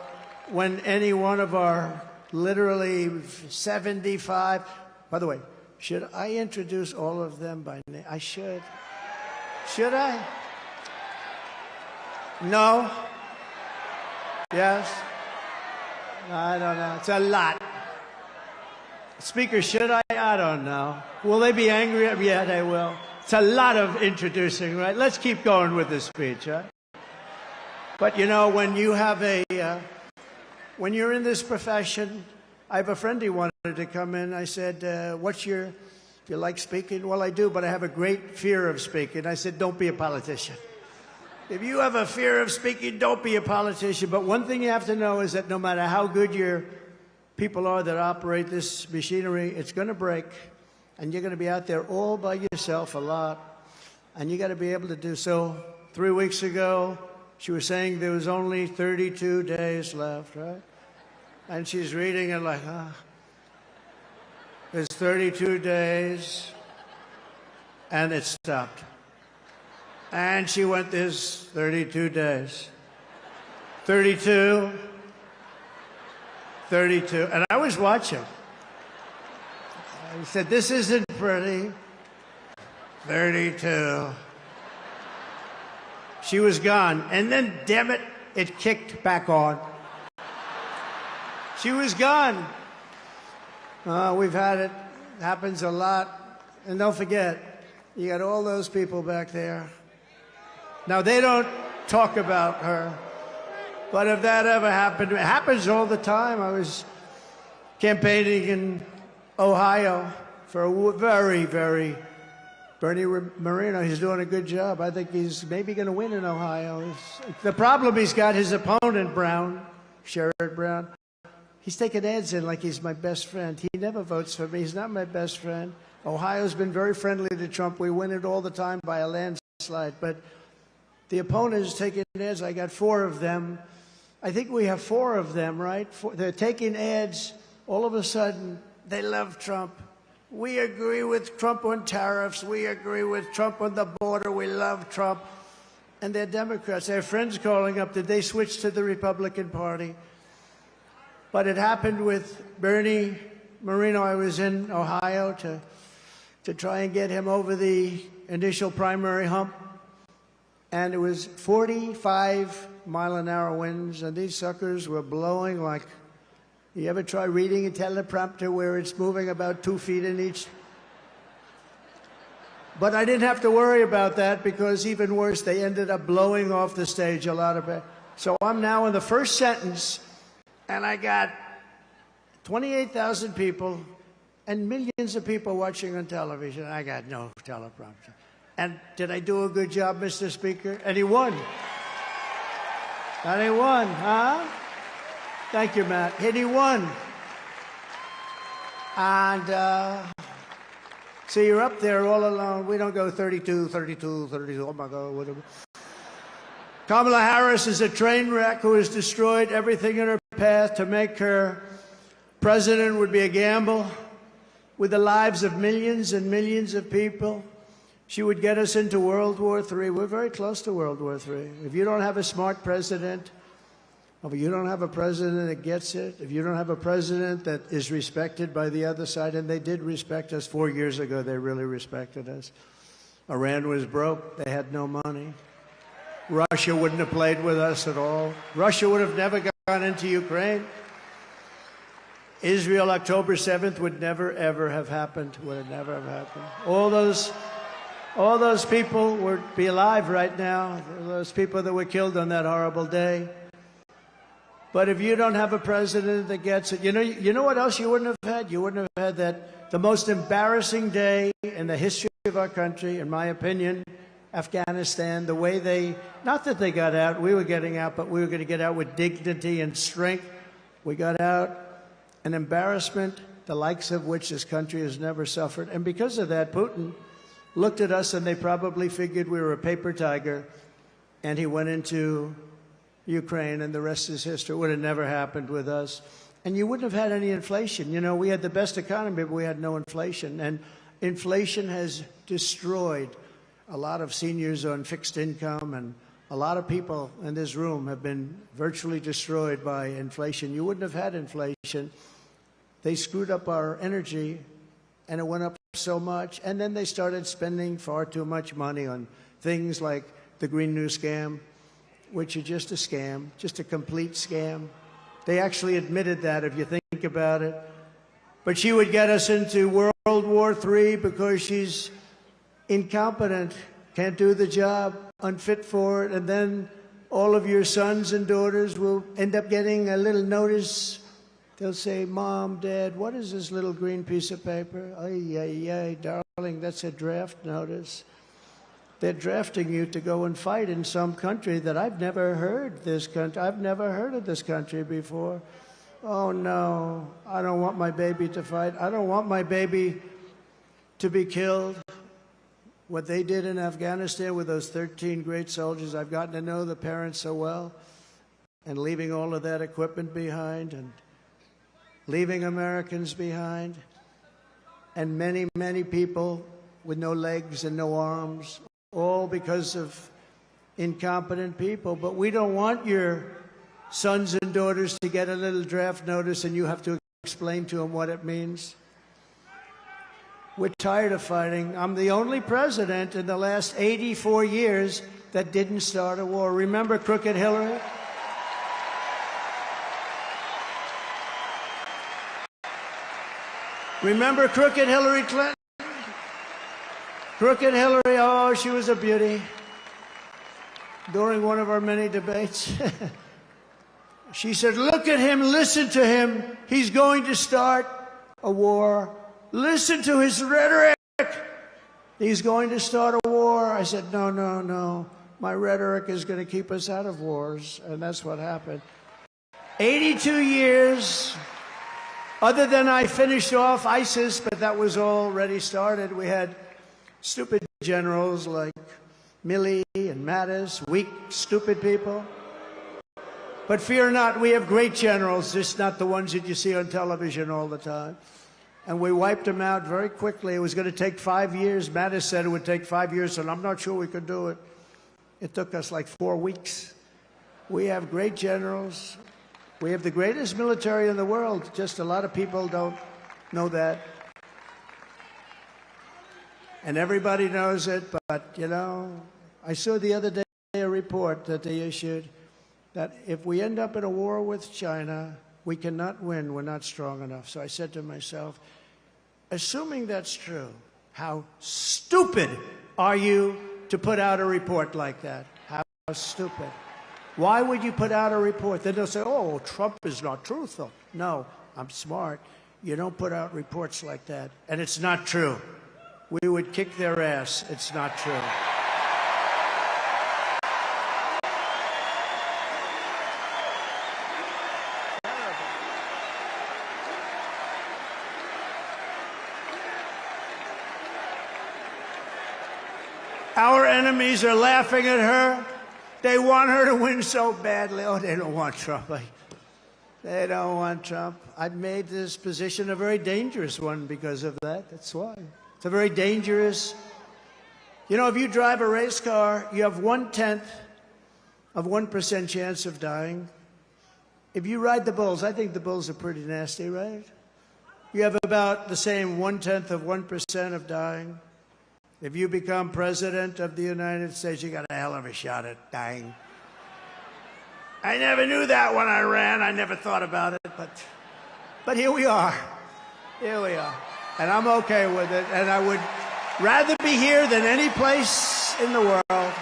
when any one of our literally 75. By the way, should I introduce all of them by name? I should. Should I? No? Yes? I don't know. It's a lot. Speaker, should I? I don't know. Will they be angry? Yeah, they will. It's a lot of introducing, right? Let's keep going with this speech, right? But you know, when you have when you're in this profession, I have a friend who wanted to come in. I said, do you like speaking? Well, I do, but I have a great fear of speaking. I said, don't be a politician. If you have a fear of speaking, don't be a politician. But one thing you have to know is that no matter how good your people are that operate this machinery, it's going to break. And you're going to be out there all by yourself a lot. And you got to be able to do so. 3 weeks ago, she was saying there was only 32 days left, right? And she's reading it like, there's 32 days, and it stopped. And she went, there's 32 days. 32, 32, and I was watching. I said, this isn't pretty. 32. She was gone. And then, damn it, it kicked back on. She was gone. We've had it. Happens a lot. And don't forget, you got all those people back there. Now, they don't talk about her. But if that ever happened, it happens all the time. I was campaigning in Ohio for a very, very... Bernie Moreno, he's doing a good job. I think he's maybe going to win in Ohio. The problem he's got, his opponent, Brown, Sherrod Brown, he's taking ads in like he's my best friend. He never votes for me. He's not my best friend. Ohio's been very friendly to Trump. We win it all the time by a landslide. But the opponent is taking ads. I got 4 of them. I think we have 4 of them, right? They're taking ads. All of a sudden, they love Trump. We agree with Trump on tariffs. We agree with Trump on the border. We love Trump. And they're Democrats. They have friends calling up. Did they switch to the Republican Party? But it happened with Bernie Moreno. I was in Ohio to try and get him over the initial primary hump. And it was 45-mile-an-hour winds, and these suckers were blowing like... You ever try reading a teleprompter where it's moving about 2 feet in each? But I didn't have to worry about that because even worse, they ended up blowing off the stage a lot of it. So I'm now in the first sentence, and I got 28,000 people and millions of people watching on television. I got no teleprompter. And did I do a good job, Mr. Speaker? And he won. And he won, huh? Thank you, Matt. And he won. And so you're up there all alone. We don't go 32, 32, 32. Oh, my God, whatever. Kamala Harris is a train wreck who has destroyed everything in her path. To make her president would be a gamble with the lives of millions and millions of people. She would get us into World War III. We're very close to World War III. If you don't have a smart president, if you don't have a president that gets it, if you don't have a president that is respected by the other side, and they did respect us 4 years ago, they really respected us. Iran was broke. They had no money. Russia wouldn't have played with us at all. Russia would have never gone into Ukraine. Israel, October 7th, would never, ever have happened. Would have never have happened. All those people would be alive right now. Those people that were killed on that horrible day. But if you don't have a president that gets it, you know what else you wouldn't have had? You wouldn't have had that the most embarrassing day in the history of our country, in my opinion, Afghanistan, the way they, not that they got out, we were getting out, but we were going to get out with dignity and strength. We got out, an embarrassment, the likes of which this country has never suffered. And because of that, Putin looked at us and they probably figured we were a paper tiger, and he went into Ukraine, and the rest is history. It would have never happened with us. And you wouldn't have had any inflation. You know, we had the best economy, but we had no inflation. And inflation has destroyed a lot of seniors on fixed income, and a lot of people in this room have been virtually destroyed by inflation. You wouldn't have had inflation. They screwed up our energy, and it went up so much. And then they started spending far too much money on things like the Green New Scam, which are just a scam, just a complete scam. They actually admitted that, if you think about it. But she would get us into World War III because she's incompetent, can't do the job, unfit for it, and then all of your sons and daughters will end up getting a little notice. They'll say, Mom, Dad, what is this little green piece of paper? Ay, ay, ay, darling, that's a draft notice. They're drafting you to go and fight in some country that I've never heard this country. I've never heard of this country before. Oh, no, I don't want my baby to fight. I don't want my baby to be killed. What they did in Afghanistan with those 13 great soldiers, I've gotten to know the parents so well, and leaving all of that equipment behind and leaving Americans behind, and many, many people with no legs and no arms, all because of incompetent people. But we don't want your sons and daughters to get a little draft notice and you have to explain to them what it means. We're tired of fighting. I'm the only president in the last 84 years that didn't start a war. Remember Crooked Hillary? Remember Crooked Hillary Clinton? Crooked Hillary, oh, she was a beauty. During one of our many debates, she said, look at him, listen to him. He's going to start a war. Listen to his rhetoric. He's going to start a war. I said, no, no, no. My rhetoric is going to keep us out of wars. And that's what happened. 82 years. Other than I finished off ISIS, but that was already started. We had stupid generals like Milley and Mattis, weak, stupid people. But fear not, we have great generals, just not the ones that you see on television all the time. And we wiped them out very quickly. It was going to take 5 years. Mattis said it would take 5 years, and I'm not sure we could do it. It took us like 4 weeks. We have great generals. We have the greatest military in the world. Just a lot of people don't know that. And everybody knows it, but, you know, I saw the other day a report that they issued that if we end up in a war with China, we cannot win. We're not strong enough. So I said to myself, assuming that's true, how stupid are you to put out a report like that? How stupid. Why would you put out a report? Then they'll say, oh, Trump is not truthful. No, I'm smart. You don't put out reports like that. And it's not true. we would kick their ass. It's not true. Our enemies are laughing at her. They want her to win so badly. Oh, they don't want Trump. They don't want Trump. I've made this position a very dangerous one because of that. That's why. It's a very dangerous. You know, if you drive a race car, you have 1/10 of 1% chance of dying. If you ride the bulls, I think the bulls are pretty nasty, right? You have about the same 1/10 of 1% of dying. If you become president of the United States, you got a hell of a shot at dying. I never knew that when I ran. I never thought about it, but here we are. Here we are. And I'm okay with it. And I would rather be here than any place in the world.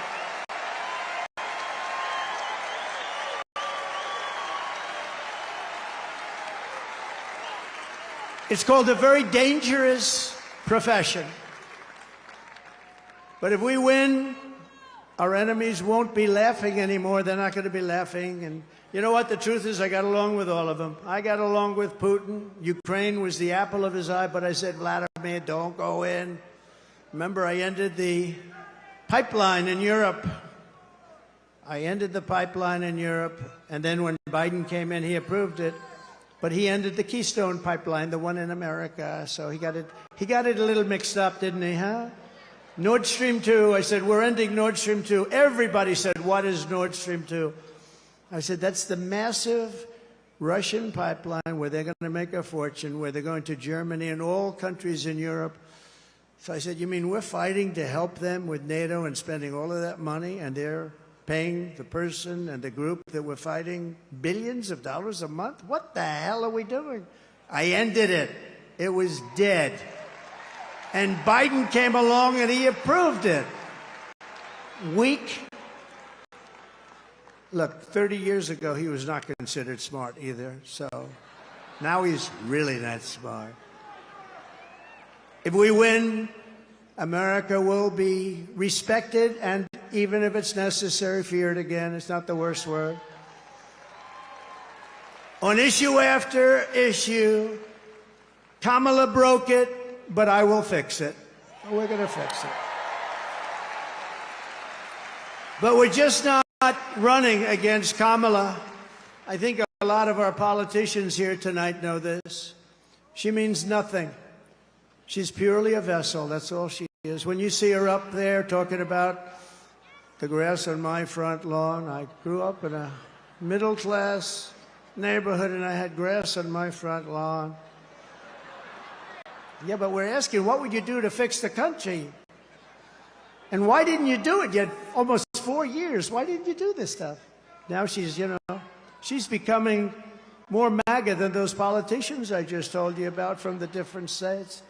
It's called a very dangerous profession. But if we win, our enemies won't be laughing anymore. They're not going to be laughing. And you know what? The truth is I got along with all of them. I got along with Putin. Ukraine was the apple of his eye, but I said, Vladimir, don't go in. Remember, I ended the pipeline in Europe. I ended the pipeline in Europe. And then when Biden came in, he approved it. But he ended the Keystone pipeline, the one in America. So he got it a little mixed up, didn't he, huh? Nord Stream 2, I said, we're ending Nord Stream 2. Everybody said, what is Nord Stream 2? I said, that's the massive Russian pipeline where they're going to make a fortune, where they're going to Germany and all countries in Europe. So I said, you mean we're fighting to help them with NATO and spending all of that money, and they're paying the person and the group that we're fighting billions of dollars a month? What the hell are we doing? I ended it. It was dead. And Biden came along and he approved it. Weak. Look, 30 years ago, he was not considered smart either. So now he's really not smart. If we win, America will be respected, and even if it's necessary, feared again. It's not the worst word. On issue after issue, Kamala broke it. But I will fix it. We're going to fix it. But we're just not running against Kamala. I think a lot of our politicians here tonight know this. She means nothing. She's purely a vessel. That's all she is. When you see her up there talking about the grass on my front lawn, I grew up in a middle-class neighborhood and I had grass on my front lawn. Yeah, but we're asking, what would you do to fix the country? And why didn't you do it? You had almost 4 years. Why didn't you do this stuff? Now she's, she's becoming more MAGA than those politicians I just told you about from the different states.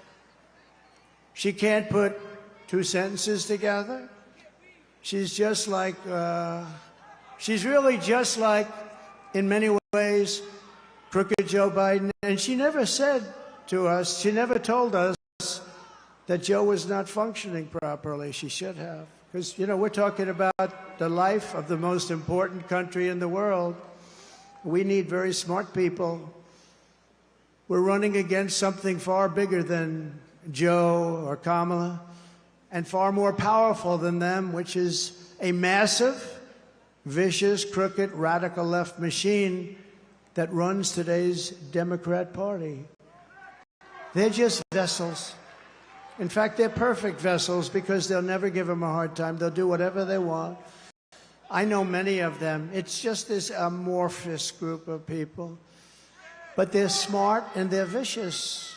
She can't put two sentences together. She's just like, she's really just like, in many ways, crooked Joe Biden. And she never said to us, she never told us that Joe was not functioning properly. She should have. Because, we're talking about the life of the most important country in the world. We need very smart people. We're running against something far bigger than Joe or Kamala, and far more powerful than them, which is a massive, vicious, crooked, radical left machine that runs today's Democrat Party. They're just vessels. In fact, they're perfect vessels because they'll never give them a hard time. They'll do whatever they want. I know many of them. It's just this amorphous group of people. But they're smart and they're vicious.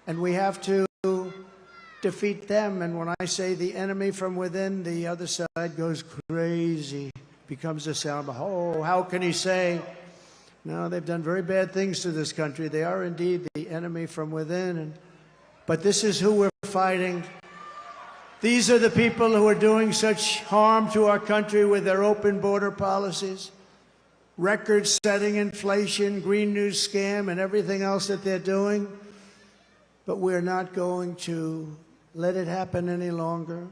And we have to defeat them. And when I say the enemy from within, the other side goes crazy, becomes a sound. Oh, how can he say? No, they've done very bad things to this country. They are indeed the enemy from within. But this is who we're fighting. These are the people who are doing such harm to our country with their open border policies, record-setting inflation, Green News scam, and everything else that they're doing. But we're not going to let it happen any longer.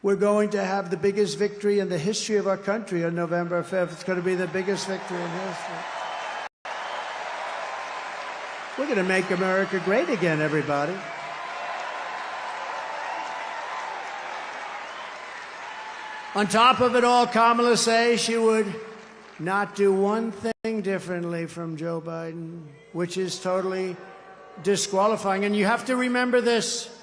We're going to have the biggest victory in the history of our country on November 5th. It's going to be the biggest victory in history. We're going to make America great again, everybody. On top of it all, Kamala says she would not do one thing differently from Joe Biden, which is totally disqualifying. And you have to remember this.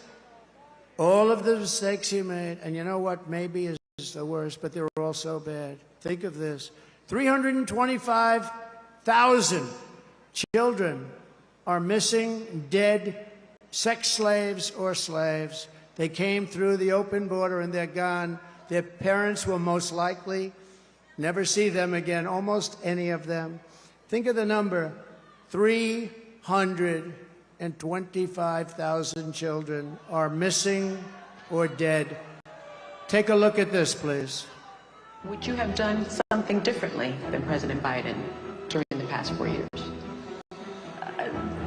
All of the mistakes he made, and you know what maybe is the worst, but they were all so bad. Think of this. 325,000 children are missing, dead, sex slaves or slaves. They came through the open border and they're gone. Their parents will most likely never see them again, almost any of them. Think of the number, 325,000 children are missing or dead. Take a look at this, please. Would you have done something differently than President Biden during the past 4 years?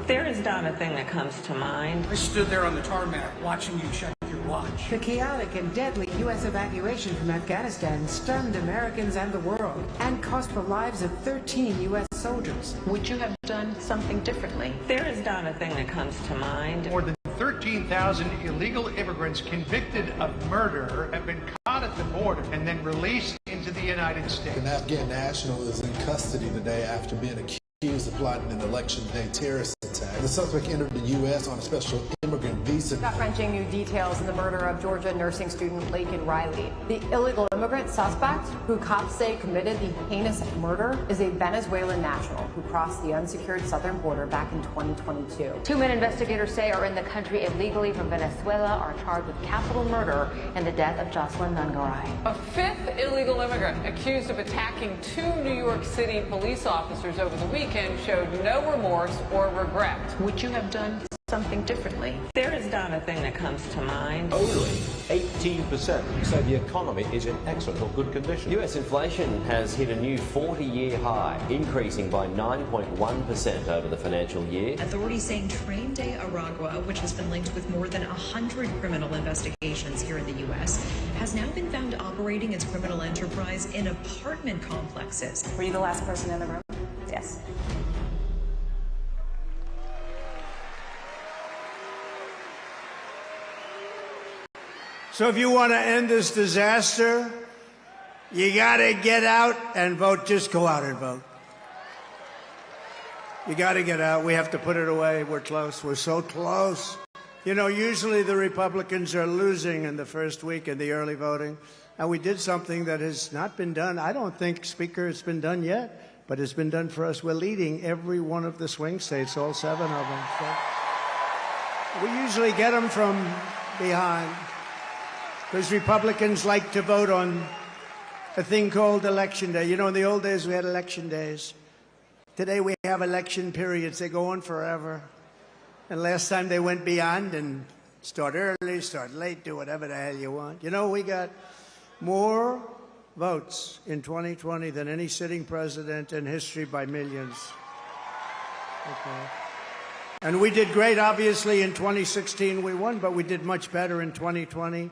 There is not a thing that comes to mind. I stood there on the tarmac watching you check your watch. The chaotic and deadly U.S. evacuation from Afghanistan stunned Americans and the world and cost the lives of 13 U.S. soldiers. Would you have done something differently? There is not a thing that comes to mind. More than 13,000 illegal immigrants convicted of murder have been caught at the border and then released into the United States. An Afghan national is in custody today after being accused of plotting an election day terrorist attack. The suspect entered the U.S. on a special immigrant visa. Gut-wrenching new details in the murder of Georgia nursing student Laken Riley. The illegal immigrant suspect, who cops say committed the heinous murder, is a Venezuelan national who crossed the unsecured southern border back in 2022. 2 men investigators say are in the country illegally from Venezuela are charged with capital murder in the death of Jocelyn Nungaray. A 5th illegal immigrant accused of attacking 2 New York City police officers over the weekend showed no remorse or regret. Would you have done something differently? There is not a thing that comes to mind. Only 18% say the economy is in excellent or good condition. US inflation has hit a new 40-year high, increasing by 9.1% over the financial year. Authorities saying Train de Aragua, which has been linked with more than 100 criminal investigations here in the US, has now been found operating its criminal enterprise in apartment complexes. Were you the last person in the room? Yes. So if you want to end this disaster, you got to get out and vote. Just go out and vote. You got to get out. We have to put it away. We're close. We're so close. You know, usually the Republicans are losing in the first week in the early voting. And we did something that has not been done. I don't think, Speaker, it's been done yet, but it's been done for us. We're leading every one of the swing states, all 7 of them. So we usually get them from behind, because Republicans like to vote on a thing called Election Day. You know, in the old days, we had election days. Today, we have election periods. They go on forever. And last time, they went beyond and start early, start late, do whatever the hell you want. You know, we got more votes in 2020 than any sitting president in history by millions. Okay. And we did great, obviously, in 2016. We won, but we did much better in 2020.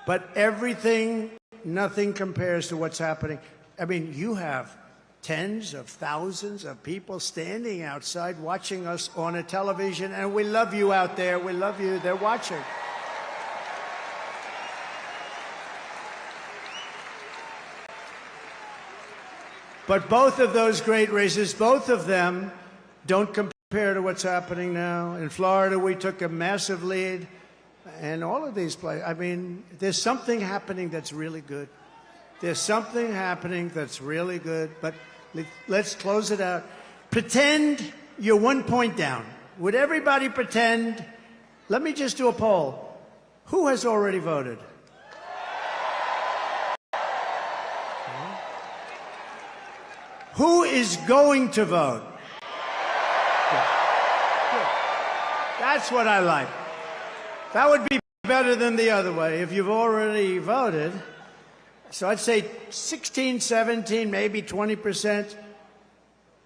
But everything, nothing compares to what's happening. I mean, you have tens of thousands of people standing outside watching us on a television, and we love you out there. We love you. They're watching. But both of those great races, both of them don't compare to what's happening now. In Florida, we took a massive lead. And all of these places, I mean, there's something happening that's really good. There's something happening that's really good. But let's close it out. Pretend you're 1 point down. Would everybody pretend? Let me just do a poll. Who has already voted? Who is going to vote? Good. Good. That's what I like. That would be better than the other way if you've already voted. So I'd say 16, 17, maybe 20%,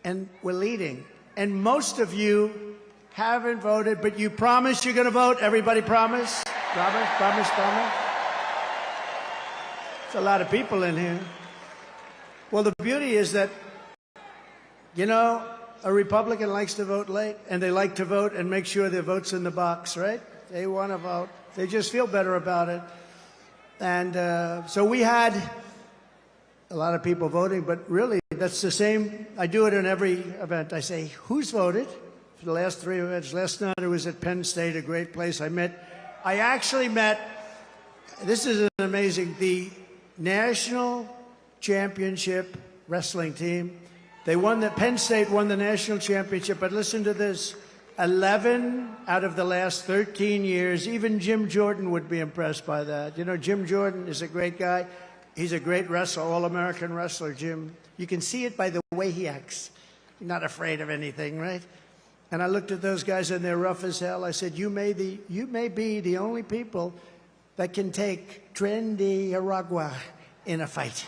and we're leading. And most of you haven't voted, but you promise you're going to vote? Everybody promise? Promise, promise, promise. There's a lot of people in here. Well, the beauty is that, you know, a Republican likes to vote late, and they like to vote and make sure their vote's in the box, right? They want to vote. They just feel better about it. And so we had a lot of people voting, but really, that's the same. I do it in every event. I say, who's voted for the last 3 events? Last night I was at Penn State, a great place. I actually met, this is amazing, the national championship wrestling team. They won Penn State won the national championship, but listen to this. 11 out of the last 13 years, even Jim Jordan would be impressed by that. You know, Jim Jordan is a great guy. He's a great wrestler, all-American wrestler, Jim. You can see it by the way he acts. He's not afraid of anything, right? And I looked at those guys, and they're rough as hell. I said, you may be the only people that can take Trendy Aragua in a fight.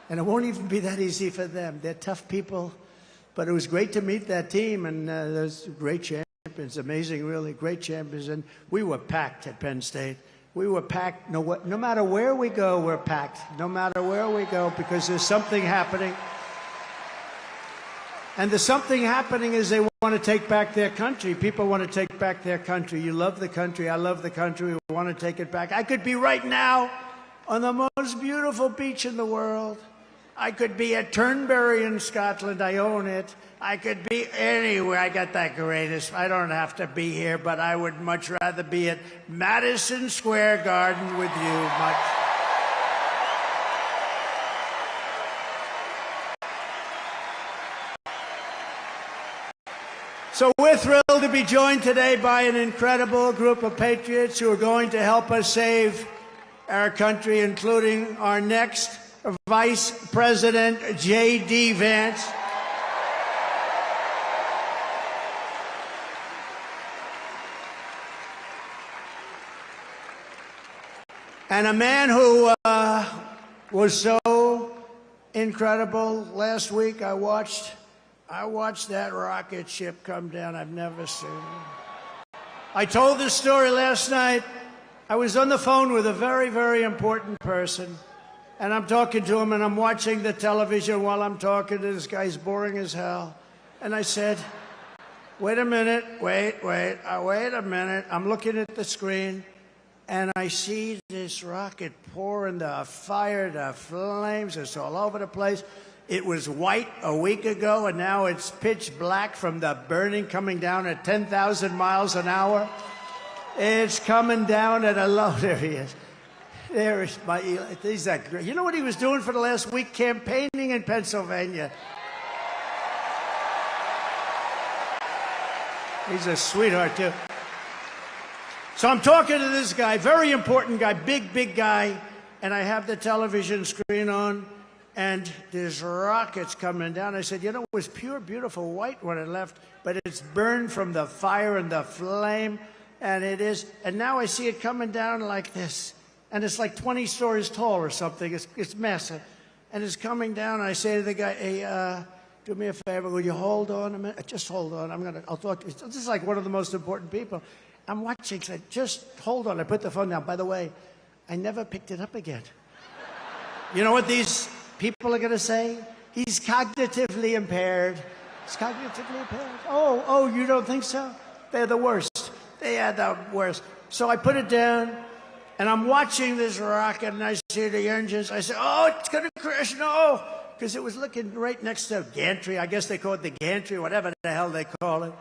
And it won't even be that easy for them. They're tough people. But it was great to meet that team, and there's great champions, amazing, really, great champions. And we were packed at Penn State. We were packed. No matter where we go, we're packed. No matter where we go, because there's something happening. And the something happening is they want to take back their country. People want to take back their country. You love the country. I love the country. We want to take it back. I could be right now on the most beautiful beach in the world. I could be at Turnberry in Scotland. I own it. I could be anywhere. I got that greatest. I don't have to be here, but I would much rather be at Madison Square Garden with you. So we're thrilled to be joined today by an incredible group of patriots who are going to help us save our country, including our next Vice President J.D. Vance. And a man who was so incredible. Last week I watched that rocket ship come down. I've never seen it. I told this story last night. I was on the phone with a very, very important person. And I'm talking to him, and I'm watching the television while I'm talking to this guy. He's boring as hell. And I said, wait a minute, wait a minute. I'm looking at the screen, and I see this rocket pouring the fire, the flames. It's all over the place. It was white a week ago, and now it's pitch black from the burning, coming down at 10,000 miles an hour. It's coming down at a low. There he is. There is my Eli. He's that great. You know what he was doing for the last week? Campaigning in Pennsylvania. He's a sweetheart, too. So I'm talking to this guy, very important guy, big guy, and I have the television screen on, and there's rockets coming down. I said, you know, it was pure, beautiful white when it left, but it's burned from the fire and the flame, and it is. And now I see it coming down like this. And it's like 20 stories tall or something. It's massive. And it's coming down, and I say to the guy, hey, do me a favor, will you hold on a minute? Just hold on. I'll talk to you. This is like one of the most important people. I'm watching, so just hold on. I put the phone down. By the way, I never picked it up again. You know what these people are going to say? He's cognitively impaired. He's cognitively impaired. Oh, you don't think so? They're the worst. They are the worst. So I put it down. And I'm watching this rocket, and I see the engines. I say, oh, it's going to crash. No, because it was looking right next to gantry. I guess they call it the gantry, whatever the hell they call it,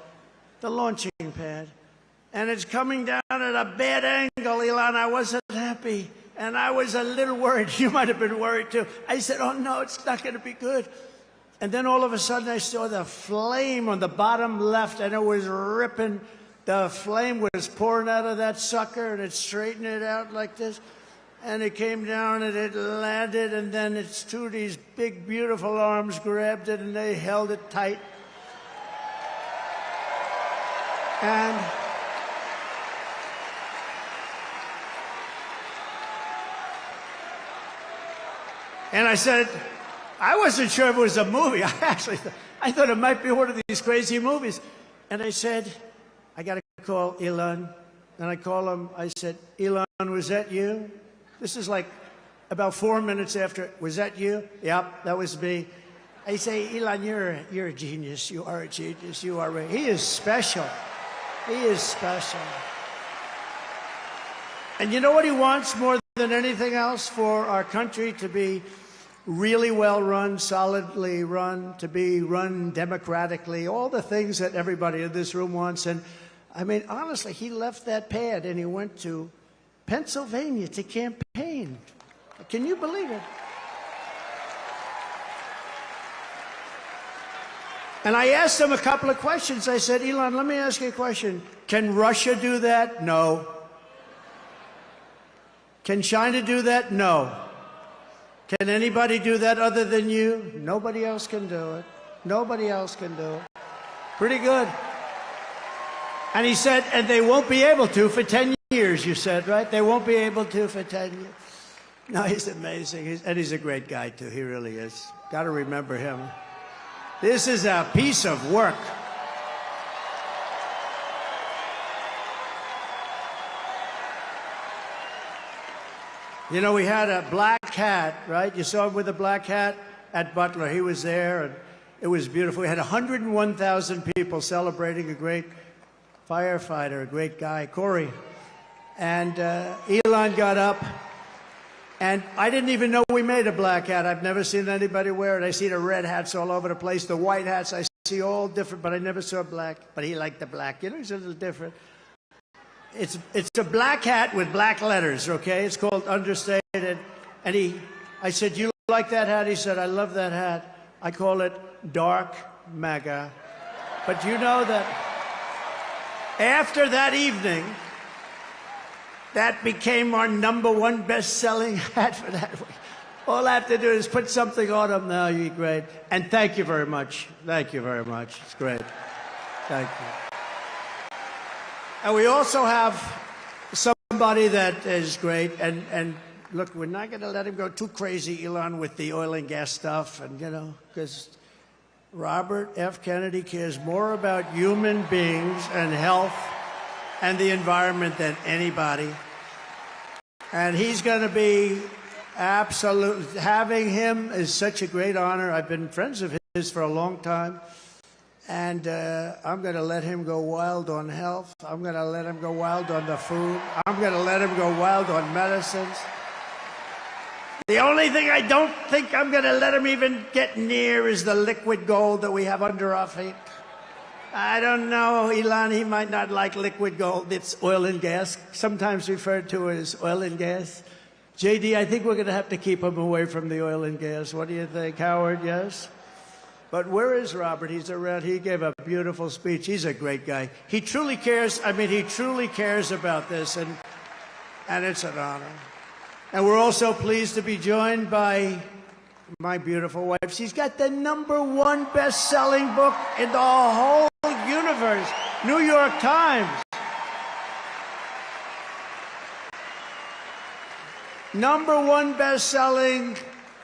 the launching pad. And it's coming down at a bad angle, Elon. I wasn't happy, and I was a little worried. You might have been worried, too. I said, oh, no, it's not going to be good. And then all of a sudden, I saw the flame on the bottom left, and it was ripping. The flame was pouring out of that sucker, and it straightened it out like this. And it came down, and it landed, and then its two of these big, beautiful arms grabbed it, and they held it tight. And I said, I wasn't sure if it was a movie. I thought it might be one of these crazy movies. And I said, I got to call Elon. And I call him, I said, Elon, was that you? This is like about 4 minutes after, was that you? Yep, that was me. I say, Elon, you're a genius. You are a genius. You are he is special. He is special. And you know what he wants more than anything else? For our country to be really well run, solidly run, to be run democratically, all the things that everybody in this room wants. And I mean, honestly, he left that pad and he went to Pennsylvania to campaign. Can you believe it? And I asked him a couple of questions. I said, Elon, let me ask you a question. Can Russia do that? No. Can China do that? No. Can anybody do that other than you? Nobody else can do it. Nobody else can do it. Pretty good. And he said, and they won't be able to for 10 years, you said, right? They won't be able to for 10 years. No, he's amazing. And he's a great guy, too. He really is. Got to remember him. This is a piece of work. You know, we had a black hat, right? You saw him with a black hat at Butler. He was there, and it was beautiful. We had 101,000 people celebrating a great firefighter, a great guy, Corey. And Elon got up, and I didn't even know we made a black hat. I've never seen anybody wear it. I see the red hats all over the place, the white hats I see all different, but I never saw black. But he liked the black. You know, he's a little different. It's a black hat with black letters, okay? It's called Understated. And I said, you like that hat? He said, I love that hat. I call it Dark MAGA. But you know that after that evening, that became our #1 best-selling hat for that week. All I have to do is put something on them now. You're great. And thank you very much. Thank you very much. It's great. Thank you. And we also have somebody that is great. And look, we're not going to let him go too crazy, Elon, with the oil and gas stuff. And, you know, because Robert F. Kennedy cares more about human beings and health and the environment than anybody. And he's going to be absolutely, having him is such a great honor. I've been friends of his for a long time. And I'm going to let him go wild on health. I'm going to let him go wild on the food. I'm going to let him go wild on medicines. The only thing I don't think I'm going to let him even get near is the liquid gold that we have under our feet. I don't know, Elon, he might not like liquid gold. It's oil and gas, sometimes referred to as oil and gas. JD, I think we're going to have to keep him away from the oil and gas. What do you think, Howard? Yes? But where is Robert? He's around. He gave a beautiful speech. He's a great guy. He truly cares. I mean, he truly cares about this, and it's an honor. And we're also pleased to be joined by my beautiful wife. She's got the #1 best-selling book in the whole universe, New York Times. #1 best-selling.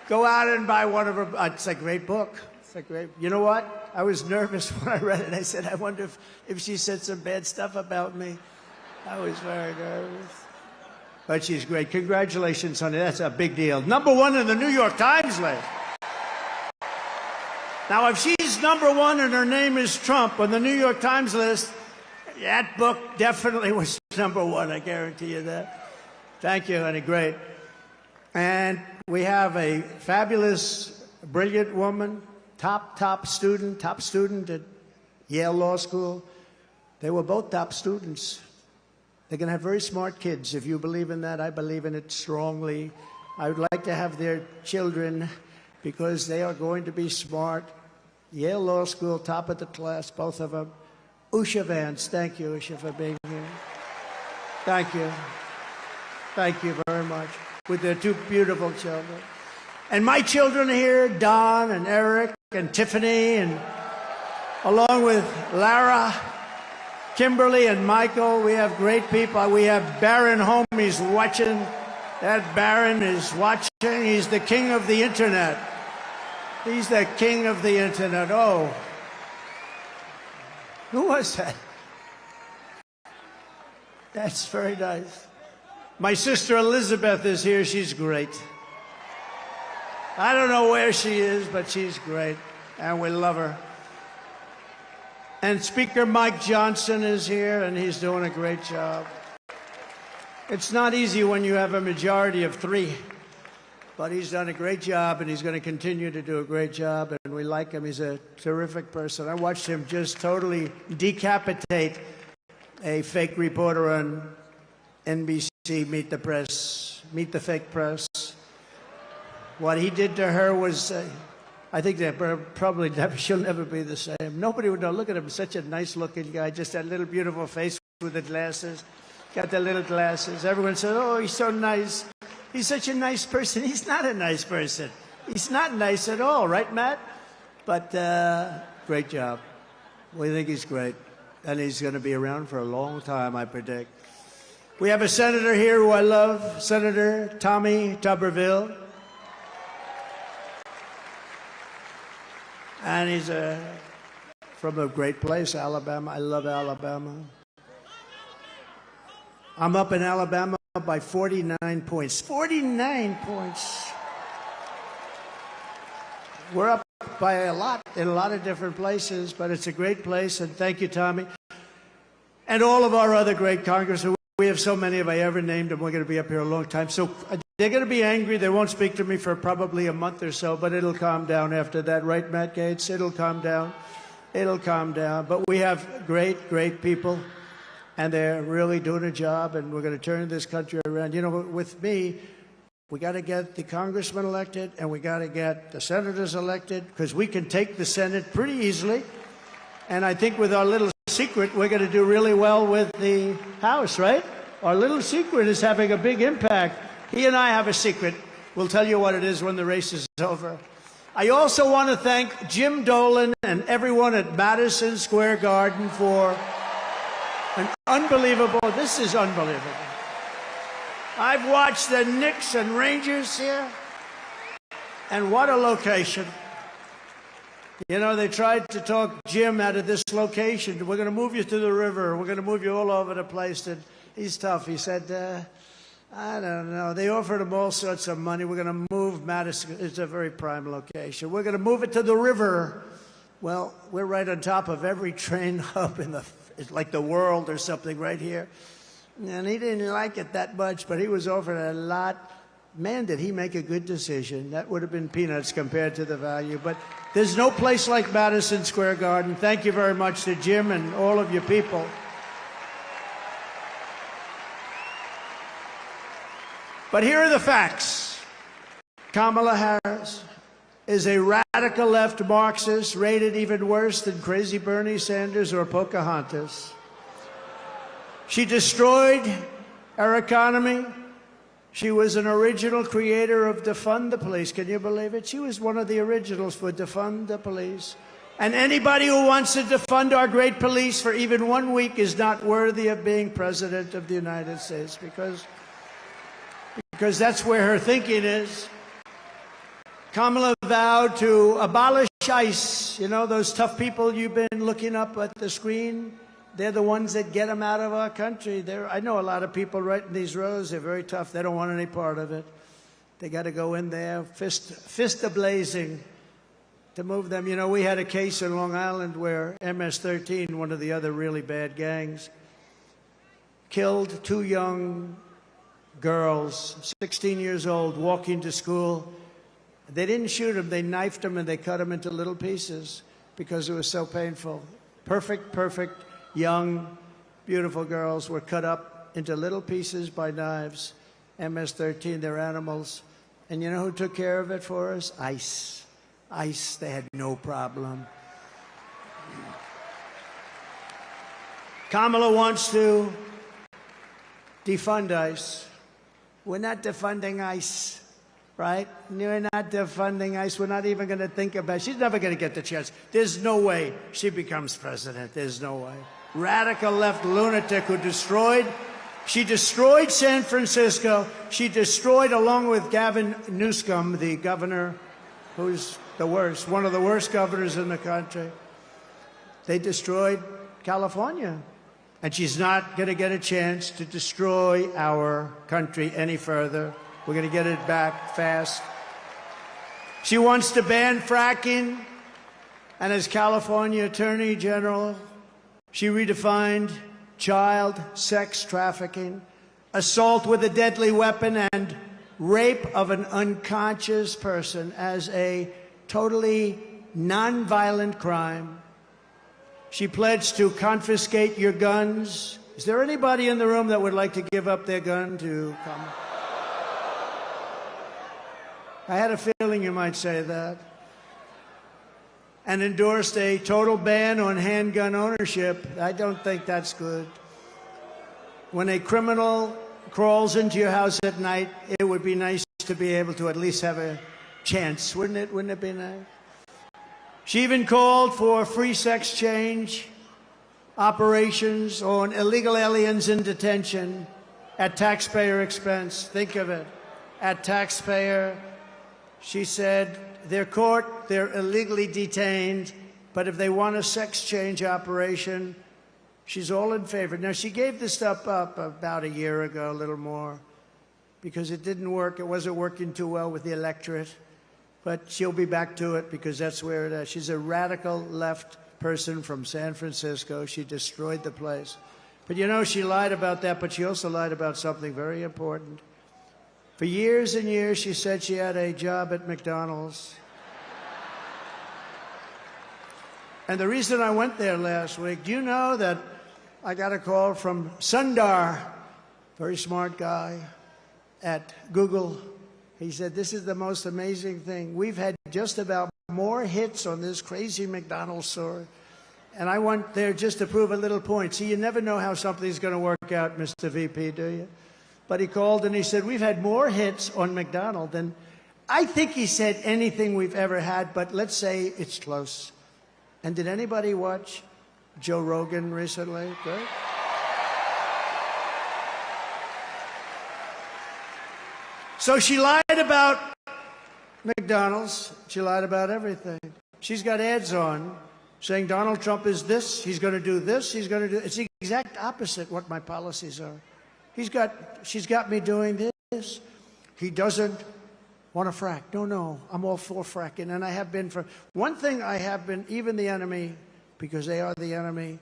Go out and buy one of her. It's a great book. It's a great. You know what? I was nervous when I read it. I said, I wonder if she said some bad stuff about me. I was very nervous. But she's great. Congratulations, honey. That's a big deal. #1 in the New York Times list. Now, if she's #1 and her name is Trump on the New York Times list, that book definitely was #1. I guarantee you that. Thank you, honey. Great. And we have a fabulous, brilliant woman, top student at Yale Law School. They were both top students. They're going to have very smart kids. If you believe in that, I believe in it strongly. I would like to have their children because they are going to be smart. Yale Law School, top of the class, both of them. Usha Vance, thank you, Usha, for being here. Thank you. Thank you very much. With their 2 beautiful children. And my children are here, Don and Eric and Tiffany, and along with Lara, Kimberly and Michael. We have great people. We have Barron home. He's watching. That Barron is watching. He's the king of the internet. He's the king of the internet. Oh. Who was that? That's very nice. My sister Elizabeth is here. She's great. I don't know where she is, but she's great, and we love her. And Speaker Mike Johnson is here, and he's doing a great job. It's not easy when you have a majority of 3, but he's done a great job, and he's going to continue to do a great job, and we like him. He's a terrific person. I watched him just totally decapitate a fake reporter on NBC, Meet the Press, Meet the Fake Press. What he did to her was, I think that probably she'll never be the same. Nobody would know. Look at him, such a nice-looking guy, just that little beautiful face with the glasses. Got the little glasses. Everyone said, oh, he's so nice. He's such a nice person. He's not a nice person. He's not nice at all, right, Matt? But great job. We think he's great. And he's going to be around for a long time, I predict. We have a senator here who I love, Senator Tommy Tuberville. And he's from a great place, Alabama. I love Alabama. I'm up in Alabama by 49 points. 49 points. We're up by a lot in a lot of different places, but it's a great place, and thank you, Tommy. And all of our other great congressmen. We have so many, if I ever named them, we're going to be up here a long time. So they're going to be angry. They won't speak to me for probably a month or so, but it'll calm down after that. Right, Matt Gaetz? It'll calm down. It'll calm down. But we have great, great people, and they're really doing a job, and we're going to turn this country around. You know, with me, we got to get the congressmen elected, and we got to get the senators elected, because we can take the Senate pretty easily. And I think with our little secret, we're going to do really well with the House, right? Our little secret is having a big impact. He and I have a secret. We'll tell you what it is when the race is over. I also want to thank Jim Dolan and everyone at Madison Square Garden for an unbelievable, this is unbelievable. I've watched the Knicks and Rangers here, and what a location. You know, they tried to talk Jim out of this location. We're going to move you to the river. We're going to move you all over the place. And he's tough. He said, I don't know. They offered him all sorts of money. We're going to move Madison. It's a very prime location. We're going to move it to the river. Well, we're right on top of every train hub in it's like the world or something right here. And he didn't like it that much, but he was offered a lot. Man, did he make a good decision. That would have been peanuts compared to the value. But there's no place like Madison Square Garden. Thank you very much to Jim and all of you people. But here are the facts. Kamala Harris is a radical left Marxist, rated even worse than crazy Bernie Sanders or Pocahontas. She destroyed our economy. She was an original creator of Defund the Police. Can you believe it? She was one of the originals for Defund the Police. And anybody who wants to defund our great police for even 1 week is not worthy of being president of the United States, because that's where her thinking is. Kamala vowed to abolish ICE. You know, those tough people you've been looking up at the screen? They're the ones that get them out of our country. I know a lot of people right in these rows. They're very tough. They don't want any part of it. They got to go in there, fist a-blazing to move them. You know, we had a case in Long Island where MS-13, one of the other really bad gangs, killed 2 young girls, 16 years old, walking to school. They didn't shoot them. They knifed them, and they cut them into little pieces because it was so painful. Perfect, young, beautiful girls were cut up into little pieces by knives. MS-13, they're animals. And you know who took care of it for us? ICE. ICE, they had no problem. Kamala wants to defund ICE. We're not defunding ICE, right? We're not defunding ICE. We're not even going to think about it. She's never going to get the chance. There's no way she becomes president. There's no way. Radical left lunatic who she destroyed San Francisco. She destroyed, along with Gavin Newsom, the governor, who's the worst, one of the worst governors in the country. They destroyed California. And she's not going to get a chance to destroy our country any further. We're going to get it back fast. She wants to ban fracking. And as California Attorney General, she redefined child sex trafficking, assault with a deadly weapon, and rape of an unconscious person as a totally nonviolent crime. She pledged to confiscate your guns. Is there anybody in the room that would like to give up their gun to come? I had a feeling you might say that. And endorsed a total ban on handgun ownership. I don't think that's good. When a criminal crawls into your house at night, it would be nice to be able to at least have a chance, wouldn't it? Wouldn't it be nice? She even called for free sex change operations on illegal aliens in detention at taxpayer expense. Think of it, at taxpayer. She said they're caught, they're illegally detained, but if they want a sex change operation, she's all in favor. Now, she gave this stuff up about a year ago, a little more, because it didn't work. It wasn't working too well with the electorate. But she'll be back to it because that's where it is. She's a radical left person from San Francisco. She destroyed the place. But you know, she lied about that, but she also lied about something very important. For years and years, she said she had a job at McDonald's. And the reason I went there last week, do you know that I got a call from Sundar, very smart guy, at Google. He said, this is the most amazing thing. We've had just about more hits on this crazy McDonald's story. And I went there just to prove a little point. See, you never know how something's going to work out, Mr. VP, do you? But he called and he said, we've had more hits on McDonald's than, I think he said, anything we've ever had, but let's say it's close. And did anybody watch Joe Rogan recently? Right? So she lied about McDonald's. She lied about everything. She's got ads on saying Donald Trump is this, he's going to do this, he's going to do... It's the exact opposite what my policies are. She's got me doing this. He doesn't want to frack. No, I'm all for fracking, and I have been for... One thing I have been, even the enemy, because they are the enemy,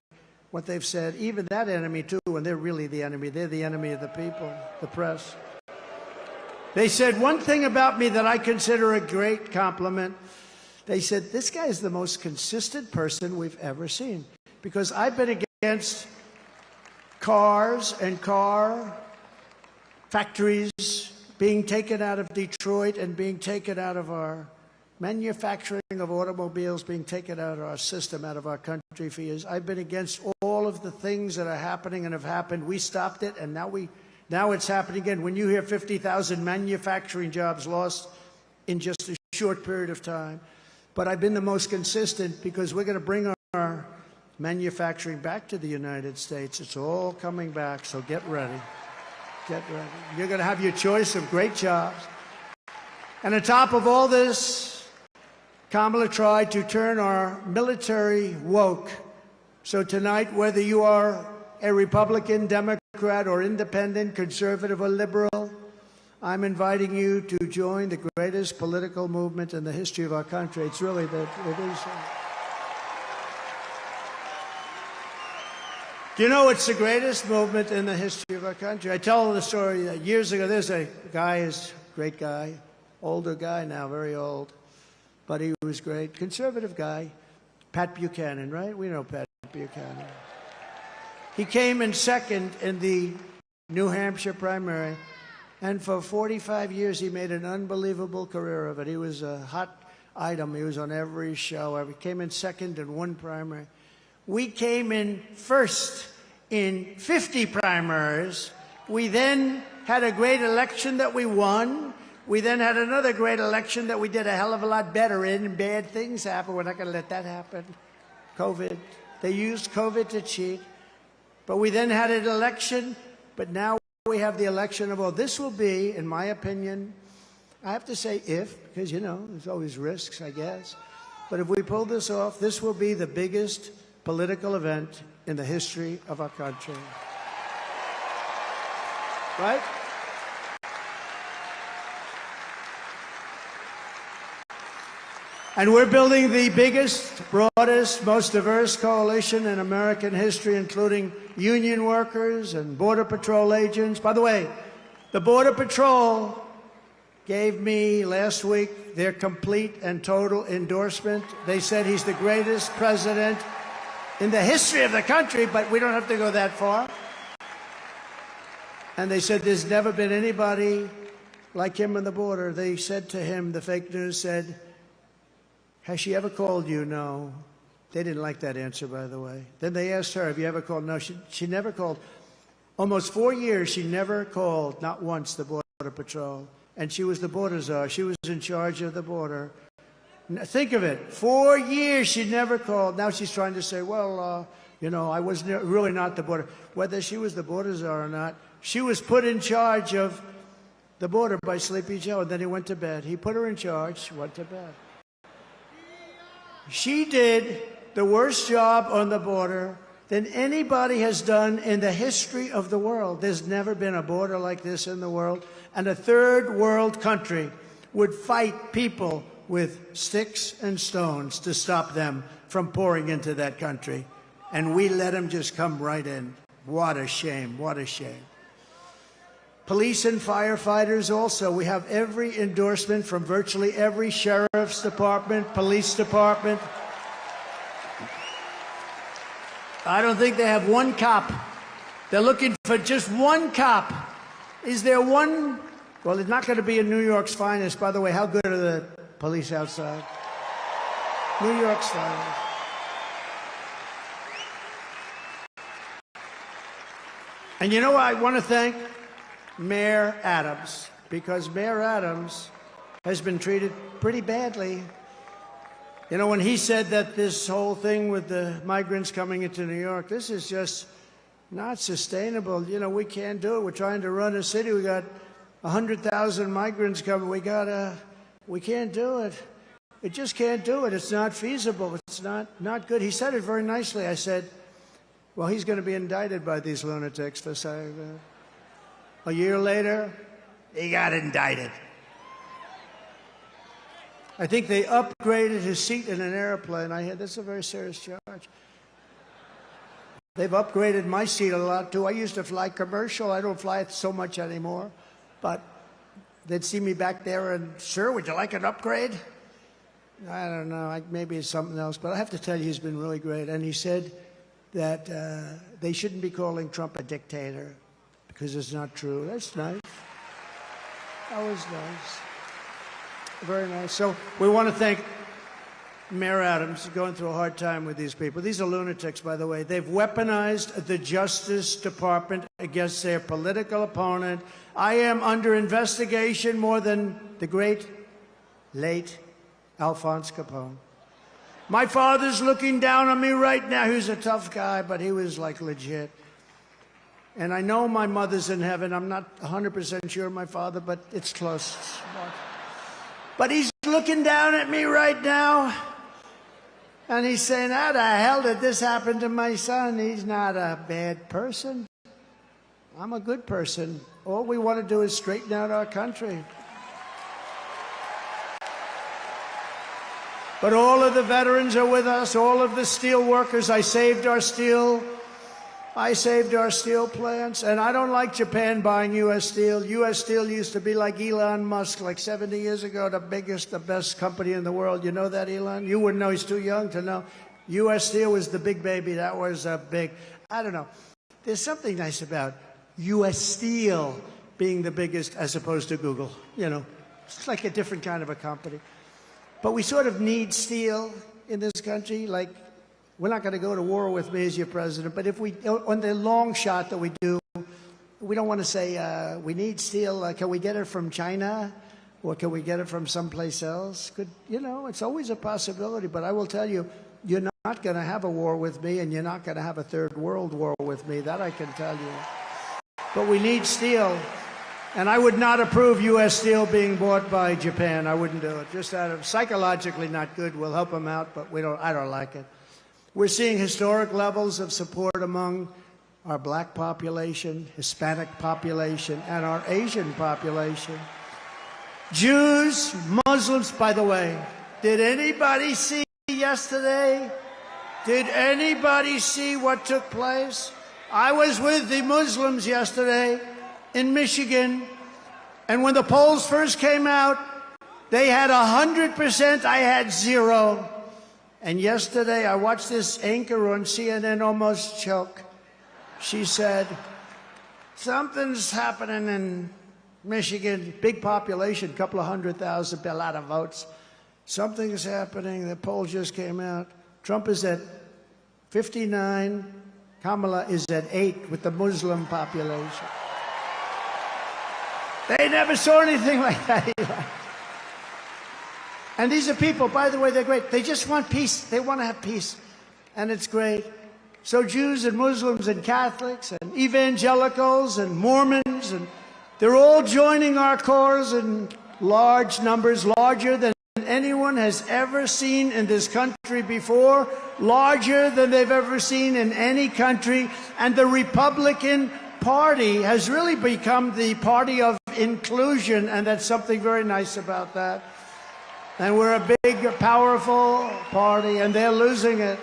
what they've said, even that enemy too, and they're really the enemy. They're the enemy of the people, the press. They said one thing about me that I consider a great compliment. They said, this guy is the most consistent person we've ever seen. Because I've been against cars and car factories being taken out of Detroit and being taken out of our manufacturing of automobiles, being taken out of our system, out of our country for years. I've been against all of the things that are happening and have happened. We stopped it, and now it's happening again. When you hear 50,000 manufacturing jobs lost in just a short period of time. But I've been the most consistent because we're going to bring our manufacturing back to the United States. It's all coming back, so get ready. Get ready. You're going to have your choice of great jobs. And on top of all this, Kamala tried to turn our military woke. So tonight, whether you are a Republican, Democrat, or independent, conservative, or liberal, I'm inviting you to join the greatest political movement in the history of our country. It's really it is. Do you know it's the greatest movement in the history of our country? I tell the story that years ago, there's a guy, is a great guy, older guy now, very old, but he was great, conservative guy, Pat Buchanan, right? We know Pat Buchanan. He came in second in the New Hampshire primary, and for 45 years he made an unbelievable career of it. He was a hot item. He was on every show. He came in second in one primary. We came in first in 50 primaries. We then had a great election that we won. We then had another great election that we did a hell of a lot better in, and bad things happened. We're not going to let that happen. COVID. They used COVID to cheat. But we then had an election, but now we have the election of, well, this will be, in my opinion, I have to say if, because, you know, there's always risks, I guess. But if we pull this off, this will be the biggest political event in the history of our country. Right? And we're building the biggest, broadest, most diverse coalition in American history, including union workers and Border Patrol agents. By the way, the Border Patrol gave me last week their complete and total endorsement. They said he's the greatest president in the history of the country, but we don't have to go that far. And they said there's never been anybody like him on the border. They said to him, the fake news said, has she ever called you? No. They didn't like that answer, by the way. Then they asked her, have you ever called? No, she never called. Almost 4 years, she never called, not once, the Border Patrol. And she was the border czar. She was in charge of the border. Think of it. 4 years, she never called. Now she's trying to say, well, you know, I was really not the border. Whether she was the border czar or not, she was put in charge of the border by Sleepy Joe, and then he went to bed. He put her in charge, she went to bed. She did the worst job on the border than anybody has done in the history of the world. There's never been a border like this in the world. And a third world country would fight people with sticks and stones to stop them from pouring into that country. And we let them just come right in. What a shame, what a shame. Police and firefighters also. We have every endorsement from virtually every sheriff's department, police department. I don't think they have one cop. They're looking for just one cop. Is there one? Well, it's not going to be in New York's finest. By the way, how good are the police outside? New York's finest. And you know what? I want to thank Mayor Adams, because Mayor Adams has been treated pretty badly. You know, when he said that this whole thing with the migrants coming into New York, this is just not sustainable. You know, we can't do it. We're trying to run a city. We got 100,000 migrants coming. We can't do it. It just can't do it. It's not feasible. It's not good. He said it very nicely. I said, well, he's going to be indicted by these lunatics for saying that. A year later, he got indicted. I think they upgraded his seat in an airplane. I heard that's a very serious charge. They've upgraded my seat a lot, too. I used to fly commercial. I don't fly it so much anymore. But they'd see me back there and, sir, would you like an upgrade? I don't know. Maybe it's something else. But I have to tell you, he's been really great. And he said that they shouldn't be calling Trump a dictator, because it's not true. That's nice. That was nice. Very nice. So we want to thank Mayor Adams. He's going through a hard time with these people. These are lunatics, by the way. They've weaponized the Justice Department against their political opponent. I am under investigation more than the great, late Alphonse Capone. My father's looking down on me right now. He was a tough guy, but he was like legit. And I know my mother's in heaven. I'm not 100% sure of my father, but it's close. But he's looking down at me right now, and he's saying, how the hell did this happen to my son? He's not a bad person. I'm a good person. All we want to do is straighten out our country. But all of the veterans are with us, all of the steel workers. I saved our steel plants, and I don't like Japan buying U.S. steel. U.S. Steel used to be like Elon Musk, like 70 years ago, the biggest, the best company in the world. You know that, Elon? You wouldn't know. He's too young to know. U.S. Steel was the big baby. That was a big, I don't know. There's something nice about U.S. Steel being the biggest as opposed to Google. You know, it's like a different kind of a company. But we sort of need steel in this country, like, we're not going to go to war with me as your president, but if we, on the long shot that we do, we don't want to say we need steel. Can we get it from China, or can we get it from someplace else? You know, it's always a possibility. But I will tell you, you're not going to have a war with me, and you're not going to have a third world war with me. That I can tell you. But we need steel, and I would not approve U.S. steel being bought by Japan. I wouldn't do it. Just out of psychologically not good. We'll help them out, but we don't. I don't like it. We're seeing historic levels of support among our black population, Hispanic population, and our Asian population. Jews, Muslims, by the way, did anybody see yesterday? Did anybody see what took place? I was with the Muslims yesterday in Michigan, and when the polls first came out, they had 100%, I had 0. And yesterday, I watched this anchor on CNN almost choke. She said, something's happening in Michigan, big population, couple of 100,000, a lot of votes. Something's happening, the poll just came out. Trump is at 59, Kamala is at 8 with the Muslim population. They never saw anything like that. And these are people, by the way, they're great. They just want peace. They want to have peace. And it's great. So Jews and Muslims and Catholics and evangelicals and Mormons, and they're all joining our cause in large numbers, larger than anyone has ever seen in this country before, larger than they've ever seen in any country. And the Republican Party has really become the party of inclusion, and that's something very nice about that. And we're a big, powerful party, and they're losing it.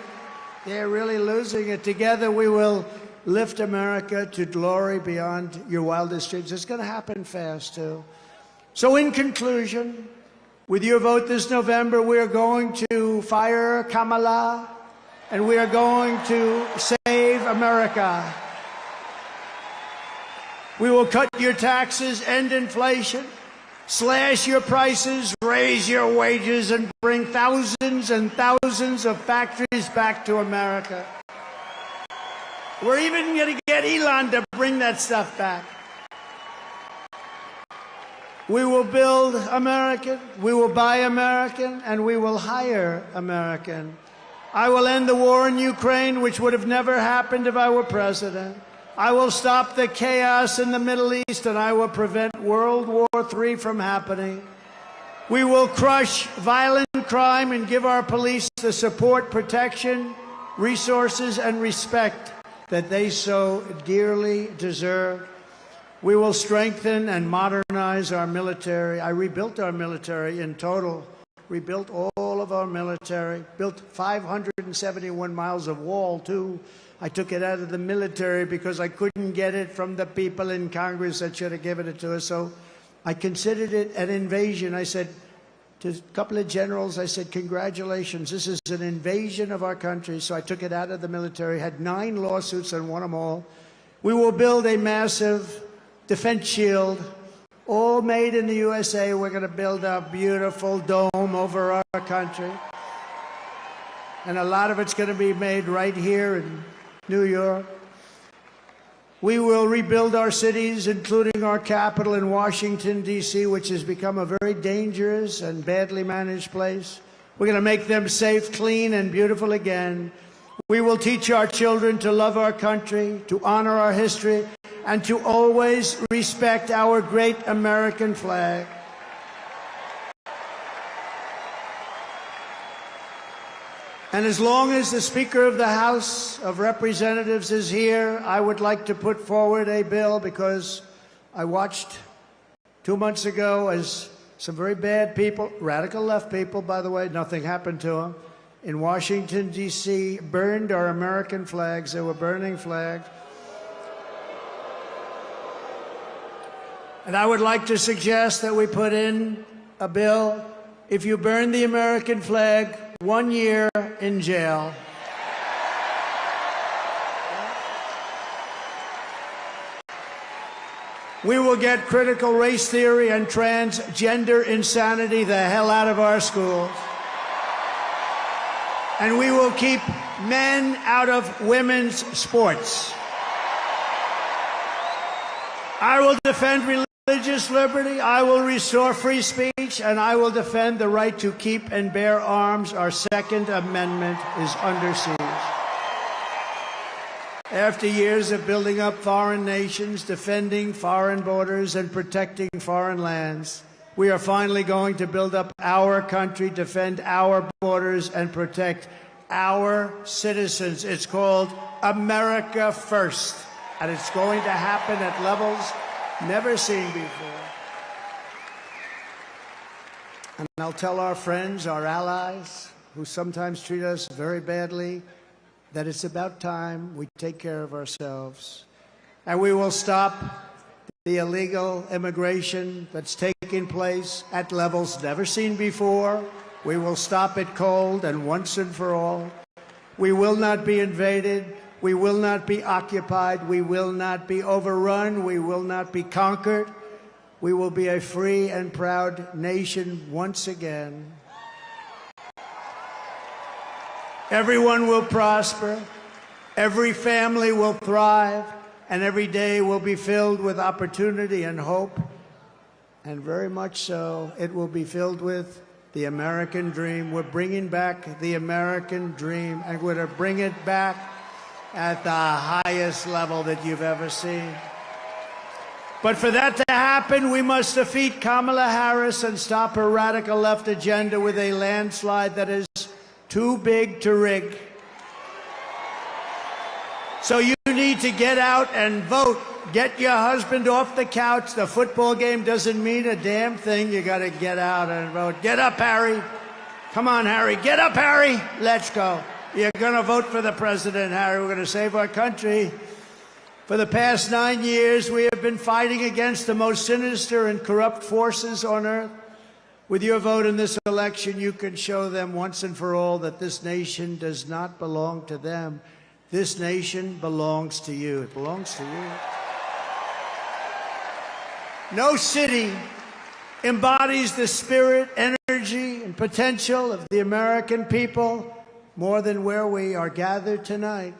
They're really losing it. Together we will lift America to glory beyond your wildest dreams. It's going to happen fast, too. So in conclusion, with your vote this November, we are going to fire Kamala, and we are going to save America. We will cut your taxes, end inflation, slash your prices, raise your wages, and bring thousands and thousands of factories back to America. We're even going to get Elon to bring that stuff back. We will build American, we will buy American, and we will hire American. I will end the war in Ukraine, which would have never happened if I were president. I will stop the chaos in the Middle East, and I will prevent World War III from happening. We will crush violent crime and give our police the support, protection, resources, and respect that they so dearly deserve. We will strengthen and modernize our military. I rebuilt our military in total, rebuilt all of our military, built 571 miles of wall, too. I took it out of the military because I couldn't get it from the people in Congress that should have given it to us. So I considered it an invasion. I said to a couple of generals, I said, congratulations, this is an invasion of our country. So I took it out of the military, had 9 lawsuits and won them all. We will build a massive defense shield, all made in the USA. We're going to build a beautiful dome over our country. And a lot of it's going to be made right here in New York. We will rebuild our cities, including our capital in Washington, D.C., which has become a very dangerous and badly managed place. We're going to make them safe, clean, and beautiful again. We will teach our children to love our country, to honor our history, and to always respect our great American flag. And as long as the Speaker of the House of Representatives is here, I would like to put forward a bill, because I watched 2 months ago as some very bad people, radical left people, by the way, nothing happened to them, in Washington, D.C., burned our American flags. They were burning flags. And I would like to suggest that we put in a bill, if you burn the American flag, 1 year in jail. We will get critical race theory and transgender insanity the hell out of our schools. And we will keep men out of women's sports. I will defend religious liberty, I will restore free speech, and I will defend the right to keep and bear arms. Our Second Amendment is under siege. After years of building up foreign nations, defending foreign borders, and protecting foreign lands, we are finally going to build up our country, defend our borders, and protect our citizens. It's called America First, and it's going to happen at levels never seen before. And I'll tell our friends, our allies, who sometimes treat us very badly, that it's about time we take care of ourselves. And we will stop the illegal immigration that's taking place at levels never seen before. We will stop it cold and once and for all. We will not be invaded. We will not be occupied. We will not be overrun. We will not be conquered. We will be a free and proud nation once again. Everyone will prosper. Every family will thrive. And every day will be filled with opportunity and hope. And very much so, it will be filled with the American dream. We're bringing back the American dream, and we're going to bring it back at the highest level that you've ever seen. But for that to happen, we must defeat Kamala Harris and stop her radical left agenda with a landslide that is too big to rig. So you need to get out and vote. Get your husband off the couch. The football game doesn't mean a damn thing. You got to get out and vote. Get up, Harry. Come on, Harry. Get up, Harry. Let's go. You're going to vote for the president, Harry. We're going to save our country. For the past 9 years, we have been fighting against the most sinister and corrupt forces on earth. With your vote in this election, you can show them once and for all that this nation does not belong to them. This nation belongs to you. It belongs to you. No city embodies the spirit, energy, and potential of the American people more than where we are gathered tonight.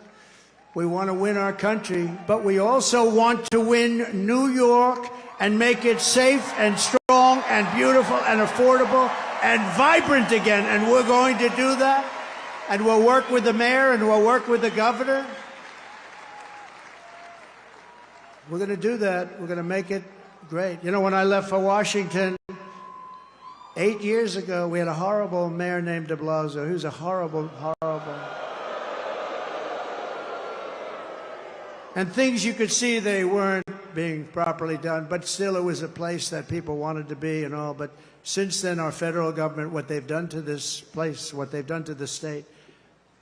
We want to win our country, but we also want to win New York and make it safe and strong and beautiful and affordable and vibrant again. And we're going to do that. And we'll work with the mayor and we'll work with the governor. We're going to do that. We're going to make it great. You know, when I left for Washington 8 years ago, we had a horrible mayor named de Blasio. He was a horrible. And things you could see they weren't being properly done, but still it was a place that people wanted to be and all. But since then, our federal government, what they've done to this place, what they've done to the state,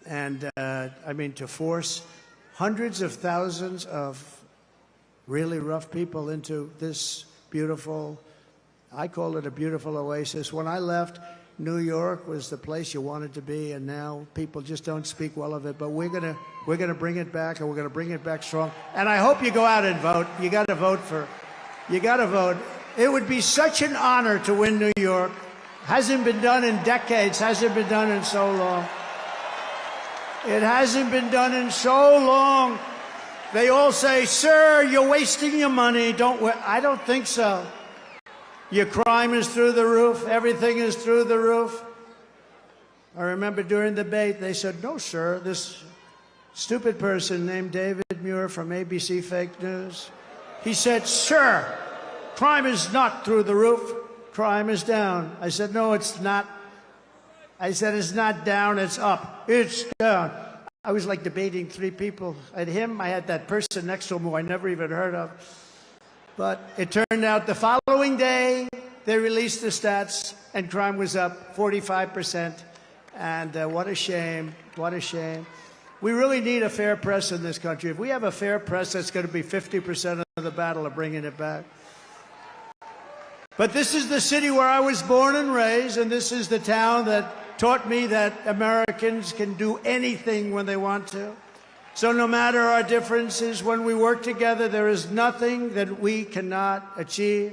and I mean, to force hundreds of thousands of really rough people into this beautiful, I call it a beautiful oasis. When I left, New York was the place you wanted to be, and now people just don't speak well of it. But we're gonna bring it back, and we're gonna bring it back strong. And I hope you go out and vote. You got to vote for. You got to vote. It would be such an honor to win New York. Hasn't been done in decades. Hasn't been done in so long. It hasn't been done in so long. They all say, "Sir, you're wasting your money." I don't think so. Your crime is through the roof. Everything is through the roof. I remember during the debate, they said, "No, sir, this stupid person named David Muir from ABC Fake News." He said, "Sir, crime is not through the roof. Crime is down." I said, "No, it's not." I said, "It's not down, it's up. It's down." I was like debating three people. I had him, I had that person next to him who I never even heard of. But it turned out the following day, they released the stats, and crime was up 45%. And what a shame, what a shame. We really need a fair press in this country. If we have a fair press, that's going to be 50% of the battle of bringing it back. But this is the city where I was born and raised, and this is the town that taught me that Americans can do anything when they want to. So no matter our differences, when we work together, there is nothing that we cannot achieve.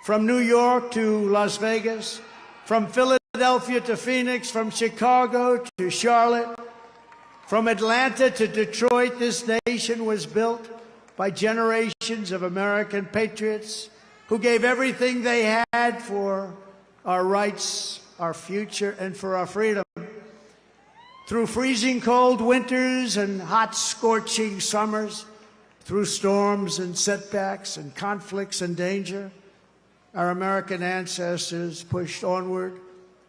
From New York to Las Vegas, from Philadelphia to Phoenix, from Chicago to Charlotte, from Atlanta to Detroit, this nation was built by generations of American patriots who gave everything they had for our rights, our future, and for our freedom. Through freezing cold winters and hot scorching summers, through storms and setbacks and conflicts and danger, our American ancestors pushed onward,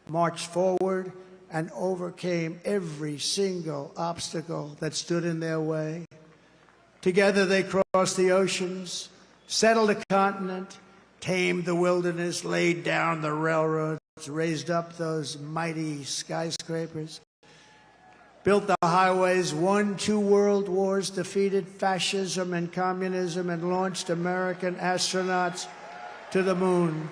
marched forward, and overcame every single obstacle that stood in their way. Together they crossed the oceans, settled a continent, tamed the wilderness, laid down the railroads, raised up those mighty skyscrapers, built the highways, won 2 world wars, defeated fascism and communism, and launched American astronauts to the moon.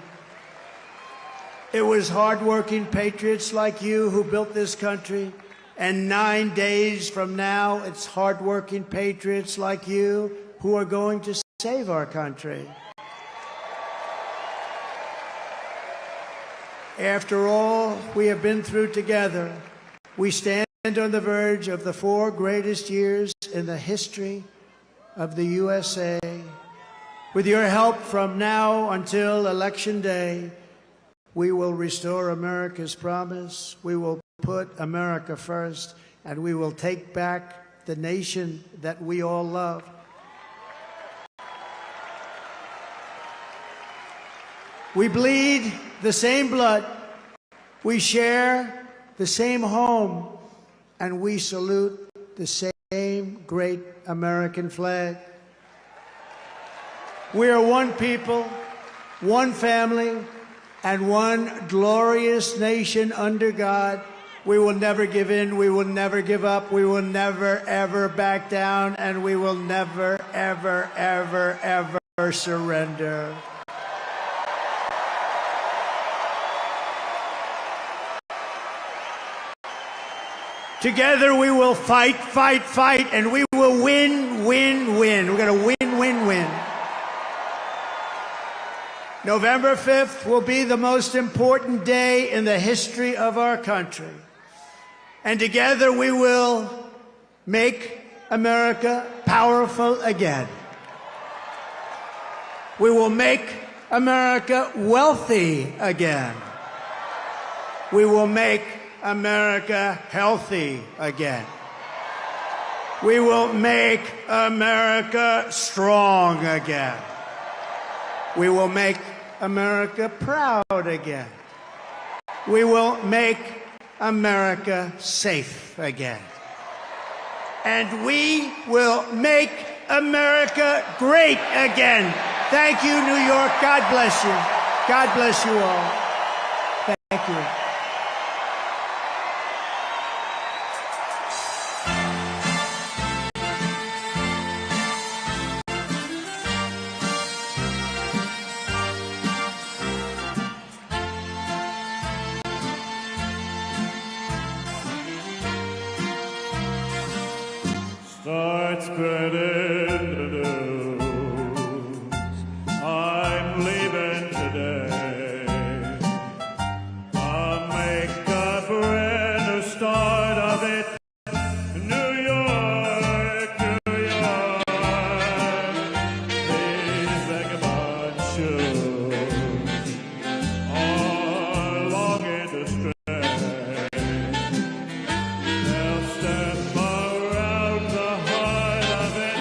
It was hardworking patriots like you who built this country, and 9 days from now, it's hardworking patriots like you who are going to save our country. After all we have been through together, we stand on the verge of the 4 greatest years in the history of the USA. With your help from now until Election Day, we will restore America's promise, we will put America first, and we will take back the nation that we all love. We bleed the same blood, we share the same home, and we salute the same great American flag. We are one people, one family, and one glorious nation under God. We will never give in, we will never give up, we will never, ever back down, and we will never, ever, ever, ever surrender. Together we will fight, fight, fight, and we will win, win, win. We're going to win, win, win. November 5th will be the most important day in the history of our country. And together we will make America powerful again. We will make America wealthy again. We will make America healthy again. We will make America strong again. We will make America proud again. We will make America safe again. And we will make America great again. Thank you, New York. God bless you. God bless you all. Thank you. Start spreading the news. I'm leaving today. I'll make a brand new start of it. New York, New York. These vagabond shoes are longing to stray. They'll step around the heart of it.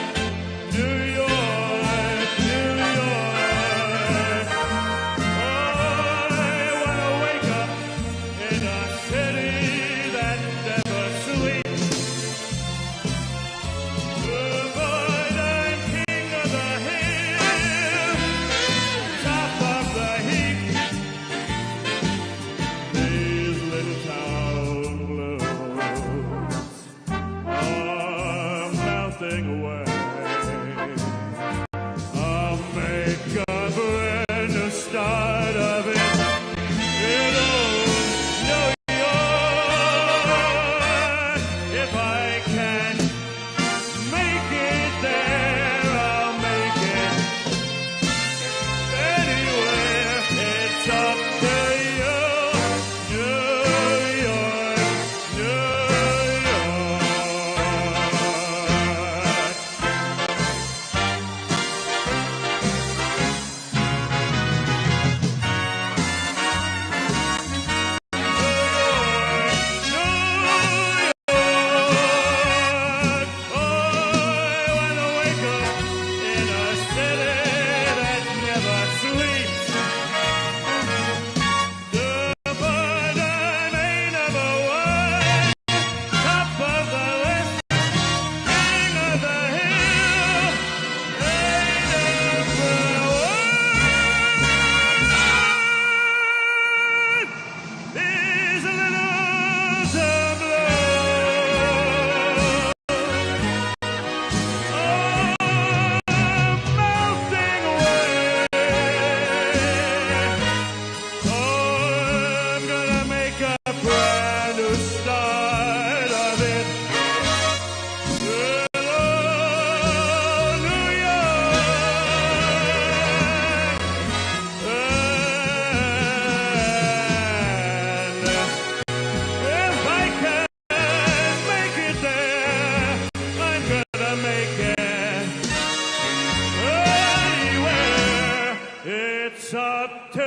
to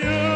you.